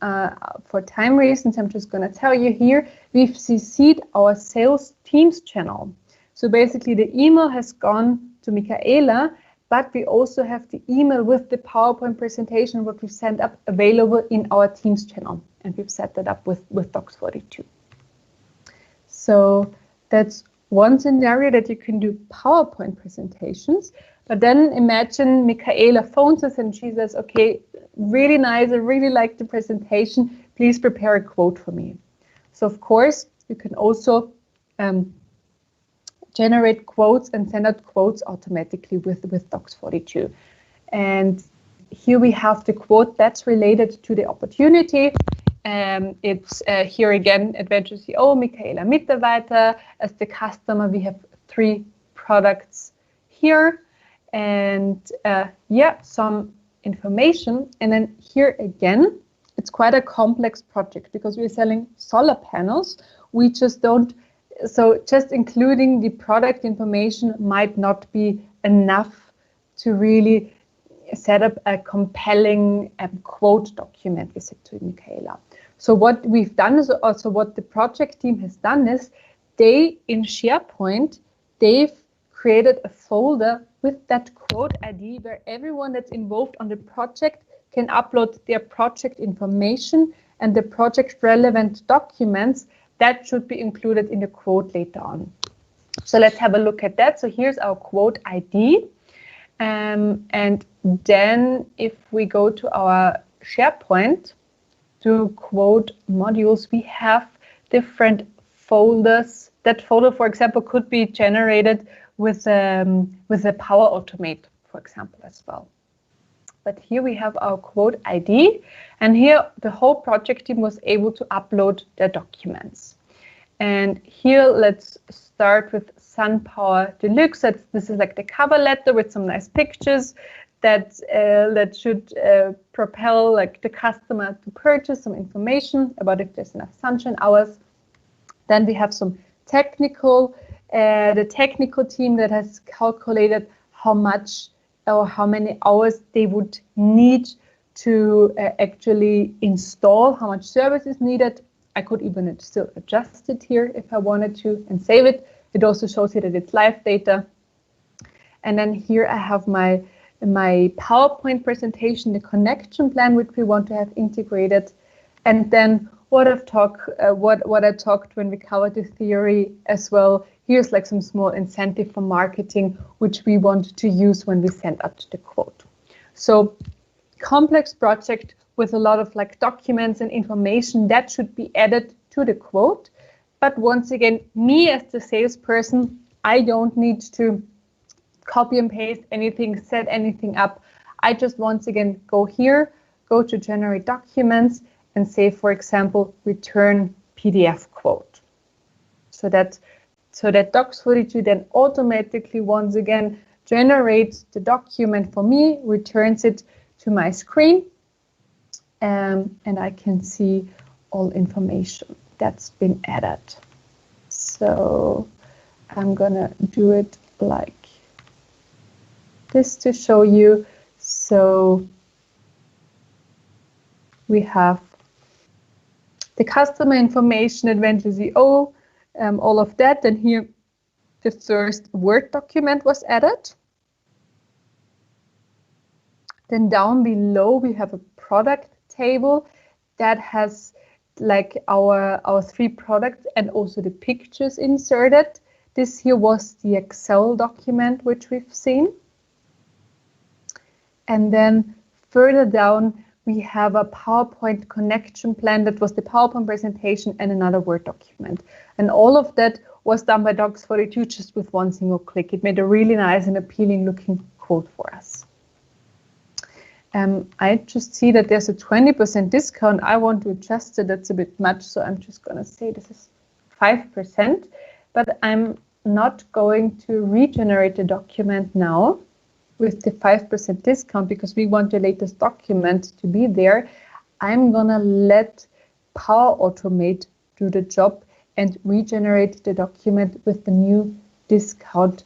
for time reasons, I'm just going to tell you here, we've CC'd our sales teams channel. So basically the email has gone to Michaela, but we also have the email with the PowerPoint presentation, what we've sent up available in our Teams channel. And we've set that up with Docs42. So that's one scenario that you can do PowerPoint presentations. But then imagine Michaela phones us and she says, okay, really nice, I really like the presentation. Please prepare a quote for me. So of course, you can also generate quotes and send out quotes automatically with Docs42. And here we have the quote that's related to the opportunity. It's here again, Adventure CO, Michaela Mitarbeiter. As the customer, we have 3 products here. And yeah, some information. And then here again, it's quite a complex project because we're selling solar panels. We just don't, so just including the product information might not be enough to really set up a compelling quote document, is it to Kaila. So what we've done is also what the project team has done is they, in SharePoint, they've created a folder with that quote ID where everyone that's involved on the project can upload their project information and the project relevant documents that should be included in the quote later on. So let's have a look at that. So here's our quote ID. And then if we go to our SharePoint to quote modules, we have different folders. That folder, for example, could be generated with a Power Automate, for example, as well. But here we have our quote ID, and here the whole project team was able to upload their documents. And here let's start with SunPower Deluxe. This is like the cover letter with some nice pictures that should propel like the customer to purchase some information about if there's enough sunshine hours. Then we have some technical, the technical team that has calculated how much or how many hours they would need to actually install, how much service is needed. I could even still adjust it here if I wanted to and save it. It also shows you that it's live data. And then here I have my PowerPoint presentation, the connection plan, which we want to have integrated. And then what I talked when we covered the theory as well. Here's like some small incentive for marketing, which we want to use when we send out the quote. So complex project with a lot of like documents and information that should be added to the quote. But once again, me as the salesperson, I don't need to copy and paste anything, set anything up. I just once again go here, go to generate documents and say, for example, return PDF quote. So that Docs42 then automatically once again generates the document for me, returns it to my screen, and I can see all information that's been added. So I'm gonna do it like this to show you. So we have the customer information, Adventure CO, all of that. And here the first Word document was added. Then down below we have a product table that has like our 3 products and also the pictures inserted. This here was the Excel document which we've seen. And then further down we have a PowerPoint connection plan. That was the PowerPoint presentation and another Word document. And all of that was done by Docs42 just with one single click. It made a really nice and appealing looking quote for us. I just see that there's a 20% discount. I want to adjust it. That's a bit much, so I'm just going to say this is 5%. But I'm not going to regenerate the document now with the 5% discount because we want the latest document to be there. I'm going to let Power Automate do the job and regenerate the document with the new discount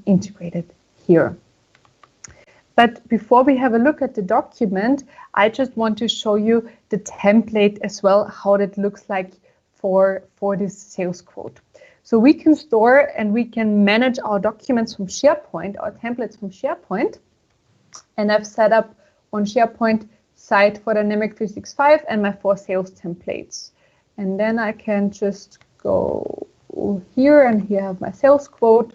integrated here. But before we have a look at the document, I just want to show you the template as well, how that looks like for this sales quote. So we can store and we can manage our documents from SharePoint, our templates from SharePoint. And I've set up on SharePoint site for Dynamics 365 and my 4 sales templates. And then I can just go here and here I have my sales quote.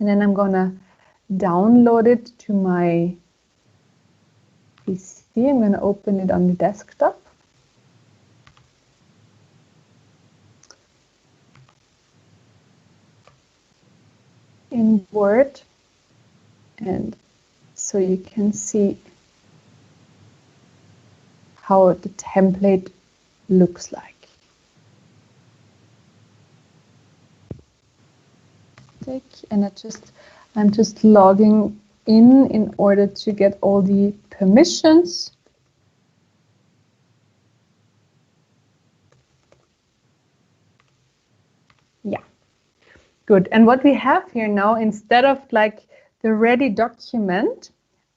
And then I'm gonna download it to my PC. I'm gonna open it on the desktop. In Word. And so you can see how the template looks like. And I'm just logging in order to get all the permissions. Yeah, good. And what we have here now, instead of like the ready document,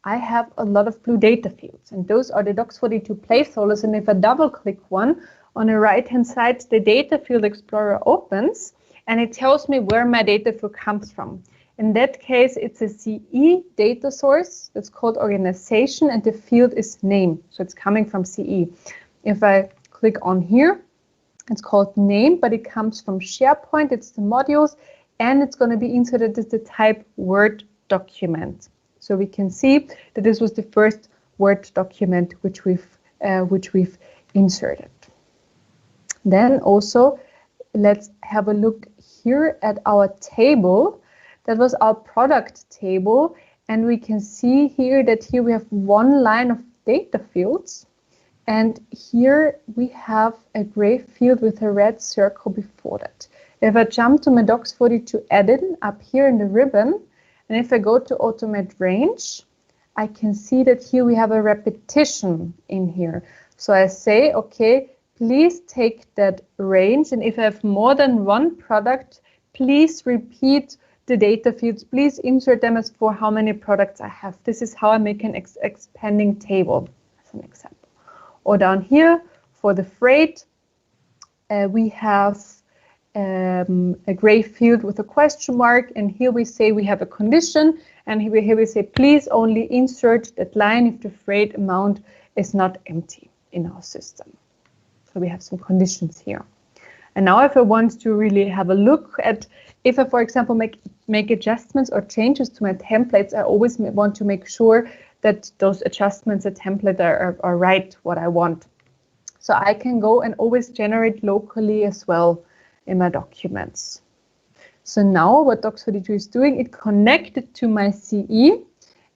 I have a lot of blue data fields, and those are the Docs42 placeholders. And if I double click one on the right hand side, the data field explorer opens and it tells me where my data field comes from. In that case, it's a CE data source. It's called organization and the field is name. So it's coming from CE. If I click on here, it's called name, but it comes from SharePoint. It's the modules, and it's going to be inserted as the type Word document. So we can see that this was the first Word document which we've inserted. Then also, let's have a look here at our table. That was our product table, and we can see here that here we have one line of data fields, and here we have a gray field with a red circle before that. If I jump to my Docs42 add-in up here in the ribbon, and if I go to automate range, I can see that here we have a repetition in here. So I say, okay, please take that range, and if I have more than one product, please repeat the data fields. Please insert them as for how many products I have. This is how I make an expanding table, as an example. Or down here, for the freight, we have a gray field with a question mark, and here we say we have a condition, and here we say please only insert that line if the freight amount is not empty in our system. So we have some conditions here. And now if I want to really have a look at, if I, for example, make adjustments or changes to my templates, I always want to make sure that those adjustments, the template are right, what I want. So I can go and always generate locally as well in my documents. So now what Docs42 is doing, it connected to my CE,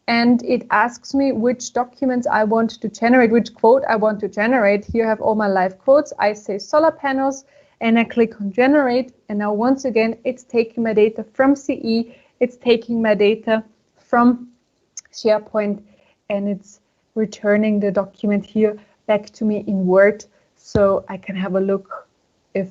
and it asks me which documents I want to generate, which quote I want to generate. Here I have all my live quotes. I say solar panels, and I click on generate, and now once again it's taking my data from CE, it's taking my data from SharePoint, and it's returning the document here back to me in Word, so I can have a look if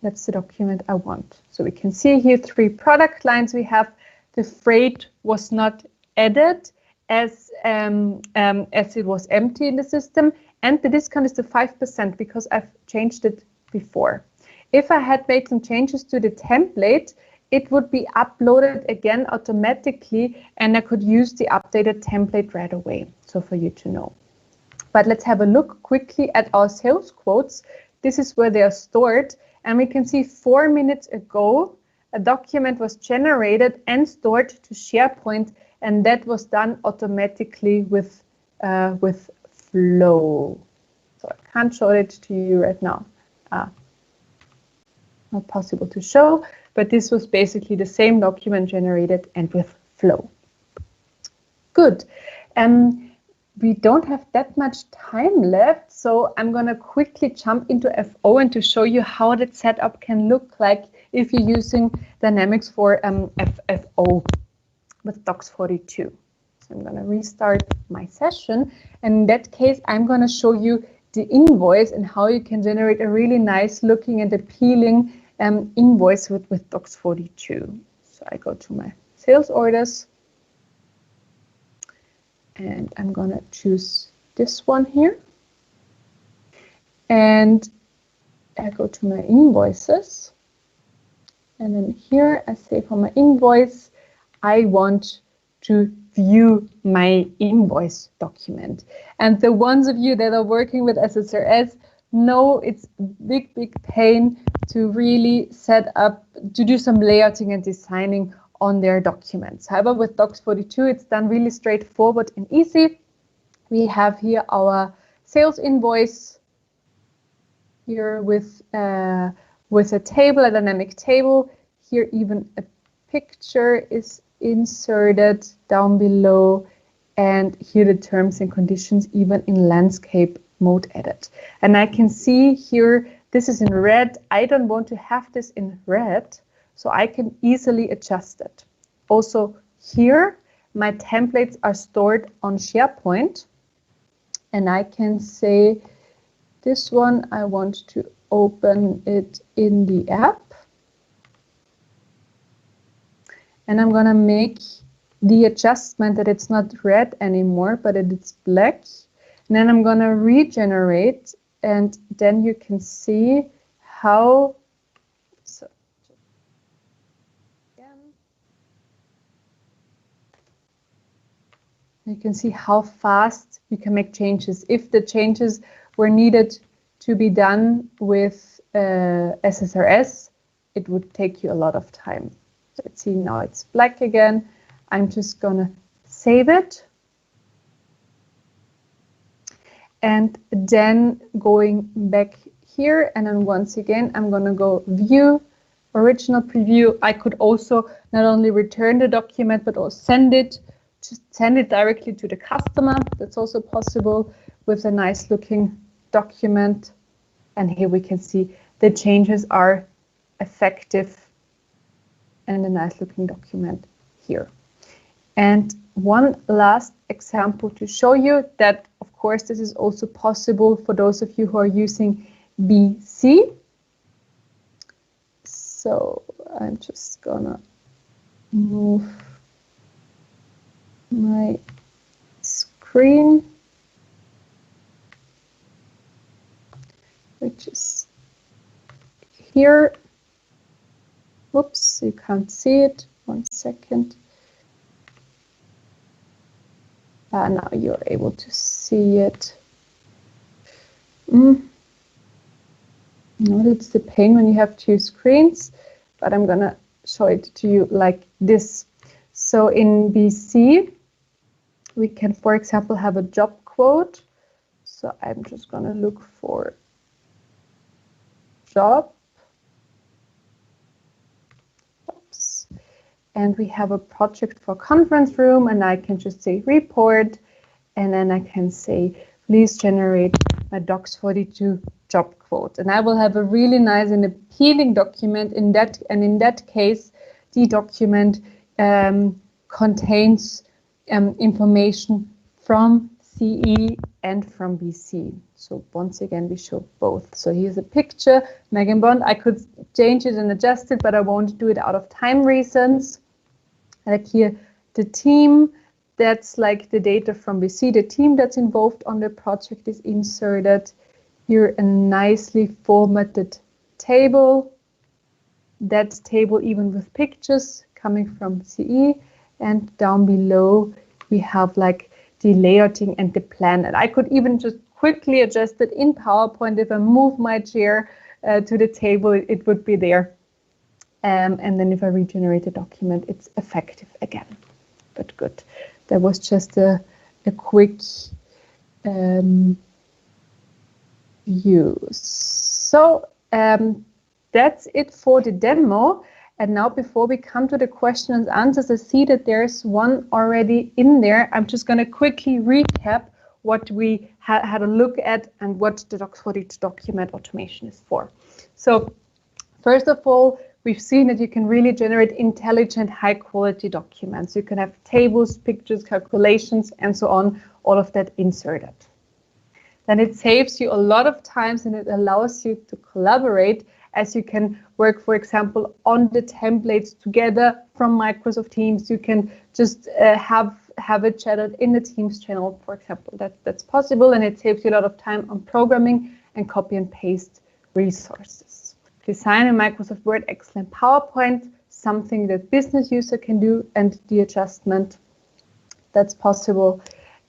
that's the document I want. So we can see here 3 product lines. We have the freight was not added as it was empty in the system, and the discount is to 5% because I've changed it before. If I had made some changes to the template, it would be uploaded again automatically, and I could use the updated template right away. So for you to know. But let's have a look quickly at our sales quotes. This is where they are stored, and we can see 4 minutes ago a document was generated and stored to SharePoint, and that was done automatically with Flow. So I can't show it to you right now. Not possible to show, but this was basically the same document generated and with Flow. Good. We don't have that much time left, so I'm going to quickly jump into FO and to show you how that setup can look like if you're using Dynamics for FO with Docs42. So I'm going to restart my session, and in that case, I'm going to show you the invoice and how you can generate a really nice looking and appealing invoice with Docs42. So I go to my sales orders, and I'm going to choose this one here. And I go to my invoices. And then here I say for my invoice, I want to view my invoice document. And the ones of you that are working with SSRS know it's big pain to really set up, to do some layouting and designing on their documents. However, with Docs42, it's done really straightforward and easy. We have here our sales invoice here with a table, a dynamic table. Here even a picture is inserted down below, and here the terms and conditions even in landscape mode edit. And I can see here this is in red. I don't want to have this in red, so I can easily adjust it. Also here my templates are stored on SharePoint, and I can say this one I want to open it in the app, and I'm gonna make the adjustment that it's not red anymore, but it's black. And then I'm gonna regenerate, and then you can see how. So again, you can see how fast you can make changes. If the changes were needed to be done with SSRS, it would take you a lot of time. So let's see, now it's black again. I'm just gonna save it. And then going back here, and then once again, I'm gonna go view, original preview. I could also not only return the document, but also send it directly to the customer. That's also possible with a nice looking document. And here we can see the changes are effective and a nice looking document here. And one last example to show you that, of course, this is also possible for those of you who are using BC. So I'm just gonna move my screen, which is here. Whoops, you can't see it. 1 second. Now you're able to see it. No, it's the pain when you have two screens, but I'm gonna show it to you like this. So in BC, we can, for example, have a job quote. So I'm just gonna look for job. Oops. And we have a project for conference room, and I can just say report, and then I can say, please generate my Docs 42 job quote. And I will have a really nice and appealing document in that, and in that case, the document contains information from CE and from BC. So once again, we show both. So here's a picture, Megan Bond. I could change it and adjust it, but I won't do it out of time reasons. Like here, the team, that's like the data from BC. The team that's involved on the project is inserted. Here, a nicely formatted table. That table even with pictures coming from CE. And down below, we have like the layouting and the plan. And I could even just quickly adjust it in PowerPoint. If I move my chair to the table, it would be there. And then if I regenerate the document, it's effective again. But good. That was just a quick view. So that's it for the demo. And now before we come to the questions and answers, I see that there's one already in there. I'm just going to quickly recap what we had a look at and what the Docs 42 document automation is for. So first of all, we've seen that you can really generate intelligent, high quality documents. You can have tables, pictures, calculations, and so on, all of that inserted. Then it saves you a lot of times, and it allows you to collaborate, as you can work, for example, on the templates together from Microsoft Teams. You can just have it chatted in the Teams channel, for example. That's possible, and it saves you a lot of time on programming and copy and paste resources. Design in Microsoft Word, Excel, and PowerPoint, something that business user can do, and the adjustment that's possible.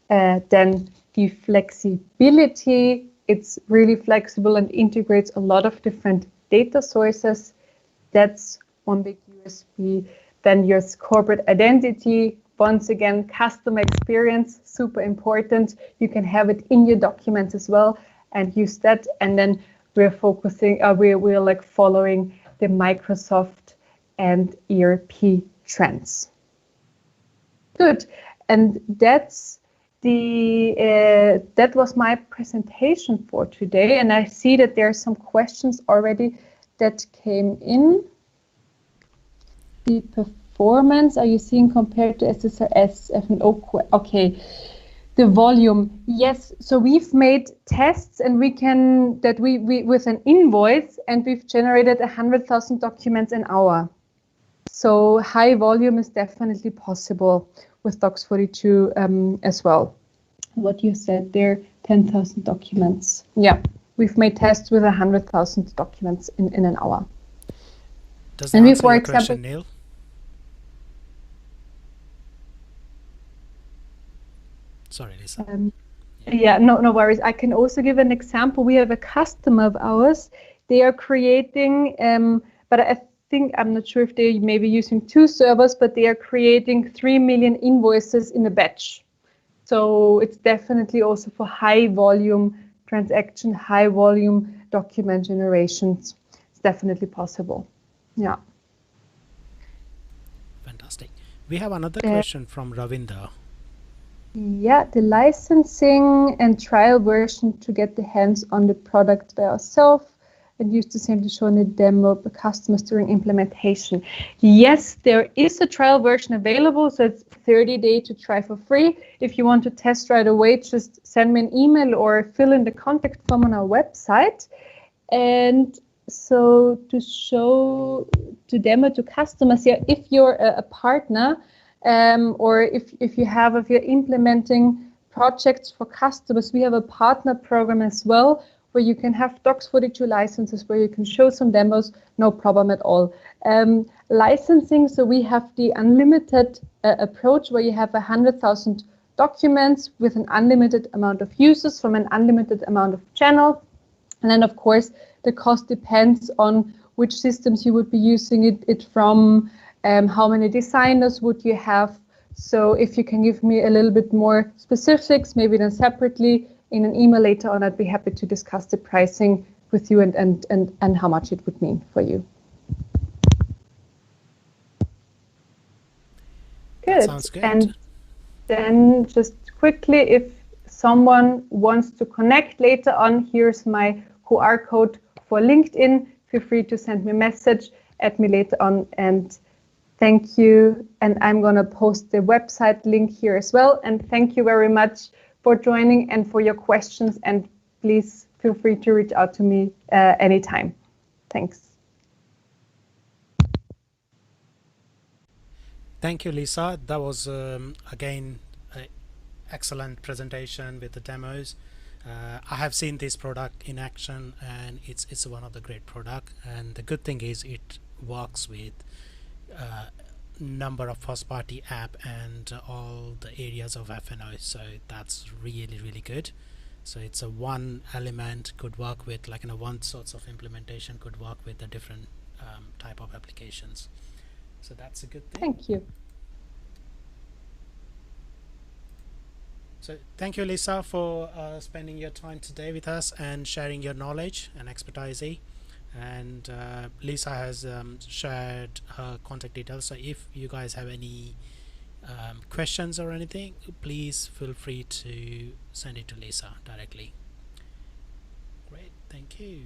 Then the flexibility, it's really flexible and integrates a lot of different data sources. That's one big USP. Then your corporate identity, once again, customer experience, super important. You can have it in your documents as well and use that. And then we're focusing, we're like following the Microsoft and ERP trends. Good, and that's that was my presentation for today. And I see that there are some questions already that came in. The performance are you seeing compared to SSRS, F&O? Okay. The volume, yes. So we've made tests, and we with an invoice, and we've generated 100,000 documents an hour. So high volume is definitely possible with Docs42 as well. What you said there, 10,000 documents. Yeah, we've made tests with 100,000 documents in an hour. Does that answer your question, Neill? Sorry, Lisa. Yeah, no worries. I can also give an example. We have a customer of ours. They are creating, but I think, I'm not sure if they may be using 2 servers, but they are creating 3 million invoices in a batch. So it's definitely also for high volume transaction, high volume document generations. It's definitely possible. Yeah. Fantastic. We have another question from Ravinder. Yeah, the licensing and trial version to get the hands on the product by ourselves and use the same to show in the demo for customers during implementation. Yes, there is a trial version available, so it's 30-day to try for free. If you want to test right away, just send me an email or fill in the contact form on our website. And so to show, to demo to customers, yeah, if you're a partner, or if you're implementing projects for customers, we have a partner program as well, where you can have Docs42 licenses, where you can show some demos, no problem at all. Licensing, so we have the unlimited approach, where you have 100,000 documents with an unlimited amount of users from an unlimited amount of channels. And then, of course, the cost depends on which systems you would be using it from. How many designers would you have? So if you can give me a little bit more specifics, maybe then separately in an email later on, I'd be happy to discuss the pricing with you and how much it would mean for you. Good. Sounds good. And then just quickly, if someone wants to connect later on, here's my QR code for LinkedIn. Feel free to send me a message, add me later on, and thank you. And I'm going to post the website link here as well. And thank you very much for joining and for your questions. And please feel free to reach out to me anytime. Thanks. Thank you, Lisa. That was, again, an excellent presentation with the demos. I have seen this product in action, and it's one of the great products. And the good thing is it works with number of first-party app and all the areas of F&O, so that's really good. So it's a one element could work with, like, one sorts of implementation could work with the different type of applications. So that's a good thing. Thank you. So thank you, Lisa, for spending your time today with us and sharing your knowledge and expertise. And Lisa has shared her contact details, so if you guys have any questions or anything, please feel free to send it to Lisa directly. Great, thank you.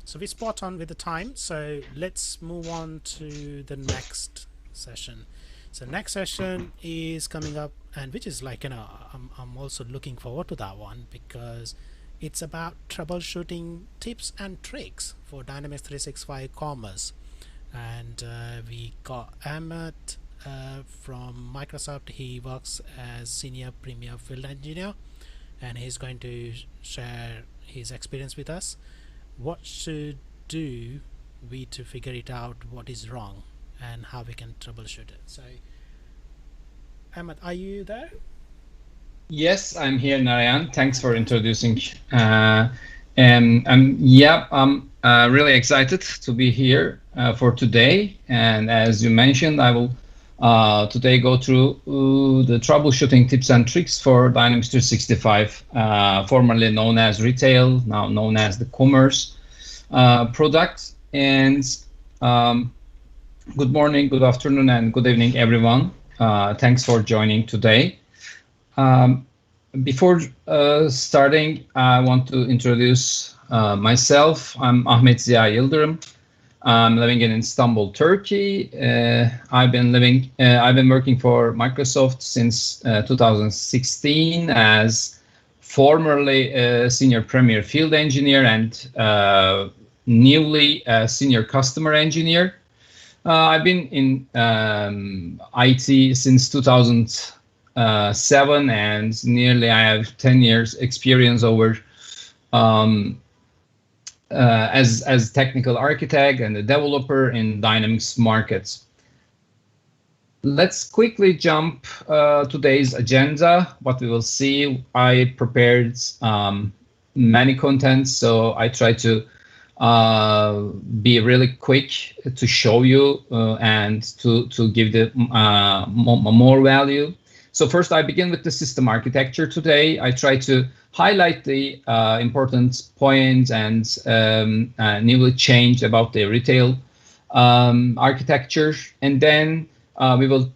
So we're spot on with the time, so let's move on to the next session. So next session is coming up, and which is like, I'm also looking forward to that one, because it's about troubleshooting tips and tricks for Dynamics 365 Commerce. And we got Ahmed from Microsoft. He works as Senior Premier Field Engineer, and he's going to share his experience with us. What should do we to figure it out what is wrong and how we can troubleshoot it. So Ahmed, are you there? Yes, I'm here, Narayan. Thanks for introducing. And yeah, I'm really excited to be here for today. And as you mentioned, I will today go through the troubleshooting tips and tricks for Dynamics 365, formerly known as retail, now known as the commerce products. And good morning, good afternoon, and good evening, everyone. Thanks for joining today. Before starting, I want to introduce myself. I'm Ahmet Ziya Yıldırım. I'm living in Istanbul, Turkey. I've been working for Microsoft since 2016 as formerly a senior premier field engineer and newly a senior customer engineer. I've been in IT since 2007, and nearly I have 10 years experience over as technical architect and a developer in Dynamics markets. Let's quickly jump today's agenda. What we will see, I prepared many contents, so I try to be really quick to show you and to give the more value. So first, I begin with the system architecture today. I try to highlight the important points and newly changed about the retail architecture, and then we will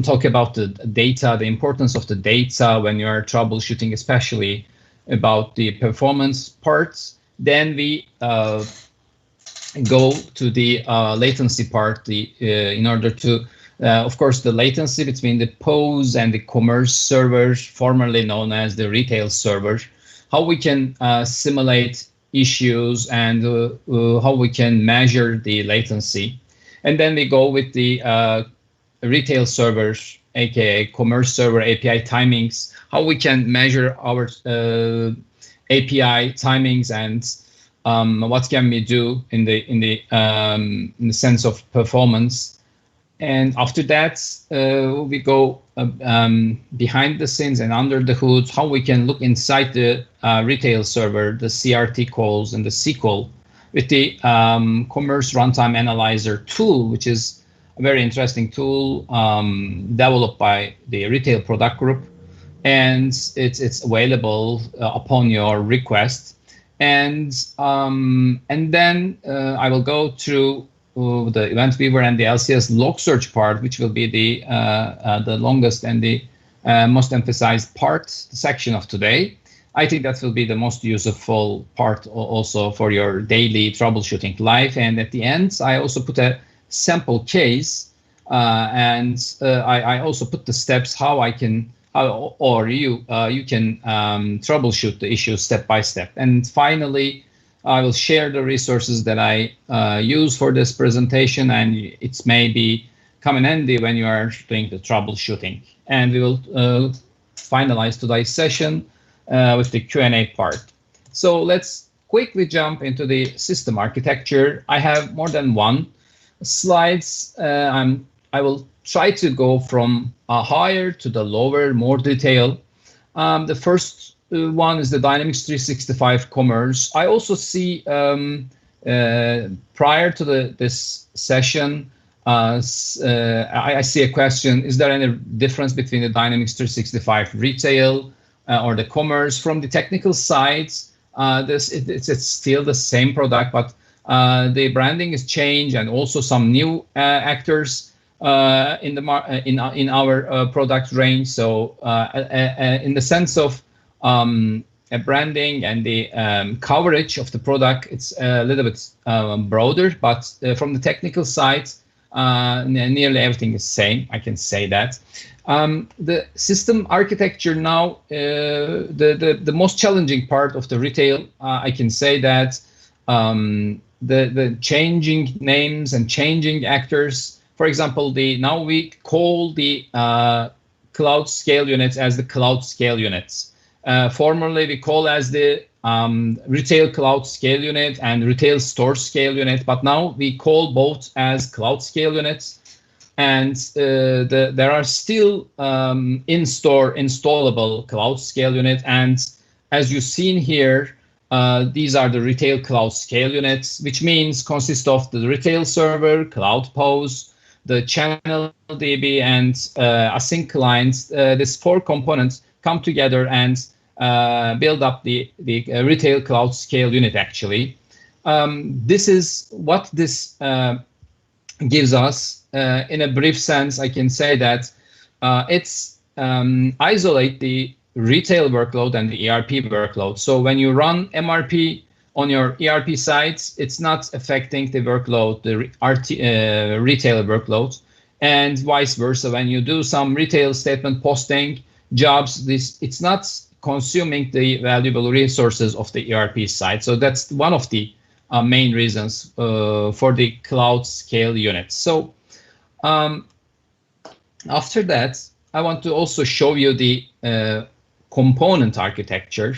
talk about the data, the importance of the data when you are troubleshooting, especially about the performance parts. Then we go to the latency part, in order to, of course, the latency between the POS and the commerce servers, formerly known as the retail server, how we can simulate issues and how we can measure the latency. And then we go with the retail servers, aka commerce server API timings, how we can measure our API timings and what can we do in the sense of performance. And after that, we go behind the scenes and under the hood, how we can look inside the retail server, the CRT calls and the SQL with the Commerce Runtime Analyzer tool, which is a very interesting tool developed by the Retail Product Group. And it's available upon your request. And then I will go through the Event Viewer and the LCS log search part, which will be the longest and the most emphasized part, the section of today. I think that will be the most useful part also for your daily troubleshooting life. And at the end, I also put a sample case, and I also put the steps how I can, you can troubleshoot the issue step by step. And finally, I will share the resources that I use for this presentation, and it may be come in handy when you are doing the troubleshooting. And we will finalize today's session with the Q&A part. So let's quickly jump into the system architecture. I have more than one slides. I will try to go from higher to the lower, more detail. The first one is the Dynamics 365 Commerce. I also see prior to this session, I see a question: is there any difference between the Dynamics 365 Retail or the Commerce? From the technical side, it's still the same product, but the branding is changed, and also some new actors in our product range. So in the sense of a branding and the coverage of the product, it's a little bit broader, but from the technical side, nearly everything is same. I can say that. The system architecture now, the most challenging part of the retail, I can say that the changing names and changing actors. For example, now we call the cloud scale units as the cloud scale units. Formerly, we call as the retail cloud scale unit and retail store scale unit, but now we call both as cloud scale units. And there are still in-store installable cloud scale unit. And as you've seen here, these are the retail cloud scale units, which means consist of the retail server, cloud POS, the channel DB, and async clients. These four components come together and build up the retail cloud scale unit, actually. This is what this gives us. In a brief sense, I can say that it's isolate the retail workload and the ERP workload. So when you run MRP on your ERP sites, it's not affecting the workload, the retail workload, and vice versa. When you do some retail statement posting jobs, it's not consuming the valuable resources of the ERP site. So that's one of the main reasons for the cloud scale units. So after that, I want to also show you the component architecture.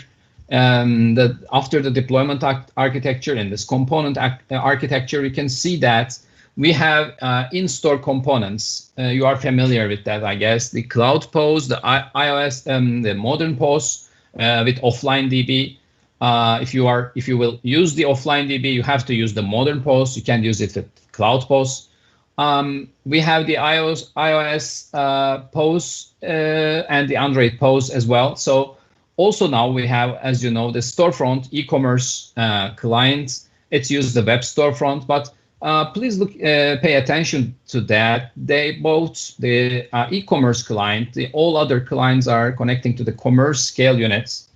That after the deployment architecture and this component architecture, you can see that we have in-store components. You are familiar with that, I guess. The Cloud POS, the iOS, the modern POS with offline DB. If you will use the offline DB, you have to use the modern POS. You can't use it with Cloud POS. We have the iOS POS and the Android POS as well. So also now we have, as you know, the storefront e-commerce client. It's used the web storefront, but please pay attention to that. They both, the e-commerce client, all other clients are connecting to the commerce scale units.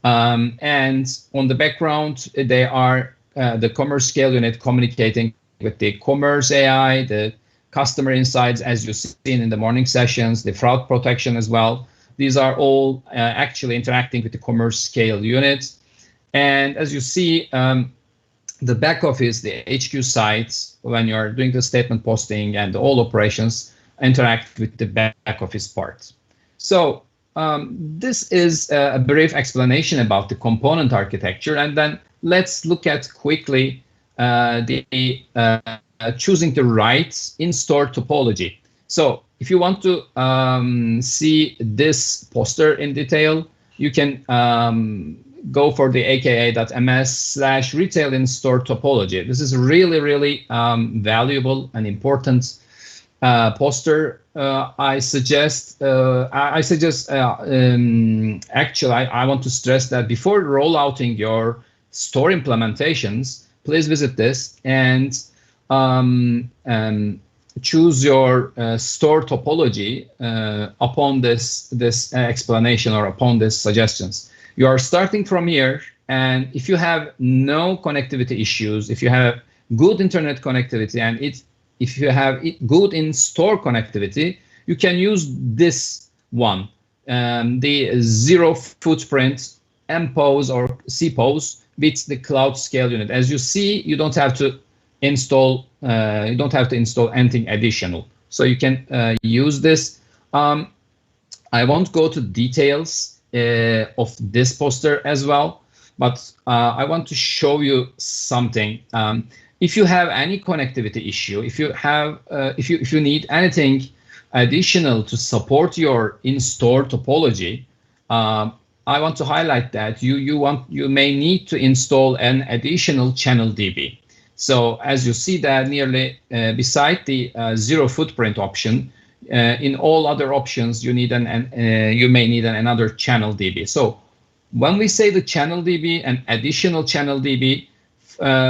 And on the background, they are the commerce scale unit communicating with the commerce AI, the customer insights, as you've seen in the morning sessions, the fraud protection as well. These are all actually interacting with the commerce scale units. And as you see, the back office, the HQ sites, when you're doing the statement posting and all operations, interact with the back office part. So this is a brief explanation about the component architecture. And then let's look at quickly choosing the right in-store topology. So if you want to see this poster in detail, you can go for the aka.ms/retail in-store topology. This is really valuable and important poster. I suggest actually, I want to stress that before rollouting your store implementations, please visit this and choose your store topology upon this explanation or upon these suggestions. You are starting from here, and if you have no connectivity issues, if you have good internet connectivity, and if you have good in-store connectivity, you can use this one, the zero footprint MPOS or CPOS with the cloud scale unit. As you see, you don't have to install anything additional, so you can use this. I won't go to details of this poster as well, but I want to show you something. If you have any connectivity issue, if you have if you need anything additional to support your in-store topology, I want to highlight that you may need to install an additional channel DB. So as you see that nearly beside the zero footprint option, in all other options you need you may need another channel DB. So when we say the channel DB, an additional channel DB,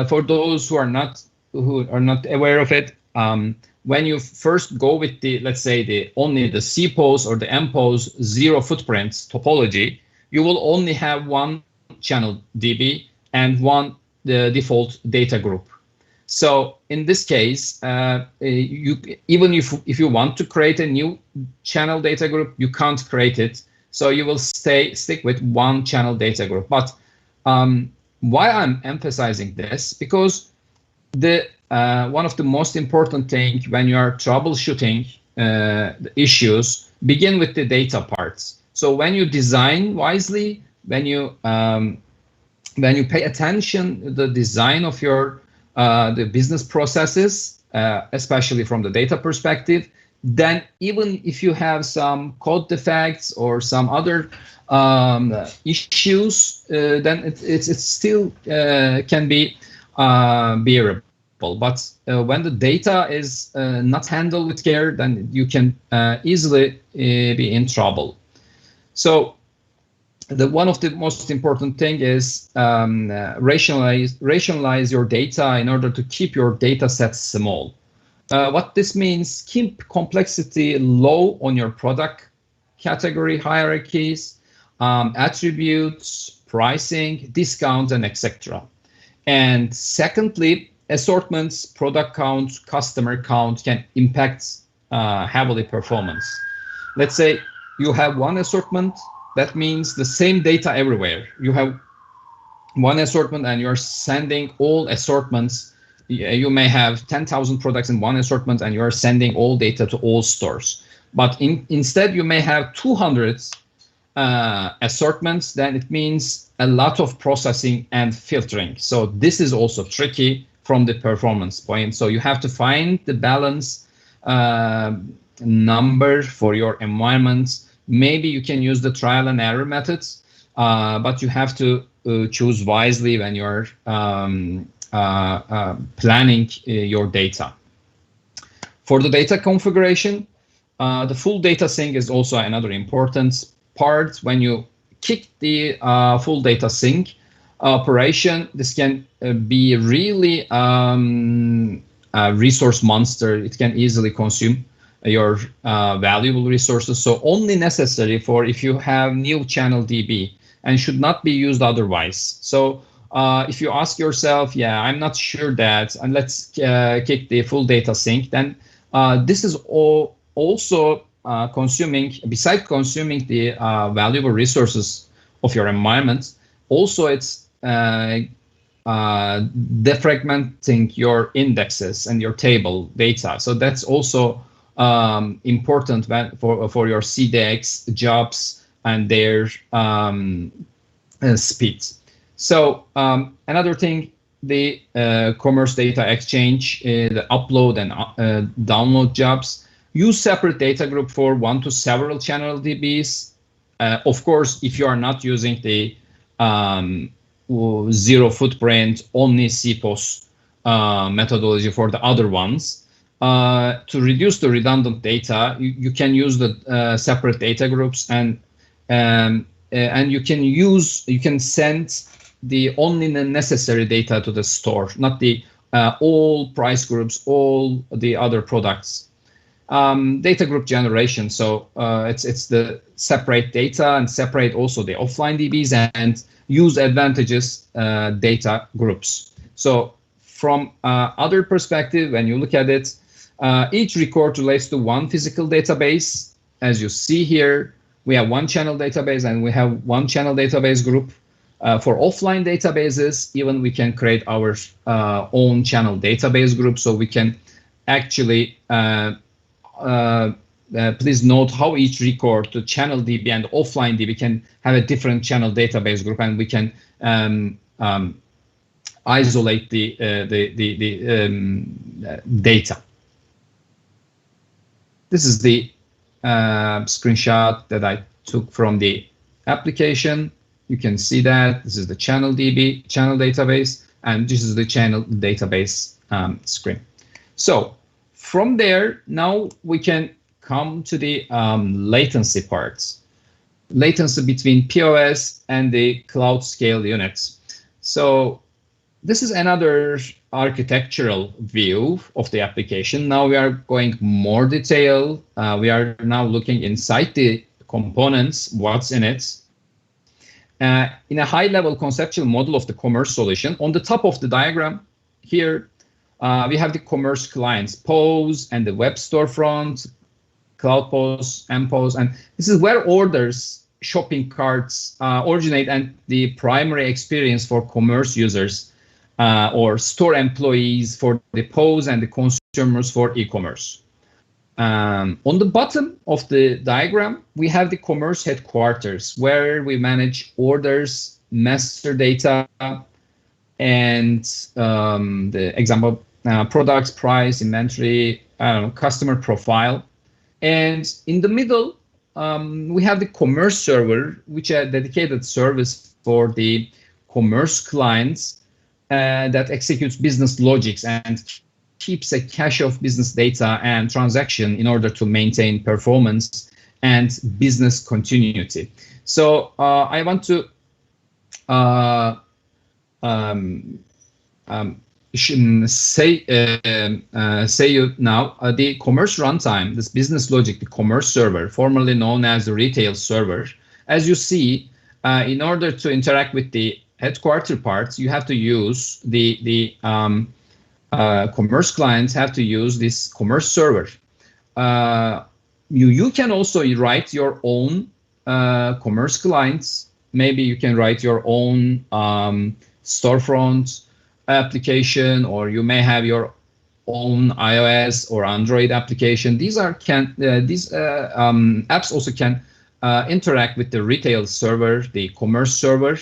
for those who are not aware of it, when you first go with the, let's say, only the CPOS or the MPOS zero footprint topology, you will only have one channel DB and one default data group. So in this case, even if you want to create a new channel data group, you can't create it. So you will stick with one channel data group. But why I'm emphasizing this? Because one of the most important things when you are troubleshooting the issues, begin with the data parts. So when you design wisely, when you pay attention to the design of your the business processes, especially from the data perspective, then even if you have some code defects or some other issues, then it still can be bearable. But when the data is not handled with care, then you can easily be in trouble. So one of the most important thing is rationalize your data in order to keep your data sets small. What this means, keep complexity low on your product category hierarchies, attributes, pricing, discounts, and etc. And secondly, assortments, product count, customer count can impact heavily performance. Let's say you have one assortment, that means the same data everywhere. You have one assortment and you're sending all assortments. You may have 10,000 products in one assortment and you're sending all data to all stores. But instead you may have 200 assortments, then it means a lot of processing and filtering. So this is also tricky from the performance point. So you have to find the balance number for your environment. Maybe you can use the trial and error methods, but you have to choose wisely when you're planning your data. For the data configuration, the full data sync is also another important part. When you kick the full data sync operation, this can be really a resource monster. It can easily consume your valuable resources. So only necessary for if you have new channel DB and should not be used otherwise. So if you ask yourself, yeah, I'm not sure that, and let's kick the full data sync, then this is also consuming, besides consuming the valuable resources of your environment, also it's defragmenting your indexes and your table data. So that's also important for your CDX jobs and their speeds. So another thing, the commerce data exchange, the upload and download jobs, use separate data group for one to several channel DBs. Of course, if you are not using the zero footprint, Omni CPOS methodology for the other ones, to reduce the redundant data, you can use the separate data groups, and you can send the only necessary data to the store, not the all price groups, all the other products. Data group generation, so it's the separate data and separate also the offline DBs and use advantageous data groups. So from other perspective, when you look at it, each record relates to one physical database. As you see here, we have one channel database and we have one channel database group. For offline databases, even we can create our own channel database group, so we can actually please note how each record to channel DB and offline DB can have a different channel database group, and we can isolate the data. This is the screenshot that I took from the application. You can see that this is the channel DB, channel database, and this is the channel database screen. So from there, now we can come to the latency parts. Latency between POS and the cloud scale units. So this is another architectural view of the application. Now we are going more detail. We are now looking inside the components, what's in it. In a high-level conceptual model of the commerce solution, on the top of the diagram here, we have the commerce clients, POS, and the web storefront, Cloud POS, MPOS, and this is where orders, shopping carts originate, and the primary experience for commerce users or store employees for the POS and the consumers for e-commerce. On the bottom of the diagram, we have the commerce headquarters where we manage orders, master data, and the example products, price, inventory, customer profile. And in the middle, we have the commerce server, which is a dedicated service for the commerce clients that executes business logics and keeps a cache of business data and transaction in order to maintain performance and business continuity. So I want to say you now the commerce runtime, this business logic, the commerce server, formerly known as the retail server. As you see, in order to interact with the headquarter parts, you have to use the commerce clients have to use this commerce server. You can also write your own commerce clients. Maybe you can write your own storefront application, or you may have your own iOS or Android application. These apps also can interact with the retail server, the commerce server,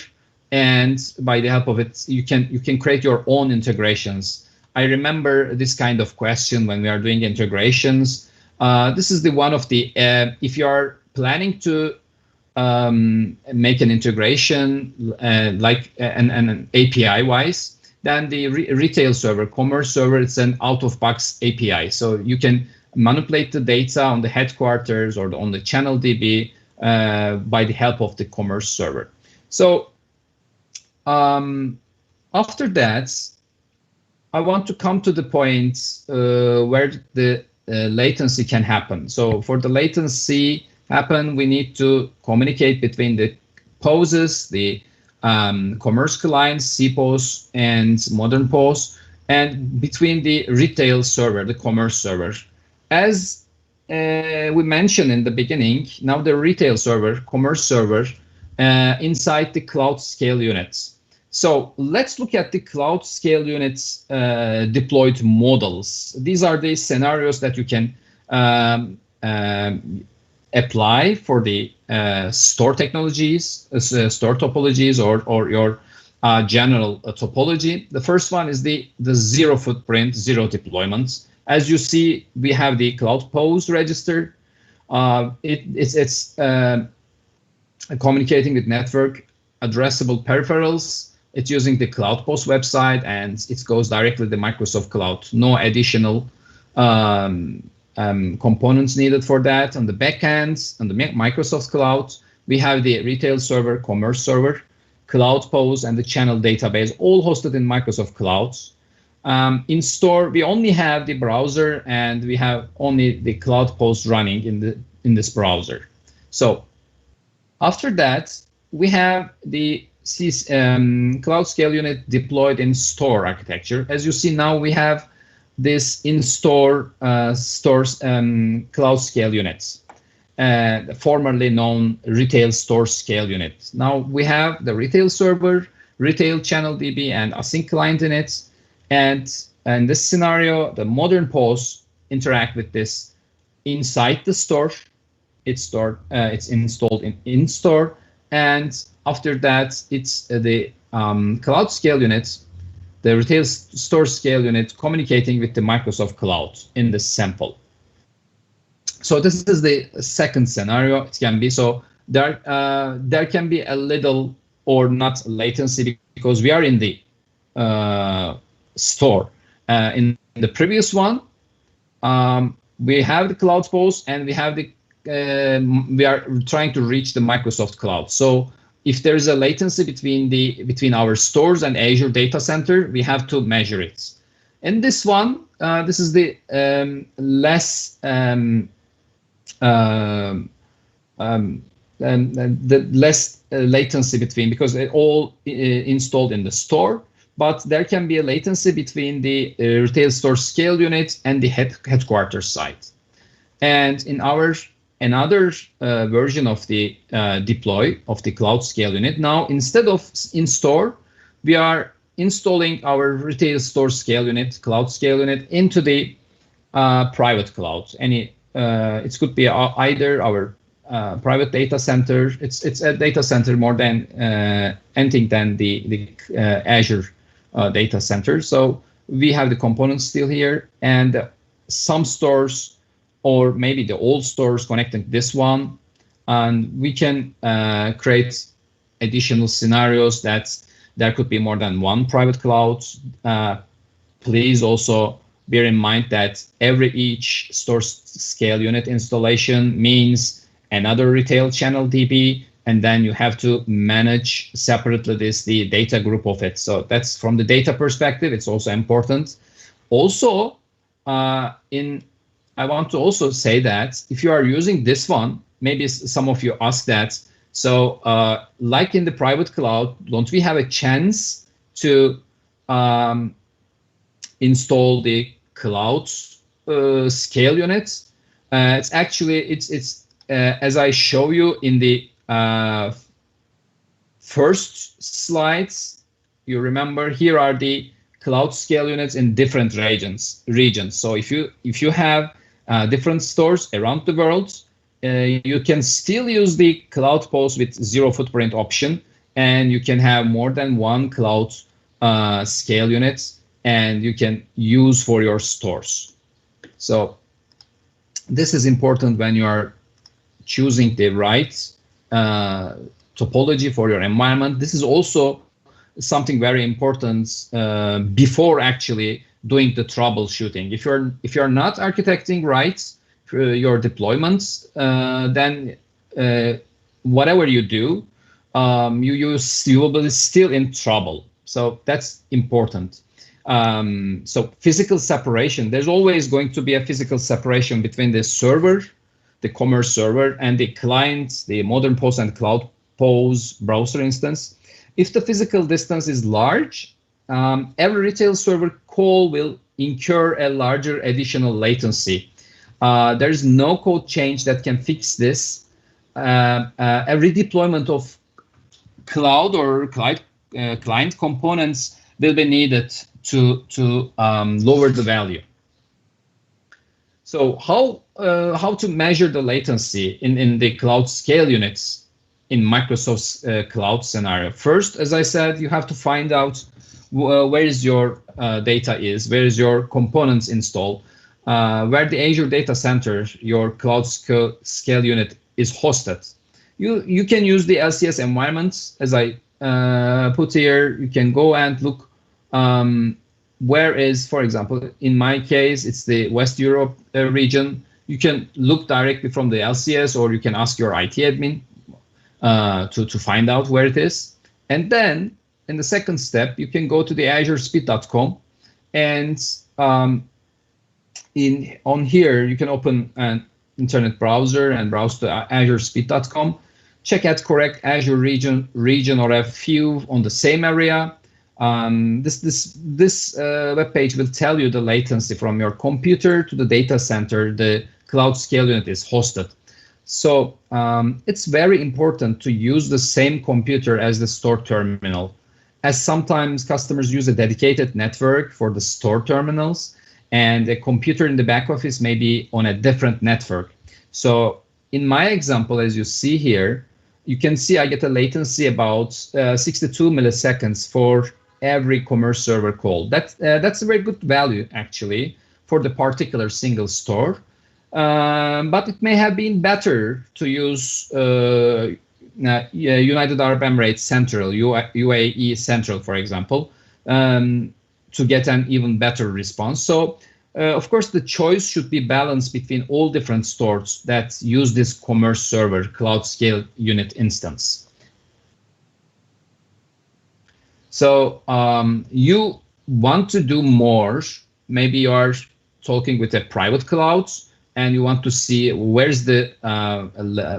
and by the help of it, you can create your own integrations. I remember this kind of question when we are doing integrations. This is the one of the if you are planning to make an integration like an API wise, then the retail server, commerce server, it's an out-of-box API. So you can manipulate the data on the headquarters or on the channel DB by the help of the commerce server. So after that, I want to come to the point where the latency can happen. So for the latency happen, we need to communicate between the POSes, the commerce clients, CPOS and modern POS, and between the retail server, the commerce server. As we mentioned in the beginning, now the retail server, commerce server, inside the cloud scale units. So let's look at the cloud scale units deployed models. These are the scenarios that you can apply for the store technologies, store topologies, or your general topology. The first one is the zero footprint, zero deployments. As you see, we have the cloud POS register. It's communicating with network addressable peripherals. It's using the Cloud POS website, and it goes directly to the Microsoft Cloud. No additional components needed for that. On the backend, on the Microsoft Cloud, we have the retail server, commerce server, Cloud POS, and the channel database, all hosted in Microsoft Cloud. In store, we only have the browser, and we have only the Cloud POS running in this browser. So after that, we have the cloud scale unit deployed in store architecture. As you see now, we have this in-store cloud scale units, formerly known retail store scale unit. Now we have the retail server, retail channel DB, and async client in it. And in this scenario, the modern POS interact with this inside the store. It's installed in store, and after that, it's the cloud scale unit, the retail store scale unit communicating with the Microsoft Cloud in this sample. So this is the second scenario. It can be so there can be a little or not latency because we are in the store. In the previous one, we have the Cloud POS, and we have the we are trying to reach the Microsoft Cloud. So if there is a latency between our stores and Azure data center, we have to measure it. In this one, this is the less latency between, because they're all installed in the store. But there can be a latency between the retail store scale unit and the headquarters site. And in our another version of the deploy of the cloud scale unit, now instead of in store, we are installing our retail store scale unit, cloud scale unit, into the private cloud. It could be either our private data center. It's a data center more than anything than the Azure data center. So we have the components still here, and some stores, or maybe the old stores, connecting this one, and we can create additional scenarios that there could be more than one private cloud. Please also bear in mind that each store scale unit installation means another retail channel DB, and then you have to manage separately the data group of it. So that's from the data perspective, it's also important. Also, I want to also say that if you are using this one, maybe some of you ask that, So like in the private cloud, don't we have a chance to install the cloud scale units? It's actually, as I show you in the first slides, you remember here are the cloud scale units in different regions. So if you have different stores around the world, you can still use the cloud post with zero footprint option, and you can have more than one cloud scale units, and you can use for your stores. So this is important when you are choosing the right topology for your environment. This is also something very important before actually doing the troubleshooting. If you're not architecting right your deployments, then whatever you do, you will be still in trouble. So that's important. So physical separation, there's always going to be a physical separation between the server, the commerce server, and the client, the modern POS and cloud POS browser instance. If the physical distance is large, every retail server call will incur a larger additional latency. There is no code change that can fix this. Every deployment of cloud or client components will be needed to lower the value. So how to measure the latency in the cloud scale units in Microsoft's cloud scenario? First, as I said, you have to find out where is your data is, where is your components installed, where the Azure data center, your cloud scale unit is hosted. You can use the LCS environments as I put here. You can go and look where is, for example, in my case, it's the West Europe region. You can look directly from the LCS, or you can ask your IT admin to find out where it is. And then in the second step, you can go to the azurespeed.com, and on here you can open an internet browser and browse to azurespeed.com. Check out correct Azure region or a few on the same area. This web page will tell you the latency from your computer to the data center the cloud scale unit is hosted. So it's very important to use the same computer as the store terminal, as sometimes customers use a dedicated network for the store terminals, and a computer in the back office may be on a different network. So in my example, as you see here, you can see I get a latency about 62 milliseconds for every commerce server call. That's a very good value actually for the particular single store. But it may have been better to use United Arab Emirates Central, UAE Central, for example, to get an even better response. So, of course, the choice should be balanced between all different stores that use this commerce server cloud scale unit instance. So you want to do more. Maybe you are talking with a private cloud and you want to see where's the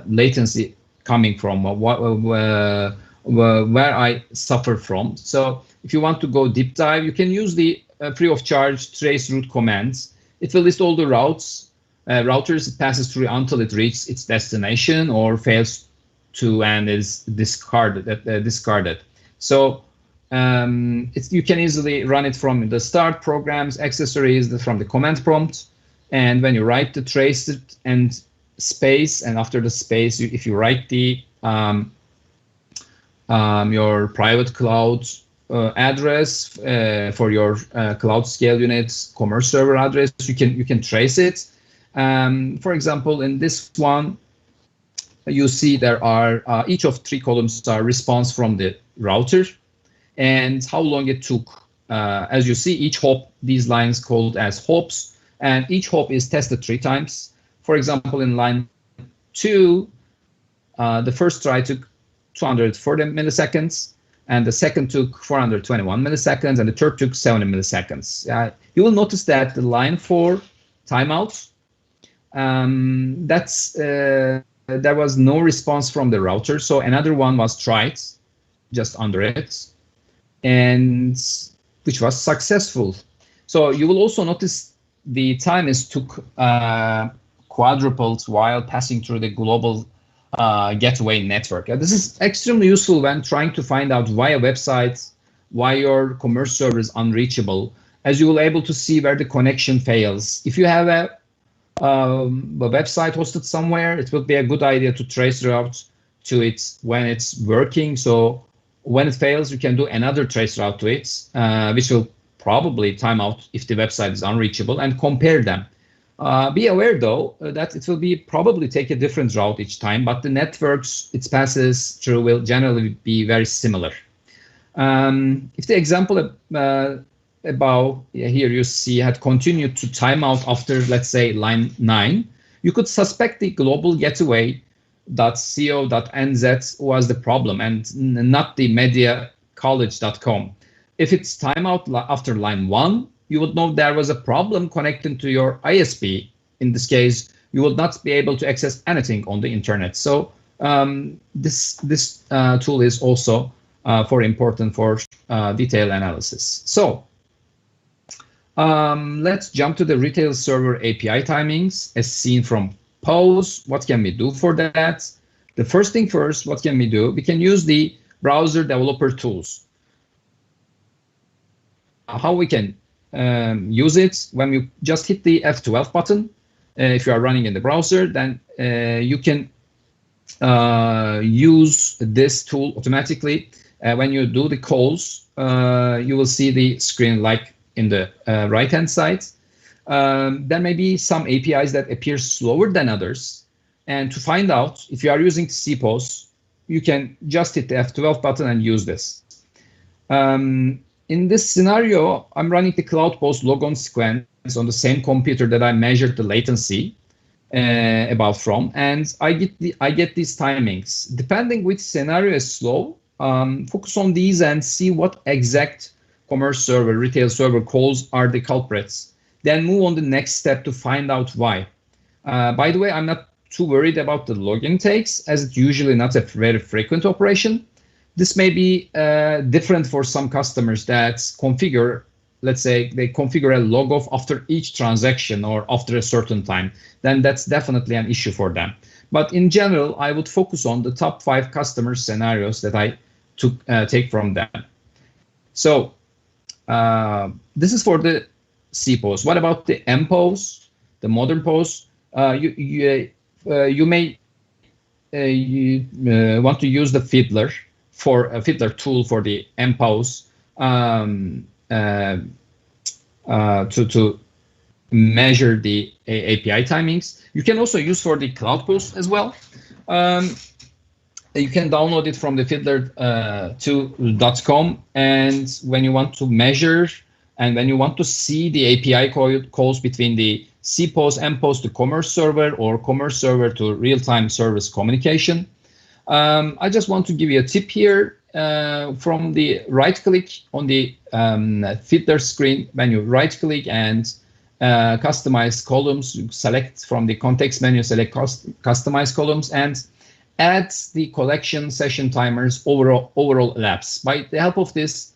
latency coming from, where I suffer from. So if you want to go deep dive, you can use the free of charge trace route commands. It will list all the routes, routers it passes through until it reaches its destination or fails to and is discarded. So you can easily run it from the start, programs, accessories, from the command prompt. And when you write the trace and space, and after the space, if you write the your private cloud address for your cloud scale units commerce server address, you can trace it. For example, in this one, you see there are each of 3 columns are response from the router and how long it took. As you see, each hop, these lines called as hops, and each hop is tested 3 times. For example, in line 2, the first try took 240 milliseconds, and the second took 421 milliseconds, and the third took 70 milliseconds. You will notice that the line 4 timeout, that's there was no response from the router. So another one was tried just under it, and which was successful. So you will also notice the time is took quadrupled while passing through the global gateway network. This is extremely useful when trying to find out why a website, why your commerce server is unreachable, as you will be able to see where the connection fails. If you have a website hosted somewhere, it will be a good idea to trace route to it when it's working. So when it fails, you can do another trace route to it, which will probably time out if the website is unreachable, and compare them. Be aware though that it will be probably take a different route each time, but the networks it passes through will generally be very similar. If the example above here you see had continued to time out after, let's say, line 9, you could suspect the global gateway.co.nz was the problem and not the mediacollege.com. If it's timeout after line 1, you would know there was a problem connecting to your ISP. In this case, you would not be able to access anything on the internet. So this tool is also important for detailed analysis. So let's jump to the retail server API timings as seen from POS. What can we do for that? The first thing first, what can we do? We can use the browser developer tools. How we can use it? When you just hit the F12 button, if you are running in the browser, then you can use this tool automatically. When you do the calls, you will see the screen like in the right-hand side. There may be some APIs that appear slower than others. And to find out if you are using CPOS, you can just hit the F12 button and use this. In this scenario, I'm running the CloudPost logon sequence on the same computer that I measured the latency about from, and I get these timings. Depending which scenario is slow, focus on these and see what exact commerce server, retail server calls are the culprits. Then move on the next step to find out why. By the way, I'm not too worried about the login takes, as it's usually not a very frequent operation. This may be different for some customers that configure, let's say they configure a log off after each transaction or after a certain time. Then that's definitely an issue for them. But in general, I would focus on the top 5 customer scenarios that I take from them. So this is for the CPOS. What about the MPOS, the modern POS? You may want to use the Fiddler for a Fiddler tool for the MPOS to measure the API timings. You can also use for the CloudPost as well. You can download it from the fiddler2.com, and when you want to measure and when you want to see the API calls between the CPOS, MPOS to commerce server or commerce server to real-time service communication. I just want to give you a tip here. From the right-click on the Fiddler screen, when you right-click and customize columns, you select from the context menu, select customize columns, and add the collection session timers overall elapse. By the help of this,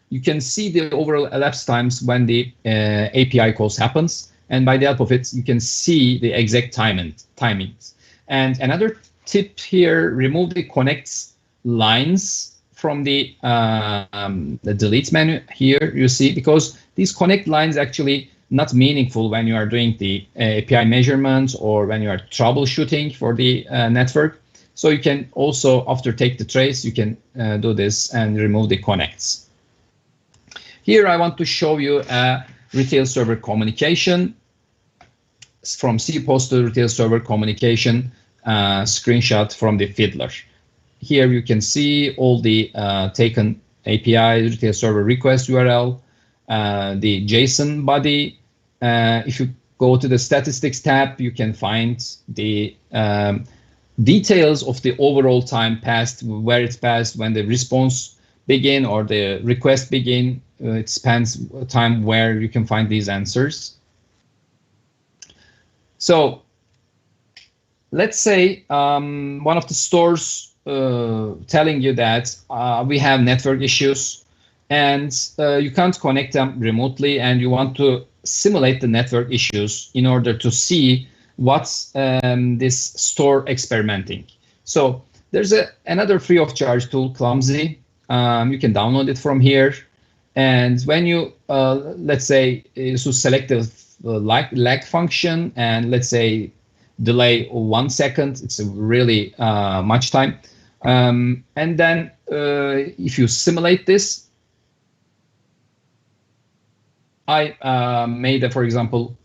you can see the overall elapse times when the API calls happens, and by the help of it, you can see the exact timings. And another tip here: remove the connects lines from the delete menu here, you see, because these connect lines actually not meaningful when you are doing the API measurements or when you are troubleshooting for the network. So you can also, after take the trace, you can do this and remove the connects. Here I want to show you a retail server communication from CPOS to retail server communication screenshot from the Fiddler. Here you can see all the taken API, retail server request URL, the JSON body. If you go to the statistics tab, you can find the details of the overall time passed, where it's passed, when the response begin or the request begin. It spans time where you can find these answers. So let's say one of the stores telling you that we have network issues and you can't connect them remotely, and you want to simulate the network issues in order to see what's this store experimenting. So there's another free of charge tool, Clumsy. You can download it from here. And when you, let's say, so select the lag function and let's say delay 1 second, it's really much time. And then if you simulate this, I made, for example,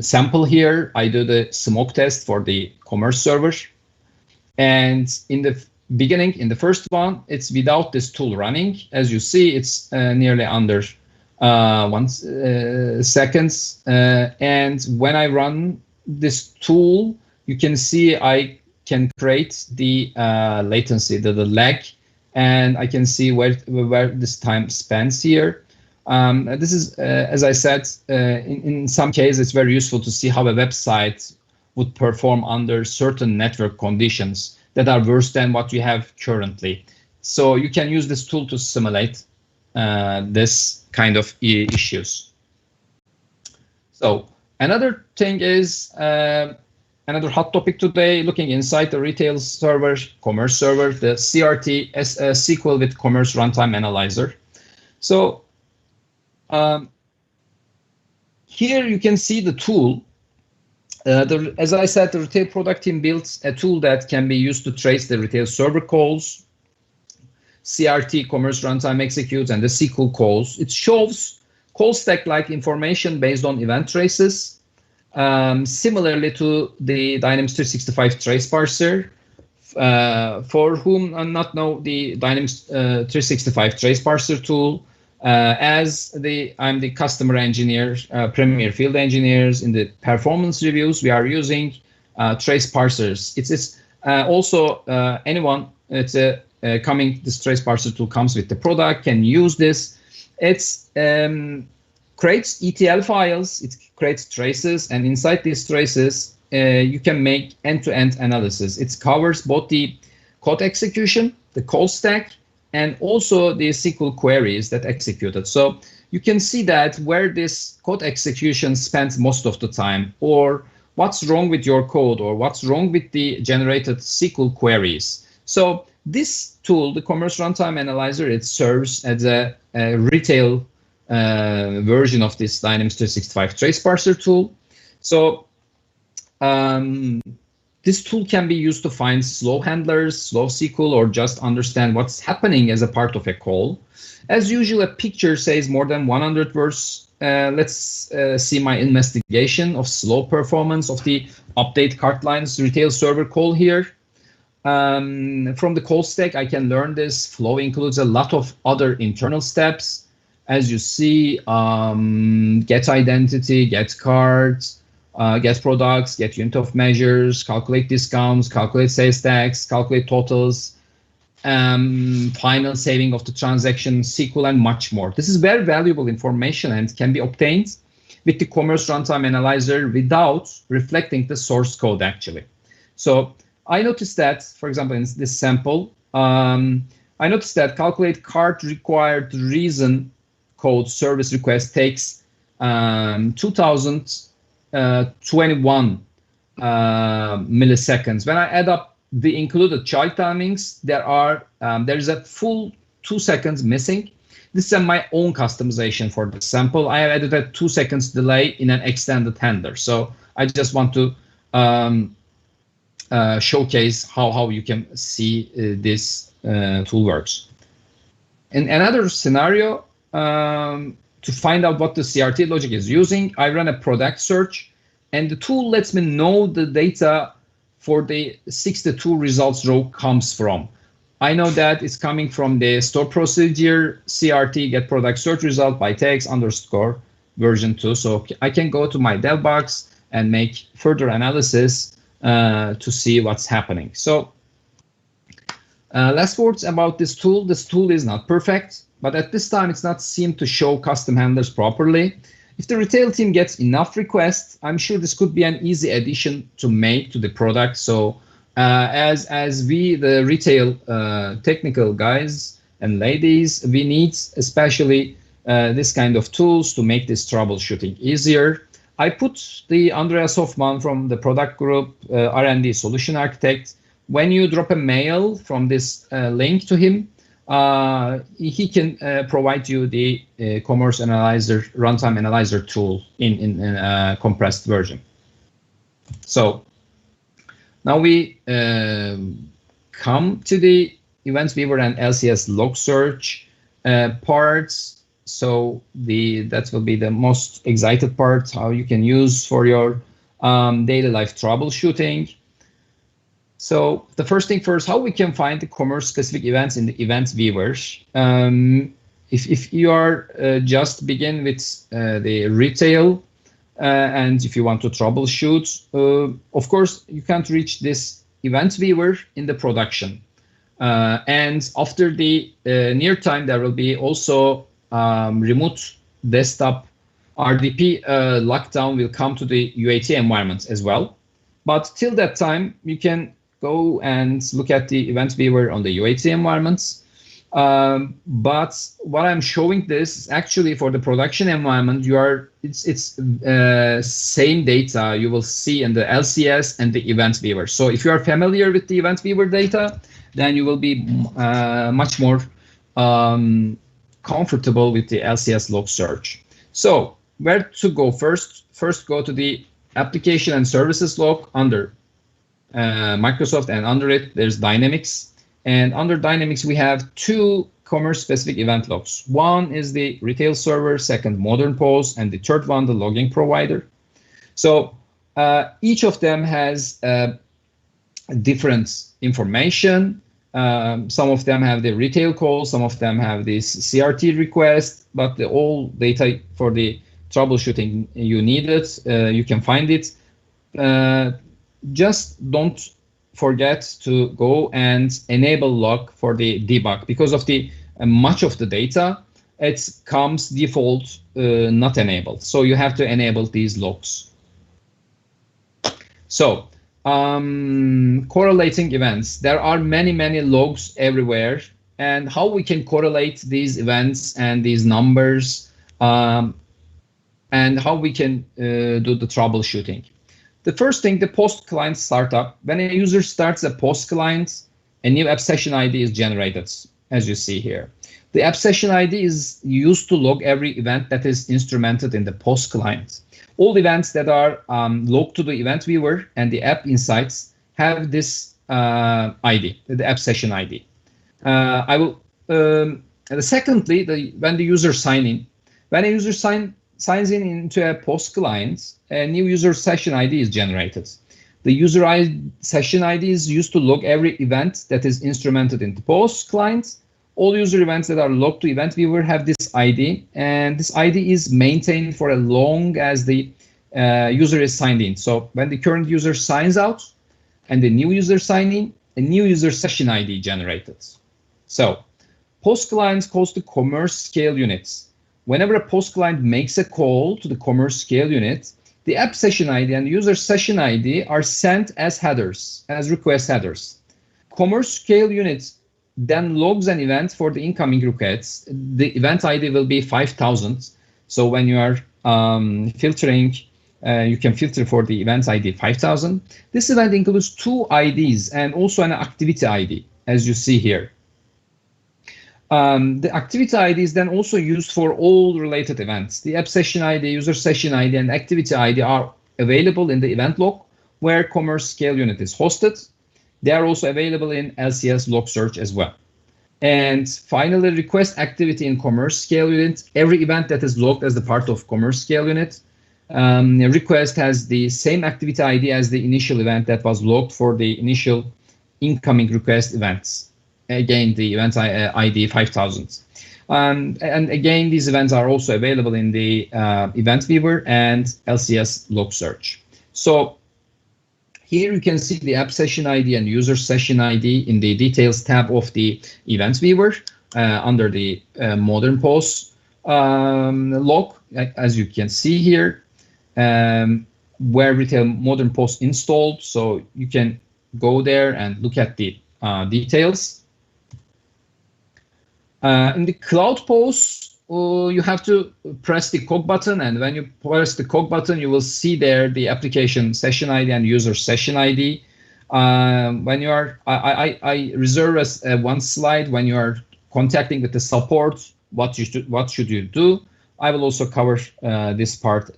sample here. I do the smoke test for the commerce server. And in the beginning, in the first one, it's without this tool running. As you see, it's nearly under 1 seconds. And when I run this tool, you can see I can create the latency, the lag, and I can see where this time spends here. This is, as I said, in some cases, it's very useful to see how a website would perform under certain network conditions that are worse than what you have currently. So you can use this tool to simulate this kind of issues. So another thing is, another hot topic today, looking inside the retail server, commerce server, the CRT SQL with Commerce Runtime Analyzer. So here you can see the tool. As I said, the retail product team built a tool that can be used to trace the retail server calls, CRT, Commerce Runtime Executes, and the SQL calls. It shows call stack-like information based on event traces, similarly to the Dynamics 365 trace parser. For whom not know the Dynamics 365 trace parser tool, I'm the customer engineer, premier field engineers. In the performance reviews, we are using trace parsers. It's also anyone. It's this trace parser tool comes with the product, can use this. It's creates ETL files. It creates traces, and inside these traces, you can make end-to-end analysis. It covers both the code execution, the call stack, and also the SQL queries that executed. So you can see that where this code execution spends most of the time, or what's wrong with your code, or what's wrong with the generated SQL queries. So this tool, the Commerce Runtime Analyzer, it serves as a retail version of this Dynamics 365 trace parser tool. So this tool can be used to find slow handlers, slow SQL, or just understand what's happening as a part of a call. As usual, a picture says more than 100 words. Let's see my investigation of slow performance of the update cart lines retail server call here. From the call stack, I can learn this. Flow includes a lot of other internal steps. As you see, get identity, get cards, get products, get unit of measures, calculate discounts, calculate sales tax, calculate totals, final saving of the transaction, SQL, and much more. This is very valuable information and can be obtained with the Commerce Runtime Analyzer without reflecting the source code actually. So I noticed that, for example, in this sample, I noticed that calculate cart required reason code service request takes 2021 milliseconds. When I add up the included child timings, there is a full 2 seconds missing. This is my own customization for the sample. I have added a 2 seconds delay in an extended handler. So I just want to showcase how you can see this tool works. In another scenario, to find out what the CRT logic is using, I run a product search, and the tool lets me know the data for the 62 results row comes from. I know that it's coming from the store procedure, CRT get product search result by text _ version 2. So I can go to my dev box and make further analysis to see what's happening. So last words about this tool. This tool is not perfect, but at this time, it's not seemed to show custom handlers properly. If the retail team gets enough requests, I'm sure this could be an easy addition to make to the product. So as we, the retail technical guys and ladies, we need especially this kind of tools to make this troubleshooting easier. I put the Andreas Hoffman from the product group, R&D solution architect. When you drop a mail from this link to him, he can provide you the commerce analyzer, runtime analyzer tool in a compressed version. So now we come to the Events Viewer and LCS log search parts. So that will be the most excited part, how you can use for your daily life troubleshooting. So the first thing first, how we can find the commerce specific events in the event viewers. If you are just begin with the retail and if you want to troubleshoot, of course, you can't reach this event viewer in the production. And after the near time, there will be also remote desktop RDP lockdown will come to the UAT environment as well. But till that time, you can go and look at the event viewer on the UAT environments. But what I'm showing this is actually for the production environment, it's same data you will see in the LCS and the event viewer. So if you are familiar with the event viewer data, then you will be much more comfortable with the LCS log search. So where to go first? First go to the application and services log under Microsoft, and under it there's Dynamics. And under Dynamics we have two commerce specific event logs. One is the retail server, second modern POS, and the third one the logging provider. So each of them has different information. Some of them have the retail call, some of them have this CRT request, but the all data for the troubleshooting you need it, you can find it. Just don't forget to go and enable log for the debug, because of the much of the data, it comes default not enabled. So you have to enable these logs. So correlating events. There are many logs everywhere, and how we can correlate these events and these numbers, and how we can do the troubleshooting. The first thing, the post client startup. When a user starts a post client, a new app session ID is generated, as you see here. The app session ID is used to log every event that is instrumented in the post client. All events that are logged to the event viewer and the app insights have this ID, the app session ID. Secondly, when the user sign in, when a user signs in into a post client, a new user session ID is generated. The user session ID is used to log every event that is instrumented in the post client. All user events that are logged to event viewer have this ID, and this ID is maintained for as long as the user is signed in. So when the current user signs out and the new user sign in, a new user session ID generated. So post clients calls to commerce scale units. Whenever a post client makes a call to the commerce scale unit, the app session ID and user session ID are sent as headers, as request headers. Commerce scale units then logs an event for the incoming requests. The event ID will be 5,000. So when you are filtering, you can filter for the event ID 5,000. This event includes two IDs and also an activity ID, as you see here. The activity ID is then also used for all related events. The app session ID, user session ID, and activity ID are available in the event log where commerce scale unit is hosted. They are also available in LCS log search as well. And finally, request activity in commerce scale unit. Every event that is logged as the part of commerce scale unit, request has the same activity ID as the initial event that was logged for the initial incoming request events. Again, the event ID 5,000. And again, these events are also available in the event viewer and LCS log search. So here you can see the app session ID and user session ID in the details tab of the event viewer under the modern POS. log, as you can see here, where retail modern post installed. So you can go there and look at the details. In the cloud post, you have to press the cog button, and when you press the cog button, you will see there the application session ID and user session ID. When you are, I reserve as one slide when you are contacting with the support. What should you do? I will also cover this part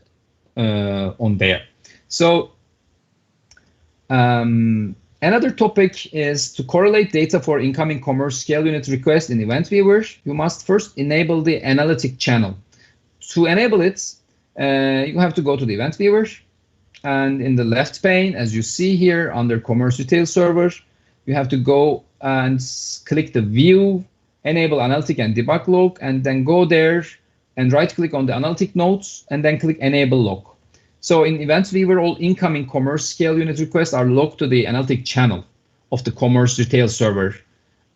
on there. So another topic is to correlate data for incoming commerce scale unit request in Event Viewer. You must first enable the analytic channel. To enable it, you have to go to the Event Viewer, and in the left pane, as you see here under Commerce Retail Server, you have to go and click the View, Enable Analytic and Debug Log, and then go there and right-click on the analytic nodes, and then click Enable Log. So in Event Viewer, all incoming commerce scale unit requests are logged to the analytic channel of the Commerce Retail Server,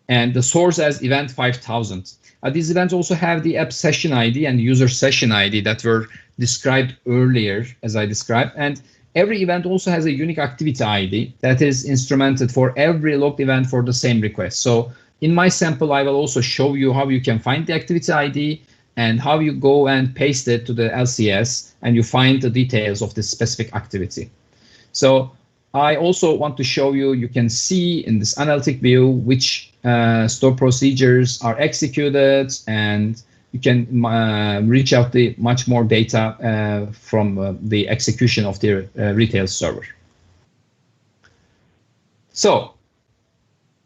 and the source as Event 5000. These events also have the app session ID and user session ID that were described earlier, as I described. And every event also has a unique activity ID that is instrumented for every logged event for the same request. So in my sample, I will also show you how you can find the activity ID and how you go and paste it to the LCS and you find the details of this specific activity. So I also want to show you, you can see in this analytic view which store procedures are executed, and you can reach out the much more data from the execution of the retail server. So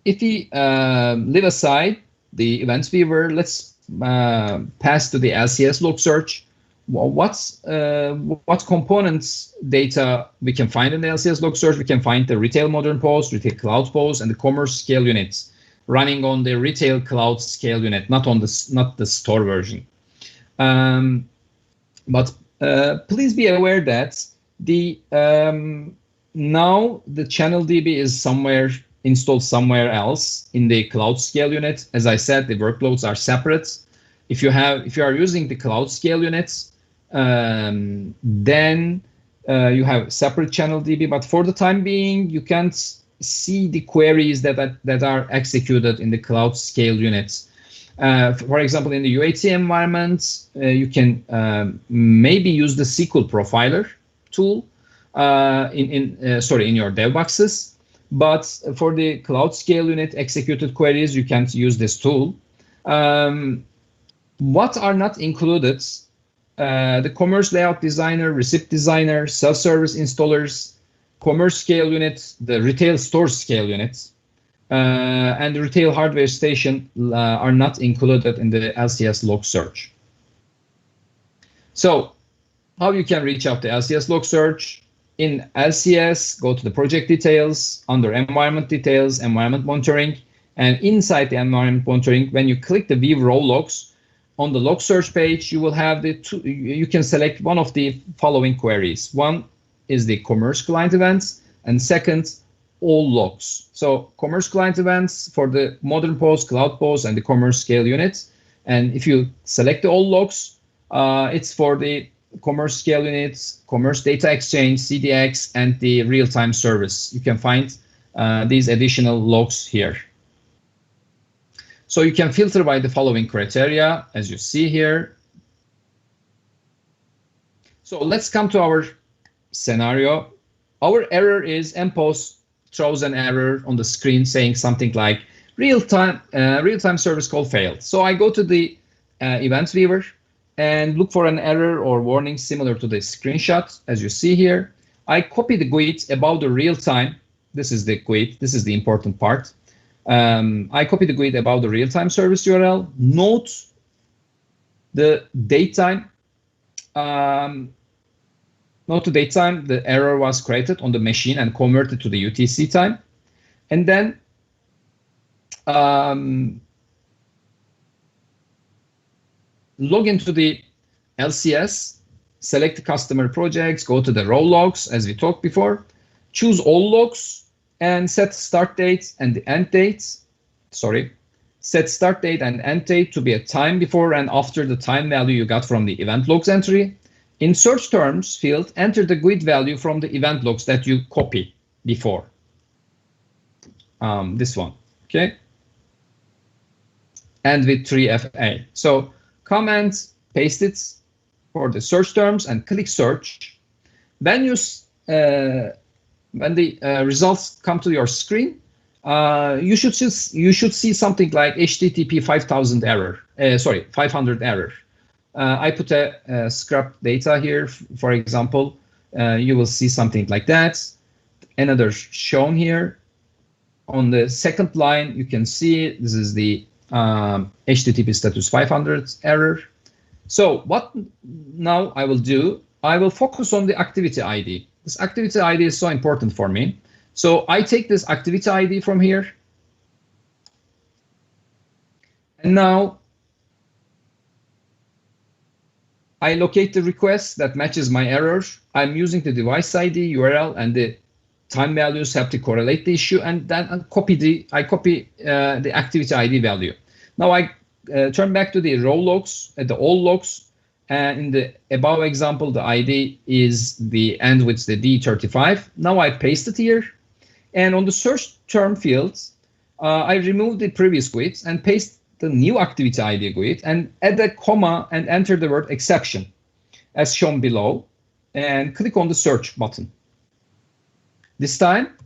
if we leave aside the events viewer, let's pass to the LCS log search. Well, what components data we can find in the LCS log search? We can find the retail modern post, retail cloud post, and the commerce scale units running on the retail cloud scale unit, not the store version. But please be aware that the now the channel DB is installed somewhere else in the cloud scale unit. As I said, the workloads are separate. If you are using the cloud scale units, then you have separate channel DB. But for the time being, you can't see the queries that are executed in the cloud scale units. For example, in the UAT environment, you can maybe use the SQL profiler tool in your dev boxes. But for the cloud scale unit executed queries, you can't use this tool. What are not included? The commerce layout designer, receipt designer, self-service installers, commerce scale units, the retail store scale units, and the retail hardware station are not included in the LCS log search. So how you can reach out to LCS log search? In LCS, go to the project details, under environment details, environment monitoring, and inside the environment monitoring, when you click the view raw logs, on the log search page, you will have you can select one of the following queries. One is the commerce client events, and second, all logs. So commerce client events for the modern post, cloud post, and the commerce scale units. And if you select the all logs, it's for the commerce scale units, commerce data exchange, CDX, and the real-time service. You can find these additional logs here. So you can filter by the following criteria, as you see here. So let's come to our scenario. Our error is mpost throws an error on the screen saying something like real-time service call failed. So I go to the events viewer and look for an error or warning similar to the screenshot, as you see here. I copy the GUID about the real-time. This is the GUID. This is the important part. I copy the GUID about the real-time service URL. Note the datetime. Note the datetime the error was created on the machine and converted to the UTC time. And then log into the LCS, select the customer projects, go to the raw logs as we talked before, choose all logs and set start dates and the end dates. set start date and end date to be a time before and after the time value you got from the event logs entry. In search terms field, enter the GUID value from the event logs that you copy before. This one, okay? And with 3FA. So come and paste it for the search terms and click search. Then when the results come to your screen, you should see something like HTTP 5000 error. 500 error. I put a scrap data here, for example. You will see something like that. Another shown here. On the second line, you can see this is the HTTP status 500 error. So what now I will do, I will focus on the activity ID. This activity ID is so important for me. So I take this activity ID from here. And now I locate the request that matches my error. I'm using the device ID, URL, and the time values have to correlate the issue, and then I copy the activity ID value. Now I turn back to the row logs, the all logs, and in the above example, the ID is the end with the D35. Now I paste it here, and on the search term fields, I remove the previous GUID and paste the new activity ID GUID and add a comma and enter the word exception as shown below, and click on the search button. This time,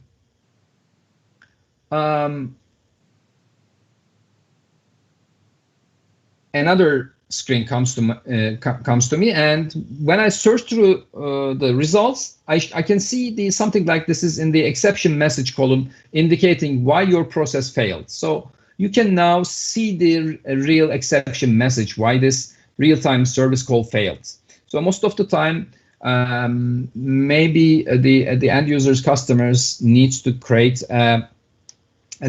another screen comes to me, and when I search through the results, I can see something like this is in the exception message column indicating why your process failed. So you can now see the real exception message, why this real-time service call failed. So most of the time, maybe the end users, customers needs to create a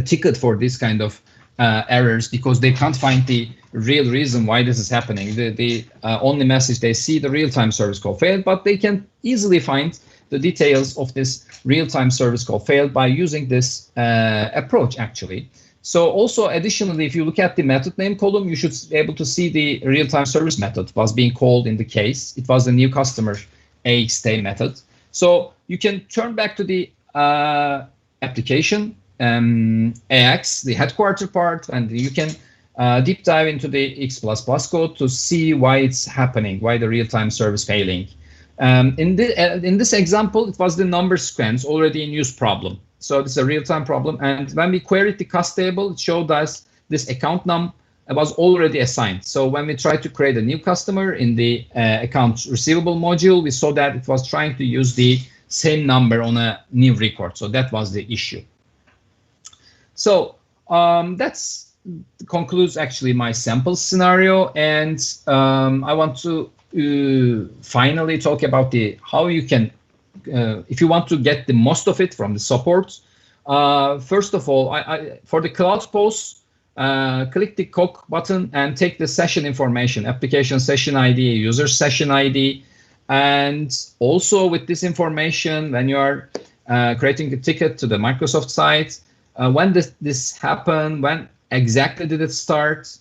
ticket for this kind of errors because they can't find the real reason why this is happening. The only message they see, the real-time service call failed, but they can easily find the details of this real-time service call failed by using this approach actually. So also additionally, if you look at the method name column, you should be able to see the real-time service method was being called in the case. It was the new customer AXT method. So you can turn back to the application AX, the headquarter part, and you can deep dive into the X++ code to see why it's happening, why the real-time service failing. In this example, it was the number sequence already in use problem. So this is a real-time problem. And when we queried the cost table, it showed us this account num was already assigned. So when we tried to create a new customer in the accounts receivable module, we saw that it was trying to use the same number on a new record. So that was the issue. So that's concludes actually my sample scenario. And I want to finally talk about how you can if you want to get the most of it from the support. First of all, for the cloud posts, click the COC button and take the session information, application session ID, user session ID. And also with this information, when you are creating a ticket to the Microsoft site, when this happened, when exactly did it start?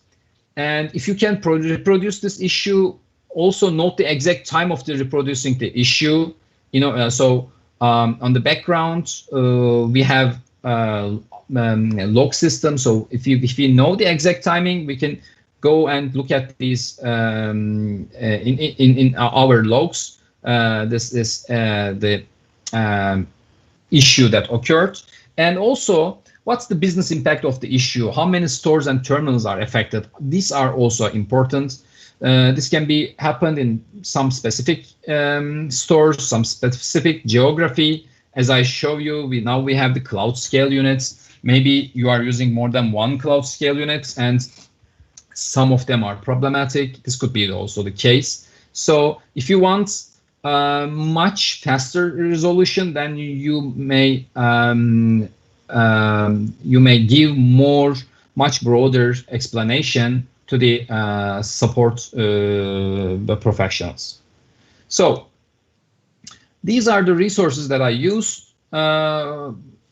And if you can reproduce this issue, also note the exact time of the reproducing the issue. You know, so on the background, we have log system. So if you know the exact timing, we can go and look at these in our logs. The issue that occurred, and also what's the business impact of the issue? How many stores and terminals are affected? These are also important. This can be happened in some specific stores, some specific geography. As I show you, now we have the cloud scale units. Maybe you are using more than one cloud scale unit, and some of them are problematic. This could be also the case. So if you want much faster resolution, then you may give much broader explanation to the support professionals. So these are the resources that I use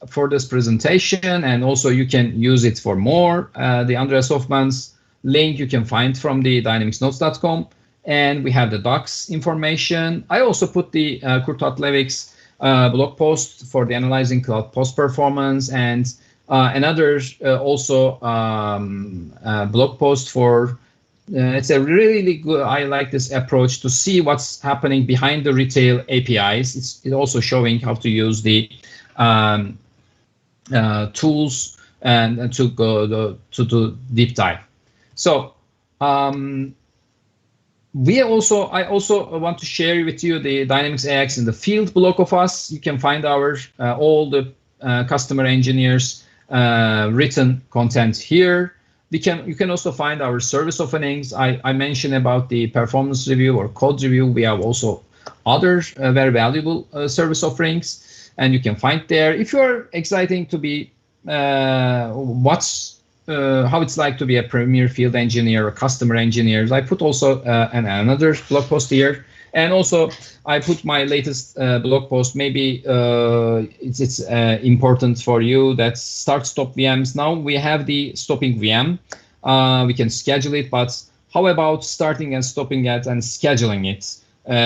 for this presentation, and also you can use it for more. The Andreas Hoffman's link you can find from the dynamicsnotes.com, and we have the docs information. I also put the Kurt Atlevik's blog post for the analyzing cloud post performance, and another also blog post for it's a really good. I like this approach to see what's happening behind the retail APIs. It's also showing how to use the tools and to go to do deep dive. So I also want to share with you the Dynamics AX in the field blog of us. You can find our all the customer engineers written content here. You can also find our service openings. I mentioned about the performance review or code review. We have also other very valuable service offerings, and you can find there. If you're excited to be how it's like to be a premier field engineer or customer engineer, I put also another blog post here. And also, I put my latest blog post. Maybe it's important for you. That's start stop VMs. Now we have the stopping VM. We can schedule it, but how about starting and stopping it and scheduling it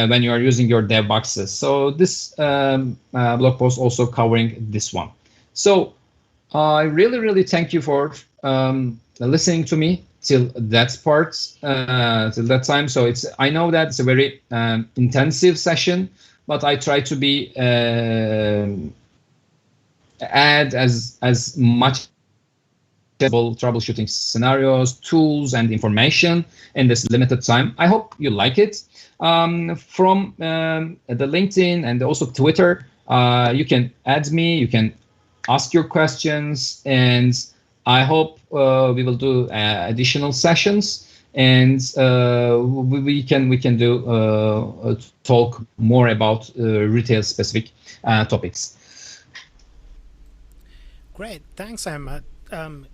when you are using your dev boxes? So this blog post also covering this one. So I really thank you for listening to me till that part, till that time. So I know that it's a very intensive session, but I try to be add as much troubleshooting scenarios, tools, and information in this limited time. I hope you like it. From the LinkedIn and also Twitter, you can add me, you can ask your questions, and I hope we will do additional sessions, and we can do talk more about retail specific topics. Great, thanks, Ahmed.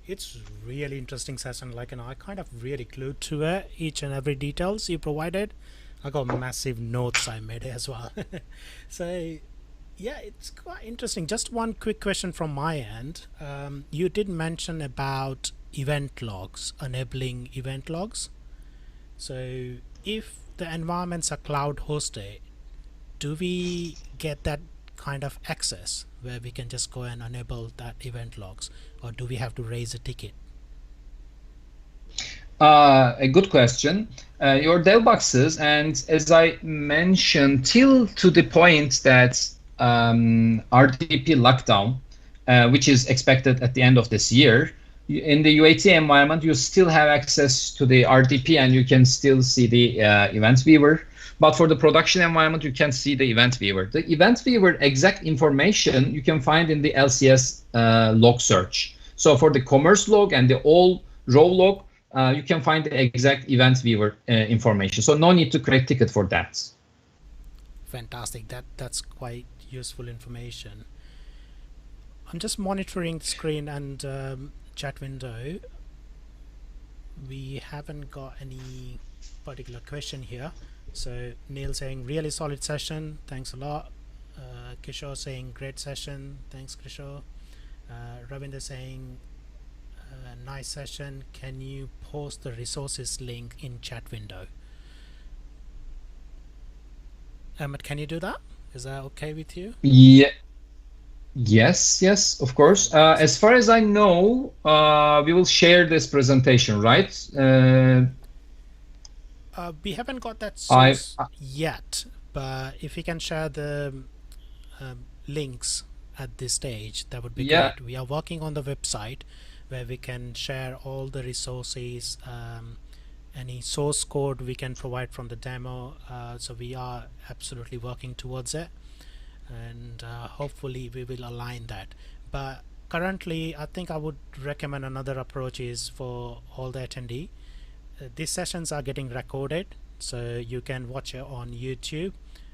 It's really interesting session. Like, I kind of really glued to it, each and every details you provided. I got massive notes I made as well. So yeah, it's quite interesting. Just one quick question from my end. You did mention about event logs, enabling event logs. So if the environments are cloud hosted, do we get that kind of access where we can just go and enable that event logs, or do we have to raise a ticket? A good question. Your dev boxes, and as I mentioned, till to the point that RDP lockdown, which is expected at the end of this year, in the UAT environment, you still have access to the RDP and you can still see the event viewer. But for the production environment, you can see the event viewer. The event viewer exact information you can find in the LCS log search. So for the commerce log and the all row log, you can find the exact event viewer information. So no need to create ticket for that. Fantastic. That's quite useful information. I'm just monitoring the screen and chat window. We haven't got any particular question here. So Neil saying really solid session, thanks a lot. Kishore saying great session, thanks Kishore. Ravinder saying nice session, can you post the resources link in chat window? Ahmed, can you do that? Is that okay with you? Yeah. Yes, of course. As far as I know, we will share this presentation, right? We haven't got that source yet, but if you can share the links at this stage, that would be great. We are working on the website where we can share all the resources, any source code we can provide from the demo. So we are absolutely working towards it, and hopefully we will align that. But currently, I think I would recommend another approach is for all the attendee. These sessions are getting recorded, so you can watch it on YouTube.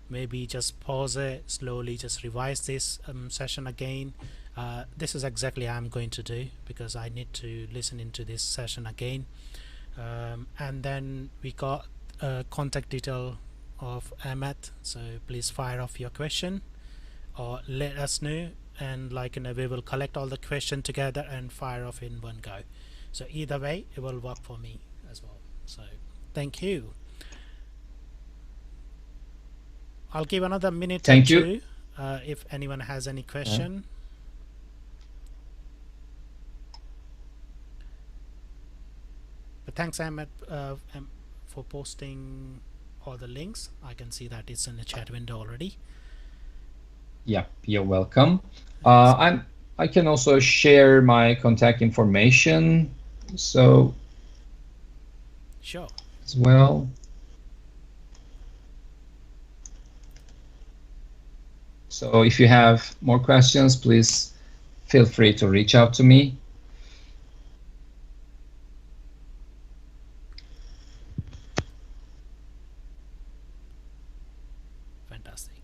Maybe just pause it slowly, just revise this session again. This is exactly I'm going to do because I need to listen into this session again. And then we got contact detail of Ahmet, so please fire off your question or let us know and we will collect all the questions together and fire off in one go. So either way, it will work for me as well. So thank you. I'll give another minute Thank or two you. if anyone has any question. But thanks, Ahmed, for posting all the links. I can see that it's in the chat window already. Yeah, you're welcome. I can also share my contact information. So sure. As well. So if you have more questions, please feel free to reach out to me. Fantastic.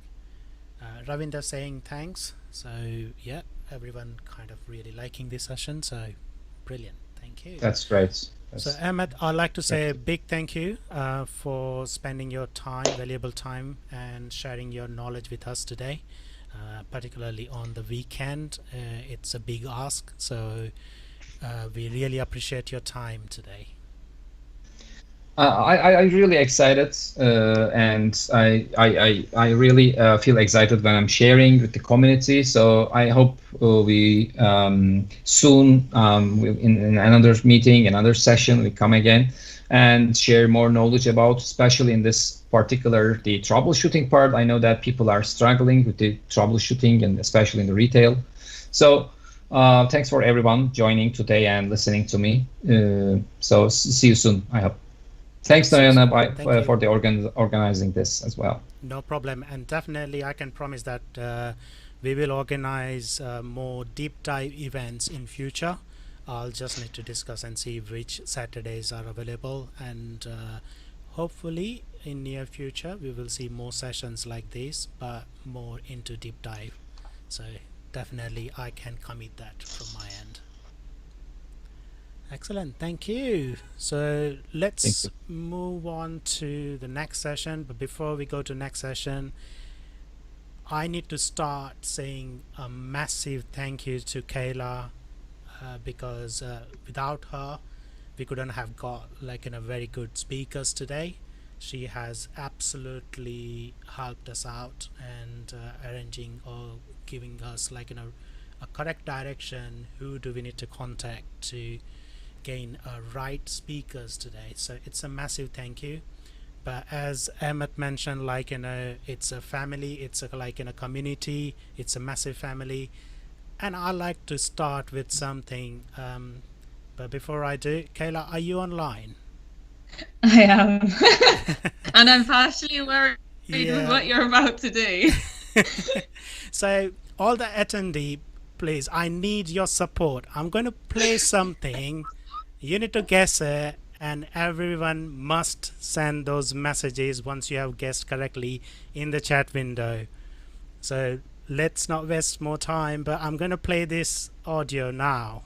Ravinder saying thanks. So yeah, everyone kind of really liking this session. So brilliant. Thank you. That's great. So Ahmed, I'd like to say a big thank you for spending your time, valuable time, and sharing your knowledge with us today, particularly on the weekend. It's a big ask, so we really appreciate your time today. I'm really excited, and I really feel excited when I'm sharing with the community. So I hope we soon in another meeting, another session, we come again and share more knowledge about, especially in this particular the troubleshooting part. I know that people are struggling with the troubleshooting, and especially in the retail. So thanks for everyone joining today and listening to me. So see you soon, I hope. Thanks, Diana, for the organizing this as well. No problem, and definitely I can promise that we will organize more deep dive events in future. I'll just need to discuss and see which Saturdays are available, and hopefully in near future we will see more sessions like this, but more into deep dive. So definitely I can commit that from my end. Excellent, thank you. So let's move on to the next session, but before we go to next session, I need to start saying a massive thank you to Kaila, because without her we couldn't have got very good speakers today. She has absolutely helped us out and arranging or giving us a correct direction. Who do we need to contact to gain right speakers today? So it's a massive thank you. But as Ahmed mentioned, it's a family, it's a community, it's a massive family, and I like to start with something, but before I do, Kaila, are you online? I am. And I'm partially worried with what you're about to do. So all the attendee, please, I need your support. I'm going to play something. You need to guess it, and everyone must send those messages once you have guessed correctly in the chat window. So let's not waste more time, but I'm going to play this audio now.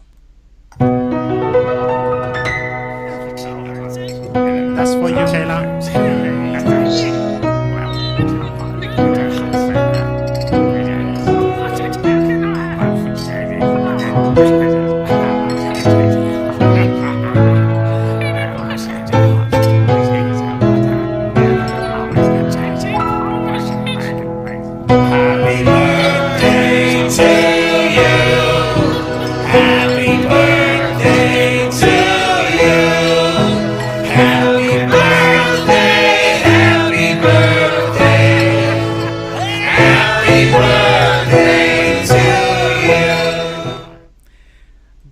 That's for you, Kaila.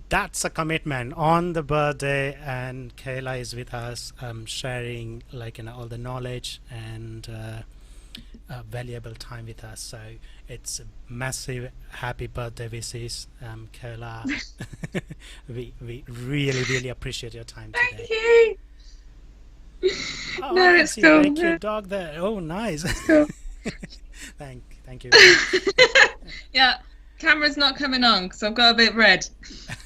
That's a commitment on the birthday, and Kaila is with us, sharing all the knowledge and valuable time with us. So it's a massive happy birthday wishes, Kaila. we really appreciate your time today. Thank you. Oh, No, it's see cool. a cute dog there. Oh, nice. Cool. Thank you. Yeah, camera's not coming on because I've got a bit red.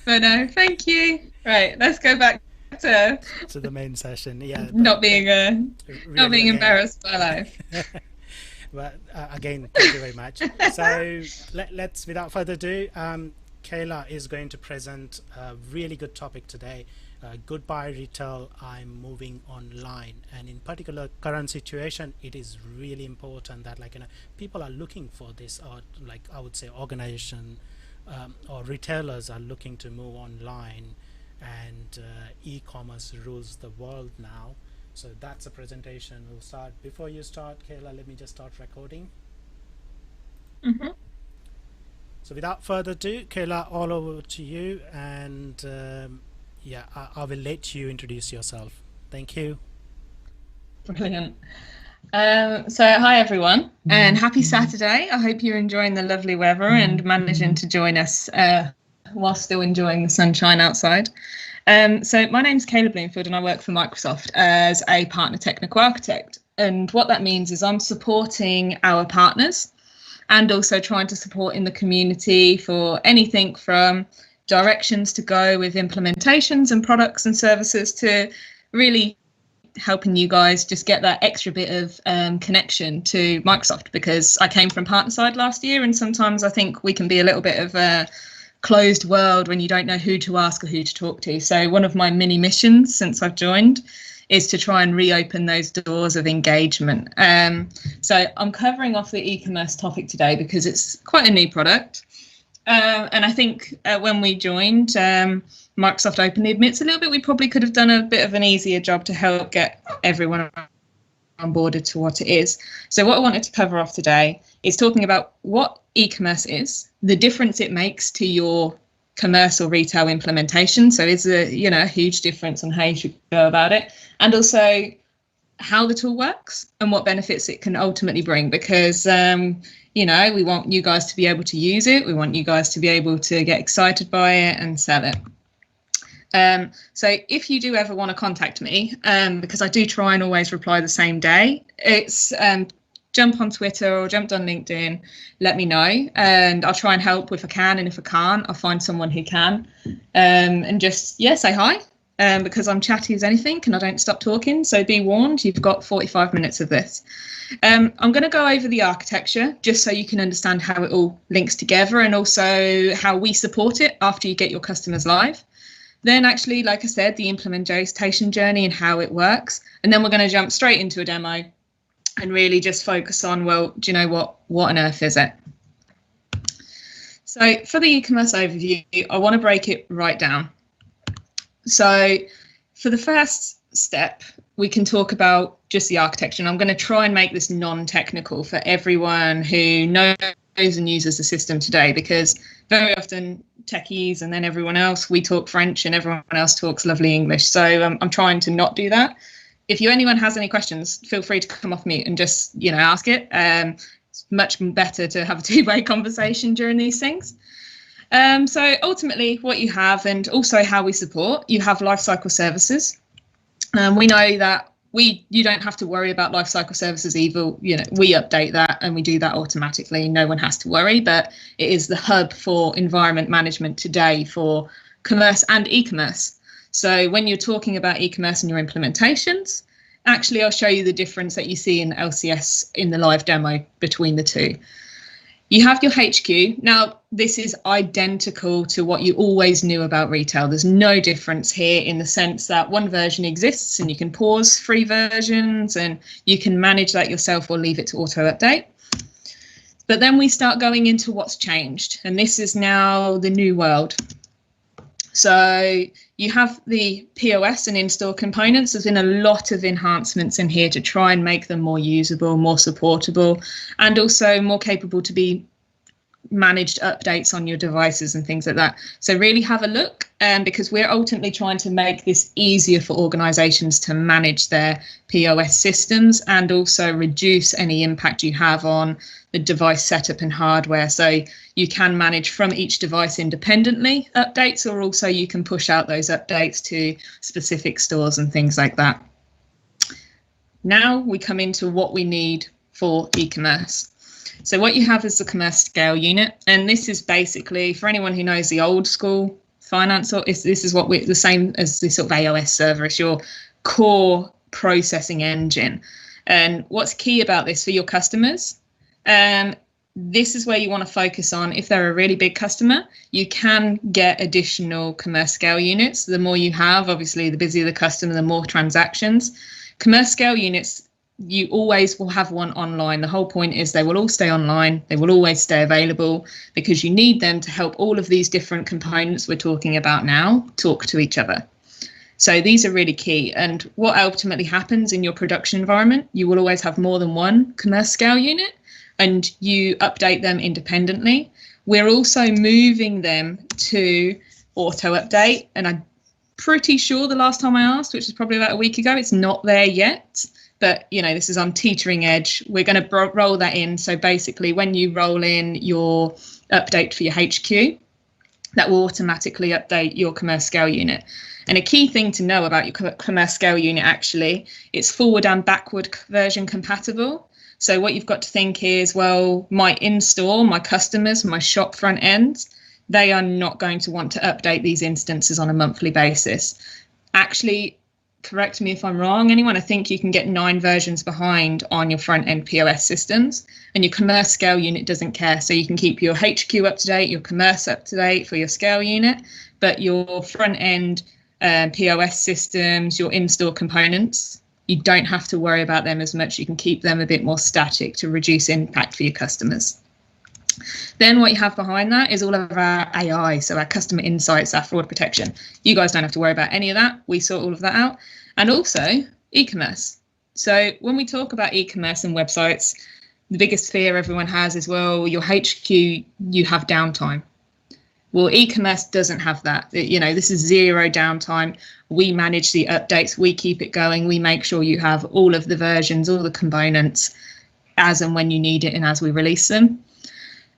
But no, thank you. Right, let's go back to the main session. Yeah, not being embarrassed by life. But again, thank you very much. So let's, without further ado, Kaila is going to present a really good topic today. Goodbye retail, I'm moving online. And in particular current situation, it is really important that people are looking for this, or I would say organization or retailers are looking to move online, and e-commerce rules the world now. So that's a presentation. We'll start. Before you start, Kaila, let me just start recording. Mm-hmm. So without further ado, Kaila, all over to you, and yeah, I will let you introduce yourself. Thank you. Brilliant. So hi everyone, and happy Saturday. I hope you're enjoying the lovely weather and managing to join us while still enjoying the sunshine outside. So my name's Kaila Bloomfield, and I work for Microsoft as a partner technical architect. And what that means is I'm supporting our partners and also trying to support in the community for anything from directions to go with implementations and products and services to really helping you guys just get that extra bit of connection to Microsoft, because I came from partner side last year, and sometimes I think we can be a little bit of a closed world when you don't know who to ask or who to talk to. So one of my mini missions since I've joined is to try and reopen those doors of engagement. So I'm covering off the e-commerce topic today because it's quite a new product. And I think when we joined, Microsoft openly admits a little bit we probably could have done a bit of an easier job to help get everyone onboarded to what it is. So what I wanted to cover off today is talking about what e-commerce is, the difference it makes to your commercial retail implementation. So is a a huge difference on how you should go about it, and also how the tool works and what benefits it can ultimately bring, because we want you guys to be able to use it. We want you guys to be able to get excited by it and sell it. So if you do ever want to contact me, because I do try and always reply the same day, it's jump on Twitter or jump on LinkedIn, let me know, and I'll try and help if I can, and if I can't, I'll find someone who can, and just say hi, because I'm chatty as anything and I don't stop talking. So be warned, you've got 45 minutes of this. I'm going to go over the architecture just so you can understand how it all links together, and also how we support it after you get your customers live. Then actually, like I said, the implementation journey and how it works. And then we're going to jump straight into a demo and really just focus on, well, do you know what on earth is it? So for the e-commerce overview, I want to break it right down. So for the first step, we can talk about just the architecture. And I'm going to try and make this non-technical for everyone who knows and uses the system today, because very often techies and then everyone else, we talk French and everyone else talks lovely English. So I'm trying to not do that. If anyone has any questions, feel free to come off mute and just, ask it. It's much better to have a two-way conversation during these things. So ultimately what you have, and also how we support, you have lifecycle services. We know that you don't have to worry about lifecycle services either. We update that and we do that automatically. No one has to worry, but it is the hub for environment management today for commerce and e-commerce. So when you're talking about e-commerce and your implementations, actually, I'll show you the difference that you see in LCS in the live demo between the two. You have your HQ. Now, this is identical to what you always knew about retail. There's no difference here in the sense that one version exists and you can pause free versions and you can manage that yourself or leave it to auto update. But then we start going into what's changed, and this is now the new world. So you have the POS and in-store components. There's been a lot of enhancements in here to try and make them more usable, more supportable, and also more capable to be managed updates on your devices and things like that. So really have a look, because we're ultimately trying to make this easier for organizations to manage their POS systems and also reduce any impact you have on the device setup and hardware. So you can manage from each device independently updates, or also you can push out those updates to specific stores and things like that. Now we come into what we need for e-commerce. So what you have is the commerce scale unit, and this is basically, for anyone who knows the old school finance, this is what the same as the sort of AOS server. It's your core processing engine. And what's key about this for your customers This is where you want to focus on. If they're a really big customer, you can get additional commerce scale units. The more you have, obviously, the busier the customer, the more transactions. Commerce scale units, you always will have one online. The whole point is they will all stay online. They will always stay available because you need them to help all of these different components we're talking about now talk to each other. So these are really key. And what ultimately happens in your production environment, you will always have more than one commerce scale unit, and you update them independently. We're also moving them to auto update, and I'm pretty sure the last time I asked, which is probably about a week ago, it's not there yet. But, you know, this is on teetering edge. We're going to roll that in. So basically, when you roll in your update for your HQ, that will automatically update your commerce scale unit. And a key thing to know about your commerce scale unit, actually, it's forward and backward version compatible. So what you've got to think is, well, my in-store, my customers, my shop front ends, they are not going to want to update these instances on a monthly basis. Actually, correct me if I'm wrong, anyone, I think you can get 9 versions behind on your front end POS systems, and your commerce scale unit doesn't care. So you can keep your HQ up to date, your commerce up to date for your scale unit, but your front end POS systems, your in-store components, you don't have to worry about them as much. You can keep them a bit more static to reduce impact for your customers. Then what you have behind that is all of our AI, so our customer insights, our fraud protection. You guys don't have to worry about any of that. We sort all of that out. And also e-commerce. So when we talk about e-commerce and websites, the biggest fear everyone has is, well, your HQ, you have downtime. Well, e-commerce doesn't have that. You know, this is zero downtime. We manage the updates. We keep it going. We make sure you have all of the versions, all the components as and when you need it and as we release them.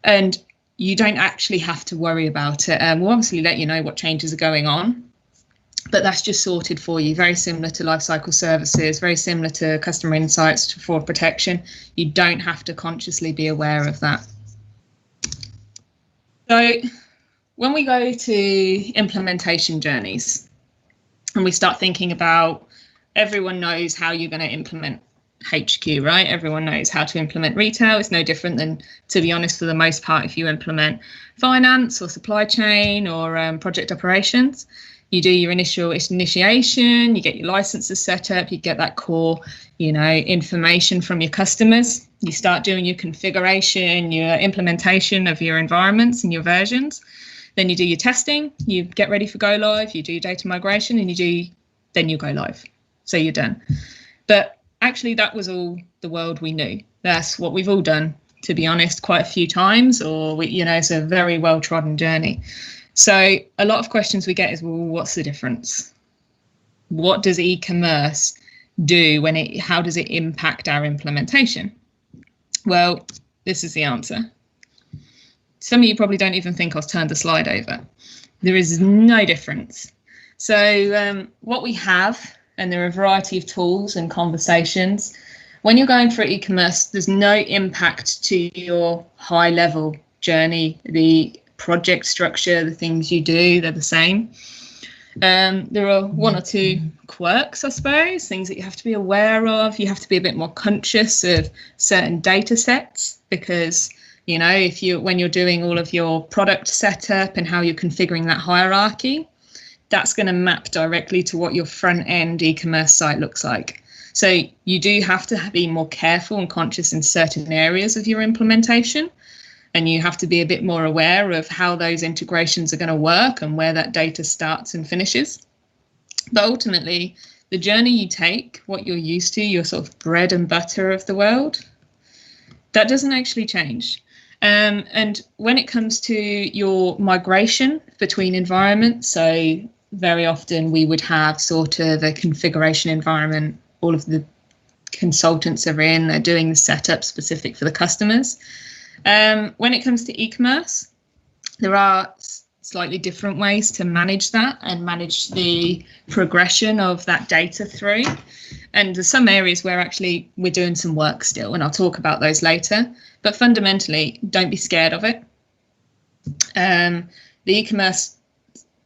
And you don't actually have to worry about it. We'll obviously let you know what changes are going on, but that's just sorted for you. Very similar to lifecycle services, very similar to customer insights, to fraud protection. You don't have to consciously be aware of that. So when we go to implementation journeys and we start thinking about, everyone knows how you're going to implement HQ, right? Everyone knows how to implement retail. It's no different than, to be honest, for the most part, if you implement finance or supply chain or project operations, you do your initial initiation, you get your licenses set up, you get that core, you know, information from your customers. You start doing your configuration, your implementation of your environments and your versions. Then you do your testing, you get ready for go live, you do your data migration, and then you go live. So you're done. But actually, that was all the world we knew. That's what we've all done, to be honest, quite a few times, or it's a very well-trodden journey. So a lot of questions we get is, well, what's the difference? What does e-commerce do how does it impact our implementation? Well, this is the answer. Some of you probably don't even think I've turned the slide over. There is no difference. So what we have, and there are a variety of tools and conversations, when you're going for e-commerce, there's no impact to your high level journey. The project structure, the things you do, they're the same. There are one or two quirks, I suppose, things that you have to be aware of. You have to be a bit more conscious of certain data sets, because when you're doing all of your product setup and how you're configuring that hierarchy, that's going to map directly to what your front end e-commerce site looks like. So you do have to be more careful and conscious in certain areas of your implementation, and you have to be a bit more aware of how those integrations are going to work and where that data starts and finishes. But ultimately, the journey you take, what you're used to, your sort of bread and butter of the world, that doesn't actually change. And when it comes to your migration between environments, so very often we would have sort of a configuration environment, all of the consultants are in, they're doing the setup specific for the customers. When it comes to e-commerce, there are slightly different ways to manage that and manage the progression of that data through. And there's some areas where actually we're doing some work still, and I'll talk about those later. But fundamentally, don't be scared of it. The e-commerce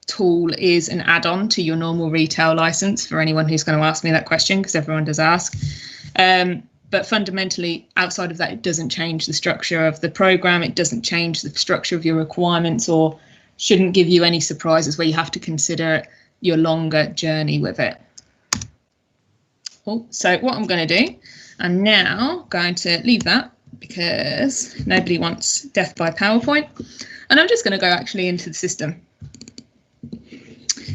tool is an add-on to your normal retail license, for anyone who's going to ask me that question, because everyone does ask. But fundamentally, outside of that, it doesn't change the structure of the program. It doesn't change the structure of your requirements, or shouldn't give you any surprises where you have to consider your longer journey with it. So what I'm going to do, I'm now going to leave that because nobody wants death by PowerPoint. And I'm just going to go actually into the system.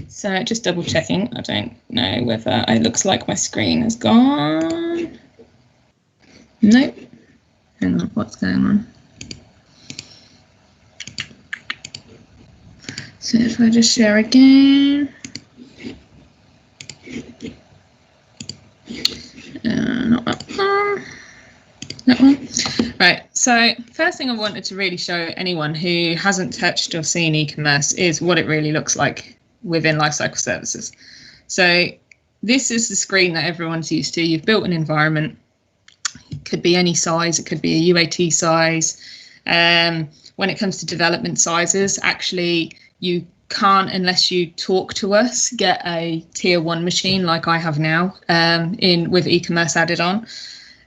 So just double checking. I don't know whether it looks like my screen has gone. Nope. Hang on, what's going on? So if I just share again. Not that one. That one. Right, so first thing I wanted to really show anyone who hasn't touched or seen e-commerce is what it really looks like within Lifecycle Services. So this is the screen that everyone's used to. You've built an environment. It could be any size. It could be a UAT size. When it comes to development sizes, actually, you can't, unless you talk to us, get a tier 1 machine like I have now with e-commerce added on.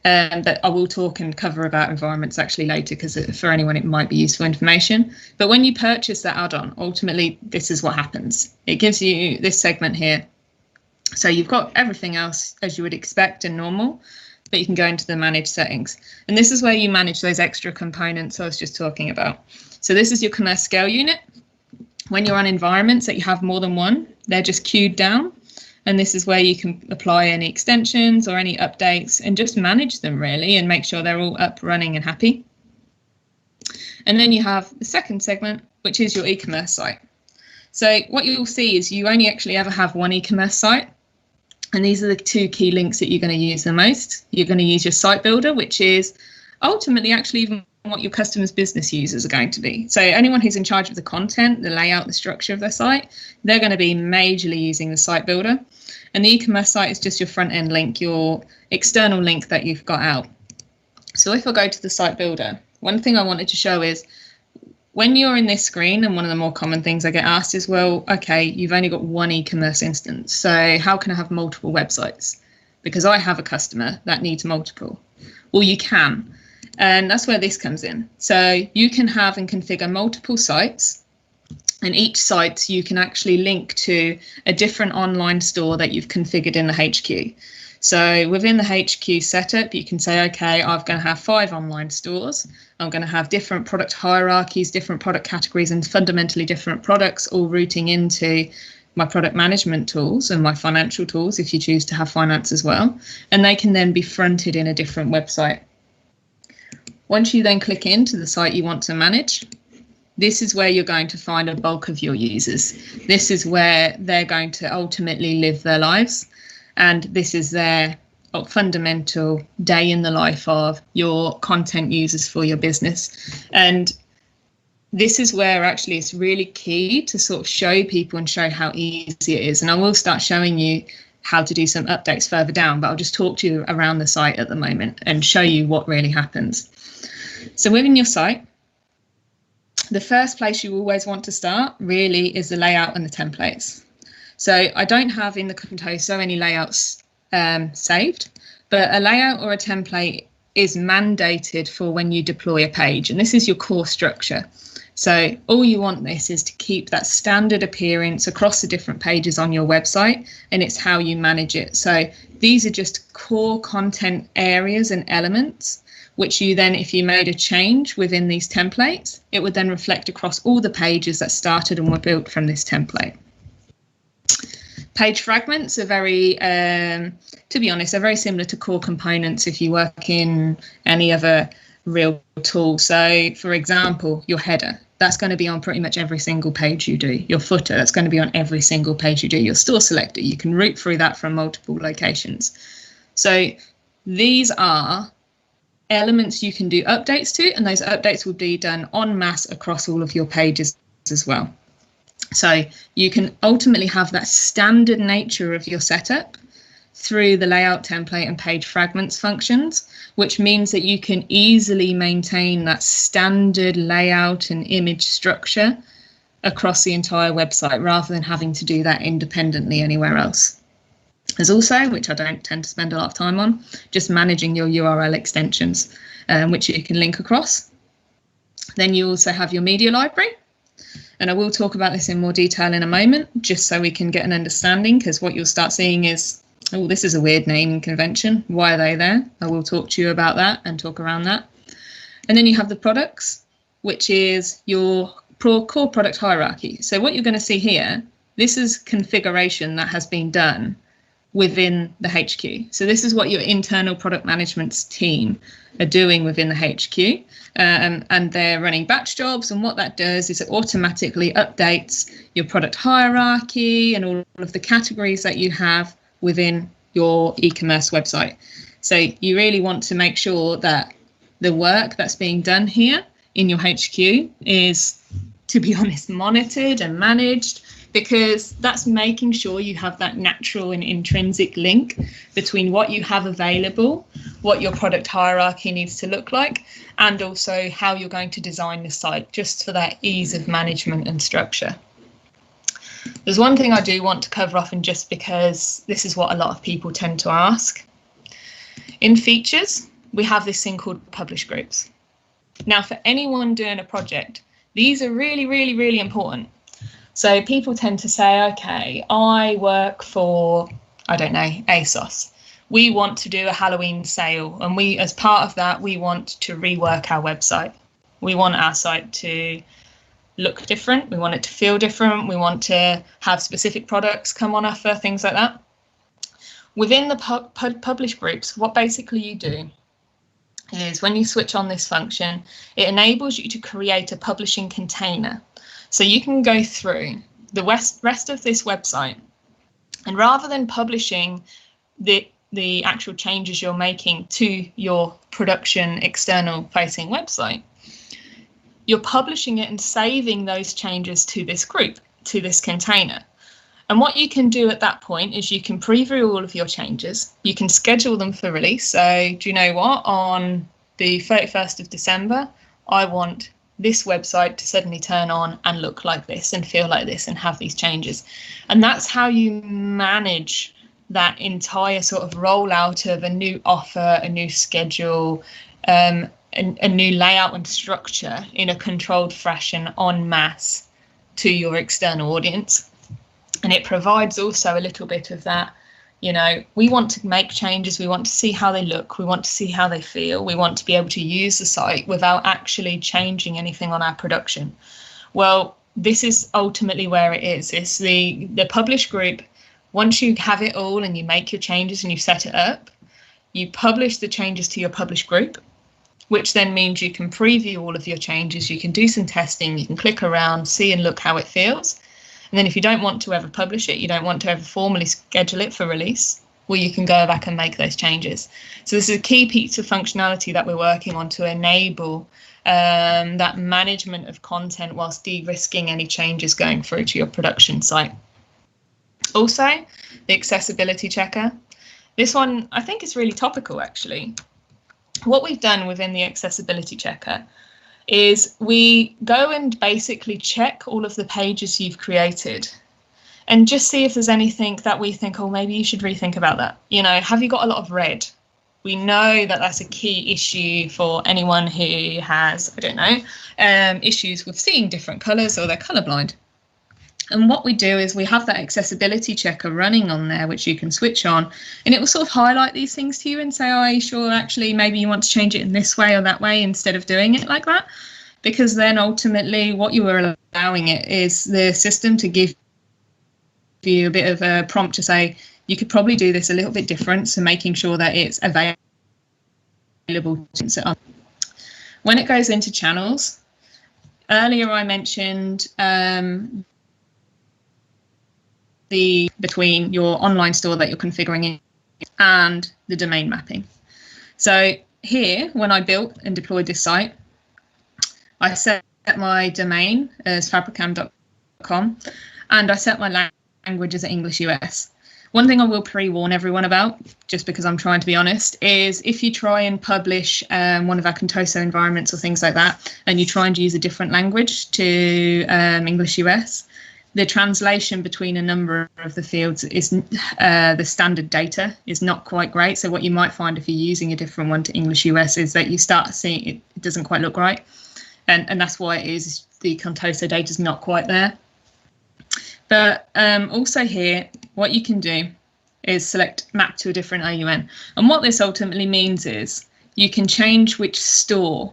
But I will talk and cover about environments actually later, because for anyone it might be useful information. But when you purchase that add-on, ultimately this is what happens. It gives you this segment here. So you've got everything else as you would expect and normal, but you can go into the manage settings. And this is where you manage those extra components I was just talking about. So this is your commerce scale unit. When you're on environments that you have more than one, they're just queued down. And this is where you can apply any extensions or any updates and just manage them really and make sure they're all up, running and happy. And then you have the second segment, which is your e-commerce site. So what you'll see is you only actually ever have one e-commerce site. And these are the two key links that you're going to use the most. You're going to use your site builder, which is ultimately actually even what your customers' business users are going to be. So anyone who's in charge of the content, the layout, the structure of their site, they're going to be majorly using the site builder. And the e-commerce site is just your front end link, your external link that you've got out. So if I go to the site builder, one thing I wanted to show is when you're in this screen, and one of the more common things I get asked is, well, okay, you've only got one e-commerce instance. So how can I have multiple websites? Because I have a customer that needs multiple. Well, you can. And that's where this comes in. So you can have and configure multiple sites, and each site you can actually link to a different online store that you've configured in the HQ. So within the HQ setup, you can say, okay, I'm going to have 5 online stores. I'm going to have different product hierarchies, different product categories, and fundamentally different products all routing into my product management tools and my financial tools, if you choose to have finance as well. And they can then be fronted in a different website. Once you then click into the site you want to manage, this is where you're going to find a bulk of your users. This is where they're going to ultimately live their lives. And this is their fundamental day in the life of your content users for your business. And this is where actually it's really key to sort of show people and show how easy it is. And I will start showing you how to do some updates further down, but I'll just talk to you around the site at the moment and show you what really happens. So within your site, the first place you always want to start really is the layout and the templates. So I don't have in the Composo any layouts saved, but a layout or a template is mandated for when you deploy a page, and this is your core structure. So all you want this is to keep that standard appearance across the different pages on your website, and it's how you manage it. So these are just core content areas and elements, which you then, if you made a change within these templates, it would then reflect across all the pages that started and were built from this template. Page fragments are very, to be honest, they're very similar to core components if you work in any other real tool. So, for example, your header, that's going to be on pretty much every single page you do. Your footer, that's going to be on every single page you do. Your store selector, you can route through that from multiple locations. So these are elements you can do updates to, and those updates will be done en masse across all of your pages as well. So you can ultimately have that standard nature of your setup through the layout template and page fragments functions, which means that you can easily maintain that standard layout and image structure across the entire website rather than having to do that independently anywhere else. There's also, which I don't tend to spend a lot of time on, just managing your URL extensions, which you can link across. Then you also have your media library. And I will talk about this in more detail in a moment, just so we can get an understanding, because what you'll start seeing is, oh, this is a weird naming convention. Why are they there? I will talk to you about that and talk around that. And then you have the products, which is your core product hierarchy. So what you're going to see here, this is configuration that has been done within the HQ. So this is what your internal product management team are doing within the HQ, and they're running batch jobs, and what that does is it automatically updates your product hierarchy and all of the categories that you have within your e-commerce website. So you really want to make sure that the work that's being done here in your HQ is, to be honest, monitored and managed, because that's making sure you have that natural and intrinsic link between what you have available, what your product hierarchy needs to look like, and also how you're going to design the site, just for that ease of management and structure. There's one thing I do want to cover off, and just because this is what a lot of people tend to ask. In features, we have this thing called publish groups. Now, for anyone doing a project, these are really, really, really important. So people tend to say, okay, I work for, I don't know, ASOS. We want to do a Halloween sale, and we, as part of that, we want to rework our website. We want our site to look different. We want it to feel different. We want to have specific products come on offer, things like that. Within the publish groups, what basically you do is when you switch on this function, it enables you to create a publishing container. So you can go through the rest of this website, and rather than publishing the actual changes you're making to your production external facing website, you're publishing it and saving those changes to this group, to this container. And what you can do at that point is you can preview all of your changes. You can schedule them for release. So do you know what? On the 31st of December, I want this website to suddenly turn on and look like this and feel like this and have these changes. And that's how you manage that entire sort of rollout of a new offer, a new schedule, a new layout and structure in a controlled fashion en masse to your external audience. And it provides also a little bit of that, you know, we want to make changes, we want to see how they look, we want to see how they feel, we want to be able to use the site without actually changing anything on our production. Well, this is ultimately where it is. It's the publish group. Once you have it all and you make your changes and you set it up, you publish the changes to your publish group, which then means you can preview all of your changes, you can do some testing, you can click around, see and look how it feels. And then if you don't want to ever publish it, you don't want to ever formally schedule it for release, well, you can go back and make those changes. So this is a key piece of functionality that we're working on to enable that management of content whilst de-risking any changes going through to your production site. Also, the accessibility checker. This one, I think, is really topical, actually. What we've done within the accessibility checker is we go and basically check all of the pages you've created and just see if there's anything that we think, oh, maybe you should rethink about that. You know, have you got a lot of red? We know that that's a key issue for anyone who has, I don't know, issues with seeing different colours or they're colourblind. And what we do is we have that accessibility checker running on there, which you can switch on, and it will sort of highlight these things to you and say, oh, are you sure actually maybe you want to change it in this way or that way instead of doing it like that? Because then ultimately what you are allowing it is the system to give you a bit of a prompt to say, you could probably do this a little bit different, so making sure that it's available. When it goes into channels, earlier I mentioned between your online store that you're configuring in and the domain mapping. So here, when I built and deployed this site, I set my domain as fabricam.com and I set my language as English US. One thing I will pre-warn everyone about, just because I'm trying to be honest, is if you try and publish one of our Contoso environments or things like that, and you try and use a different language to English US, the translation between a number of the fields is the standard data is not quite great. So what you might find if you're using a different one to English US is that you start seeing it doesn't quite look right. And that's why it is the Contoso data is not quite there. But also here, what you can do is select map to a different AUN. And what this ultimately means is you can change which store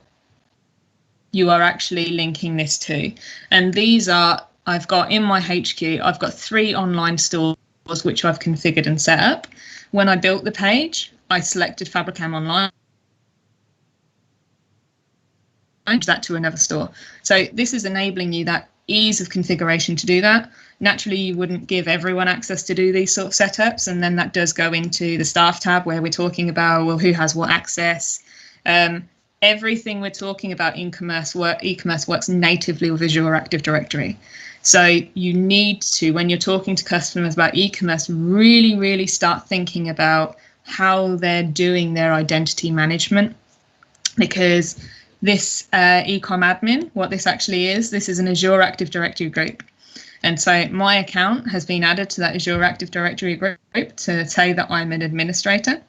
you are actually linking this to. And these are, I've got in my HQ, I've got 3 online stores which I've configured and set up. When I built the page, I selected Fabricam Online. Change that to another store. So this is enabling you that ease of configuration to do that. Naturally, you wouldn't give everyone access to do these sort of setups, and then that does go into the staff tab where we're talking about, well, who has what access. Everything we're talking about e-commerce works natively with Azure Active Directory. So you need to, when you're talking to customers about e-commerce, really, really start thinking about how they're doing their identity management, because this ecom admin, what this actually is, this is an Azure Active Directory group. And so my account has been added to that Azure Active Directory group to say that I'm an administrator.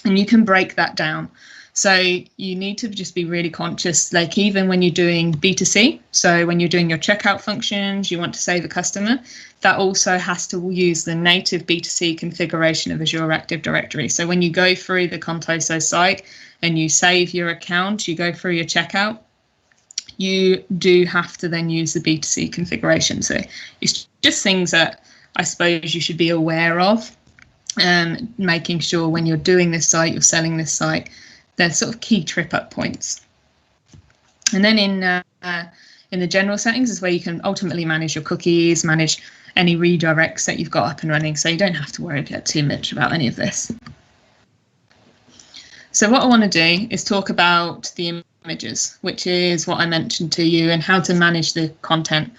And you can break that down. So you need to just be really conscious, like even when you're doing B2C, so when you're doing your checkout functions, you want to save a customer, that also has to use the native B2C configuration of Azure Active Directory. So when you go through the Contoso site and you save your account, you go through your checkout, you do have to then use the B2C configuration. So it's just things that I suppose you should be aware of, making sure when you're doing this site, you're selling this site, they're sort of key trip up points. And then in the general settings is where you can ultimately manage your cookies, manage any redirects that you've got up and running. So you don't have to worry too much about any of this. So what I want to do is talk about the images, which is what I mentioned to you, and how to manage the content.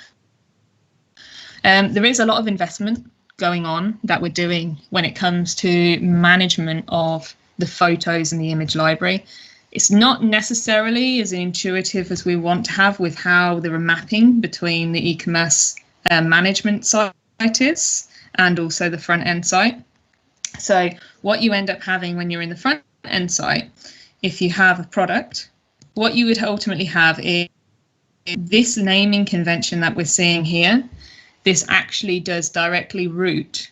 There is a lot of investment going on that we're doing when it comes to management of the photos and the image library. It's not necessarily as intuitive as we want to have with how the mapping between the e-commerce management site is and also the front end site. So what you end up having when you're in the front end site, if you have a product, what you would ultimately have is this naming convention that we're seeing here. This actually does directly route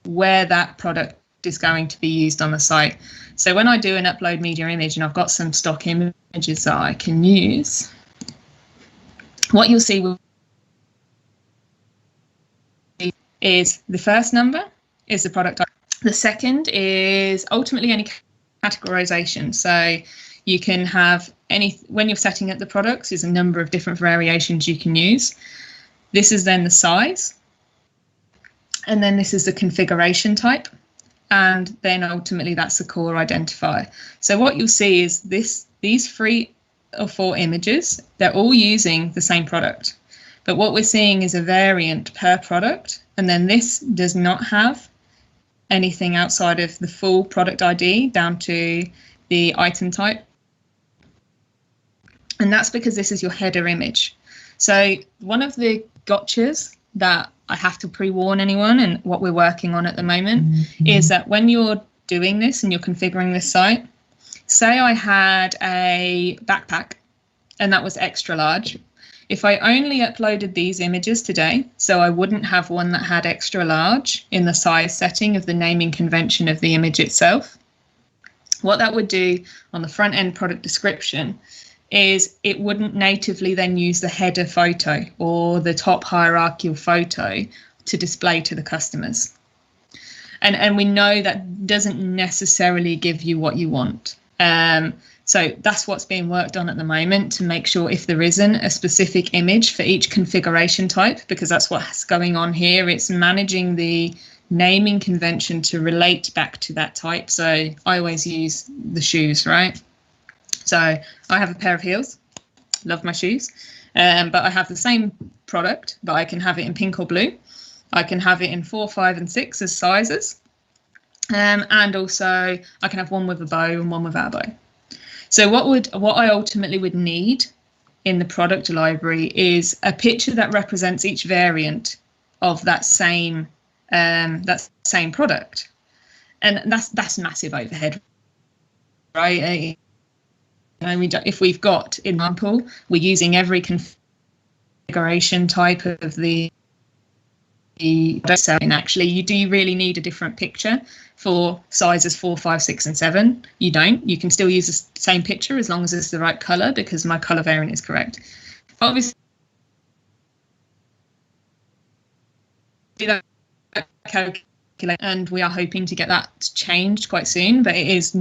where that product is going to be used on the site. So when I do an upload media image and I've got some stock images that I can use, what you'll see is the first number is the product. The second is ultimately any categorization. So you can have any, when you're setting up the products, there's a number of different variations you can use. This is then the size. And then this is the configuration type. And then ultimately that's the core identifier. So what you'll see is these 3 or 4 images, they're all using the same product. But what we're seeing is a variant per product. And then this does not have anything outside of the full product ID down to the item type. And that's because this is your header image. So one of the gotchas that I have to pre-warn anyone, and what we're working on at the moment, is that when you're doing this and you're configuring this site, say I had a backpack and that was extra large. If I only uploaded these images today, so I wouldn't have one that had extra large in the size setting of the naming convention of the image itself, what that would do on the front end product description is it wouldn't natively then use the header photo or the top hierarchical photo to display to the customers. And we know that doesn't necessarily give you what you want. So that's what's being worked on at the moment to make sure if there isn't a specific image for each configuration type, because that's what's going on here. It's managing the naming convention to relate back to that type. So I always use the shoes, right? So I have a pair of heels, love my shoes, but I have the same product, but I can have it in pink or blue. I can have it in 4, 5, and 6 as sizes. And also I can have one with a bow and one without a bow. So what I ultimately would need in the product library is a picture that represents each variant of that same product, and that's massive overhead, right? If we've got, in example, we're using every configuration type of the selling. Actually, do you really need a different picture for sizes 4, 5, 6, and 7? You don't. You can still use the same picture as long as it's the right color, because my color variant is correct. Obviously, that calculate, and we are hoping to get that changed quite soon. But it is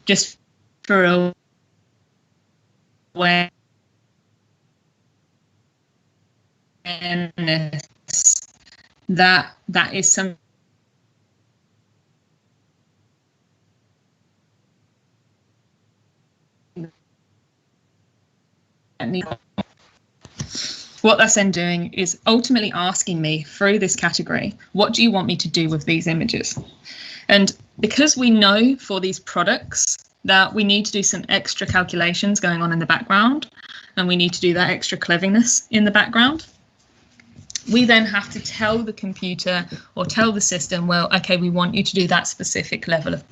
just for awareness, that is something what that's then doing is ultimately asking me through this category, what do you want me to do with these images? And because we know for these products that we need to do some extra calculations going on in the background, and we need to do that extra cleverness in the background, we then have to tell the computer or tell the system, well, okay, we want you to do that specific level of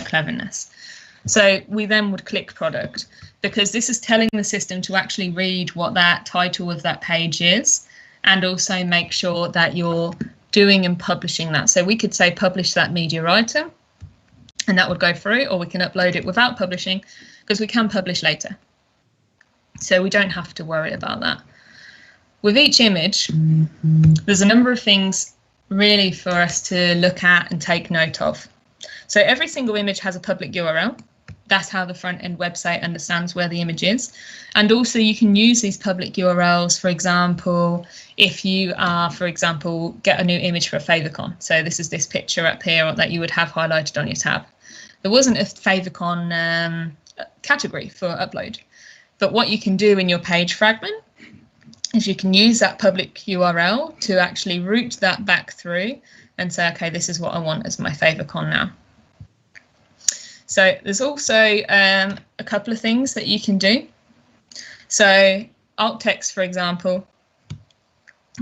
cleverness. So we then would click product, because this is telling the system to actually read what that title of that page is, and also make sure that you're doing and publishing that. So we could say publish that media item, and that would go through, or we can upload it without publishing, because we can publish later. So we don't have to worry about that. With each image, there's a number of things really for us to look at and take note of. So every single image has a public URL. That's how the front end website understands where the image is. And also you can use these public URLs, for example, if you are, for example, get a new image for a favicon. So this is this picture up here that you would have highlighted on your tab. There wasn't a favicon category for upload. But what you can do in your page fragment is you can use that public URL to actually route that back through and say, okay, this is what I want as my favicon now. So there's also a couple of things that you can do. So alt text, for example,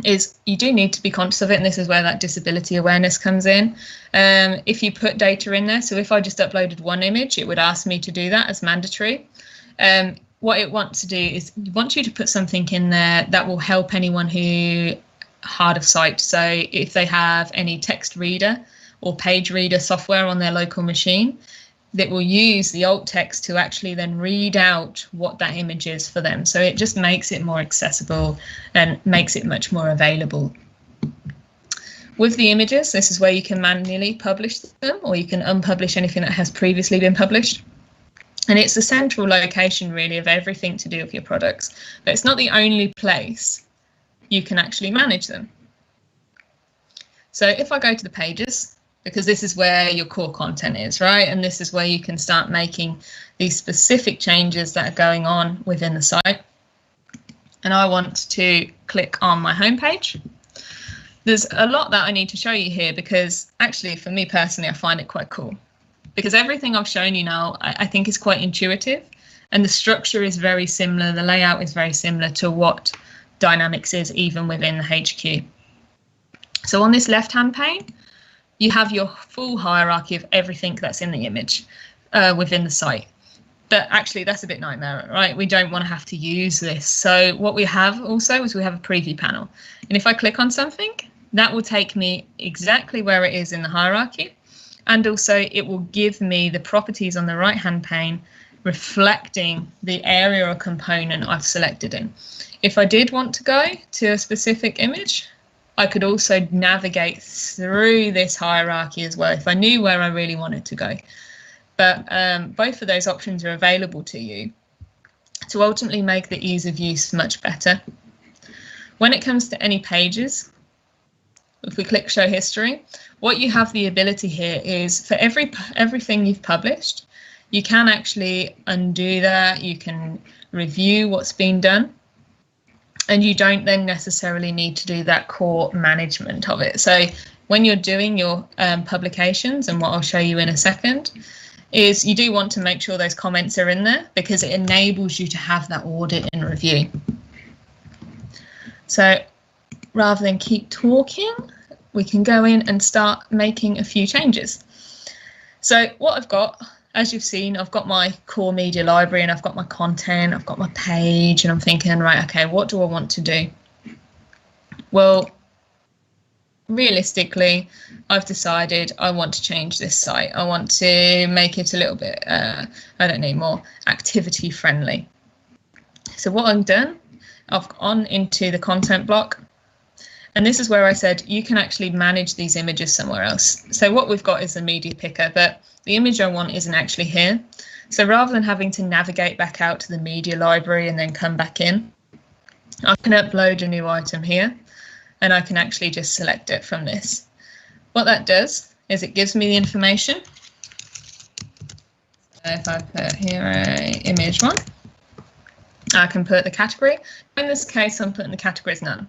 is you do need to be conscious of it, and this is where that disability awareness comes in. If you put data in there, so if I just uploaded one image, it would ask me to do that as mandatory. What it wants to do is it wants you to put something in there that will help anyone who hard of sight. So if they have any text reader or page reader software on their local machine, that will use the alt text to actually then read out what that image is for them. So it just makes it more accessible and makes it much more available. With the images, this is where you can manually publish them, or you can unpublish anything that has previously been published. And it's the central location really of everything to do with your products. But it's not the only place you can actually manage them. So if I go to the pages, because this is where your core content is, right? And this is where you can start making these specific changes that are going on within the site. And I want to click on my homepage. There's a lot that I need to show you here, because actually for me personally, I find it quite cool, because everything I've shown you now, I think is quite intuitive, and the structure is very similar. The layout is very similar to what Dynamics is even within the HQ. So on this left-hand pane, you have your full hierarchy of everything that's in the image within the site. But actually, that's a bit nightmare, right? We don't want to have to use this. So what we have also is we have a preview panel. And if I click on something, that will take me exactly where it is in the hierarchy. And also it will give me the properties on the right-hand pane reflecting the area or component I've selected in. If I did want to go to a specific image, I could also navigate through this hierarchy as well if I knew where I really wanted to go. But both of those options are available to you to ultimately make the ease of use much better. When it comes to any pages, if we click Show History, what you have the ability here is for everything you've published, you can actually undo that, you can review what's been done, and you don't then necessarily need to do that core management of it. So when you're doing your publications, and what I'll show you in a second, is you do want to make sure those comments are in there because it enables you to have that audit and review. So rather than keep talking, we can go in and start making a few changes. So what I've got, as you've seen, I've got my core media library and I've got my content, I've got my page, and I'm thinking, right, okay, what do I want to do? Well, realistically, I've decided I want to change this site. I want to make it a little bit, I don't know, more activity friendly. So what I've done, I've gone into the content block. And this is where I said you can actually manage these images somewhere else. So what we've got is the media picker, but the image I want isn't actually here. So rather than having to navigate back out to the media library and then come back in, I can upload a new item here and I can actually just select it from this. What that does is it gives me the information. So if I put here image 1, I can put the category. In this case, I'm putting the category as none,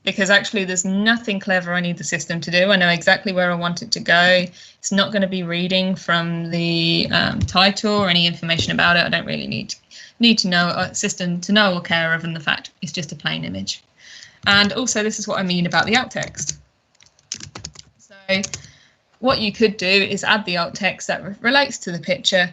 because actually there's nothing clever I need the system to do. I know exactly where I want it to go. It's not going to be reading from the title or any information about it. I don't really need to know a system to know or care other than the fact it's just a plain image. And also this is what I mean about the alt text. So what you could do is add the alt text that relates to the picture,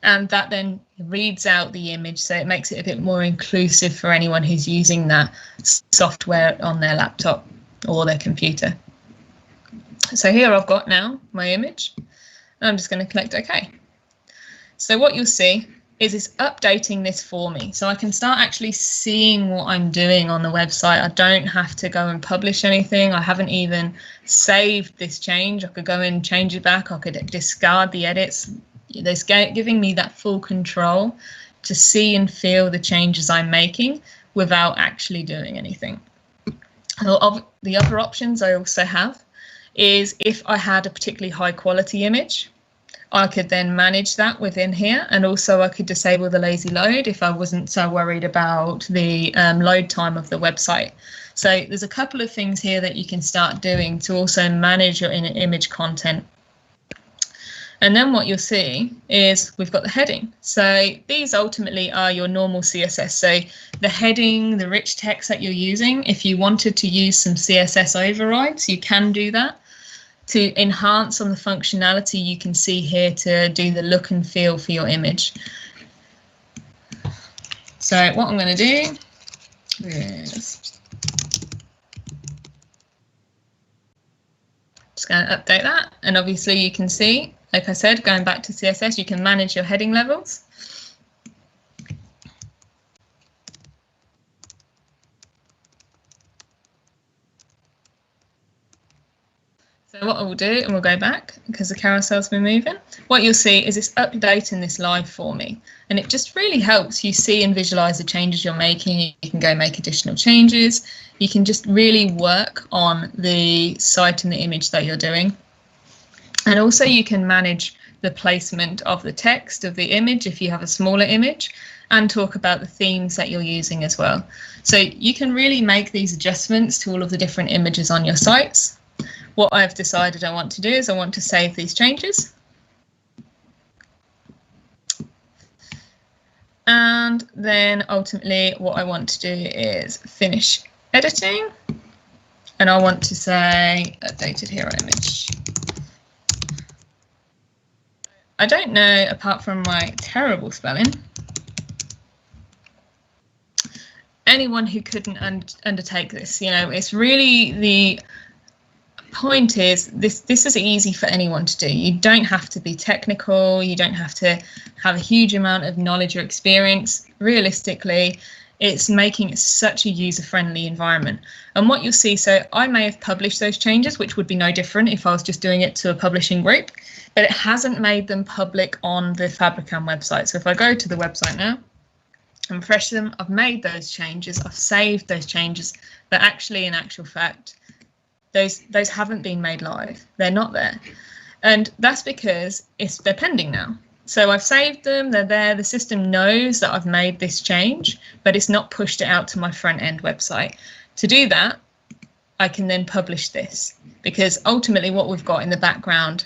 and that then reads out the image, so it makes it a bit more inclusive for anyone who's using that software on their laptop or their computer. So here I've got now my image, and I'm just going to click OK. So what you'll see is it's updating this for me, so I can start actually seeing what I'm doing on the website. I don't have to go and publish anything. I haven't even saved this change. I could go and change it back. I could discard the edits. It's giving me that full control to see and feel the changes I'm making without actually doing anything. The other options I also have is if I had a particularly high quality image, I could then manage that within here, and also I could disable the lazy load if I wasn't so worried about the load time of the website. So there's a couple of things here that you can start doing to also manage your image content. And then what you'll see is we've got the heading. So these ultimately are your normal CSS. So the heading, the rich text that you're using, if you wanted to use some CSS overrides, you can do that. To enhance on the functionality, you can see here to do the look and feel for your image. So what I'm going to do is just going to update that. And obviously you can see, like I said, going back to CSS, you can manage your heading levels. So what I will do, and we'll go back because the carousel's been moving, what you'll see is it's updating this live for me. And it just really helps you see and visualize the changes you're making. You can go make additional changes. You can just really work on the site and the image that you're doing. And also you can manage the placement of the text of the image if you have a smaller image, and talk about the themes that you're using as well. So you can really make these adjustments to all of the different images on your sites. What I've decided I want to do is I want to save these changes. And then ultimately what I want to do is finish editing. And I want to say updated hero image. I don't know, apart from my terrible spelling, anyone who couldn't undertake this. You know, it's really the point is this is easy for anyone to do. You don't have to be technical. You don't have to have a huge amount of knowledge or experience. Realistically, it's making it such a user-friendly environment. And what you'll see, so I may have published those changes, which would be no different if I was just doing it to a publishing group, but it hasn't made them public on the Fabricam website. So if I go to the website now and refresh them, I've made those changes, I've saved those changes, but actually in actual fact, those haven't been made live. They're not there. And that's because they're pending now. So I've saved them, they're there, the system knows that I've made this change, but it's not pushed it out to my front end website. To do that, I can then publish this, because ultimately what we've got in the background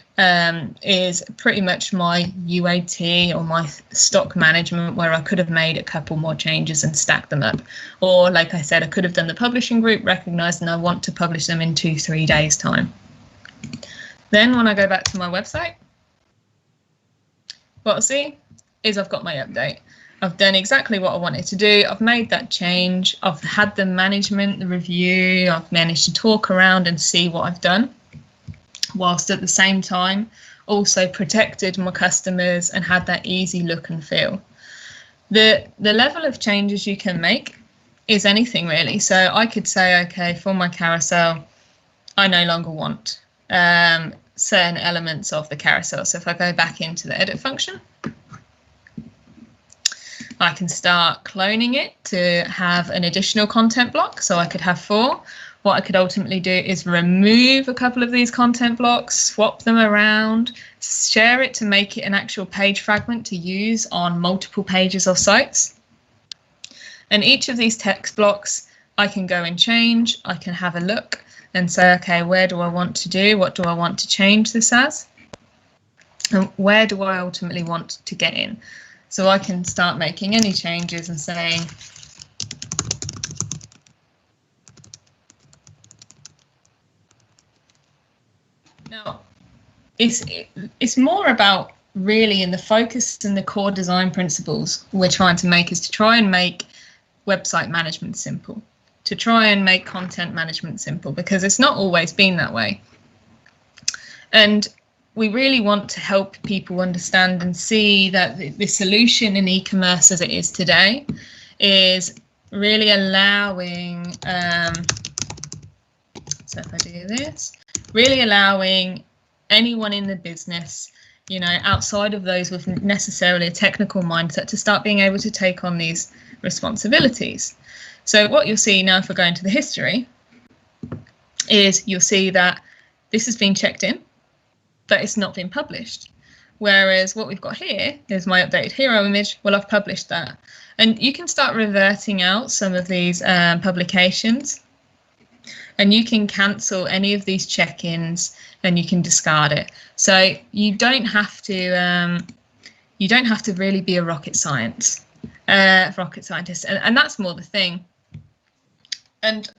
is pretty much my UAT or my stock management, where I could have made a couple more changes and stacked them up. Or like I said, I could have done the publishing group, recognized, and I want to publish them in 2-3 days time. Then when I go back to my website, what I'll see is I've got my update. I've done exactly what I wanted to do. I've made that change. I've had the management, the review. I've managed to talk around and see what I've done, whilst at the same time also protected my customers and had that easy look and feel. The level of changes you can make is anything really. So I could say, okay, for my carousel, I no longer want certain elements of the carousel. So if I go back into the edit function, I can start cloning it to have an additional content block. So I could have 4. What I could ultimately do is remove a couple of these content blocks, swap them around, share it to make it an actual page fragment to use on multiple pages of sites. And each of these text blocks I can go and change. I can have a look and say, okay, where do I want to do? What do I want to change this as? And where do I ultimately want to get in? So I can start making any changes and saying, now, it's more about really in the focus and the core design principles we're trying to make is to try and make website management simple, to try and make content management simple, because it's not always been that way. And we really want to help people understand and see that the solution in e-commerce as it is today is really allowing, so if I do this, really allowing anyone in the business, you know, outside of those with necessarily a technical mindset, to start being able to take on these responsibilities. So what you'll see now, if we go into the history, is you'll see that this has been checked in, but it's not been published. Whereas what we've got here is my updated hero image. Well, I've published that. And you can start reverting out some of these publications, and you can cancel any of these check-ins and you can discard it. So you don't have to really be a rocket scientist. And that's more the thing. And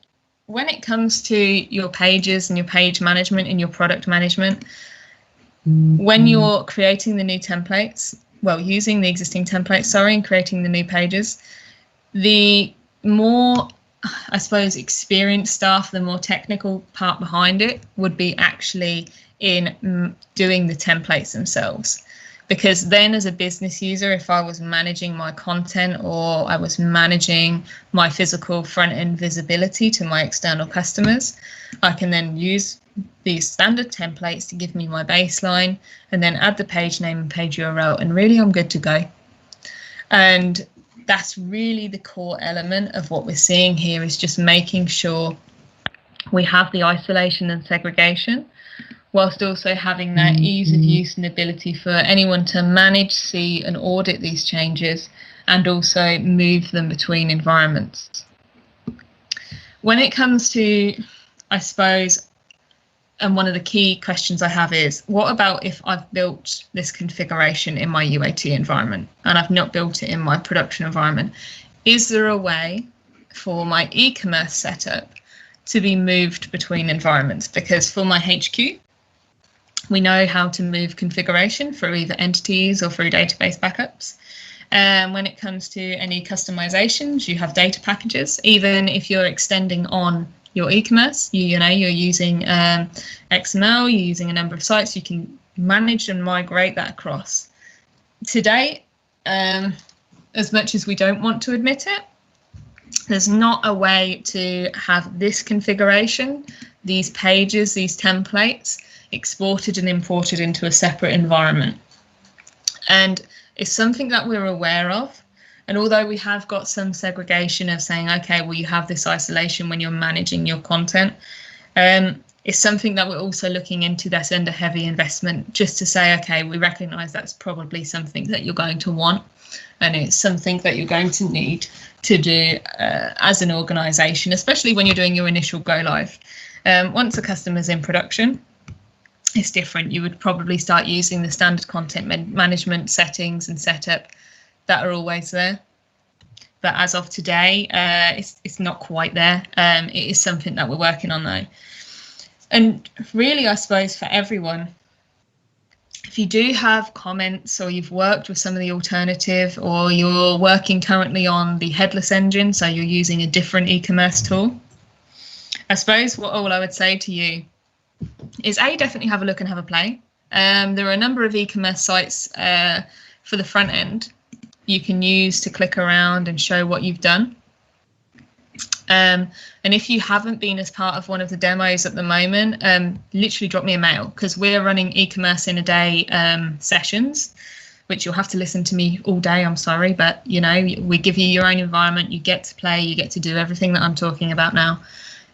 when it comes to your pages and your page management and your product management, when you're creating the new templates, well, using the existing templates, sorry, and creating the new pages, the more, I suppose, experienced staff, the more technical part behind it would be actually in doing the templates themselves. Because then as a business user, if I was managing my content or I was managing my physical front-end visibility to my external customers, I can then use these standard templates to give me my baseline and then add the page name and page URL, and really I'm good to go. And that's really the core element of what we're seeing here, is just making sure we have the isolation and segregation, whilst also having that ease of use and ability for anyone to manage, see and audit these changes, and also move them between environments. When it comes to, I suppose, and one of the key questions I have is, what about if I've built this configuration in my UAT environment and I've not built it in my production environment? Is there a way for my e-commerce setup to be moved between environments? Because for my HQ, we know how to move configuration through either entities or through database backups. When it comes to any customizations, you have data packages. Even if you're extending on your e-commerce, you're using XML, you're using a number of sites, you can manage and migrate that across. Today, as much as we don't want to admit it, there's not a way to have this configuration, these pages, these templates, exported and imported into a separate environment. And it's something that we're aware of. And although we have got some segregation of saying, okay, well, you have this isolation when you're managing your content, it's something that we're also looking into that's under heavy investment, just to say, okay, we recognize that's probably something that you're going to want, and it's something that you're going to need to do as an organization, especially when you're doing your initial go live. Once a customer's in production, it's different. You would probably start using the standard content management settings and setup that are always there. But as of today, it's not quite there. It is something that we're working on though. And really, I suppose for everyone, if you do have comments or you've worked with some of the alternative, or you're working currently on the headless engine, so you're using a different e-commerce tool, I suppose what all I would say to you is definitely have a look and have a play. There are a number of e-commerce sites for the front end you can use to click around and show what you've done. And if you haven't been as part of one of the demos at the moment, literally drop me a mail, because we're running e-commerce in a day sessions, which you'll have to listen to me all day. I'm sorry, but you know, we give you your own environment, you get to play, you get to do everything that I'm talking about now.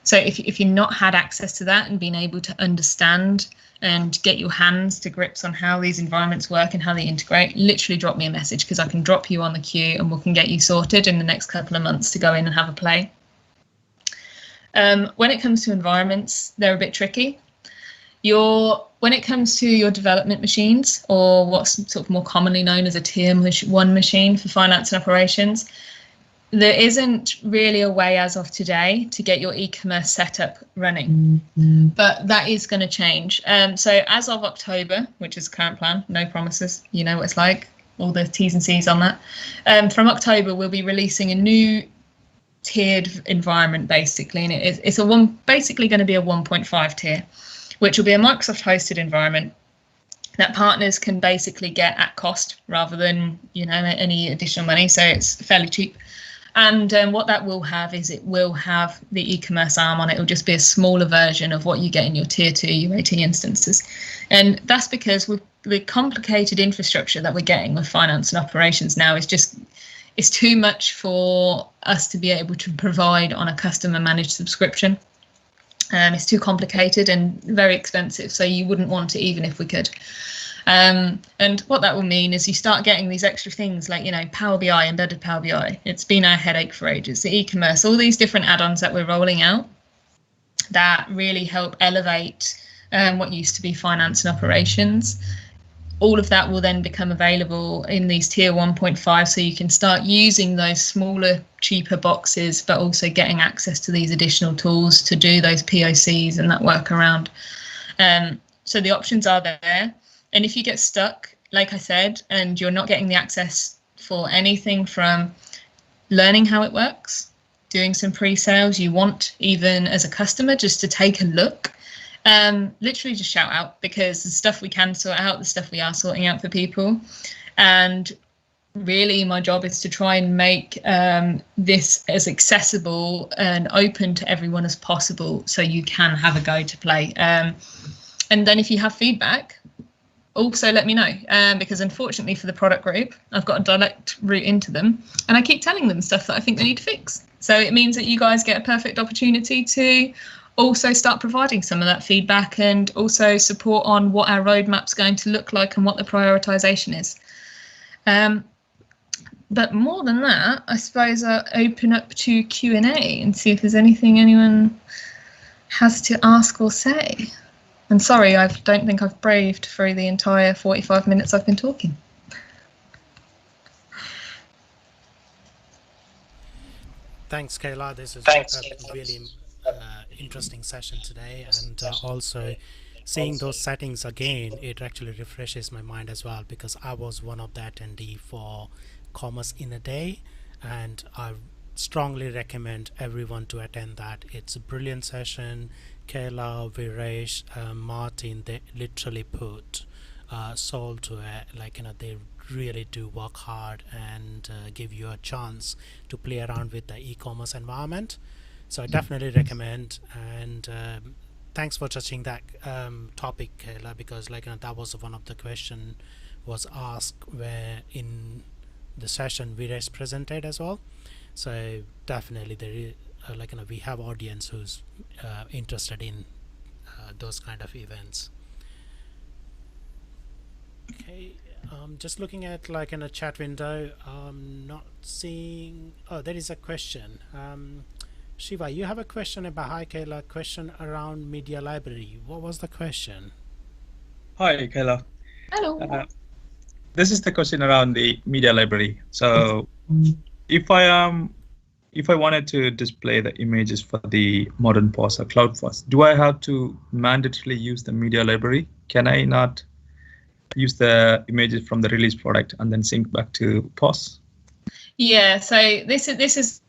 So if you've not had access to that and been able to understand and get your hands to grips on how these environments work and how they integrate, literally drop me a message, because I can drop you on the queue and we can get you sorted in the next couple of months to go in and have a play. When it comes to environments, they're a bit tricky. When it comes to your development machines, or what's sort of more commonly known as a tier 1 machine for finance and operations, there isn't really a way as of today to get your e-commerce setup running, but that is going to change. So as of October, which is the current plan, no promises, you know what it's like, all the T's and C's on that. From October, we'll be releasing a new tiered environment basically, and it's basically going to be a 1.5 tier, which will be a Microsoft hosted environment that partners can basically get at cost rather than, you know, any additional money. So it's fairly cheap. And what that will have is it will have the e-commerce arm on it. It will just be a smaller version of what you get in your tier 2 UAT instances. And that's because with the complicated infrastructure that we're getting with finance and operations now, it's too much for us to be able to provide on a customer managed subscription. It's too complicated and very expensive, so you wouldn't want it even if we could. And what that will mean is you start getting these extra things like, you know, Power BI, embedded Power BI. It's been our headache for ages. The e-commerce, all these different add-ons that we're rolling out that really help elevate what used to be finance and operations. All of that will then become available in these tier 1.5, so you can start using those smaller, cheaper boxes, but also getting access to these additional tools to do those POCs and that workaround. So the options are there. And if you get stuck, like I said, and you're not getting the access for anything from learning how it works, doing some pre-sales, you want even as a customer just to take a look, literally just shout out, because the stuff we can sort out, the stuff we are sorting out for people. And really my job is to try and make this as accessible and open to everyone as possible, so you can have a go to play. And then if you have feedback, also let me know, because unfortunately for the product group, I've got a direct route into them and I keep telling them stuff that I think they need to fix. So it means that you guys get a perfect opportunity to also start providing some of that feedback and also support on what our roadmap's going to look like and what the prioritization is. But more than that, I suppose I'll open up to Q&A and see if there's anything anyone has to ask or say. And sorry, I don't think I've braved through the entire 45 minutes I've been talking. Thanks, Kaila. This is a really interesting session today, and also seeing those settings again, it actually refreshes my mind as well, because I was one of the attendee for Commerce in a Day, and I strongly recommend everyone to attend that. It's a brilliant session. Kaila, Viresh, Martin, they literally put soul to it. Like, you know, they really do work hard and give you a chance to play around with the e-commerce environment. So I definitely recommend. And thanks for touching that topic, Kaila, because, like, you know, that was one of the question was asked where in the session Viresh presented as well. So definitely there is like, you know, we have audience who's interested in those kind of events. Okay, just looking at, like, in a chat window, not seeing. Oh, there is a question. Shiva, you have a question about, hi Kaila, question around media library. What was the question? Hi, Kaila. Hello. This is the question around the media library. So if I wanted to display the images for the modern POS or Cloud POS, do I have to mandatorily use the media library? Can I not use the images from the release product and then sync back to POS? Yeah, so this is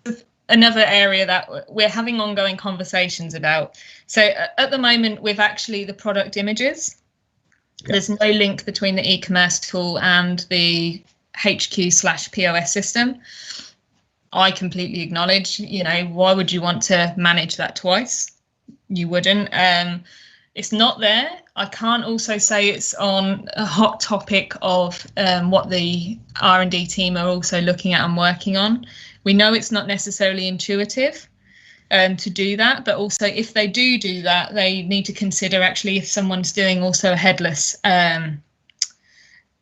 another area that we're having ongoing conversations about. So at the moment, with actually the product images, there's no link between the e-commerce tool and the HQ/POS system. I completely acknowledge, why would you want to manage that twice? You wouldn't. It's not there. I can't also say it's on a hot topic of what the R&D team are also looking at and working on. We know it's not necessarily intuitive to do that, but also if they do that, they need to consider actually if someone's doing also a headless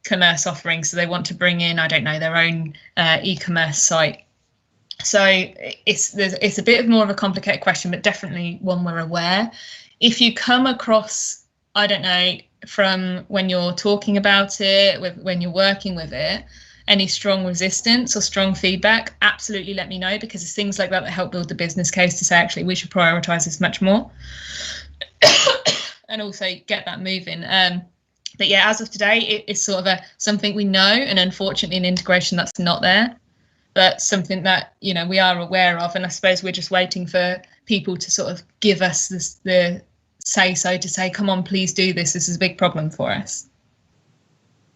commerce offering, so they want to bring in, I don't know, their own e-commerce site. So it's a bit more of a complicated question, but definitely one we're aware. If you come across, I don't know, from when you're talking about it, when you're working with it, any strong resistance or strong feedback, absolutely let me know, because it's things like that that help build the business case to say, actually, we should prioritize this much more and also get that moving. But yeah, as of today, it's sort of something we know, and unfortunately an integration that's not there, but something that, we are aware of. And I suppose we're just waiting for people to sort of give us the say-so to say, come on, please do this. This is a big problem for us.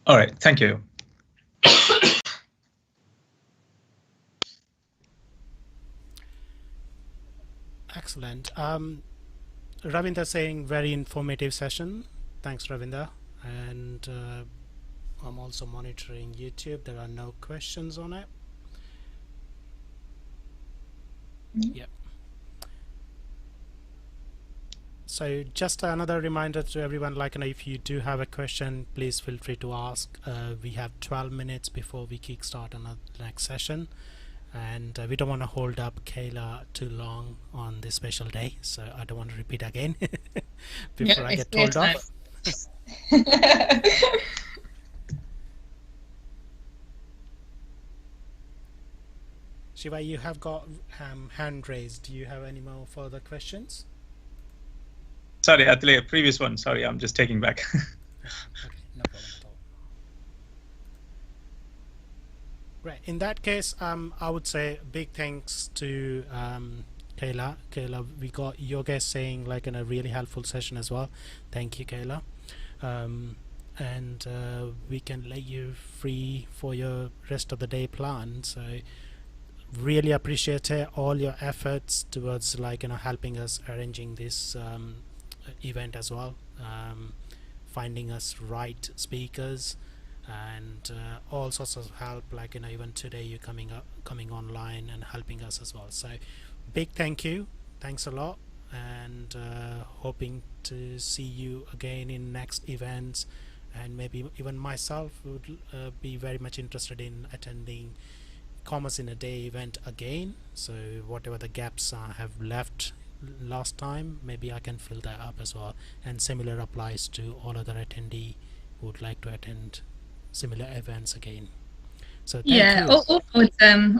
All right, thank you. Excellent. Ravinder saying very informative session. Thanks, Ravinder. And I'm also monitoring YouTube. There are no questions on it. Yep. So just another reminder to everyone, if you do have a question, please feel free to ask. We have 12 minutes before we kickstart on the next session, and we don't want to hold up Kaila too long on this special day, so I don't want to repeat again before I get told off. Shiva, you have got hand raised. Do you have any more further questions? Sorry, Atlee, previous one. Sorry, I'm just taking back. Okay, no problem at all. Right. In that case, I would say big thanks to Kaila. Kaila, we got Yogesh saying in a really helpful session as well. Thank you, Kaila. And we can let you free for your rest of the day plan. So really appreciate all your efforts towards helping us arranging this event as well, finding us right speakers, and all sorts of help, even today you're coming online and helping us as well. So big thank you, thanks a lot, and hoping to see you again in next events, and maybe even myself would be very much interested in attending Commerce in a Day event again. So whatever the gaps have left last time, maybe I can fill that up as well, and similar applies to all other attendees who would like to attend similar events again. So thank you.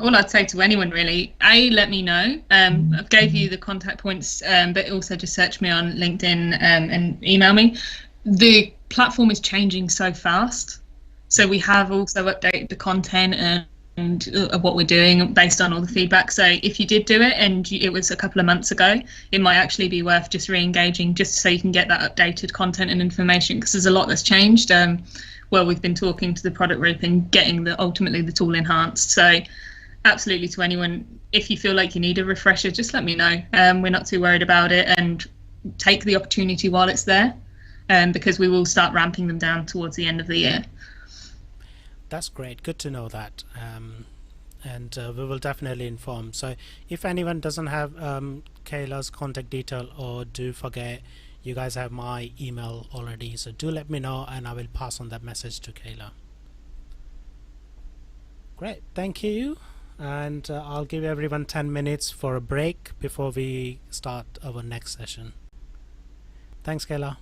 All I'd say to anyone really, let me know. I gave you the contact points, but also just search me on LinkedIn and email me. The platform is changing so fast, so we have also updated the content and what we're doing based on all the feedback. So if you did do it and it was a couple of months ago, it might actually be worth just re-engaging, just so you can get that updated content and information, because there's a lot that's changed. We've been talking to the product group and getting ultimately the tool enhanced. So absolutely, to anyone, if you feel like you need a refresher, just let me know. We're not too worried about it, and take the opportunity while it's there, because we will start ramping them down towards the end of the year. That's great. Good to know that. And we will definitely inform. So if anyone doesn't have Kaila's contact detail, or do forget, you guys have my email already. So do let me know, and I will pass on that message to Kaila. Great. Thank you. and I'll give everyone 10 minutes for a break before we start our next session. Thanks, Kaila.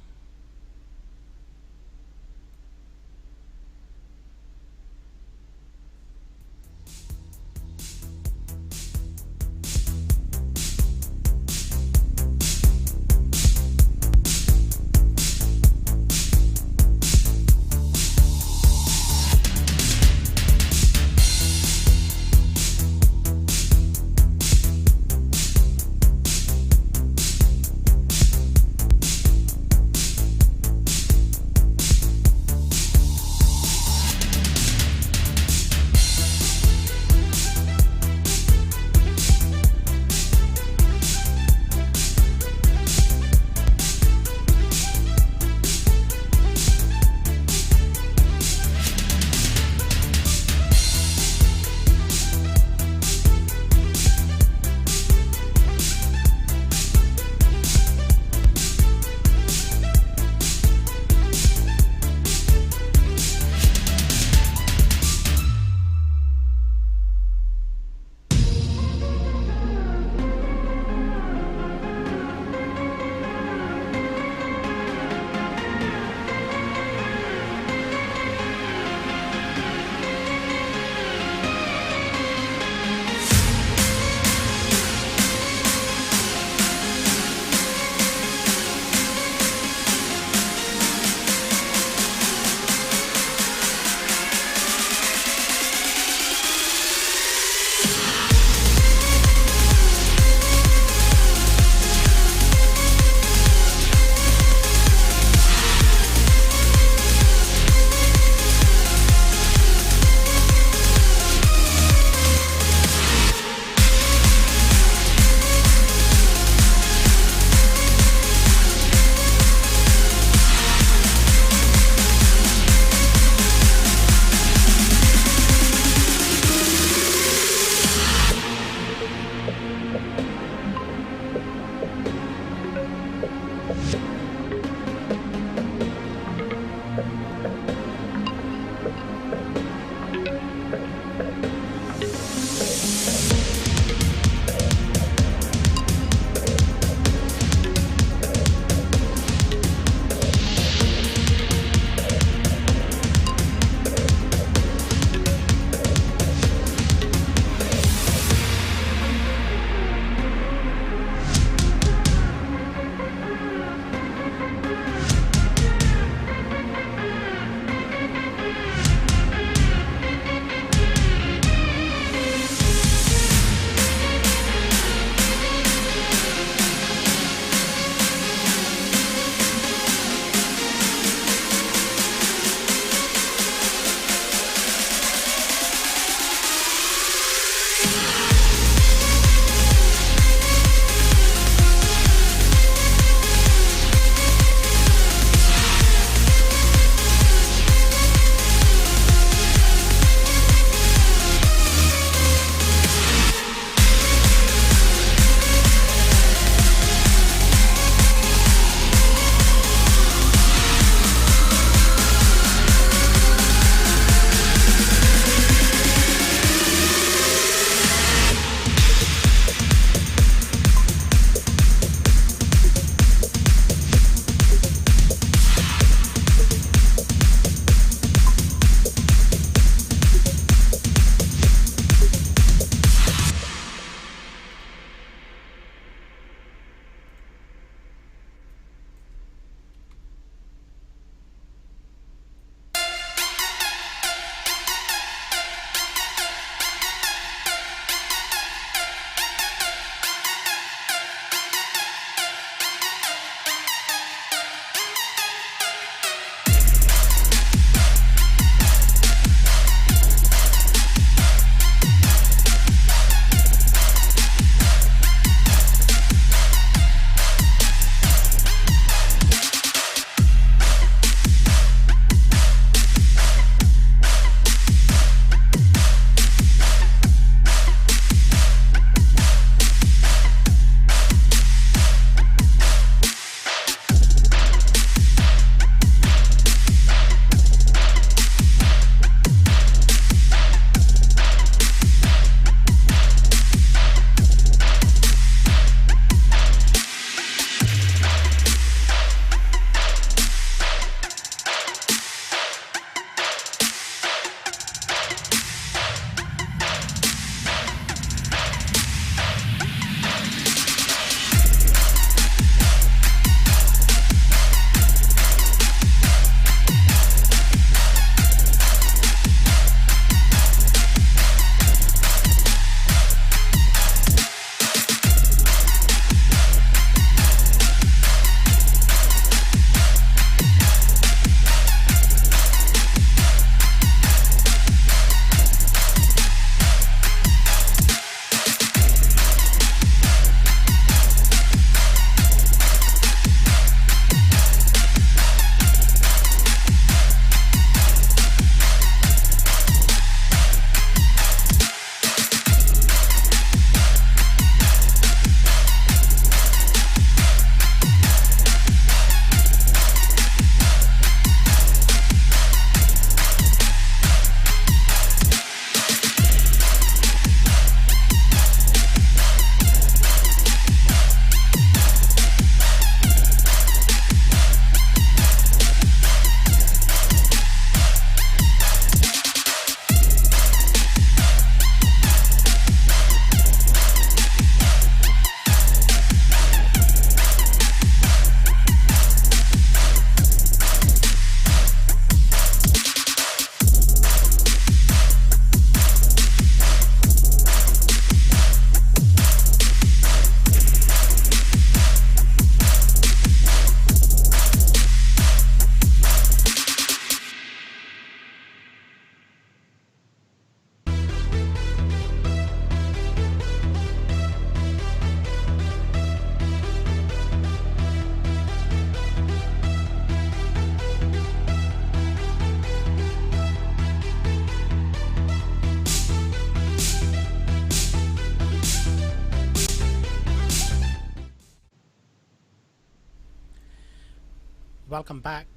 welcome back.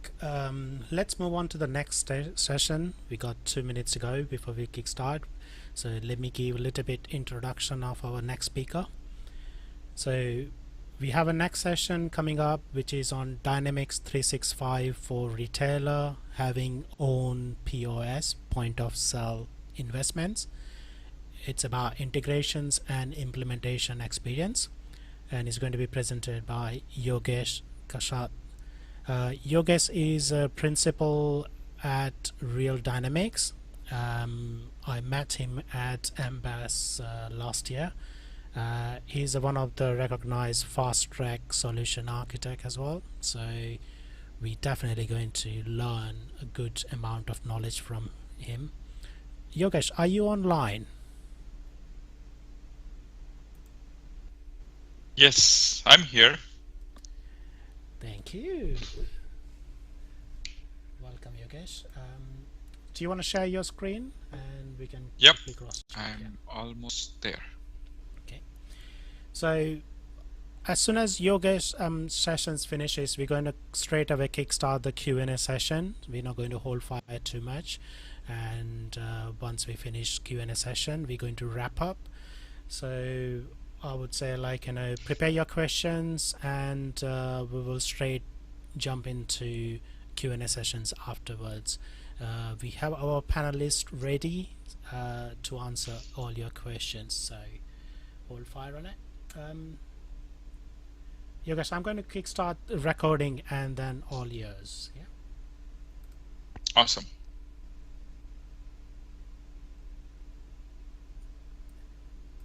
Let's move on to the next session. We got 2 minutes to go before we kickstart. So let me give a little bit introduction of our next speaker. So we have a next session coming up, which is on Dynamics 365 for retailer having own POS, point of sale investments. It's about integrations and implementation experience, and it's going to be presented by Yogesh Kasat. Yogesh is a principal at Real Dynamics. I met him at Embass last year. He's one of the recognized fast track solution architect as well, so we're definitely going to learn a good amount of knowledge from him. Yogesh, are you online? Yes, I'm here. Thank you. Welcome, Yogesh. Do you want to share your screen and we can quickly cross check? I'm almost there. Okay. So as soon as Yogesh sessions finishes, we're going to straight away kickstart the Q&A session. We're not going to hold fire too much. And once we finish Q&A session, we're going to wrap up. So I would say, like, prepare your questions, and we will straight jump into Q&A sessions afterwards. We have our panelists ready to answer all your questions, so hold fire on it. Yogesh, I'm going to kickstart the recording and then all yours. Yeah. Awesome.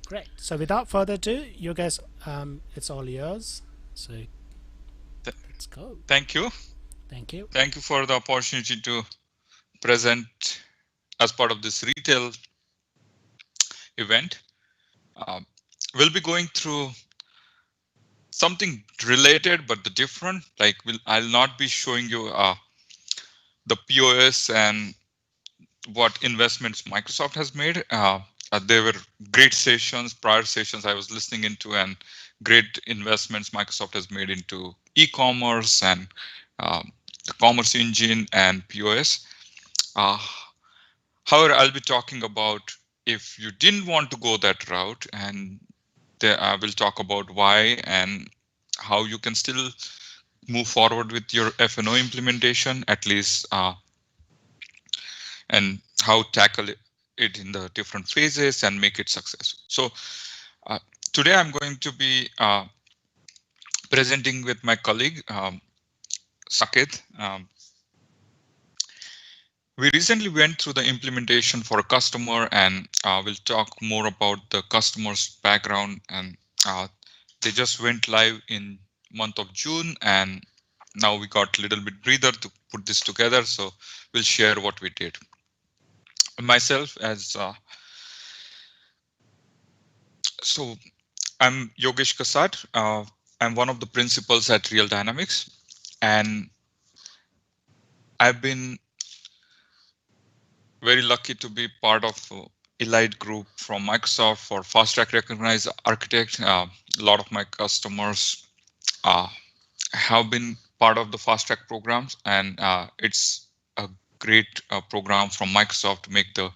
Great. So without further ado, you guys, it's all yours. So let's go. Thank you. Thank you. Thank you for the opportunity to present as part of this retail event. We'll be going through something related but the different. Like, I'll not be showing you the POS and what investments Microsoft has made. There were great sessions, prior sessions I was listening into, and great investments Microsoft has made into e-commerce and the commerce engine and POS. However, I'll be talking about if you didn't want to go that route, and I will talk about why and how you can still move forward with your F&O implementation, at least, and how tackle it in the different phases and make it successful. So today I'm going to be presenting with my colleague, Saket. We recently went through the implementation for a customer, and we'll talk more about the customer's background. And they just went live in month of June, and now we got a little bit breather to put this together. So we'll share what we did. Myself, so I'm Yogesh Kasat. I'm one of the principals at Real Dynamics, and I've been very lucky to be part of Elite Group from Microsoft for Fast Track Recognized Architect. A lot of my customers have been part of the Fast Track programs, and it's a great program from Microsoft to make the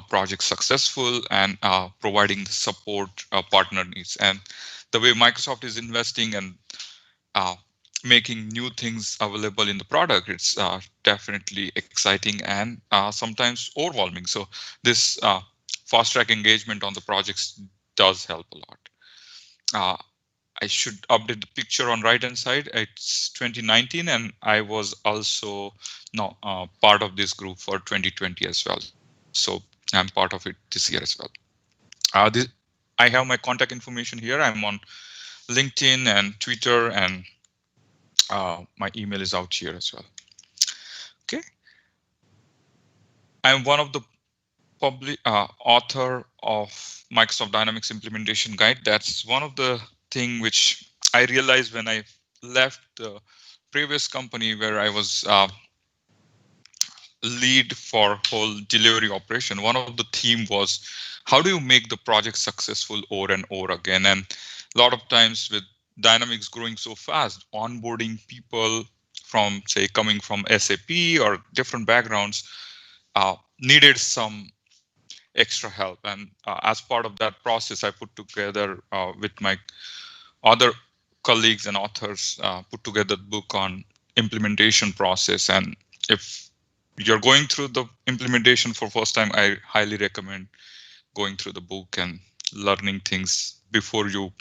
project successful and providing the support partner needs. And the way Microsoft is investing and making new things available in the product, it's definitely exciting and sometimes overwhelming. So this fast track engagement on the projects does help a lot. I should update the picture on right hand side. It's 2019, and I was also part of this group for 2020 as well. So I'm part of it this year as well. I have my contact information here. I'm on LinkedIn and Twitter, and my email is out here as well. Okay. I'm one of the public author of Microsoft Dynamics Implementation Guide. That's one of the thing which I realized when I left the previous company where I was lead for whole delivery operation. One of the theme was, how do you make the project successful over and over again? And a lot of times with Dynamics growing so fast, onboarding people from, say, coming from SAP or different backgrounds, needed some extra help. And as part of that process, I put together with my other colleagues and authors, put together the book on implementation process. And if you're going through the implementation for first time, I highly recommend going through the book and learning things before you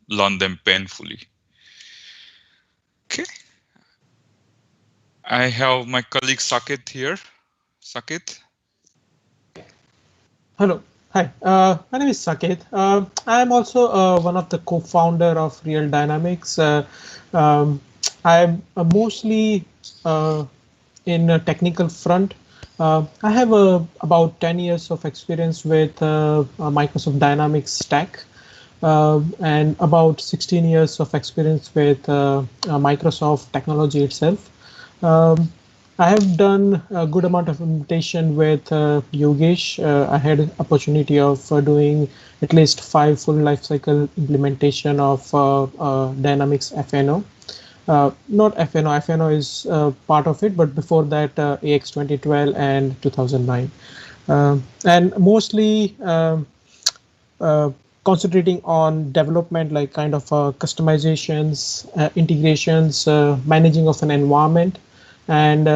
learn them painfully. Okay. I have my colleague Saket here. Saket. Hello. Hi. My name is Saket. I am also one of the co-founder of Real Dynamics. I'm mostly in a technical front. I have about 10 years of experience with Microsoft Dynamics stack and about 16 years of experience with Microsoft technology itself. I have done a good amount of implementation with Yogesh. I had opportunity of doing at least 5 full lifecycle implementation of Dynamics FNO. Not FNO, FNO is part of it, but before that AX 2012 and 2009. And mostly concentrating on development, like kind of customizations, integrations, managing of an environment, and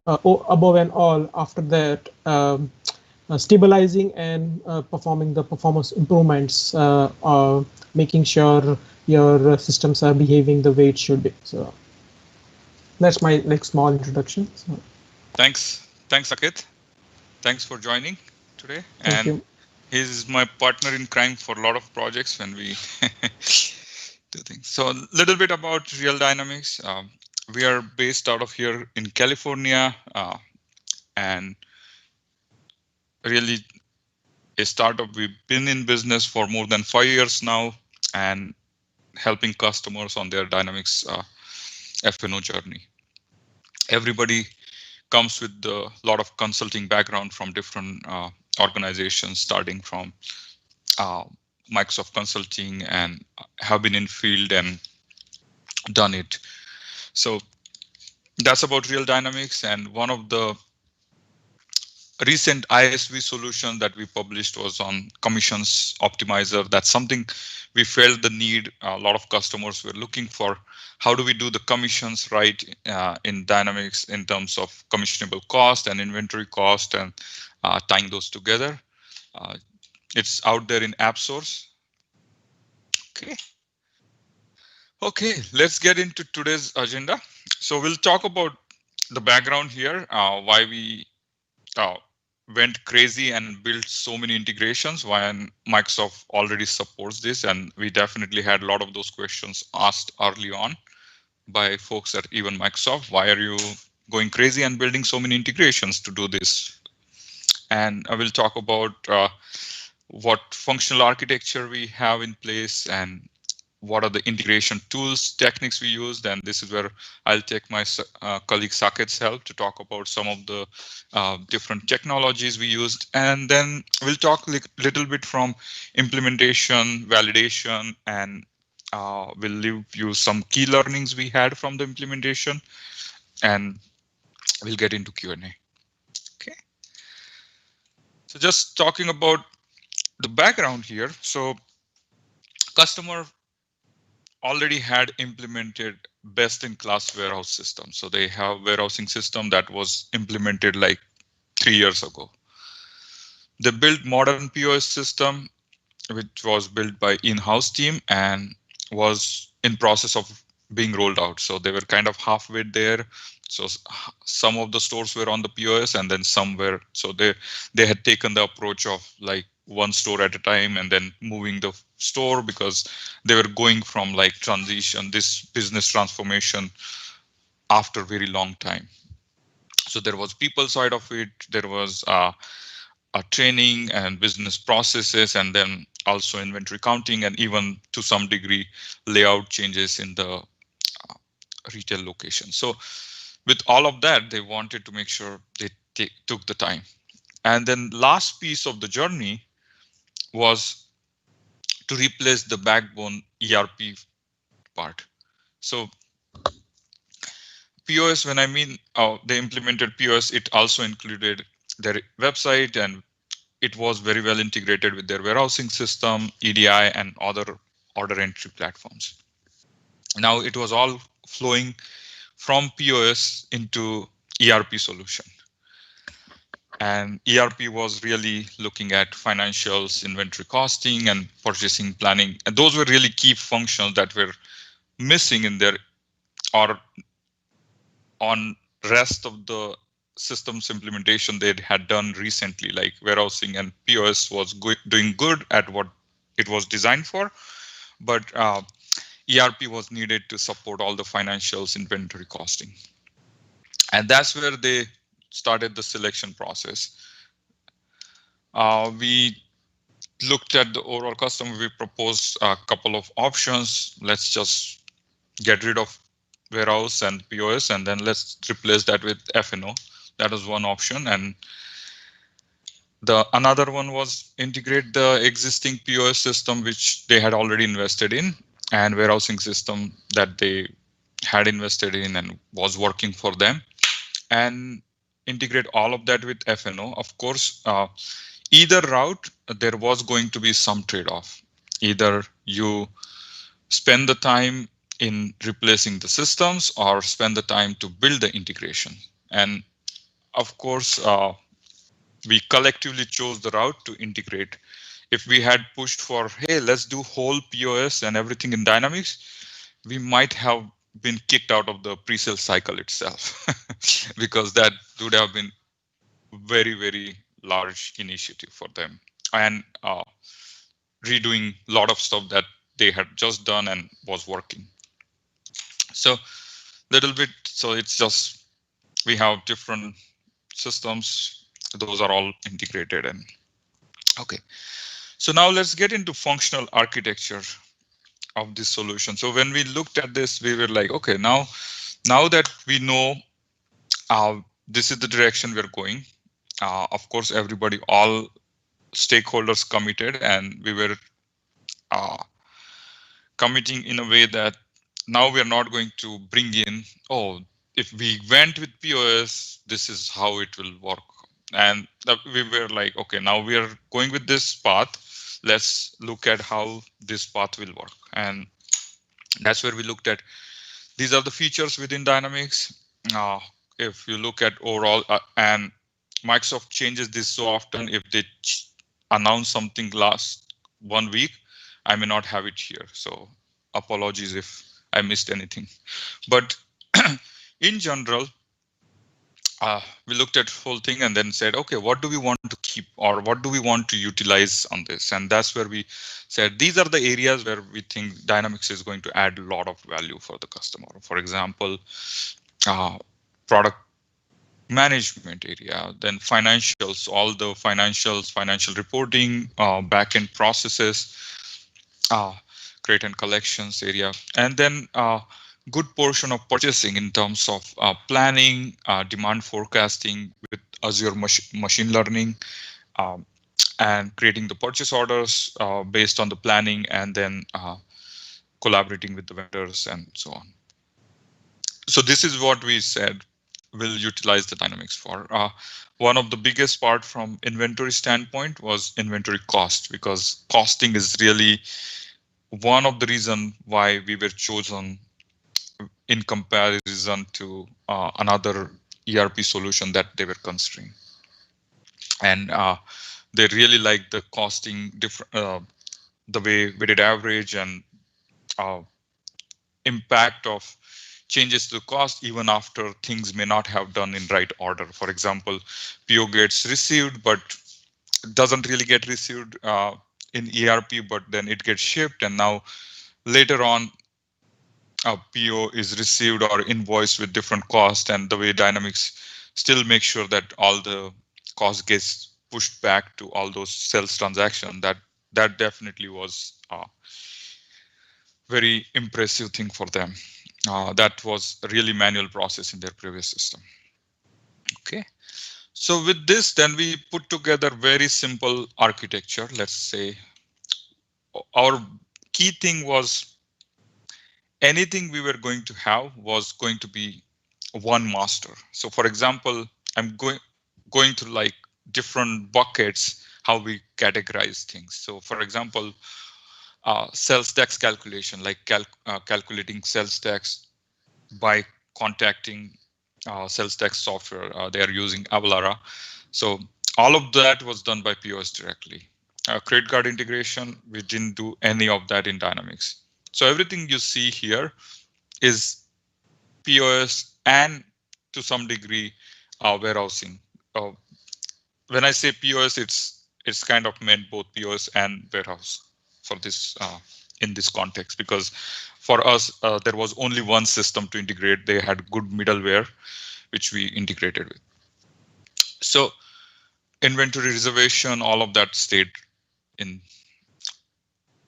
above and all, after that, stabilizing and performing the performance improvements, making sure your systems are behaving the way it should be. So that's my small introduction. So. Thanks, Saket. Thanks for joining today. Thank you. He's my partner in crime for a lot of projects when we do things. So a little bit about Real Dynamics. We are based out of here in California, and really a startup. We've been in business for more than 5 years now and helping customers on their Dynamics FNO journey. Everybody comes with a lot of consulting background from different organizations, starting from Microsoft Consulting, and have been in field and done it. So that's about Real Dynamics. And one of the recent ISV solution that we published was on commissions optimizer. That's something we felt the need. A lot of customers were looking for. How do we do the commissions right in Dynamics in terms of commissionable cost and inventory cost, and tying those together? It's out there in App Source. Okay, let's get into today's agenda. So we'll talk about the background here, why we went crazy and built so many integrations, why Microsoft already supports this. And we definitely had a lot of those questions asked early on by folks at even Microsoft. Why are you going crazy and building so many integrations to do this? And I will talk about what functional architecture we have in place and what are the integration tools, techniques we used. And this is where I'll take my colleague Saket's help to talk about some of the different technologies we used. And then we'll talk a little bit from implementation, validation, and we'll leave you some key learnings we had from the implementation. And we'll get into Q&A. Okay. So just talking about the background here. So customer already had implemented best-in-class warehouse system. So they have warehousing system that was implemented like 3 years ago. They built modern POS system, which was built by in-house team and was in process of being rolled out. So they were kind of halfway there. So some of the stores were on the POS and then some were, so they had taken the approach of like one store at a time and then moving the store, because they were going from like transition, this business transformation after a very long time. So there was people side of it, there was a training and business processes, and then also inventory counting, and even to some degree layout changes in the retail location. So with all of that, they wanted to make sure they took the time. And then last piece of the journey was to replace the backbone ERP part. So POS, when I mean they implemented POS, it also included their website, and it was very well integrated with their warehousing system, EDI, and other order entry platforms. Now it was all flowing from POS into ERP solution. And ERP was really looking at financials, inventory costing, and purchasing planning. And those were really key functions that were missing in there, or on rest of the systems implementation they had done recently, like warehousing and POS was doing good at what it was designed for, but ERP was needed to support all the financials, inventory costing. And that's where they started the selection process. We looked at the overall customer. We proposed a couple of options. Let's just get rid of warehouse and POS, and then let's replace that with F&O. That was one option. And the another one was integrate the existing POS system, which they had already invested in, and warehousing system that they had invested in and was working for them, and integrate all of that with F&O. Of course, either route, there was going to be some trade-off. Either you spend the time in replacing the systems or spend the time to build the integration. And of course, we collectively chose the route to integrate. If we had pushed for, hey, let's do whole POS and everything in Dynamics, we might have been kicked out of the pre-sale cycle itself, because that would have been very, very large initiative for them, and redoing a lot of stuff that they had just done and was working. So little bit, so it's just, we have different systems. Those are all integrated. And okay, so now let's get into functional architecture of this solution. So when we looked at this, we were like, okay, now that we know this is the direction we're going, of course, everybody, all stakeholders committed, and we were committing in a way that now we're not going to bring in, oh, if we went with POS, this is how it will work. And we were like, okay, now we are going with this path. Let's look at how this path will work. And that's where we looked at, these are the features within Dynamics. If you look at overall, and Microsoft changes this so often, if they announce something last 1 week, I may not have it here. So apologies if I missed anything. But in general, we looked at the whole thing and then said, okay, what do we want to keep, or what do we want to utilize on this? And that's where we said, these are the areas where we think Dynamics is going to add a lot of value for the customer. For example, product management area, then financials, all the financials, financial reporting, backend processes, create and collections area, and then good portion of purchasing in terms of planning, demand forecasting with Azure machine learning, and creating the purchase orders based on the planning, and then collaborating with the vendors and so on. So this is what we said we'll utilize the Dynamics for. One of the biggest part from inventory standpoint was inventory cost, because costing is really one of the reasons why we were chosen in comparison to another ERP solution that they were considering. And they really like the costing, the way weighted average and impact of changes to the cost even after things may not have done in right order. For example, PO gets received, but doesn't really get received in ERP, but then it gets shipped, and now later on, a PO is received or invoiced with different cost, and the way Dynamics still makes sure that all the cost gets pushed back to all those sales transactions, that definitely was a very impressive thing for them. That was a really manual process in their previous system. Okay, so with this, then we put together very simple architecture. Let's say our key thing was anything we were going to have was going to be one master. So for example, I'm going to like different buckets, how we categorize things. So for example, sales tax calculation, like calculating sales tax by contacting sales tax software. They are using Avalara. So all of that was done by POS directly. Credit card integration, we didn't do any of that in Dynamics. So everything you see here is POS and to some degree warehousing. When I say POS, it's kind of meant both POS and warehouse for this in this context, because for us there was only one system to integrate. They had good middleware, which we integrated with. So inventory reservation, all of that stayed in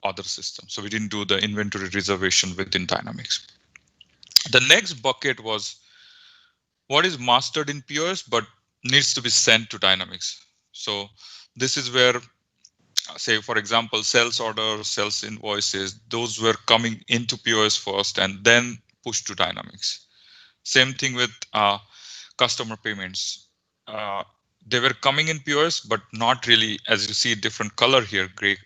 other systems. So we didn't do the inventory reservation within Dynamics. The next bucket was what is mastered in POS but needs to be sent to Dynamics. So this is where, say, for example, sales orders, sales invoices, those were coming into POS first and then pushed to Dynamics. Same thing with customer payments. They were coming in POS, but not really, as you see, different color here, gray.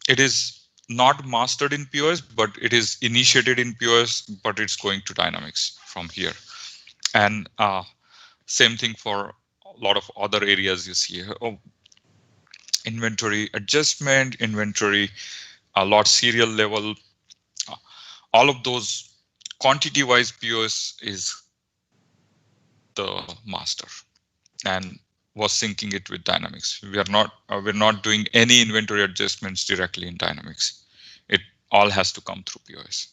It is not mastered in POS, but it is initiated in POS, but it's going to Dynamics from here. And same thing for a lot of other areas you see here. Oh, inventory adjustment, inventory, lot serial level, all of those quantity-wise POS is the master and was syncing it with Dynamics. We're not doing any inventory adjustments directly in Dynamics. It all has to come through POS.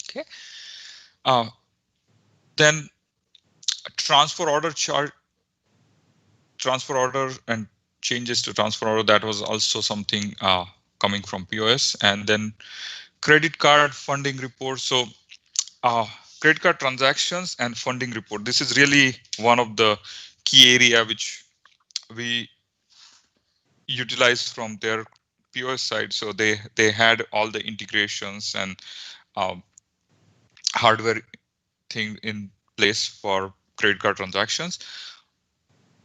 Okay. Then transfer order chart, transfer order and changes to transfer order, that was also something coming from POS. And then credit card funding report. So credit card transactions and funding report. This is really one of the key area which we utilize from their POS side. So they had all the integrations and hardware thing in place for credit card transactions.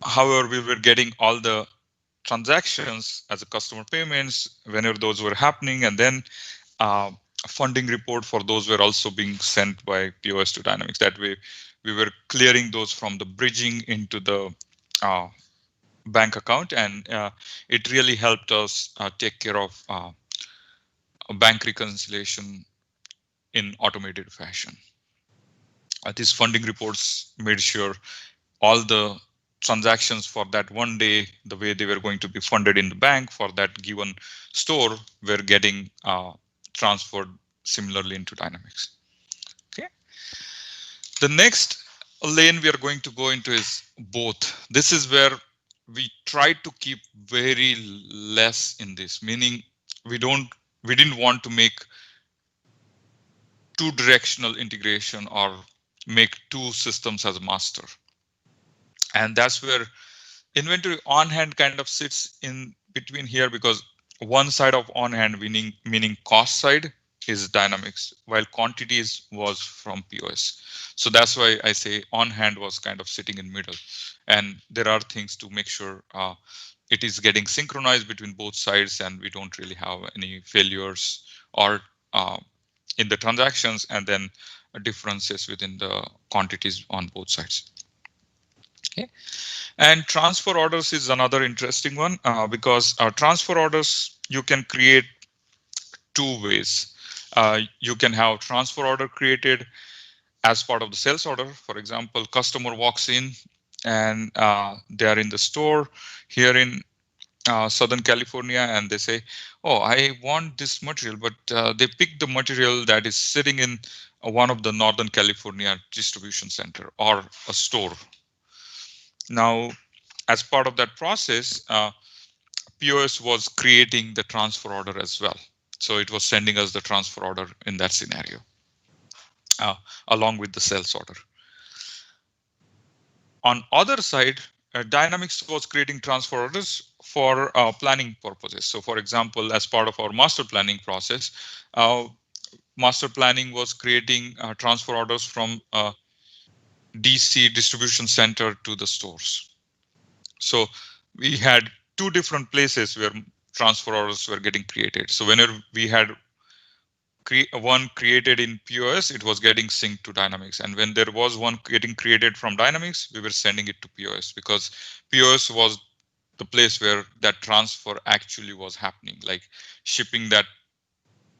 However, we were getting all the transactions as a customer payments whenever those were happening, and then funding report for those were also being sent by POS to Dynamics. That way, we were clearing those from the bridging into the bank account, and it really helped us take care of bank reconciliation in automated fashion. These funding reports made sure all the transactions for that one day, the way they were going to be funded in the bank for that given store, were getting transferred similarly into Dynamics. Okay. The next lane we are going to go into is both. This is where we tried to keep very less in this, meaning we didn't want to make two directional integration or make two systems as a master. And that's where inventory on hand kind of sits in between here, because one side of on hand, meaning cost side, is Dynamics, while quantities was from POS. So that's why I say on hand was kind of sitting in middle. And there are things to make sure it is getting synchronized between both sides, and we don't really have any failures or in the transactions, and then differences within the quantities on both sides. Okay. And transfer orders is another interesting one because transfer orders you can create two ways. You can have transfer order created as part of the sales order. For example, customer walks in and they are in the store here in Southern California, and they say, oh, I want this material, but they pick the material that is sitting in one of the Northern California distribution center or a store. Now, as part of that process, POS was creating the transfer order as well. So it was sending us the transfer order in that scenario, along with the sales order. On other side, Dynamics was creating transfer orders for planning purposes. So for example, as part of our master planning process, master planning was creating transfer orders from DC distribution center to the stores. So we had two different places where transfer orders were getting created. So whenever we had one created in POS, it was getting synced to Dynamics. And when there was one getting created from Dynamics, we were sending it to POS, because POS was the place where that transfer actually was happening, like shipping that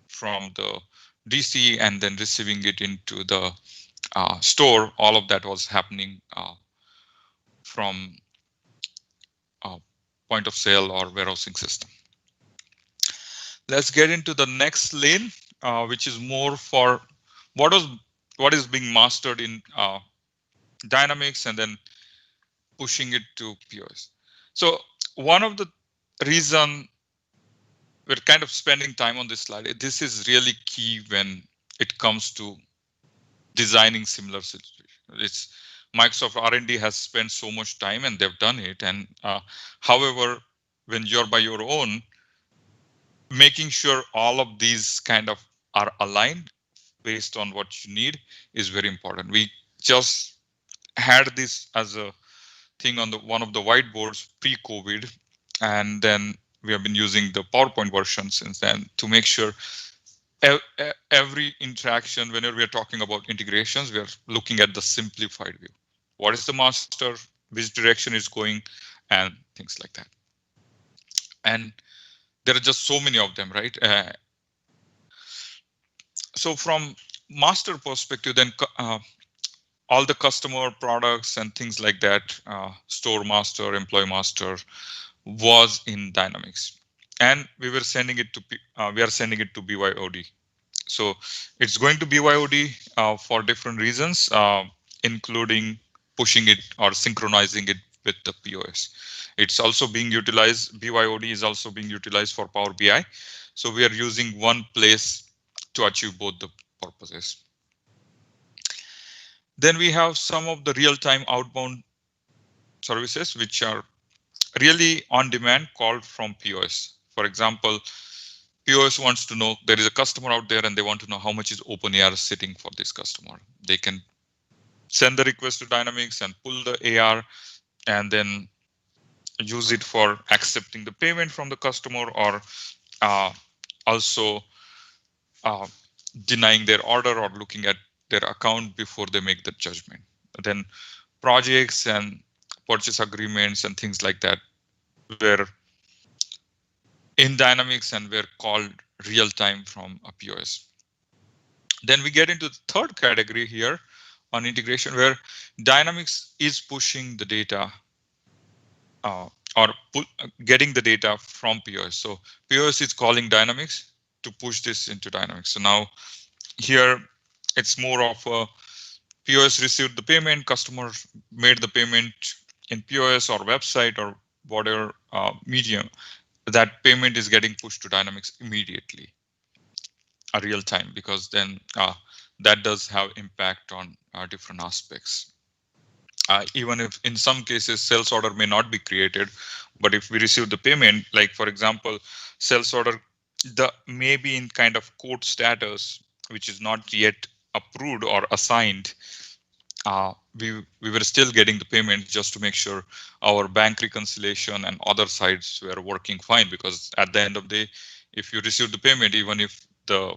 from the DC and then receiving it into the store. All of that was happening from point of sale or warehousing system. Let's get into the next lane, which is more for what is being mastered in Dynamics and then pushing it to POS. So one of the reason we're kind of spending time on this slide, this is really key when it comes to designing similar situations. It's Microsoft R&D has spent so much time and they've done it. And however, when you're by your own, making sure all of these kind of are aligned based on what you need is very important. We just had this as a thing on one of the whiteboards pre-COVID, and then we have been using the PowerPoint version since then to make sure every interaction, whenever we are talking about integrations, we are looking at the simplified view. What is the master, which direction is going, and things like that. And there are just so many of them, right? So from master perspective, then all the customer products and things like that, store master, employee master, was in Dynamics, and we were sending it to we are sending it to BYOD. So it's going to BYOD for different reasons, including pushing it or synchronizing it with the POS. It's also being utilized. BYOD is also being utilized for Power BI. So we are using one place to achieve both the purposes. Then we have some of the real-time outbound services, which are really on demand called from POS. For example, POS wants to know there is a customer out there and they want to know how much is OpenAR sitting for this customer. They can send the request to Dynamics and pull the AR and then use it for accepting the payment from the customer, or also denying their order or looking at their account before they make the judgment. Then projects and purchase agreements and things like that were in Dynamics and were called real time from a POS. Then we get into the third category here on integration, where Dynamics is pushing the data or getting the data from POS. So POS is calling Dynamics to push this into Dynamics. So now here it's more of a POS received the payment, customer made the payment in POS or website or whatever medium, that payment is getting pushed to Dynamics immediately, a real time, because then that does have impact on different aspects. Even if in some cases sales order may not be created, but if we receive the payment, like for example, sales order may be in kind of quote status, which is not yet approved or assigned, we were still getting the payment just to make sure our bank reconciliation and other sides were working fine, because at the end of the day, if you receive the payment, even if the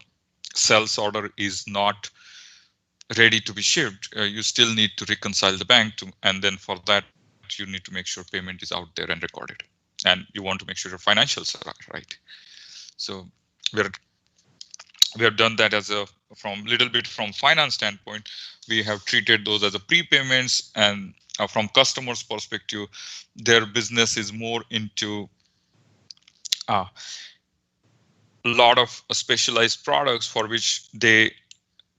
sales order is not ready to be shipped, you still need to reconcile the bank and then for that you need to make sure payment is out there and recorded, and you want to make sure your financials are right. So we have done that as from finance standpoint. We have treated those as a prepayments, and from customers' perspective, their business is more into a lot of specialized products for which they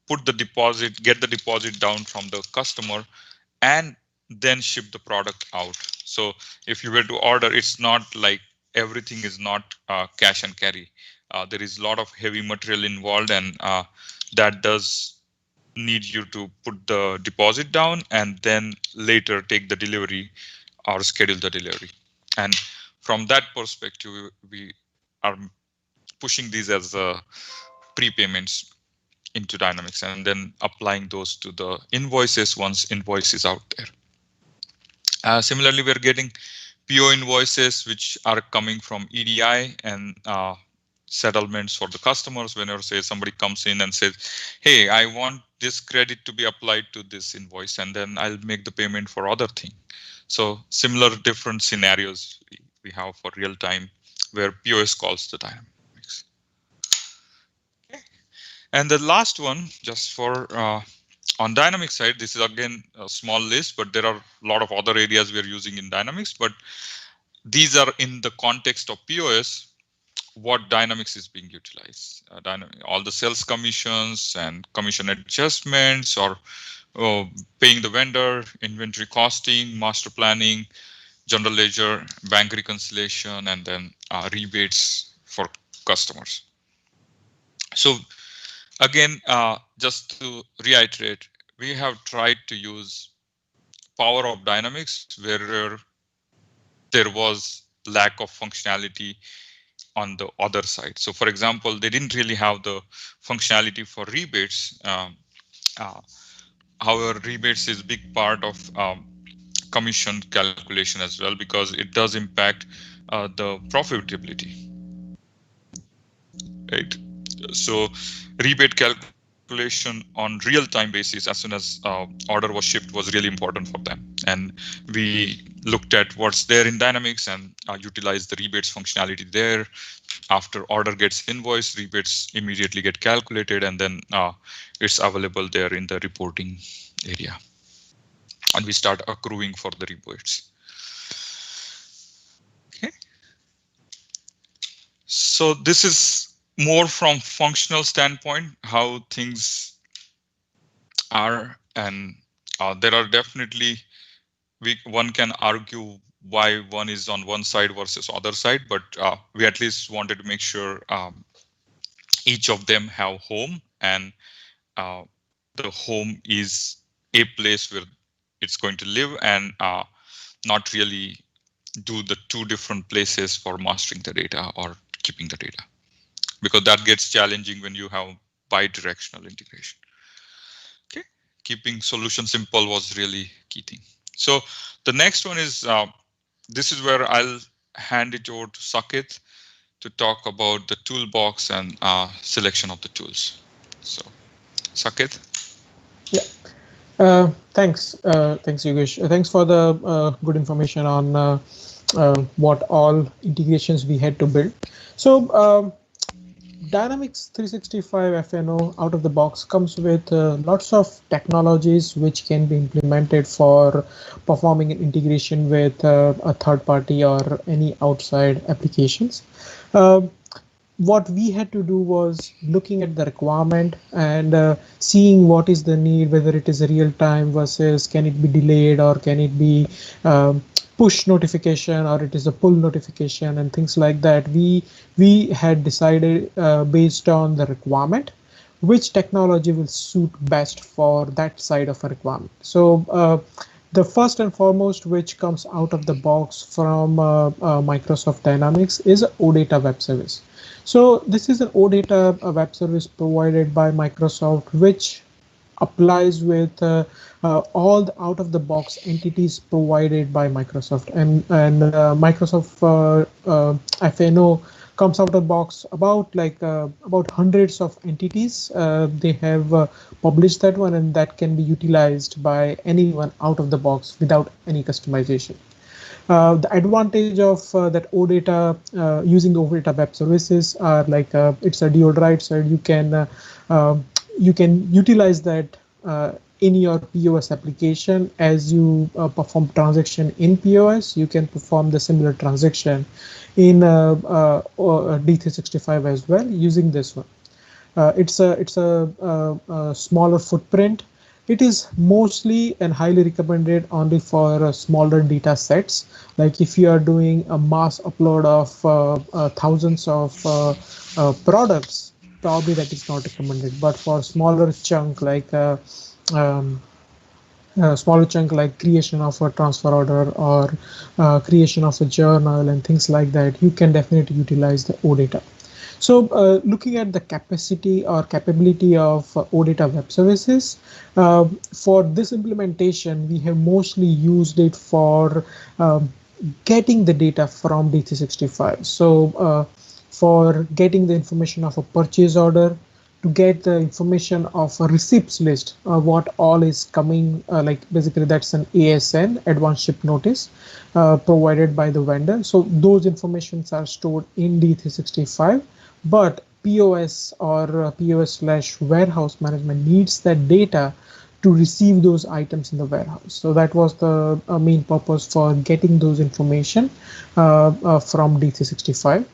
put the deposit, get the deposit down from the customer, and then ship the product out. So if you were to order, it's not like everything is not cash and carry. There is a lot of heavy material involved, and that does need you to put the deposit down and then later take the delivery or schedule the delivery. And from that perspective, we are pushing these as prepayments into Dynamics and then applying those to the invoices once invoice is out there. Similarly, we're getting PO invoices which are coming from EDI and settlements for the customers. Whenever say somebody comes in and says, hey, I want this credit to be applied to this invoice, and then I'll make the payment for other thing. So similar different scenarios we have for real time where POS calls to Dynamics. Okay. And the last one, just for on Dynamics side, this is again a small list, but there are a lot of other areas we're using in Dynamics, but these are in the context of POS, what Dynamics is being utilized. All the sales commissions and commission adjustments, or paying the vendor, inventory costing, master planning, general ledger, bank reconciliation, and then rebates for customers. So again, just to reiterate, we have tried to use power of Dynamics where there was lack of functionality on the other side. So for example, they didn't really have the functionality for rebates. However, rebates is a big part of commission calculation as well, because it does impact the profitability. Right. So rebate calculation on real-time basis as soon as order was shipped was really important for them. And we looked at what's there in Dynamics and utilized the rebates functionality there. After order gets invoiced, rebates immediately get calculated, and then it's available there in the reporting area. And we start accruing for the rebates. Okay. So this is more from functional standpoint, how things are, and there are definitely, one can argue why one is on one side versus other side, but we at least wanted to make sure each of them have home, and the home is a place where it's going to live, and not really do the two different places for mastering the data or keeping the data, because that gets challenging when you have bi-directional integration. Okay, keeping solution simple was really key thing. So the next one is, this is where I'll hand it over to Saket to talk about the toolbox and selection of the tools. So Saket. Yeah, thanks. Thanks, Yogesh. Thanks for the good information on what all integrations we had to build. So Dynamics 365 FNO out of the box comes with lots of technologies which can be implemented for performing an integration with a third party or any outside applications. What we had to do was looking at the requirement and seeing what is the need, whether it is a real time versus can it be delayed, or can it be push notification, or it is a pull notification, and things like that. We had decided based on the requirement which technology will suit best for that side of a requirement. So the first and foremost which comes out of the box from Microsoft Dynamics is OData web service. So this is an OData web service provided by Microsoft, which applies with all the out-of-the-box entities provided by Microsoft, and Microsoft FNO comes out of the box about hundreds of entities. They have published that one, and that can be utilized by anyone out of the box without any customization. The advantage of that OData using the OData web services are like it's a dual right, so you can utilize that in your POS application. As you perform transaction in POS, you can perform the similar transaction in D365 as well using this one. It's a smaller footprint. It is mostly and highly recommended only for smaller data sets. Like if you are doing a mass upload of thousands of products, probably that is not recommended. But for smaller chunk like creation of a transfer order or creation of a journal and things like that, you can definitely utilize the OData. So looking at the capacity or capability of OData web services, for this implementation, we have mostly used it for getting the data from D365. So for getting the information of a purchase order, to get the information of a receipts list, what all is coming, like basically that's an ASN, advanced ship notice, provided by the vendor. So those informations are stored in D365, but POS or POS/warehouse management needs that data to receive those items in the warehouse. So that was the main purpose for getting those information from D365.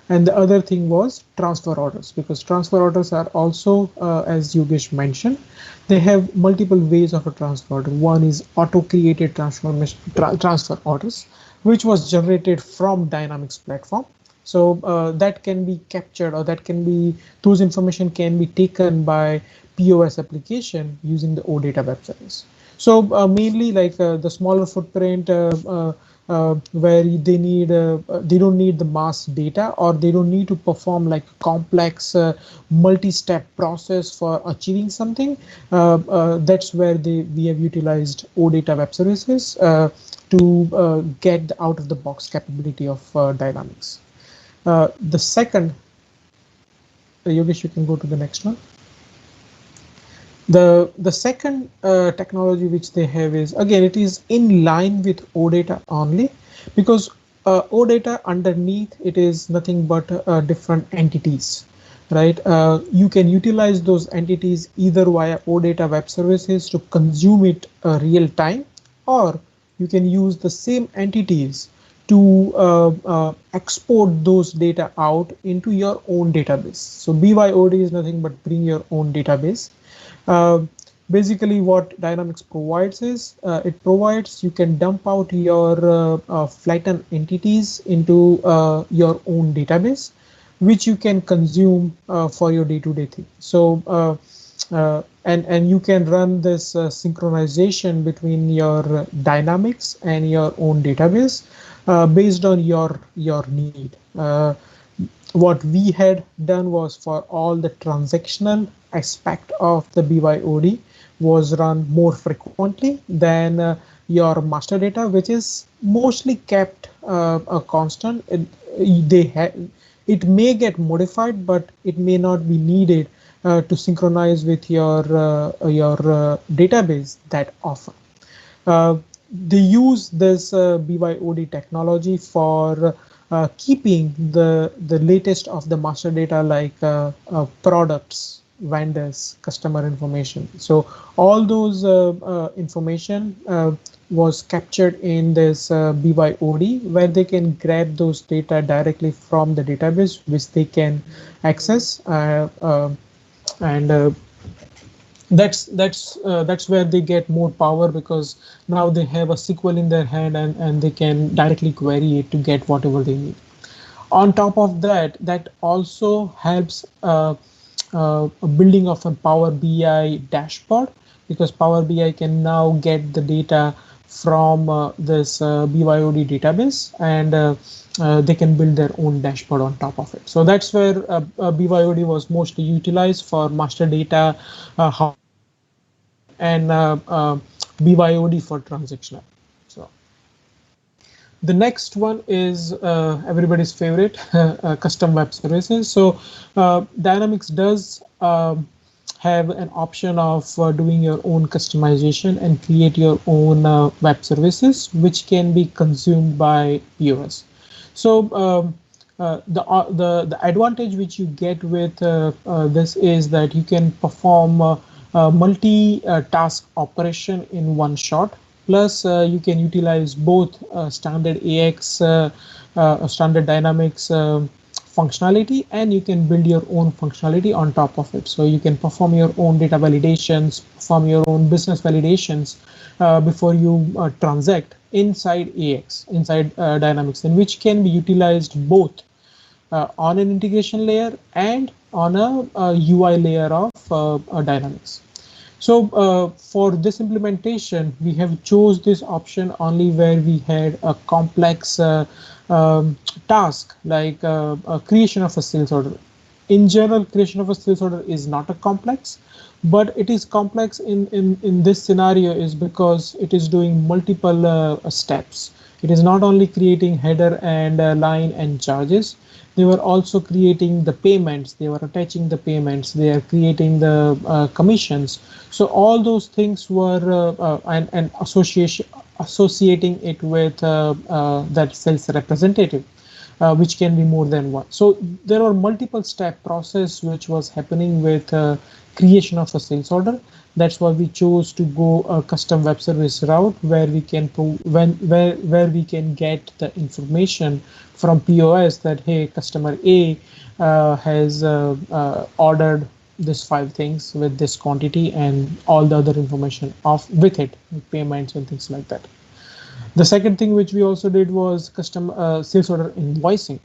And the other thing was transfer orders, because transfer orders are also, as Yogesh mentioned, they have multiple ways of a transfer order. One is auto-created transfer orders, which was generated from Dynamics platform. So that can be captured, or that can be, those information can be taken by POS application using the OData web service. So mainly like the smaller footprint, where they don't need the mass data, or they don't need to perform like a complex multi-step process for achieving something. That's where we have utilized OData web services to get the out-of-the-box capability of Dynamics. The second, Yogesh, you can go to the next one. The second technology which they have is, again, it is in line with OData only, because OData underneath it is nothing but different entities, right? You can utilize those entities either via OData web services to consume it real time, or you can use the same entities to export those data out into your own database. So BYOD is nothing but bring your own database. Basically what Dynamics provides is, it provides, you can dump out your flattened entities into your own database, which you can consume for your day-to-day thing. So and you can run this synchronization between your Dynamics and your own database based on your need. What we had done was, for all the transactional aspect of the BYOD was run more frequently than your master data, which is mostly kept a constant. It may get modified, but it may not be needed to synchronize with your database that often. They use this BYOD technology for keeping the latest of the master data, like products, vendors, customer information. So all those information was captured in this BYOD, where they can grab those data directly from the database, which they can access, and that's where they get more power, because now they have a SQL in their hand, and they can directly query it to get whatever they need. On top of that, that also helps building of a Power BI dashboard, because Power BI can now get the data from this BYOD database, and they can build their own dashboard on top of it. So that's where BYOD was mostly utilized, for master data and BYOD for transactional. So the next one is everybody's favorite, custom web services. So Dynamics does have an option of doing your own customization and create your own web services, which can be consumed by POS. So the advantage which you get with this is that you can perform multi-task operation in one shot. Plus, you can utilize both standard AX, standard Dynamics functionality, and you can build your own functionality on top of it. So you can perform your own data validations, perform your own business validations before you transact inside AX, inside Dynamics, and which can be utilized both on an integration layer and on a UI layer of Dynamics. So for this implementation, we have chose this option only where we had a complex task, like creation of a sales order. in general, creation of a sales order is not a complex, but it is complex in this scenario is because it is doing multiple steps. It is not only creating header and line and charges. They were also creating the payments. They were attaching the payments. They are creating the commissions. So all those things were and associating it with that sales representative. Which can be more than one. So there are multiple step process which was happening with creation of a sales order. That's why we chose to go a custom web service route where we can where we can get the information from POS that hey, customer A has ordered this 5 things with this quantity and all the other information with it, like payments and things like that. The second thing which we also did was custom sales order invoicing.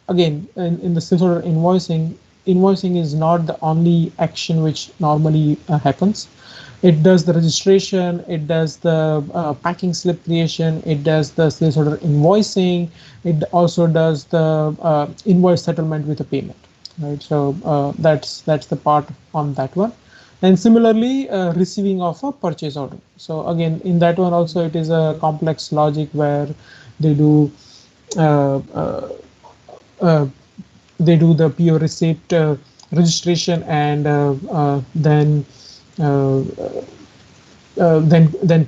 Again, in the sales order invoicing is not the only action which normally happens. It does the registration, it does the packing slip creation, it does the sales order invoicing, it also does the invoice settlement with a payment. Right, so that's the part on that one. And similarly, receiving of a purchase order. So again, in that one also, it is a complex logic where they do the PO receipt registration and then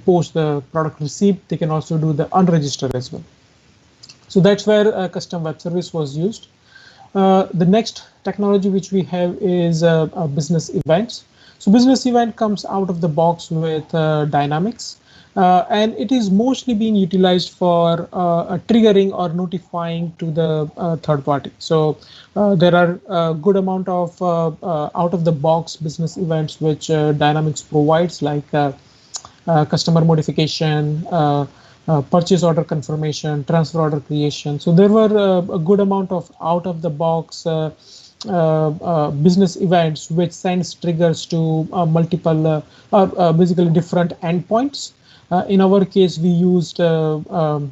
post the product receipt. They can also do the unregistered as well. So that's where a custom web service was used. The next technology which we have is business events. So business event comes out of the box with Dynamics, and it is mostly being utilized for triggering or notifying to the third party. So there are a good amount of out of the box business events which Dynamics provides, like customer modification, purchase order confirmation, transfer order creation. So there were a good amount of out of the box business events which sends triggers to multiple basically different endpoints. In our case, we used Azure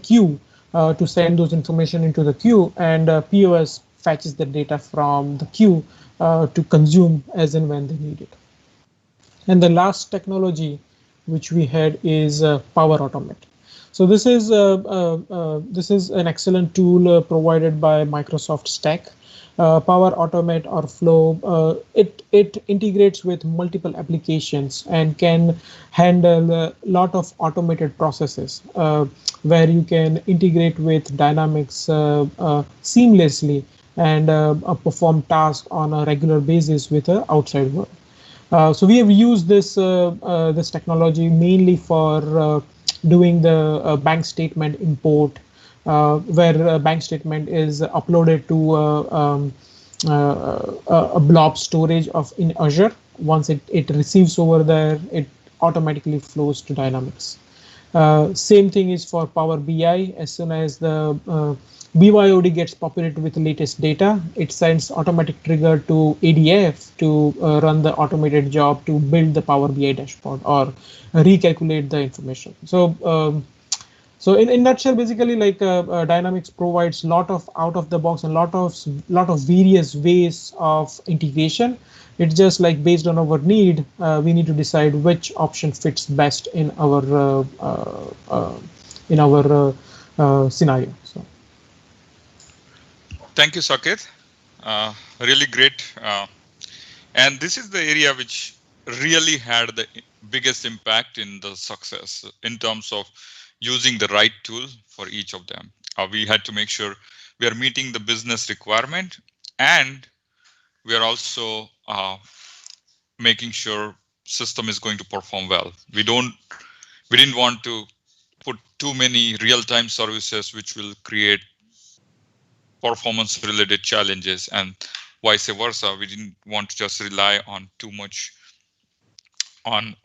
queue to send those information into the queue, and POS fetches the data from the queue to consume as and when they need it. And the last technology which we had is Power Automate. So this is an excellent tool provided by Microsoft Stack. Power Automate or Flow, it integrates with multiple applications and can handle a lot of automated processes where you can integrate with Dynamics seamlessly and perform tasks on a regular basis with the outside world. So we have used this technology mainly for doing the bank statement import, where a bank statement is uploaded to a blob storage in Azure. Once it receives over there, it automatically flows to Dynamics. Same thing is for Power BI. As soon as the BYOD gets populated with the latest data, it sends automatic trigger to ADF to run the automated job to build the Power BI dashboard or recalculate the information. So so in nutshell, basically, like Dynamics provides lot of out of the box and lot of various ways of integration. It's just like based on our need, we need to decide which option fits best in our scenario. So. Thank you, Saket. Really great. And this is the area which really had the biggest impact in the success in terms of using the right tool for each of them. We had to make sure we are meeting the business requirement, and we are also making sure system is going to perform well. We didn't want to put too many real-time services which will create performance related challenges, and vice versa. We didn't want to just rely on too much on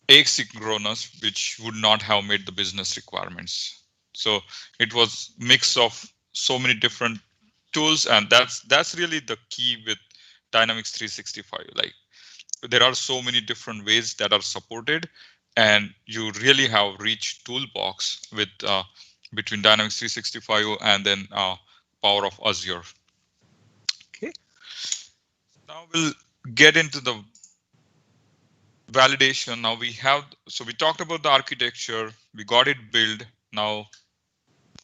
asynchronous, which would not have met the business requirements. So it was mix of so many different tools, and that's really the key with Dynamics 365. Like, there are so many different ways that are supported, and you really have rich toolbox with between Dynamics 365 and then power of Azure Now we'll get into the validation. Now so we talked about the architecture, we got it built. Now,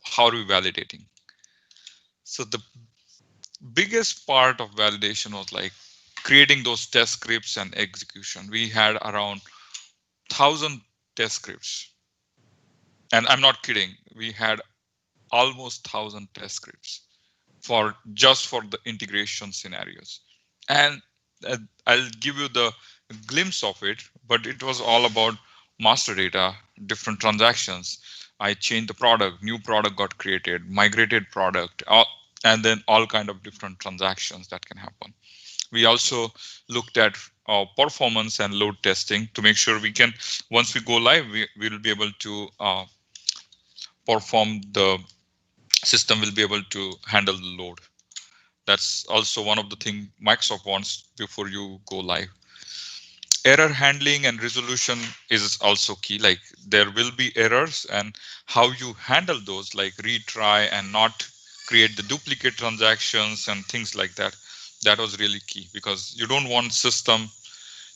how are we validating? So the biggest part of validation was like creating those test scripts and execution. We had around 1,000 test scripts. And I'm not kidding. We had almost 1,000 test scripts just for the integration scenarios. And I'll give you the glimpse of it, but it was all about master data, different transactions. I changed the product, new product got created, migrated product, and then all kind of different transactions that can happen. We also looked at performance and load testing to make sure we can, once we go live, we will be able to perform, the system will be able to handle the load. That's also one of the things Microsoft wants before you go live. Error handling and resolution is also key. Like there will be errors, and how you handle those, like retry and not create the duplicate transactions and things like that. That was really key, because you don't want system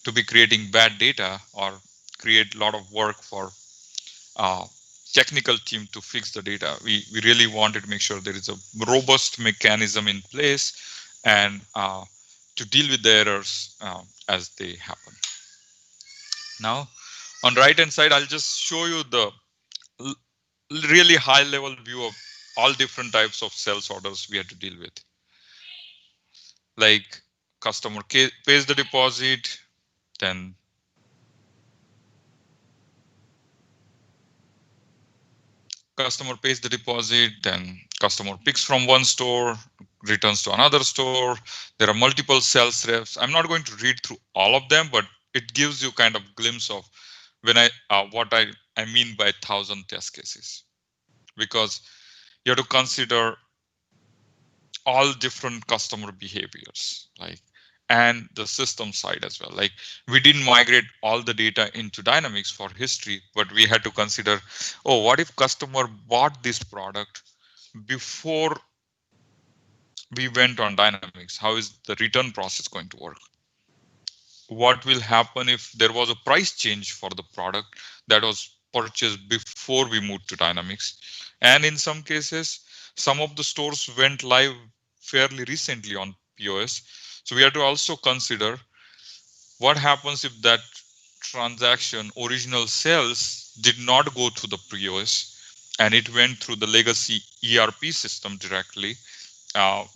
to be creating bad data or create a lot of work for technical team to fix the data. We really wanted to make sure there is a robust mechanism in place and to deal with the errors as they happen. Now, on the right hand side, I'll just show you the really high level view of all different types of sales orders we had to deal with. Like customer pays the deposit, then customer pays the deposit, then customer picks from one store, returns to another store. There are multiple sales reps. I'm not going to read through all of them, but it gives you kind of glimpse of when what I mean by 1,000 test cases, because you have to consider all different customer behaviors, like, and the system side as well. Like we didn't migrate all the data into Dynamics for history, but we had to consider, oh, what if customer bought this product before we went on Dynamics? How is the return process going to work? What will happen if there was a price change for the product that was purchased before we moved to Dynamics? And in some cases, some of the stores went live fairly recently on POS. So we have to also consider what happens if that transaction, original sales, did not go through the POS and it went through the legacy ERP system directly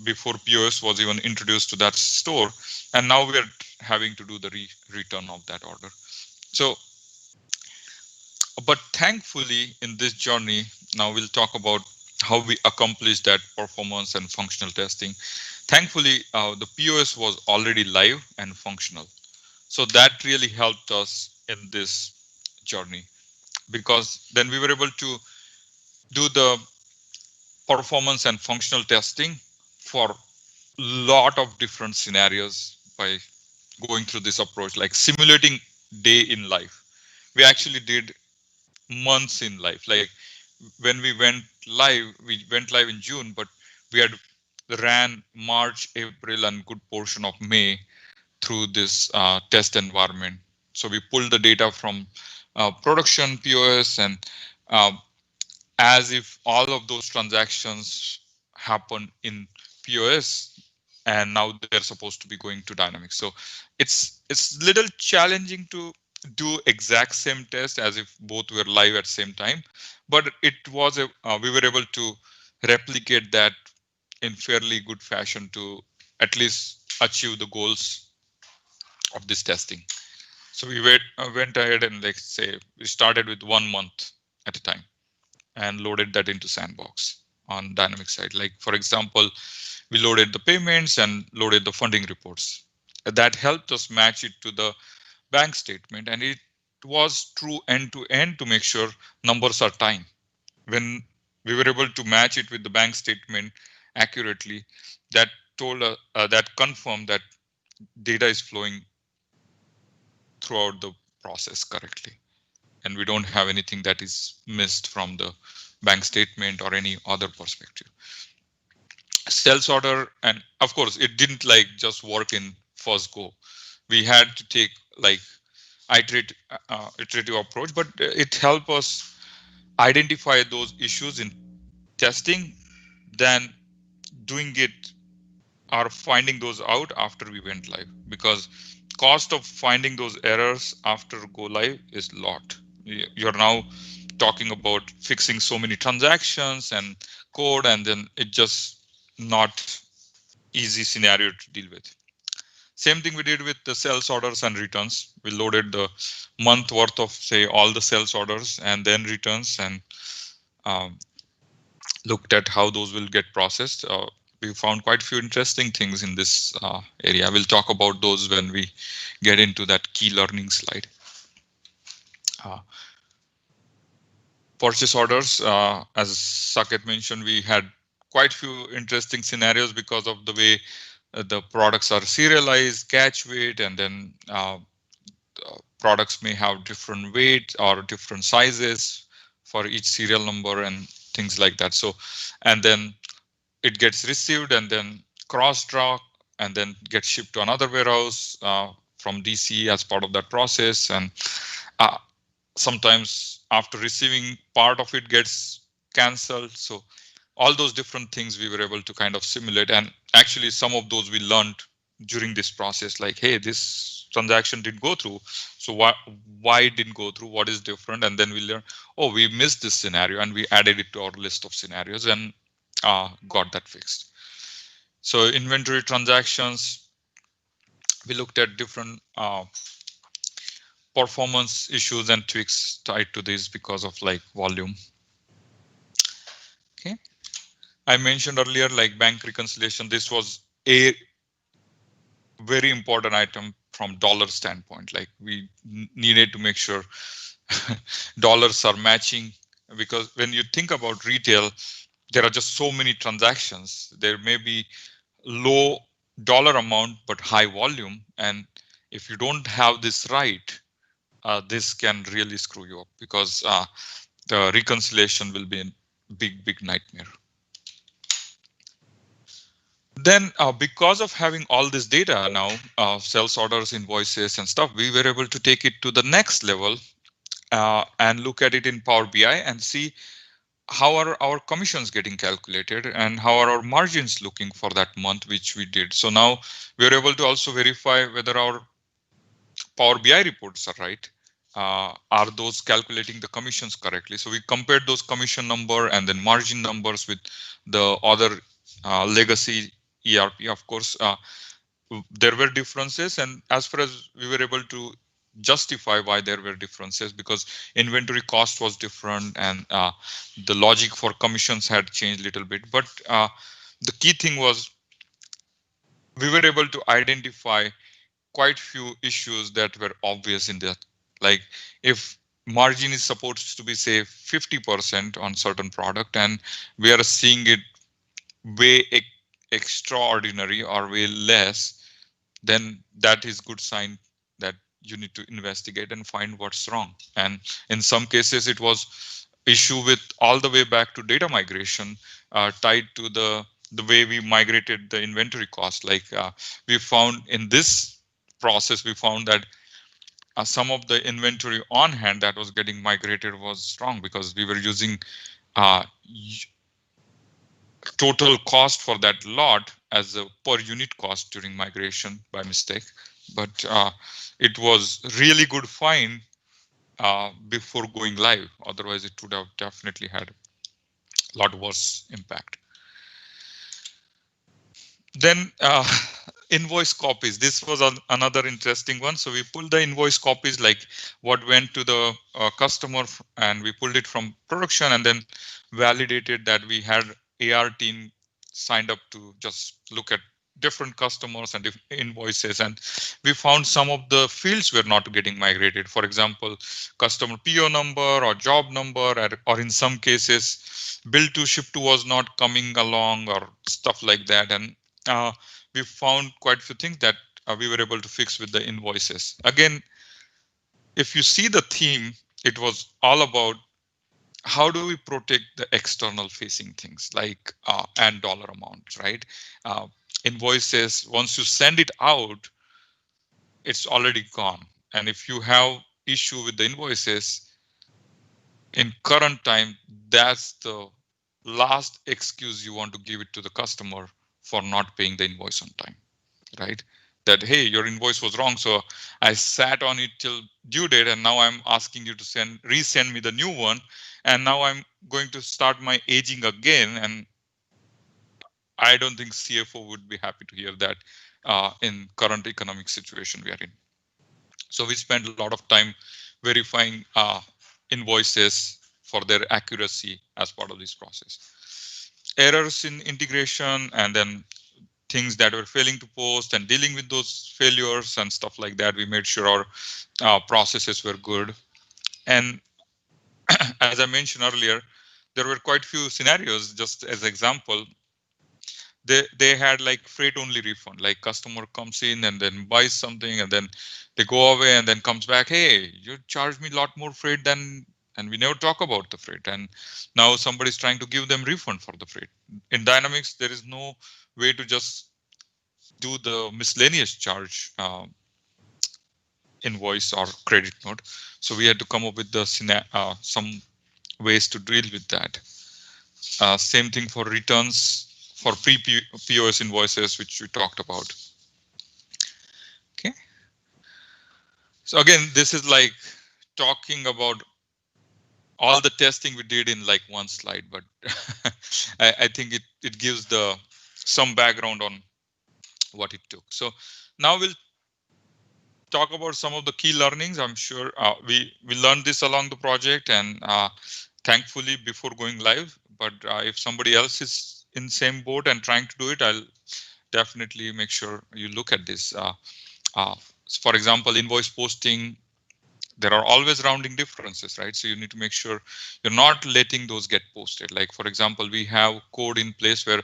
before POS was even introduced to that store. And now we are having to do the return of that order. So, but thankfully in this journey, now we'll talk about how we accomplish that performance and functional testing. Thankfully, the POS was already live and functional. So that really helped us in this journey, because then we were able to do the performance and functional testing for a lot of different scenarios by going through this approach, like simulating day in life. We actually did months in life. Like when we went live in June, but we had ran March, April, and good portion of May through this test environment. So we pulled the data from production POS, and as if all of those transactions happen in POS, and now they're supposed to be going to Dynamics. So it's little challenging to do exact same test as if both were live at same time, but it was we were able to replicate that in fairly good fashion to at least achieve the goals of this testing. So we went ahead and, like, say, we started with 1 month at a time and loaded that into Sandbox on Dynamics side. Like, for example, we loaded the payments and loaded the funding reports. That helped us match it to the bank statement, and it was true end to end to make sure numbers are tying. When we were able to match it with the bank statement accurately, that told that confirmed that data is flowing throughout the process correctly, and we don't have anything that is missed from the bank statement or any other perspective. Sales order, and of course it didn't like just work in first go. We had to take like iterative approach, but it helped us identify those issues in testing, then doing it or finding those out after we went live, because cost of finding those errors after go live is a lot. You're now talking about fixing so many transactions and code, and then it just not easy scenario to deal with. Same thing we did with the sales orders and returns. We loaded the month worth of, say, all the sales orders and then returns, and looked at how those will get processed. We found quite a few interesting things in this area. We'll talk about those when we get into that key learning slide. Purchase orders, as Saket mentioned, we had quite a few interesting scenarios because of the way the products are serialized, catch weight, and then products may have different weight or different sizes for each serial number and things like that. So, and then it gets received and then cross-dock and then gets shipped to another warehouse from DC as part of that process. And sometimes after receiving, part of it gets canceled. So all those different things we were able to kind of simulate. And actually some of those we learned during this process, like, hey, this transaction didn't go through. So why it didn't go through? What is different? And then we learn, oh, we missed this scenario, and we added it to our list of scenarios and got that fixed. So inventory transactions, we looked at different performance issues and tweaks tied to this because of like volume. Okay, I mentioned earlier, like bank reconciliation. This was a very important item from dollar standpoint. Like we needed to make sure dollars are matching, because when you think about retail, there are just so many transactions. There may be low dollar amount but high volume, and if you don't have this right, this can really screw you up, because the reconciliation will be a big nightmare. Then because of having all this data now, sales orders, invoices and stuff, we were able to take it to the next level and look at it in Power BI and see how are our commissions getting calculated and how are our margins looking for that month, which we did. So now we're able to also verify whether our Power BI reports are right. Are those calculating the commissions correctly? So we compared those commission number and then margin numbers with the other legacy ERP. Of course, there were differences, and as far as we were able to justify why there were differences, because inventory cost was different and the logic for commissions had changed a little bit. But the key thing was we were able to identify quite few issues that were obvious in that. Like if margin is supposed to be, say, 50% on certain product, and we are seeing it way extraordinary or way less, then that is good sign that you need to investigate and find what's wrong. And in some cases, it was issue with all the way back to data migration tied to the way we migrated the inventory cost. Like we found in this process, we found that some of the inventory on hand that was getting migrated was wrong, because we were using total cost for that lot as a per unit cost during migration by mistake. But it was really good find before going live. Otherwise, it would have definitely had a lot worse impact. Then invoice copies. This was another interesting one. So we pulled the invoice copies, like what went to the customer, and we pulled it from production and then validated that we had AR team signed up to just look at different customers and invoices, and we found some of the fields were not getting migrated. For example, customer PO number or job number, or in some cases, bill to ship to was not coming along or stuff like that. And we found quite a few things that we were able to fix with the invoices. Again, if you see the theme, it was all about how do we protect the external facing things like and dollar amounts, right? Invoices, once you send it out, it's already gone. And if you have issue with the invoices in current time, that's the last excuse you want to give it to the customer for not paying the invoice on time, right? That, hey, your invoice was wrong, so I sat on it till due date, and now I'm asking you to resend me the new one, and now I'm going to start my aging again. And I don't think CFO would be happy to hear that in current economic situation we are in. So we spend a lot of time verifying invoices for their accuracy as part of this process. Errors in integration, and then things that were failing to post and dealing with those failures and stuff like that. We made sure our processes were good. And as I mentioned earlier, there were quite few scenarios. Just as example, they had like freight only refund, like customer comes in and then buys something and then they go away and then comes back, hey, you charged me a lot more freight than, and we never talk about the freight, and now somebody's trying to give them refund for the freight. In Dynamics, there is no way to just do the miscellaneous charge invoice or credit note. So we had to come up with the some ways to deal with that. Same thing for returns for pre-POS invoices, which we talked about. Okay. So again, this is like talking about all the testing we did in like one slide, but I think it gives some background on what it took. So now we'll talk about some of the key learnings. I'm sure we learned this along the project, and thankfully before going live. But if somebody else is in same boat and trying to do it, I'll definitely make sure you look at this. For example, invoice posting, there are always rounding differences, right? So you need to make sure you're not letting those get posted. Like, for example, we have code in place where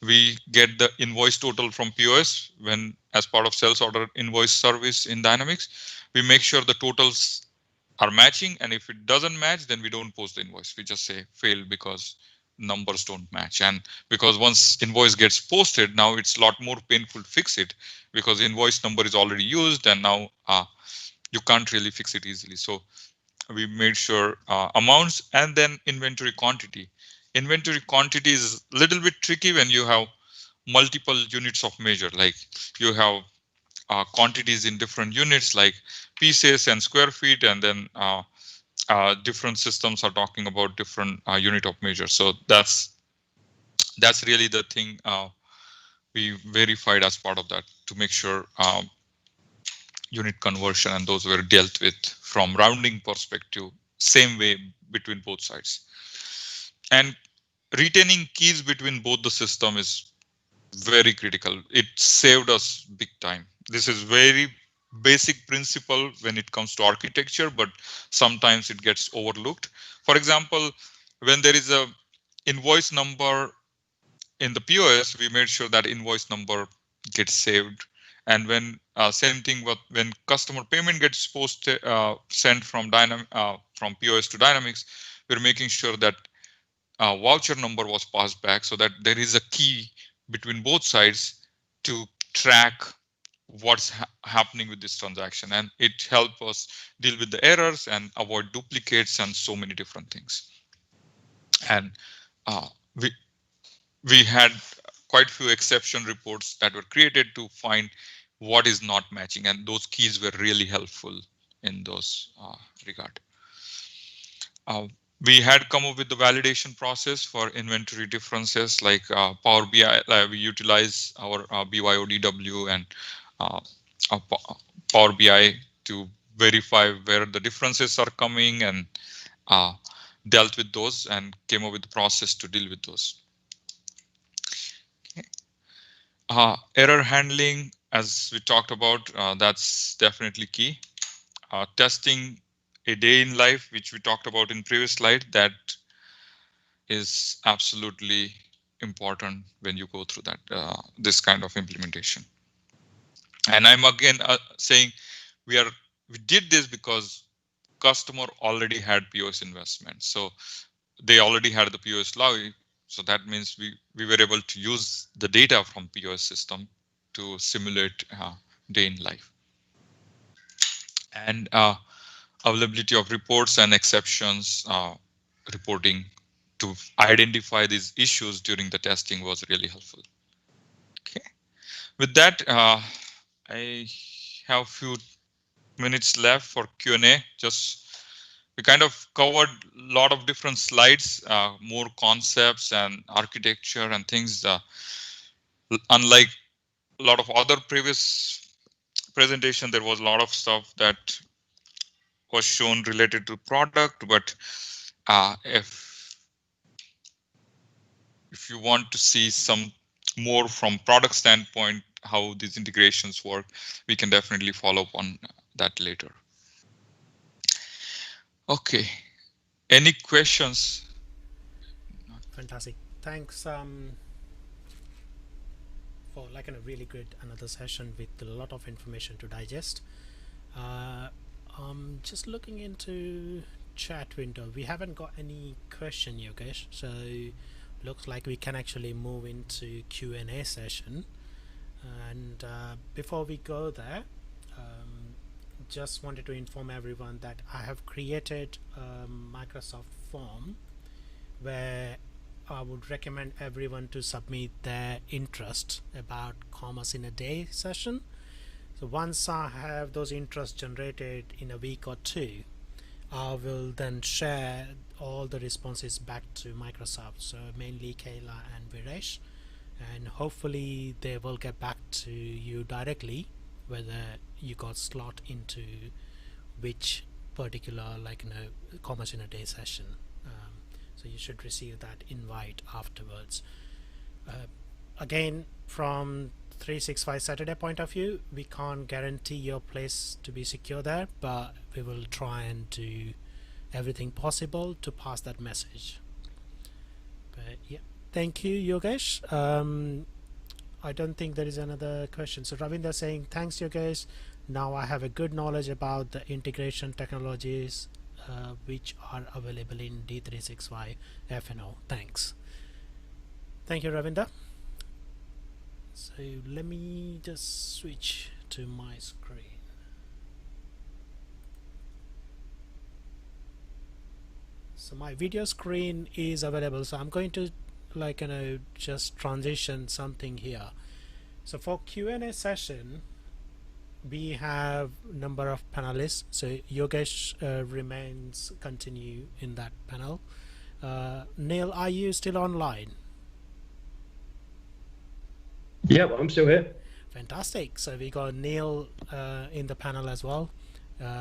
we get the invoice total from POS when, as part of sales order invoice service in Dynamics, we make sure the totals are matching. And if it doesn't match, then we don't post the invoice. We just say fail because numbers don't match. And because once invoice gets posted, now it's a lot more painful to fix it because invoice number is already used, and now you can't really fix it easily. So we made sure amounts, and then inventory quantity. Inventory quantity is a little bit tricky when you have multiple units of measure, like you have quantities in different units like pieces and square feet, and then different systems are talking about different unit of measure. So that's really the thing we verified as part of that to make sure unit conversion and those were dealt with from rounding perspective, same way between both sides. And retaining keys between both the system is very critical. It saved us big time. This is very basic principle when it comes to architecture, but sometimes it gets overlooked. For example, when there is a invoice number in the POS, we made sure that invoice number gets saved. And when same thing when customer payment gets posted, sent from from POS to Dynamics, we're making sure that voucher number was passed back so that there is a key between both sides to track what's happening with this transaction. And it helps us deal with the errors and avoid duplicates and so many different things. And we had quite few exception reports that were created to find what is not matching, and those keys were really helpful in those regard. We had come up with the validation process for inventory differences, like Power BI. We utilize our BYODW and Power BI to verify where the differences are coming, and dealt with those and came up with the process to deal with those. Okay. Error handling, as we talked about, that's definitely key. Testing a day in life, which we talked about in previous slide, that is absolutely important when you go through that this kind of implementation. And I'm again saying we did this because customer already had POS investment, so they already had the POS live. So that means we were able to use the data from POS system to simulate day in life. and availability of reports and exceptions reporting to identify these issues during the testing was really helpful. Okay, with that, I have a few minutes left for Q&A. We kind of covered a lot of different slides, more concepts and architecture and things. Unlike a lot of other previous presentation, there was a lot of stuff that was shown related to product, but if you want to see some more from product standpoint, how these integrations work, we can definitely follow up on that later. Okay, any questions? Fantastic. Thanks for like a really good another session with a lot of information to digest. I'm just looking into chat window. We haven't got any question, Yogesh, so looks like we can actually move into Q&A session. And before we go there, just wanted to inform everyone that I have created a Microsoft form where I would recommend everyone to submit their interest about commerce in a day session. So once I have those interests generated in a week or two, I will then share all the responses back to Microsoft, so mainly Kaila and Viresh, and hopefully they will get back to you directly whether you got slot into which particular commerce in a day session. So you should receive that invite afterwards. Again, from 365 Saturday point of view, we can't guarantee your place to be secure there, but we will try and do everything possible to pass that message. But yeah, thank you, Yogesh. I don't think there is another question. So Ravinder saying, thanks Yogesh. Now I have a good knowledge about the integration technologies which are available in D365 F&O. Thanks. Thank you, Ravinder. So let me just switch to my screen. So my video screen is available, so I'm going to just transition something here. So for Q&A session, we have number of panelists. So Yogesh remains continue in that panel. Neill, are you still online? Yep, I'm still here. Fantastic. So we got Neill in the panel as well.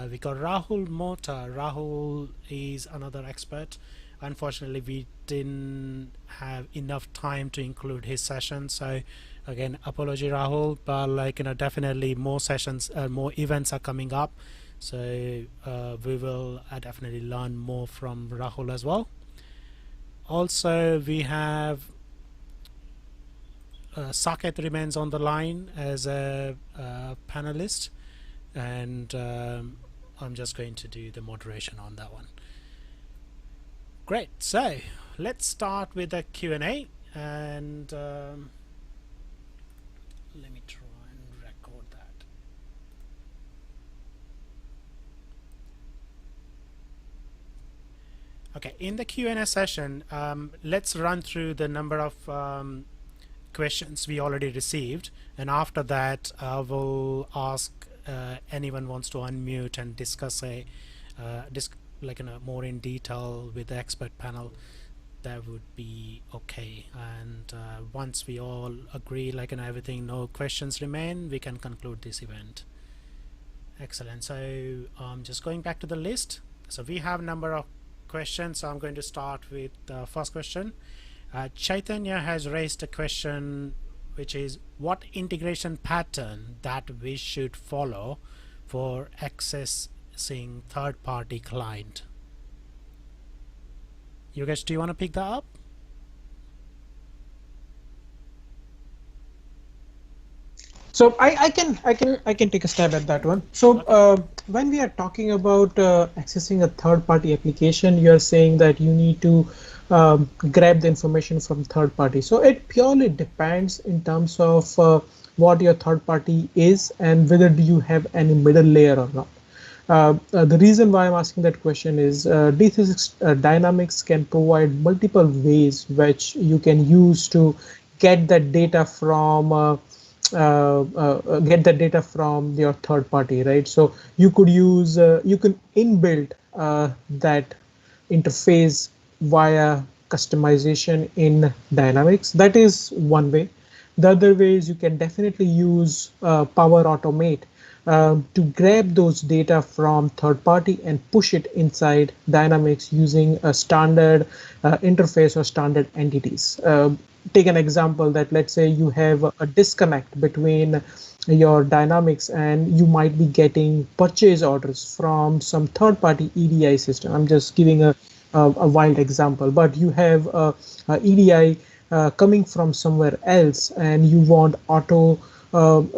We got Rahul Mota. Rahul is another expert. Unfortunately, we didn't have enough time to include his session. So again, apology, Rahul, but definitely more sessions, more events are coming up. So we will definitely learn more from Rahul as well. Also, we have Saket remains on the line as a panelist, and I'm just going to do the moderation on that one. Great, so let's start with the Q&A, and let me try and record that. Okay, in the Q&A session, let's run through the number of questions we already received, and after that I will ask anyone wants to unmute and discuss more in detail with the expert panel. That would be okay, and once we all agree everything, no questions remain, we can conclude this event. Excellent. So just going back to the list, so we have number of questions, so I'm going to start with the first question. Chaitanya has raised a question which is, what integration pattern that we should follow for accessing third-party client? Yogesh, do you want to pick that up? So I can take a stab at that one. So when we are talking about accessing a third-party application, you are saying that you need to grab the information from third party. So it purely depends in terms of what your third party is and whether do you have any middle layer or not. The reason why I'm asking that question is D365 Dynamics can provide multiple ways which you can use to get that data from your third party, right? So you could use you can inbuild that interface via customization in Dynamics. That is one way. The other way is you can definitely use Power Automate to grab those data from third party and push it inside Dynamics using a standard interface or standard entities. Take an example that let's say you have a disconnect between your Dynamics and you might be getting purchase orders from some third-party EDI system. I'm just giving a wild example, but you have a EDI coming from somewhere else and you want auto,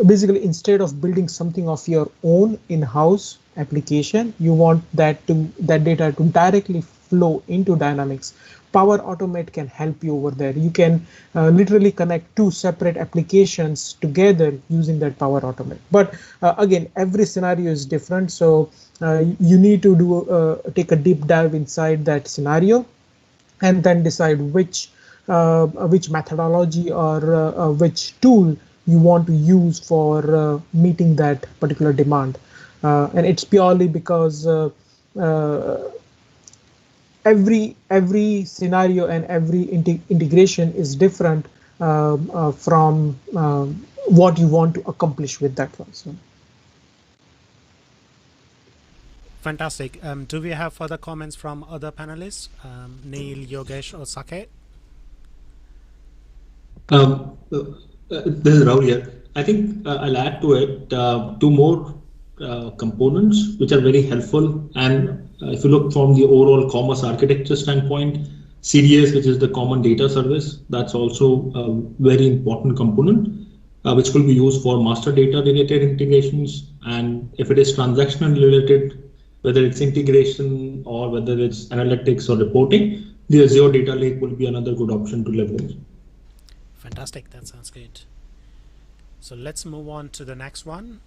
basically instead of building something of your own in-house application, you want that data to directly flow into Dynamics. Power Automate can help you over there. You can literally connect two separate applications together using that Power Automate. But again, every scenario is different. So you need to take a deep dive inside that scenario and then decide which methodology or which tool you want to use for meeting that particular demand. And it's purely because every scenario and every integration is different from what you want to accomplish with that one. So. Fantastic. Do we have further comments from other panelists? Neill, Yogesh, or Saket? This is Rahul here. I think I'll add to it two more components which are very helpful. And if you look from the overall commerce architecture standpoint, CDS, which is the common data service, that's also a very important component, which will be used for master data related integrations. And if it is transactional related, whether it's integration or whether it's analytics or reporting, the Azure Data Lake will be another good option to leverage. Fantastic, that sounds good. So let's move on to the next one.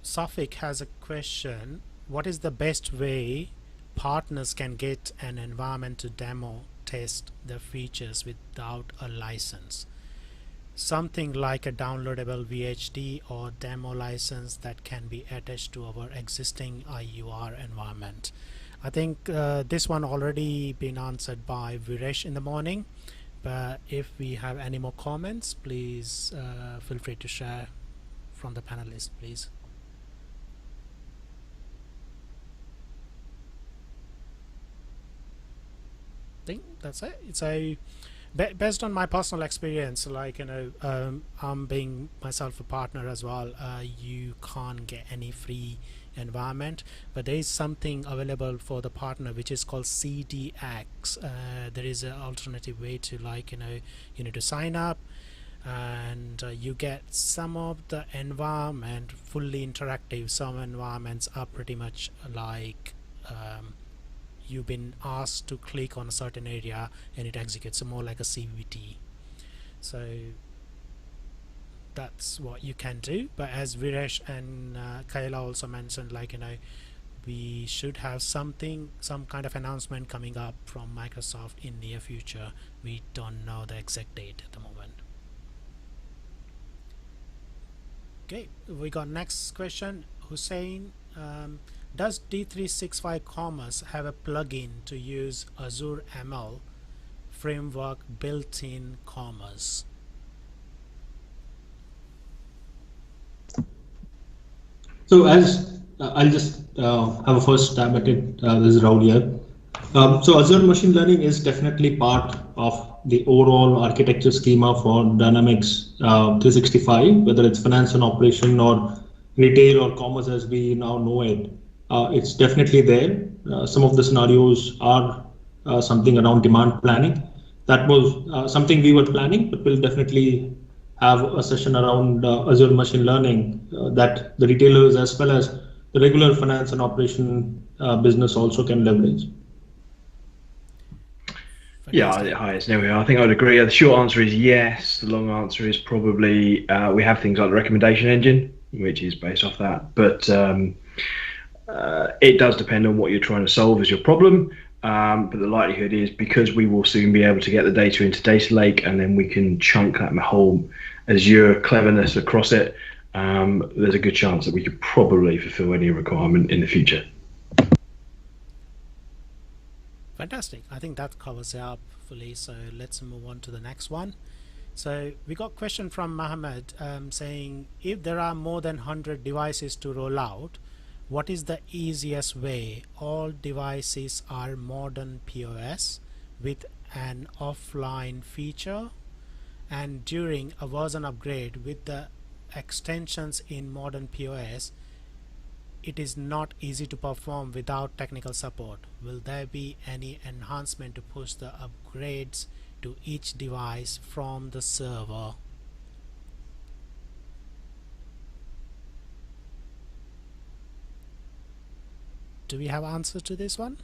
Safik has a question. What is the best way partners can get an environment to demo test the features without a license? Something like a downloadable VHD or demo license that can be attached to our existing IUR environment. I think this one already been answered by Viresh in the morning, but if we have any more comments, please feel free to share from the panelists, please. I think that's it. It's a based on my personal experience, like, you know, I'm being myself a partner as well. You can't get any free environment, but there is something available for the partner which is called CDX. There is an alternative way to, like, you know, you need to sign up and you get some of the environment fully interactive. Some environments are pretty much like you've been asked to click on a certain area and it executes, more like a CVT. So that's what you can do. But as Viresh and Kaila also mentioned, like, you know, we should have some kind of announcement coming up from Microsoft in near future. We don't know the exact date at the moment. Okay, we got next question. Hussein, does D365 Commerce have a plugin to use Azure ML framework built-in Commerce? So as I'll just have a first stab at it. This is Rahul here. So Azure Machine Learning is definitely part of the overall architecture schema for Dynamics 365, whether it's finance and operation or retail or commerce as we now know it. It's definitely there. Some of the scenarios are something around demand planning. That was something we were planning, but we'll definitely have a session around Azure Machine Learning that the retailers as well as the regular finance and operation business also can leverage. Yeah, hi, it's Neill here. I think I'd agree. The short answer is yes. The long answer is probably we have things like the recommendation engine. which is based off that. But it does depend on what you're trying to solve as your problem. But the likelihood is, because we will soon be able to get the data into Data Lake, and then we can chunk that whole Azure cleverness across it, there's a good chance that we could probably fulfill any requirement in the future. Fantastic. I think that covers it up fully. So let's move on to the next one. So we got a question from Ahmed saying, if there are more than 100 devices to roll out, what is the easiest way? All devices are modern POS with an offline feature, and during a version upgrade with the extensions in modern POS, it is not easy to perform without technical support. Will there be any enhancement to push the upgrades to each device from the server? Do we have answer to this one?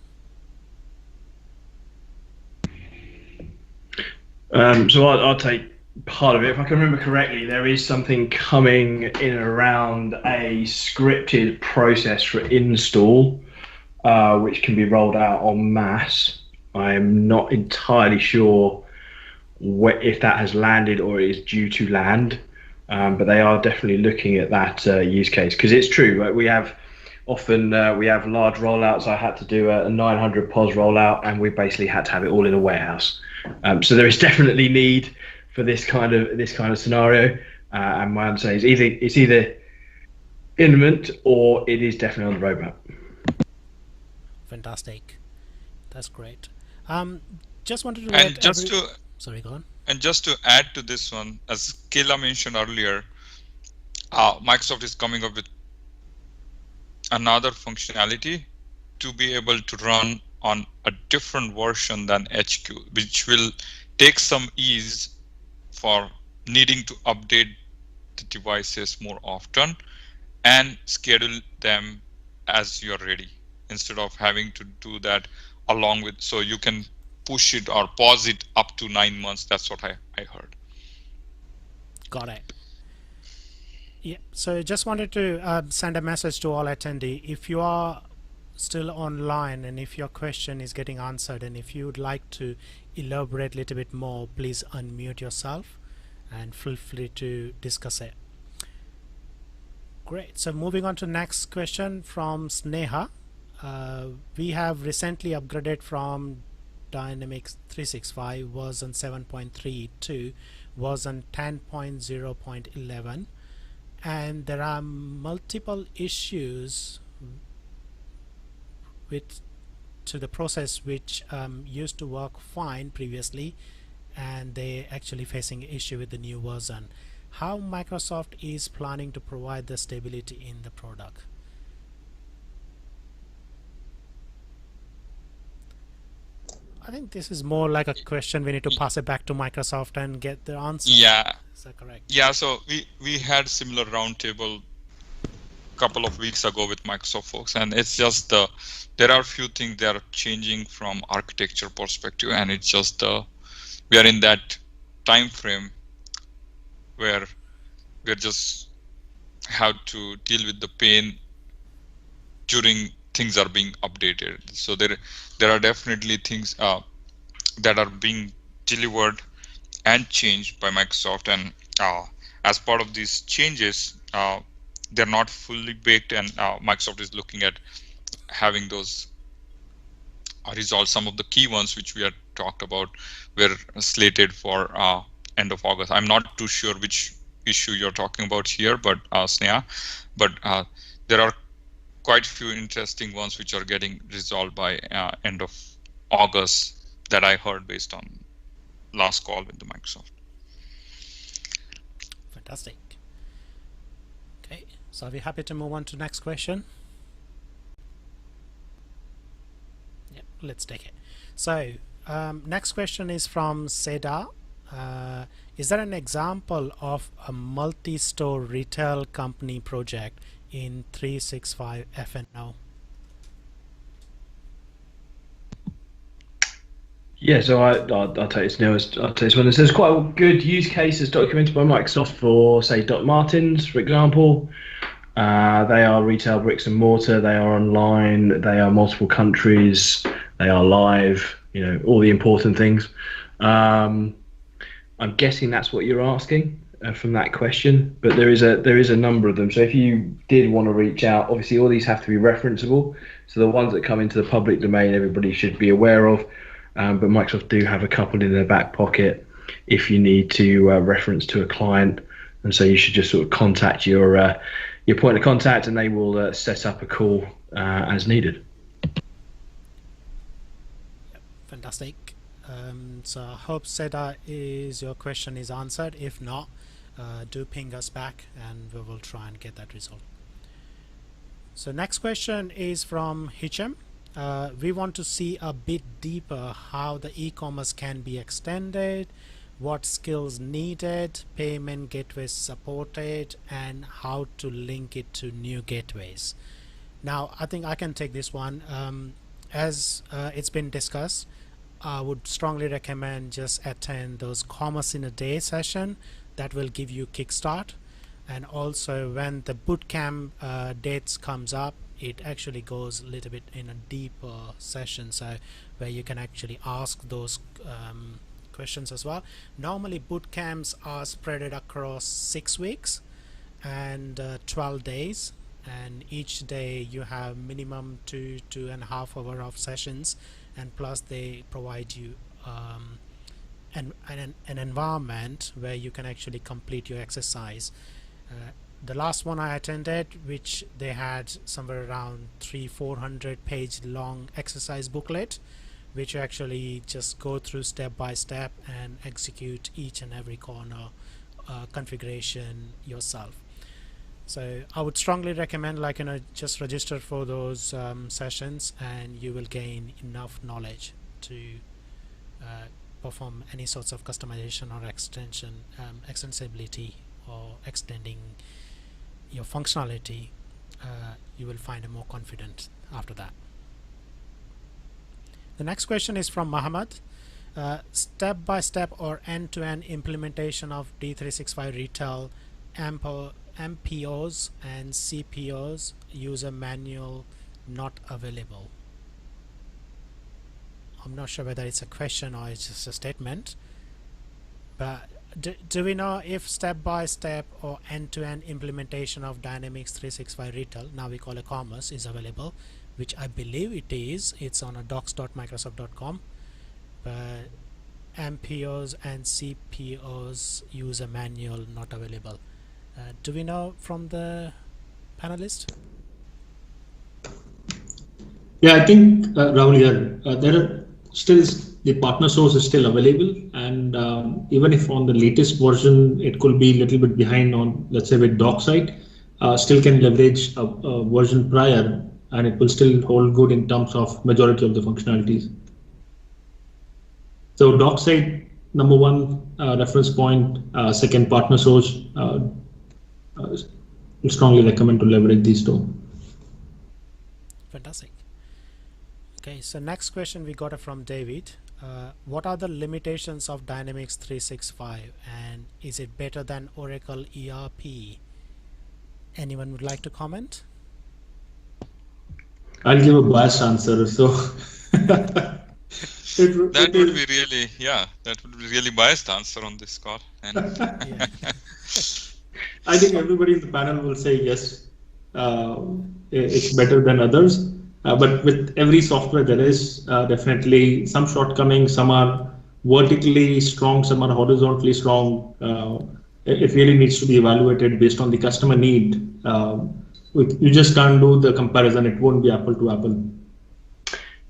So I'll take part of it. If I can remember correctly, there is something coming in around a scripted process for install, which can be rolled out en masse. I'm not entirely sure if that has landed or is due to land, but they are definitely looking at that use case, because it's true. Right? We have large rollouts. I had to do a 900 POS rollout, and we basically had to have it all in a warehouse. So there is definitely need for this kind of scenario, and my answer is it's either imminent or it is definitely on the roadmap. Fantastic, that's great. Just wanted to sorry, go on. And just to add to this one, as Kaila mentioned earlier, Microsoft is coming up with another functionality to be able to run on a different version than HQ, which will take some ease for needing to update the devices more often and schedule them as you're ready, instead of having to do that along with, so you can push it or pause it up to 9 months. That's what I heard. Got it. Yeah, so just wanted to send a message to all attendees. If you are still online and if your question is getting answered, and if you would like to elaborate a little bit more, please unmute yourself and feel free to discuss it. Great. So moving on to next question from Sneha. We have recently upgraded from Dynamics 365 version 7.3 to version 10.0.11, and there are multiple issues to the process which used to work fine previously, and they actually facing issue with the new version. How Microsoft is planning to provide the stability in the product? I think this is more like a question we need to pass it back to Microsoft and get the answer. Yeah. Is that correct? Yeah, so we had similar roundtable a couple of weeks ago with Microsoft folks, and it's just there are a few things that are changing from architecture perspective, and it's just we are in that time frame where we just have to deal with the pain during things are being updated. So there are definitely things that are being delivered and changed by Microsoft, and as part of these changes, they're not fully baked, and Microsoft is looking at having those resolve. Some of the key ones which we had talked about were slated for end of August. I'm not too sure which issue you're talking about here, but Sneha, but there are quite a few interesting ones which are getting resolved by end of August that I heard based on last call with the Microsoft. Fantastic. Okay, so are we happy to move on to next question? Yep, let's take it. So next question is from Seda. Is there an example of a multi-store retail company project in 365 F&O? Yeah, so I'll take this now. I'll take this one. There's quite a good use cases documented by Microsoft for, say, Doc Martens, for example. They are retail bricks and mortar. They are online. They are multiple countries. They are live. All the important things. I'm guessing that's what you're asking from that question, but there is a number of them. So if you did want to reach out, obviously all these have to be referenceable. So the ones that come into the public domain, everybody should be aware of. But Microsoft do have a couple in their back pocket if you need to reference to a client, and so you should just sort of contact your point of contact, and they will set up a call as needed. Fantastic. So I hope Seda your question is answered. If not, do ping us back and we will try and get that result. So next question is from Hichem. We want to see a bit deeper how the e-commerce can be extended, what skills needed, payment gateways supported, and how to link it to new gateways. Now, I think I can take this one. As it's been discussed, I would strongly recommend just attend those Commerce in a Day session. That will give you kickstart. And also when the bootcamp dates comes up, it actually goes a little bit in a deeper session, so where you can actually ask those questions as well. Normally boot camps are spread across 6 weeks and 12 days, and each day you have minimum 2.5 hours of sessions, and plus they provide you an environment where you can actually complete your exercise. The last one I attended, which they had somewhere around 300-400 page long exercise booklet, which you actually just go through step by step and execute each and every corner configuration yourself. So I would strongly recommend, just register for those sessions, and you will gain enough knowledge to perform any sorts of customization or extensibility or extending your functionality. You will find more confident after that. The next question is from Ahmed. Step-by-step or end-to-end implementation of D365 Retail MPOs and CPOs user manual not available. I'm not sure whether it's a question or it's just a statement, but do we know if step-by-step or end-to-end implementation of Dynamics 365 Retail, now we call it Commerce, is available? Which I believe it is. It's on a docs.microsoft.com. But MPOs and CPOs user manual not available. Do we know from the panelist? Yeah, I think Rahul here. There are still the partner source is still available, and even if on the latest version it could be a little bit behind on, let's say, with DocSite, still can leverage a version prior, and it will still hold good in terms of majority of the functionalities. So DocSite, number one reference point, second partner source, we strongly recommend to leverage these two. Fantastic. Okay, so next question we got from David. What are the limitations of Dynamics 365, and is it better than Oracle ERP? Anyone would like to comment? I'll give a biased answer. So that would be really biased answer on this call. And yeah. I think everybody in the panel will say yes, it's better than others. But with every software, there is definitely some shortcomings. Some are vertically strong, some are horizontally strong. It really needs to be evaluated based on the customer need. You just can't do the comparison. It won't be apple to apple.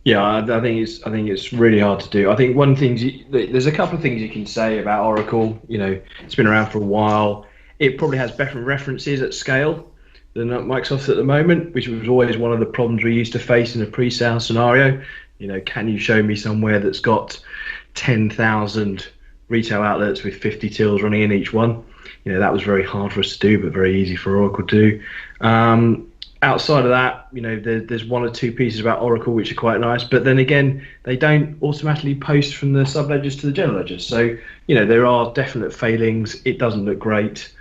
Yeah, I think it's really hard to do. I think one thing, there's a couple of things you can say about Oracle. It's been around for a while. It probably has better references at scale than Microsoft at the moment, which was always one of the problems we used to face in a pre-sale scenario. Can you show me somewhere that's got 10,000 retail outlets with 50 tills running in each one? That was very hard for us to do, but very easy for Oracle to do. Outside of that, there's one or two pieces about Oracle which are quite nice, but then again, they don't automatically post from the subledgers to the general ledgers. So, there are definite failings. It doesn't look great.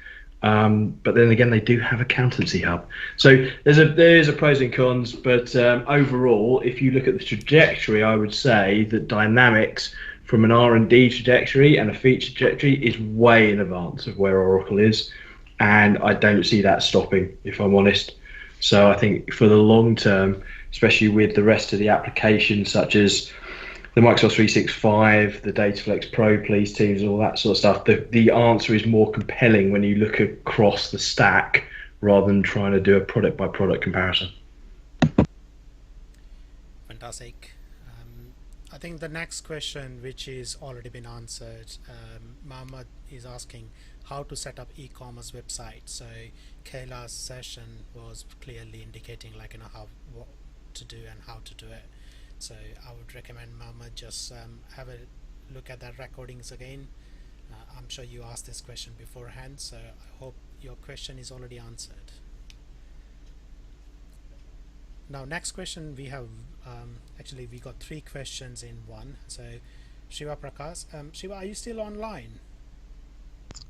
But then again, they do have Accountancy Hub. So there is a pros and cons, but overall, if you look at the trajectory, I would say that Dynamics from an R&D trajectory and a feature trajectory is way in advance of where Oracle is. And I don't see that stopping, if I'm honest. So I think for the long term, especially with the rest of the applications such as the Microsoft 365, the DataFlex Pro, Please Teams, all that sort of stuff, the answer is more compelling when you look across the stack rather than trying to do a product by product comparison. Fantastic. I think the next question, which is already been answered, Mohammed is asking how to set up e-commerce website. So Kaila's session was clearly indicating like what to do and how to do it. So I would recommend Mohammed just have a look at that recordings again. I'm sure you asked this question beforehand, so I hope your question is already answered. Now next question we have, actually we got 3 questions in one. So Shiva Prakash, Shiva, are you still online?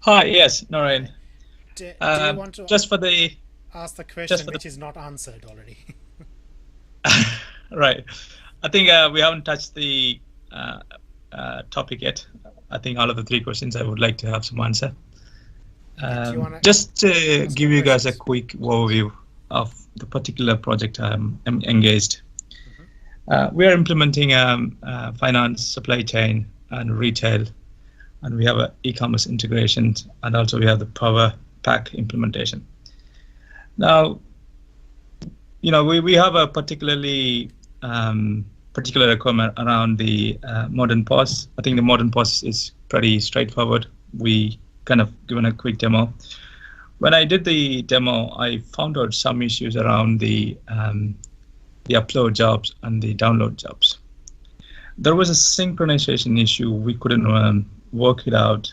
Hi, yes, Narayan. Do you want to just for the ask the question which is not answered already? Right. I think we haven't touched the topic yet. I think all of the 3 questions I would like to have some answer. Just to give you guys a quick overview of the particular project I'm engaged. We are implementing finance, supply chain, and retail, and we have an e-commerce integration, and also we have the Power Pack implementation. Now, you know, we have a particular requirement around the modern POS. I think the modern POS is pretty straightforward. We kind of given a quick demo. When I did the demo, I found out some issues around the upload jobs and the download jobs. There was a synchronization issue. We couldn't work it out.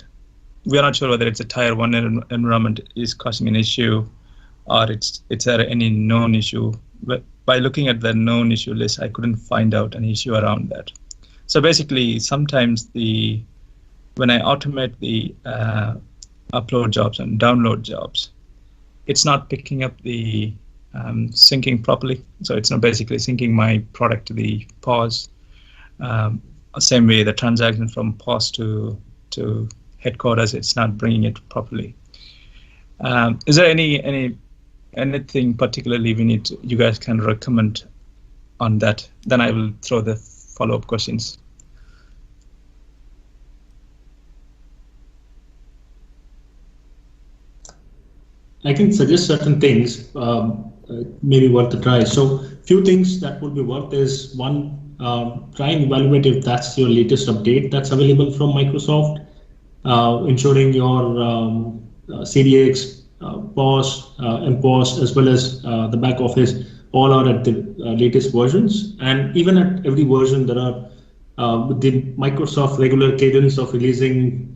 We are not sure whether it's a tier 1 environment is causing an issue, or it's there any known issue. But by looking at the known issue list, I couldn't find out an issue around that. So basically, sometimes when I automate the upload jobs and download jobs, it's not picking up the syncing properly. So it's not basically syncing my product to the POS. Same way the transaction from POS to headquarters, it's not bringing it properly. Is there anything particularly you guys can recommend on that? Then I will throw the follow-up questions. I can suggest certain things, maybe worth a try. So few things that would be worth is one, try and evaluate if that's your latest update that's available from Microsoft, ensuring your CDX, POS, MPOS, as well as the back office, all are at the latest versions. And even at every version, there are the Microsoft regular cadence of releasing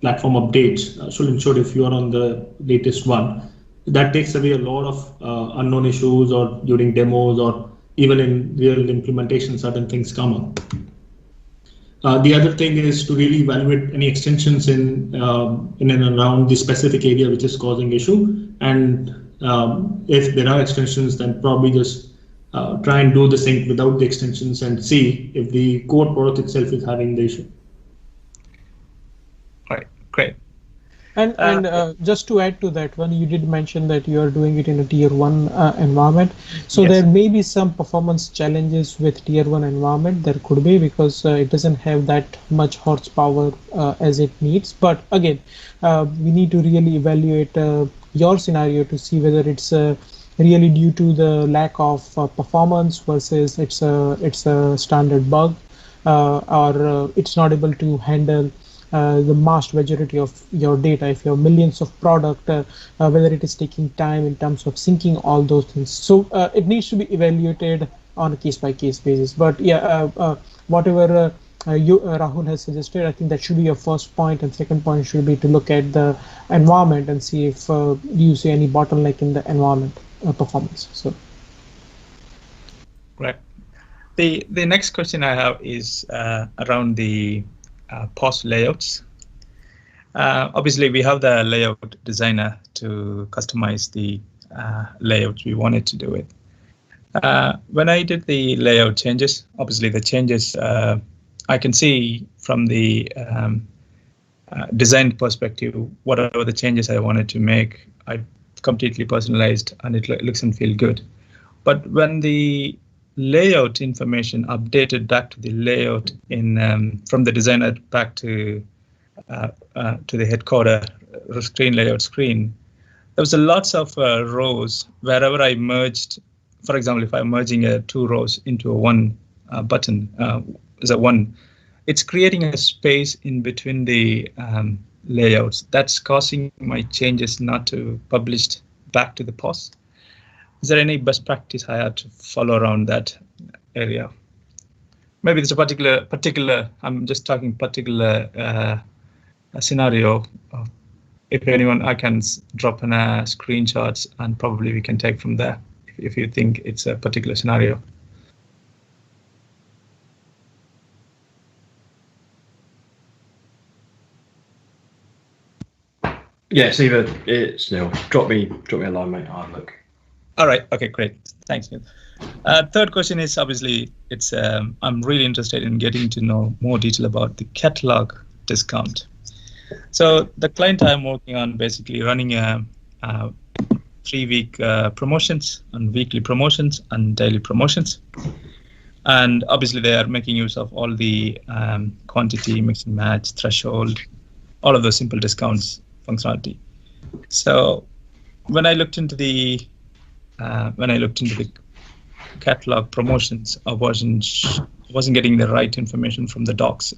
platform updates should ensure if you are on the latest one. That takes away a lot of unknown issues, or during demos, or even in real implementation, certain things come up. The other thing is to really evaluate any extensions in and around the specific area which is causing issue. And if there are extensions, then probably just try and do the sync without the extensions and see if the core product itself is having the issue. Right, great. And just to add to that one, you did mention that you are doing it in a tier 1 environment. So yes, there may be some performance challenges with tier 1 environment. There could be, because it doesn't have that much horsepower as it needs. But again, we need to really evaluate your scenario to see whether it's really due to the lack of performance versus it's a standard bug, or it's not able to handle the vast majority of your data. If you have millions of product, whether it is taking time in terms of syncing all those things. So it needs to be evaluated on a case-by-case basis. But yeah, whatever Rahul has suggested, I think that should be your first point, and second point should be to look at the environment and see if you see any bottleneck in the environment performance. So, right. The next question I have is around the POS layouts. Obviously, we have the layout designer to customize the layout we wanted to do it. When I did the layout changes, obviously the changes I can see from the design perspective, whatever the changes I wanted to make, I completely personalized and it looks and feels good. But when the layout information updated back to the layout in from the designer back to the headquarter screen layout screen, there was a lots of rows wherever I merged. For example, if I'm merging two rows into a one button, as a one, it's creating a space in between the layouts. That's causing my changes not to publish back to the post. Is there any best practice I have to follow around that area? Maybe there's a particular. I'm just talking particular scenario. If anyone, I can drop in screenshots and probably we can take from there if you think it's a particular scenario. Yeah, Ziya, it's Neill. Drop me a line, mate. I'll look. All right. Okay, great. Thanks, Neill. Third question is obviously it's I'm really interested in getting to know more detail about the catalog discount. So the client I'm working on basically running a 3-week promotions and weekly promotions and daily promotions. And obviously they are making use of all the quantity, mix and match, threshold, all of those simple discounts functionality. So when I looked into the catalog promotions, I wasn't getting the right information from the docs.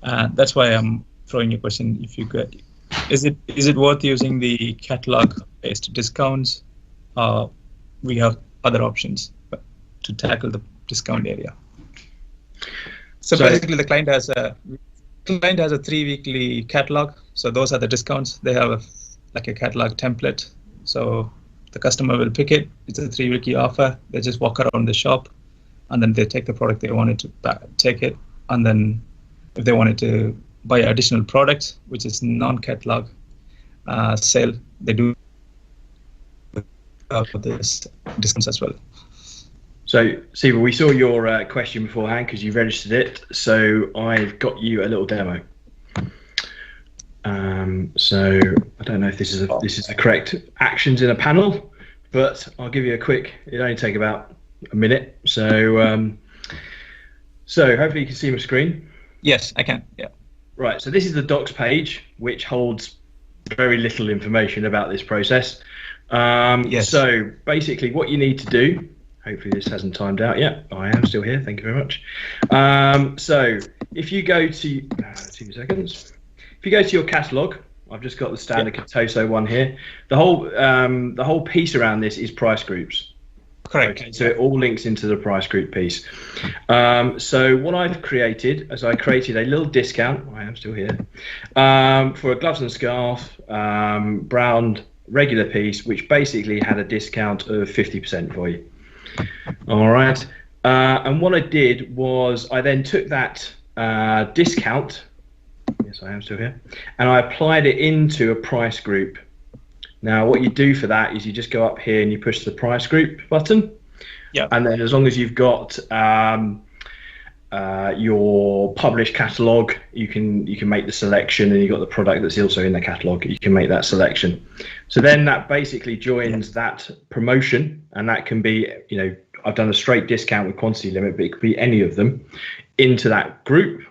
That's why I'm throwing a question. If you could, is it worth using the catalog-based discounts? We have other options to tackle the discount area. So basically, the client has a 3-weekly catalog. So those are the discounts. They have a catalog template. So the customer will pick it. It's a 3-weekly offer. They just walk around the shop, and then they take the product they wanted to take it. And then if they wanted to buy additional products, which is non-catalog sale, they do this discounts as well. So, Ziya, we saw your question beforehand because you registered it. So I've got you a little demo. So I don't know if this is the correct actions in a panel, but I'll give you a quick. It only take about a minute. So, so hopefully you can see my screen. Yes, I can. Yeah. Right. So this is the docs page, which holds very little information about this process. Yes. So basically, what you need to do. Hopefully this hasn't timed out yet. I am still here. Thank you very much. So if you go to 2 seconds. If you go to your catalog, I've just got the standard Katoso one here. The whole piece around this is price groups. Correct. Okay, so it all links into the price group piece. So what I've created is I created a little discount. I am still here for a gloves and scarf brown regular piece, which basically had a discount of 50% for you. All right. And what I did was I then took that discount. Yes, I am still here. And I applied it into a price group. Now, what you do for that is you just go up here and you push the price group button. Yeah. And then as long as you've got your published catalog, you can make the selection, and you've got the product that's also in the catalog. You can make that selection. So then that basically joins that promotion, and that can be, I've done a straight discount with quantity limit, but it could be any of them into that group.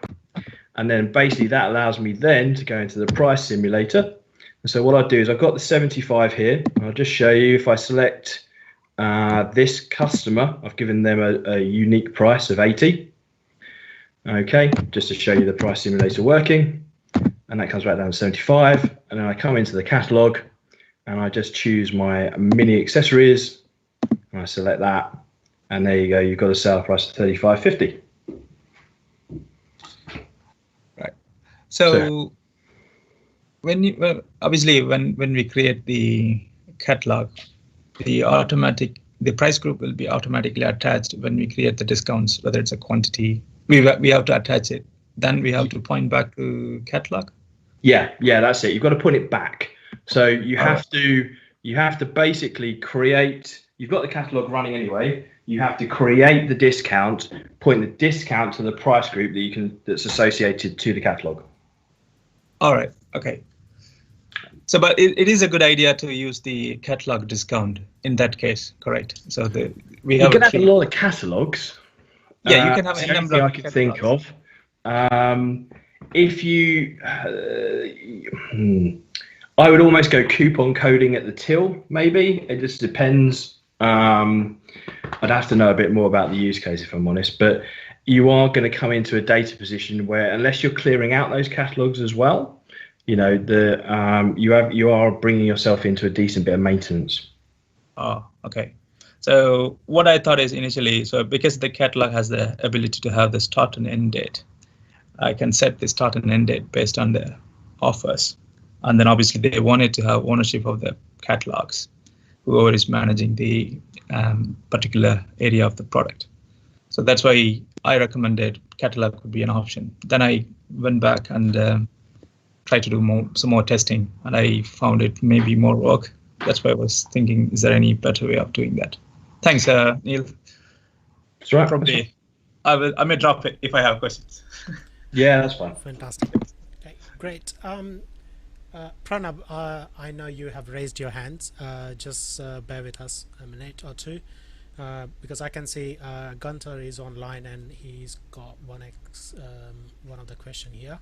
And then basically that allows me then to go into the price simulator. And so what I'll do is I've got the 75 here. I'll just show you if I select this customer, I've given them a unique price of 80. Okay, just to show you the price simulator working. And that comes right down to 75. And then I come into the catalog and I just choose my mini accessories. And I select that. And there you go, you've got a sale price of $35.50. Right. So when you obviously when we create the catalog, the price group will be automatically attached when we create the discounts, whether it's a quantity. We have to attach it. Then we have to point back to catalog. Yeah, that's it. You've got to put it back. So you have to basically create. You've got the catalog running anyway. You have to create the discount, point the discount to the price group that's associated to the catalog. All right. Okay. So, but it is a good idea to use the catalog discount in that case, correct? So we have you can have a lot of catalogs. Yeah, you can have a number. I could think of. If you, I would almost go coupon coding at the till. Maybe it just depends. I'd have to know a bit more about the use case if I'm honest, but you are going to come into a data position where, unless you're clearing out those catalogs as well, you know, you are bringing yourself into a decent bit of maintenance. Oh, okay. So what I thought is initially, so because the catalog has the ability to have the start and end date, I can set the start and end date based on the offers. And then obviously they wanted to have ownership of the catalogs, whoever is managing the particular area of the product. So that's why I recommended catalog would be an option. Then I went back and tried to do some more testing, and I found it maybe more work. That's why I was thinking, is there any better way of doing that? Thanks, Neill. That's right. Probably, I may drop it if I have questions. Yeah, that's fine. Fantastic. Okay, great. Pranab, I know you have raised your hands. Just bear with us a minute or two, because I can see Gunther is online and he's got one of the question here.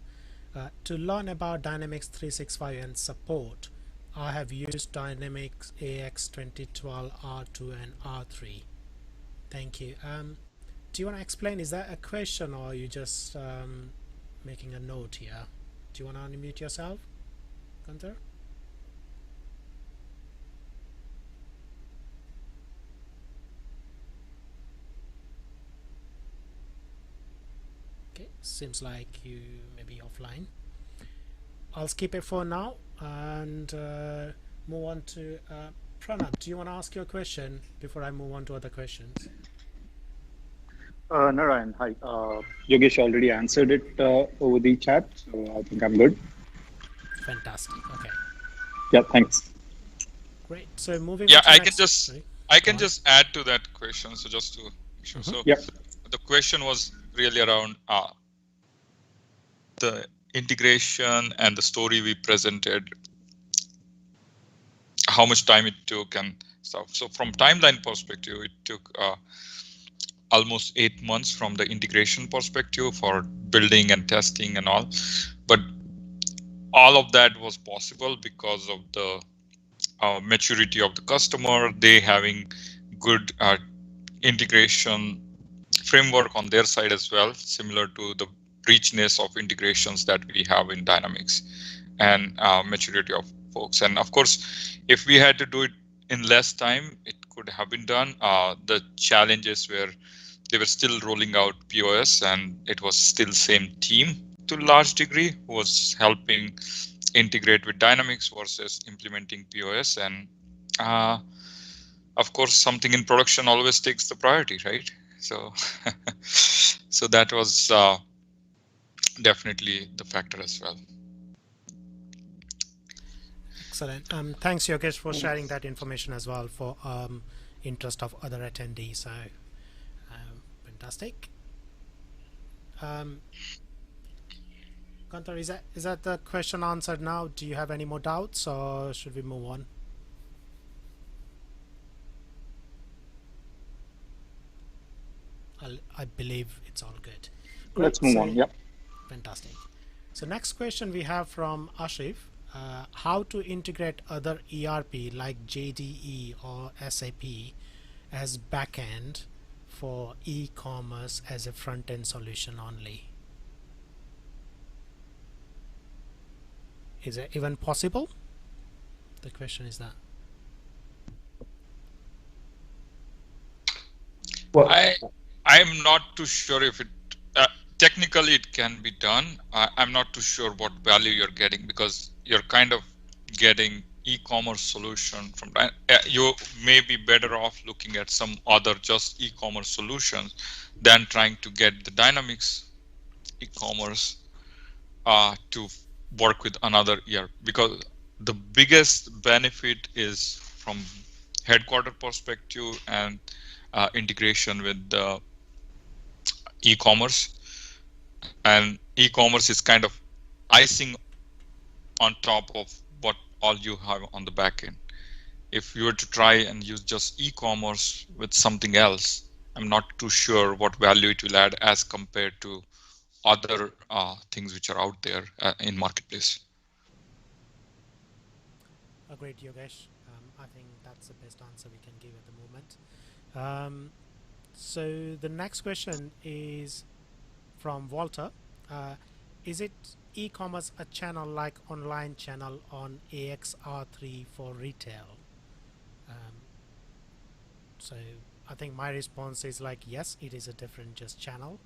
To learn about Dynamics 365 and support, I have used Dynamics AX 2012 R2 and R3. Thank you. Do you want to explain? Is that a question, or are you just making a note here? Do you want to unmute yourself, Gunther? Okay, seems like you may be offline. I'll skip it for now and move on to Pranab. Do you want to ask your question before I move on to other questions? Narayan, hi. Yogesh already answered it over the chat, so I think I'm good. Fantastic. Okay. Yeah, thanks. Great. So moving. Yeah, on to I can just add to that question. So just to make sure. So the question was really around the integration and the story we presented, how much time it took and stuff. So from timeline perspective, it took almost 8 months from the integration perspective for building and testing and all. But all of that was possible because of the maturity of the customer, they having good integration framework on their side as well, similar to the richness of integrations that we have in Dynamics, and maturity of folks. And of course, if we had to do it in less time, it could have been done. The challenges were they were still rolling out POS, and it was still same team to a large degree who was helping integrate with Dynamics versus implementing POS. And of course, something in production always takes the priority, right? So, so that was definitely the factor as well. Excellent. Thanks, Yogesh, for sharing that information as well for interest of other attendees. So, fantastic. Gunther, is that the question answered now? Do you have any more doubts, or should we move on? I believe it's all good. Great. Let's move on. Yep. Fantastic. So next question we have from Ashif. How to integrate other ERP like JDE or SAP as backend for e-commerce as a front-end solution only? Is it even possible? The question is that. Well, I'm not too sure if it technically it can be done. I'm not too sure what value you're getting, because you're kind of getting e-commerce solution from you may be better off looking at some other just e-commerce solutions than trying to get the Dynamics e-commerce to work with another ERP, because the biggest benefit is from headquarter perspective and integration with the e-commerce, and e-commerce is kind of icing on top of what all you have on the back end. If you were to try and use just e-commerce with something else, I'm not too sure what value it will add as compared to other things which are out there in marketplace. Great, Yogesh. I think that's the best answer we can give at the moment. So the next question is from Walter. Is it e-commerce a channel like online channel on AXR3 for retail? So I think my response is like, yes, it is a different just channel.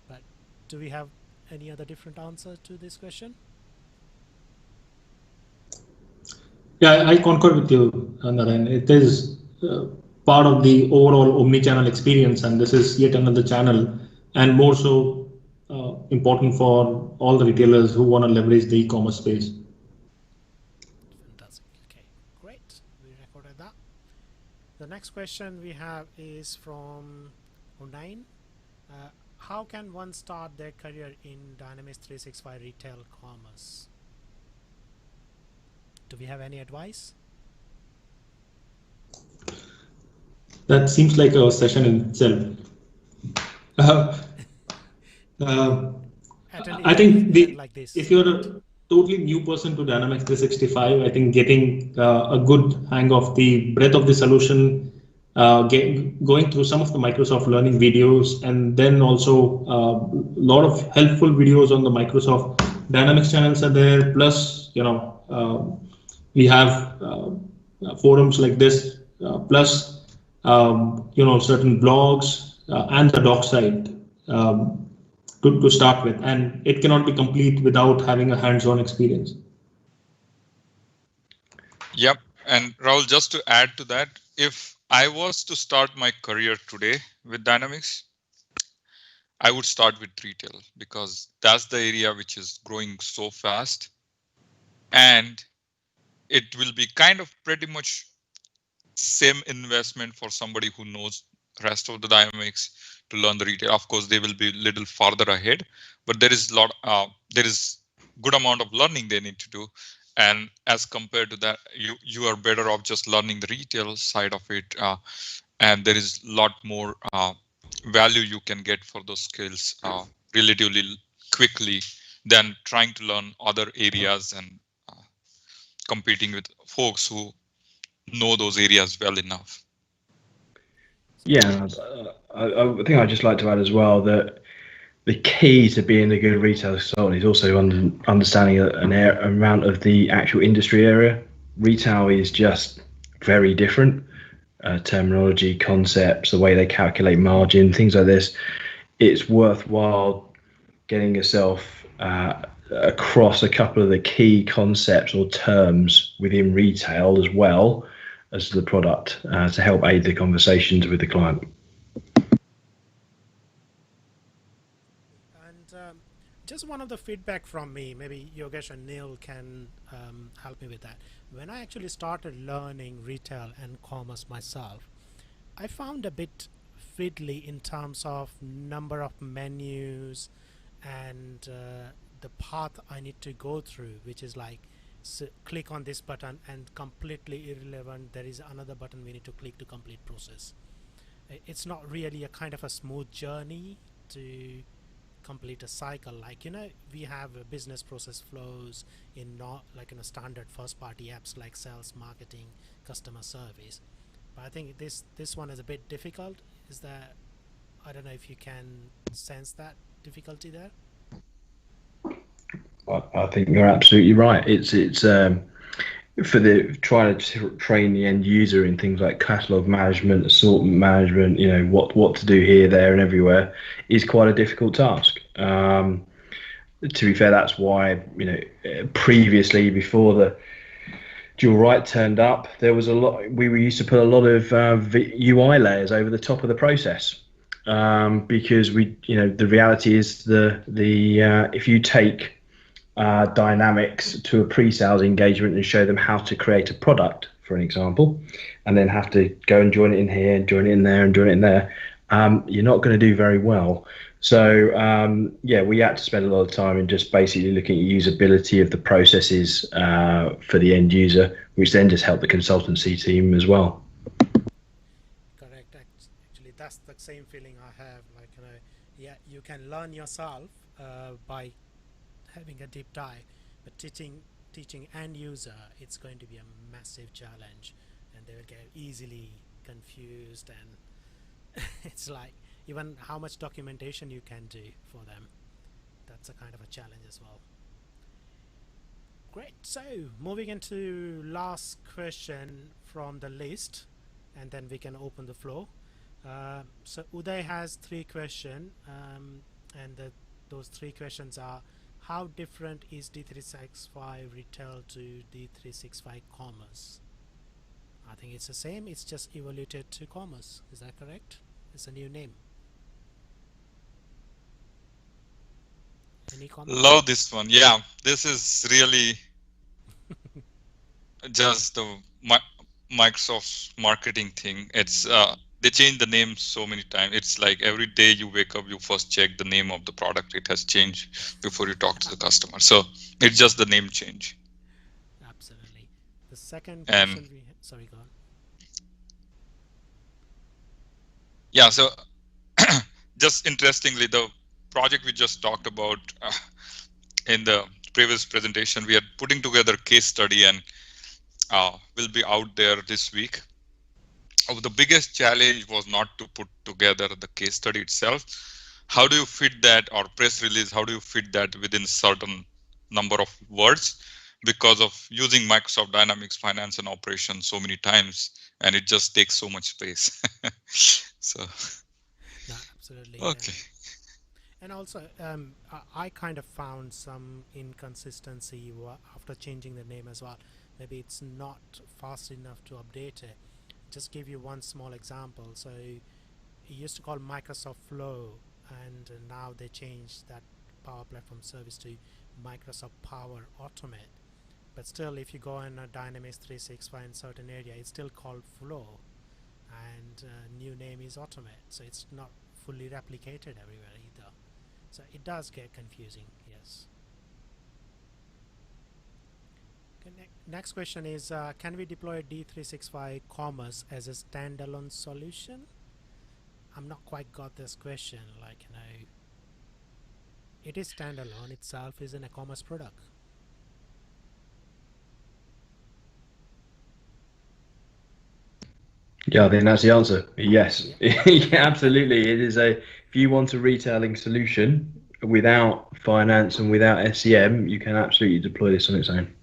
But do we have any other different answer to this question? Yeah, I concur with you, Naren. It is part of the overall omni-channel experience, and this is yet another channel, and more so important for all the retailers who want to leverage the e-commerce space. Fantastic. Okay, great. We recorded that. The next question we have is from Unain. How can one start their career in Dynamics 365 retail commerce? Do we have any advice? That seems like a session in itself. I think if you're a totally new person to Dynamics 365, I think getting a good hang of the breadth of the solution, going through some of the Microsoft learning videos, and then also a lot of helpful videos on the Microsoft Dynamics channels are there. Plus, we have forums like this, plus certain blogs and the doc site to start with, and it cannot be complete without having a hands-on experience. Yep, and Rahul, just to add to that, if I was to start my career today with Dynamics, I would start with retail, because that's the area which is growing so fast, and it will be kind of pretty much same investment for somebody who knows the rest of the Dynamics to learn the retail. Of course, they will be a little farther ahead, but there is good amount of learning they need to do. And as compared to that, you are better off just learning the retail side of it. And there is a lot more value you can get for those skills relatively quickly than trying to learn other areas and competing with folks who know those areas well enough. Yeah, I think I'd just like to add as well that the key to being a good retail consultant is also understanding an amount of the actual industry area. Retail is just very different. Terminology, concepts, the way they calculate margin, things like this. It's worthwhile getting yourself across a couple of the key concepts or terms within retail as well as the product to help aid the conversations with the client. And just one of the feedback from me, maybe Yogesh and Neill can help me with that. When I actually started learning retail and commerce myself, I found a bit fiddly in terms of number of menus and the path I need to go through, which is like, so click on this button and completely irrelevant, there is another button we need to click to complete process. It's not really a kind of a smooth journey to complete a cycle. Like, we have business process flows in a standard first party apps like sales, marketing, customer service. But I think this one is a bit difficult. Is that, I don't know if you can sense that difficulty there? I think you're absolutely right. It's for trying to train the end user in things like catalog management, assortment management, what to do here, there, and everywhere is quite a difficult task. To be fair, that's why previously, before the dual write turned up, there was a lot. We used to put a lot of UI layers over the top of the process because the reality is if you take Dynamics to a pre-sales engagement and show them how to create a product, for an example, and then have to go and join it in here, join it in there, and join it in there, you're not going to do very well. So yeah, we had to spend a lot of time in just basically looking at usability of the processes for the end user, which then just helped the consultancy team as well. Correct. Actually, that's the same feeling I have. Like, you know, yeah, you can learn yourself by having a deep dive, but teaching end user, it's going to be a massive challenge, and they will get easily confused, and it's like even how much documentation you can do for them, that's a kind of a challenge as well. Great. So moving into last question from the list, and then we can open the floor. So Uday has 3 questions, and those 3 questions are: how different is D365 retail to D365 commerce? I think it's the same, it's just evaluated to commerce. Is that correct? It's a new name. Any comments? Love this one. Yeah, this is really just the Microsoft's marketing thing. It's they changed the name so many times. It's like every day you wake up, you first check the name of the product. It has changed before you talk to the customer. So it's just the name change. Absolutely. The second question sorry, go on. Yeah, so just interestingly, the project we just talked about in the previous presentation, we are putting together a case study, and will be out there this week. The biggest challenge was not to put together the case study itself. How do you fit that, or press release, how do you fit that within certain number of words? Because of using Microsoft Dynamics Finance and Operations so many times, and it just takes so much space. So, no, absolutely. Okay. And also, I kind of found some inconsistency after changing the name as well. Maybe it's not fast enough to update it. Just give you one small example. So it used to call Microsoft Flow, and now they changed that Power Platform service to Microsoft Power Automate. But still, if you go in a Dynamics 365 in certain area, it's still called Flow, and new name is Automate. So it's not fully replicated everywhere either. So it does get confusing, yes. Okay, next question is, can we deploy D365 Commerce as a standalone solution? I'm not quite got this question, like, you know, it is standalone itself, isn't a commerce product. Yeah, I think that's the answer. Yes, yeah, absolutely. It is if you want a retailing solution without finance and without SEM, you can absolutely deploy this on its own.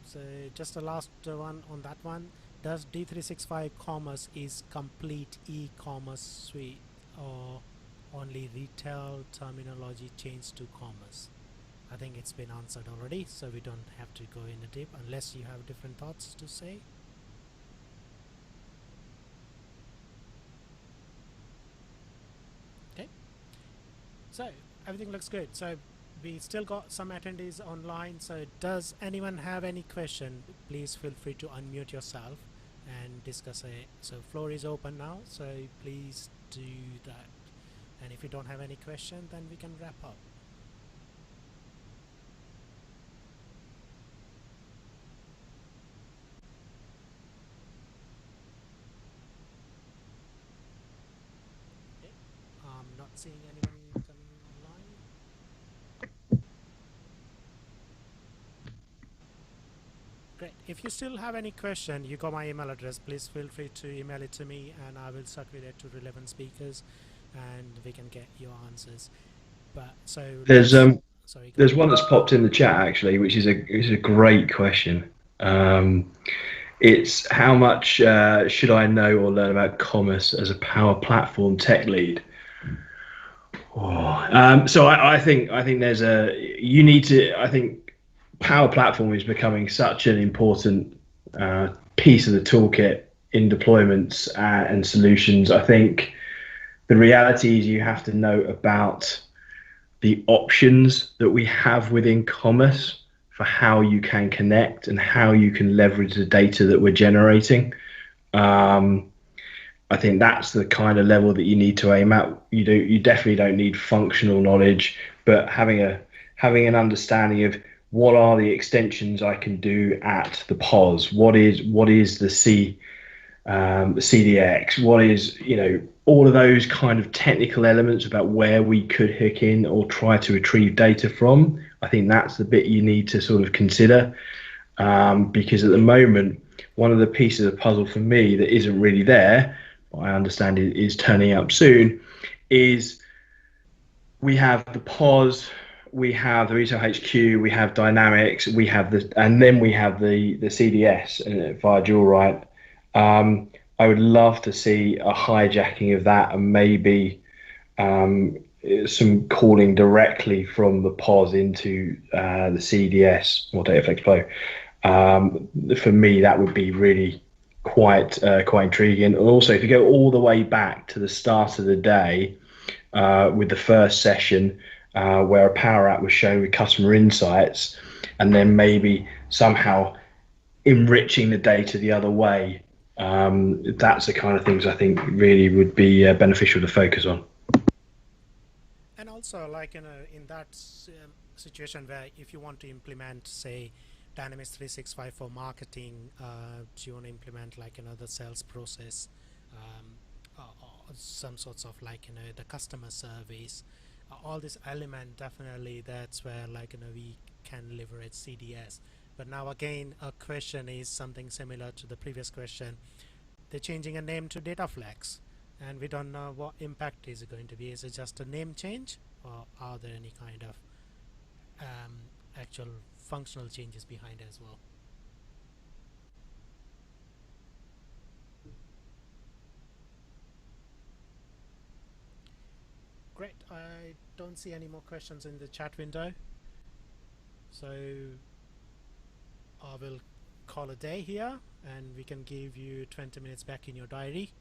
So just the last one on that one. Does D365 Commerce is complete e-commerce suite, or only retail terminology changed to commerce? I think it's been answered already, so we don't have to go in the deep unless you have different thoughts to say. Okay, so everything looks good. So we still got some attendees online, so does anyone have any question? Please feel free to unmute yourself and discuss it. So floor is open now, so please do that. And if you don't have any question, then we can wrap up. Okay. I'm not seeing anyone coming online. Great. If you still have any question, you got my email address. Please feel free to email it to me, and I will circulate it to relevant speakers, and we can get your answers. But so there's one that's popped in the chat actually, which is a great question. It's how much should I know or learn about commerce as a Power Platform tech lead? So I think there's you need to. I think Power Platform is becoming such an important piece of the toolkit in deployments and solutions. I think the reality is you have to know about the options that we have within commerce for how you can connect and how you can leverage the data that we're generating. I think that's the kind of level that you need to aim at. You definitely don't need functional knowledge, but having an understanding of what are the extensions I can do at the POS, what is the CDX, what is, all of those kind of technical elements about where we could hook in or try to retrieve data from. I think that's the bit you need to sort of consider, because at the moment, one of the pieces of the puzzle for me that isn't really there, I understand it is turning up soon, is we have the POS, we have the Retail HQ, we have Dynamics, and then we have the CDS via dual write. I would love to see a hijacking of that and maybe some calling directly from the POS into the CDS or DataFlex Flow. For me, that would be really quite intriguing. And also, if you go all the way back to the start of the day with the first session, where a Power App was shown with customer insights, and then maybe somehow enriching the data the other way, that's the kind of things I think really would be beneficial to focus on. And also, in that situation where if you want to implement, say, Dynamics 365 for marketing, do you want to implement another sales process, or some sorts of the customer service, all this element, definitely that's where we can leverage CDS. But now again, a question is something similar to the previous question. They're changing a name to DataFlex, and we don't know what impact is it going to be. Is it just a name change, or are there any kind of actual functional changes behind it as well? Great. I don't see any more questions in the chat window, so I will call a day here, and we can give you 20 minutes back in your diary.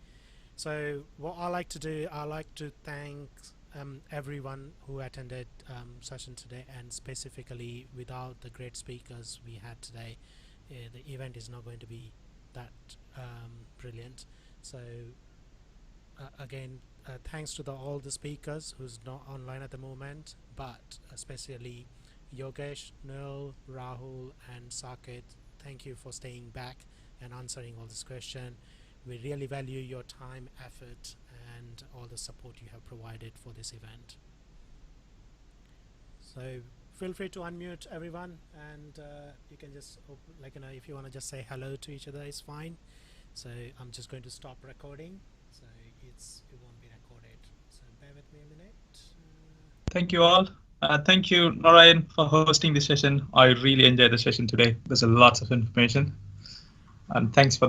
So what I like to do, I like to thank everyone who attended session today, and specifically without the great speakers we had today, the event is not going to be that brilliant. So again, thanks to all the speakers who's not online at the moment, but especially Yogesh, Neill, Rahul and Saket, thank you for staying back and answering all this question. We really value your time, effort and all the support you have provided for this event. So feel free to unmute everyone, and you can just if you want to just say hello to each other, is fine. So I'm just going to stop recording, so it won't be recorded. So bear with me a minute. Thank you all. Thank you, Narayan, for hosting this session. I really enjoyed the session today. There's a lot of information, and thanks for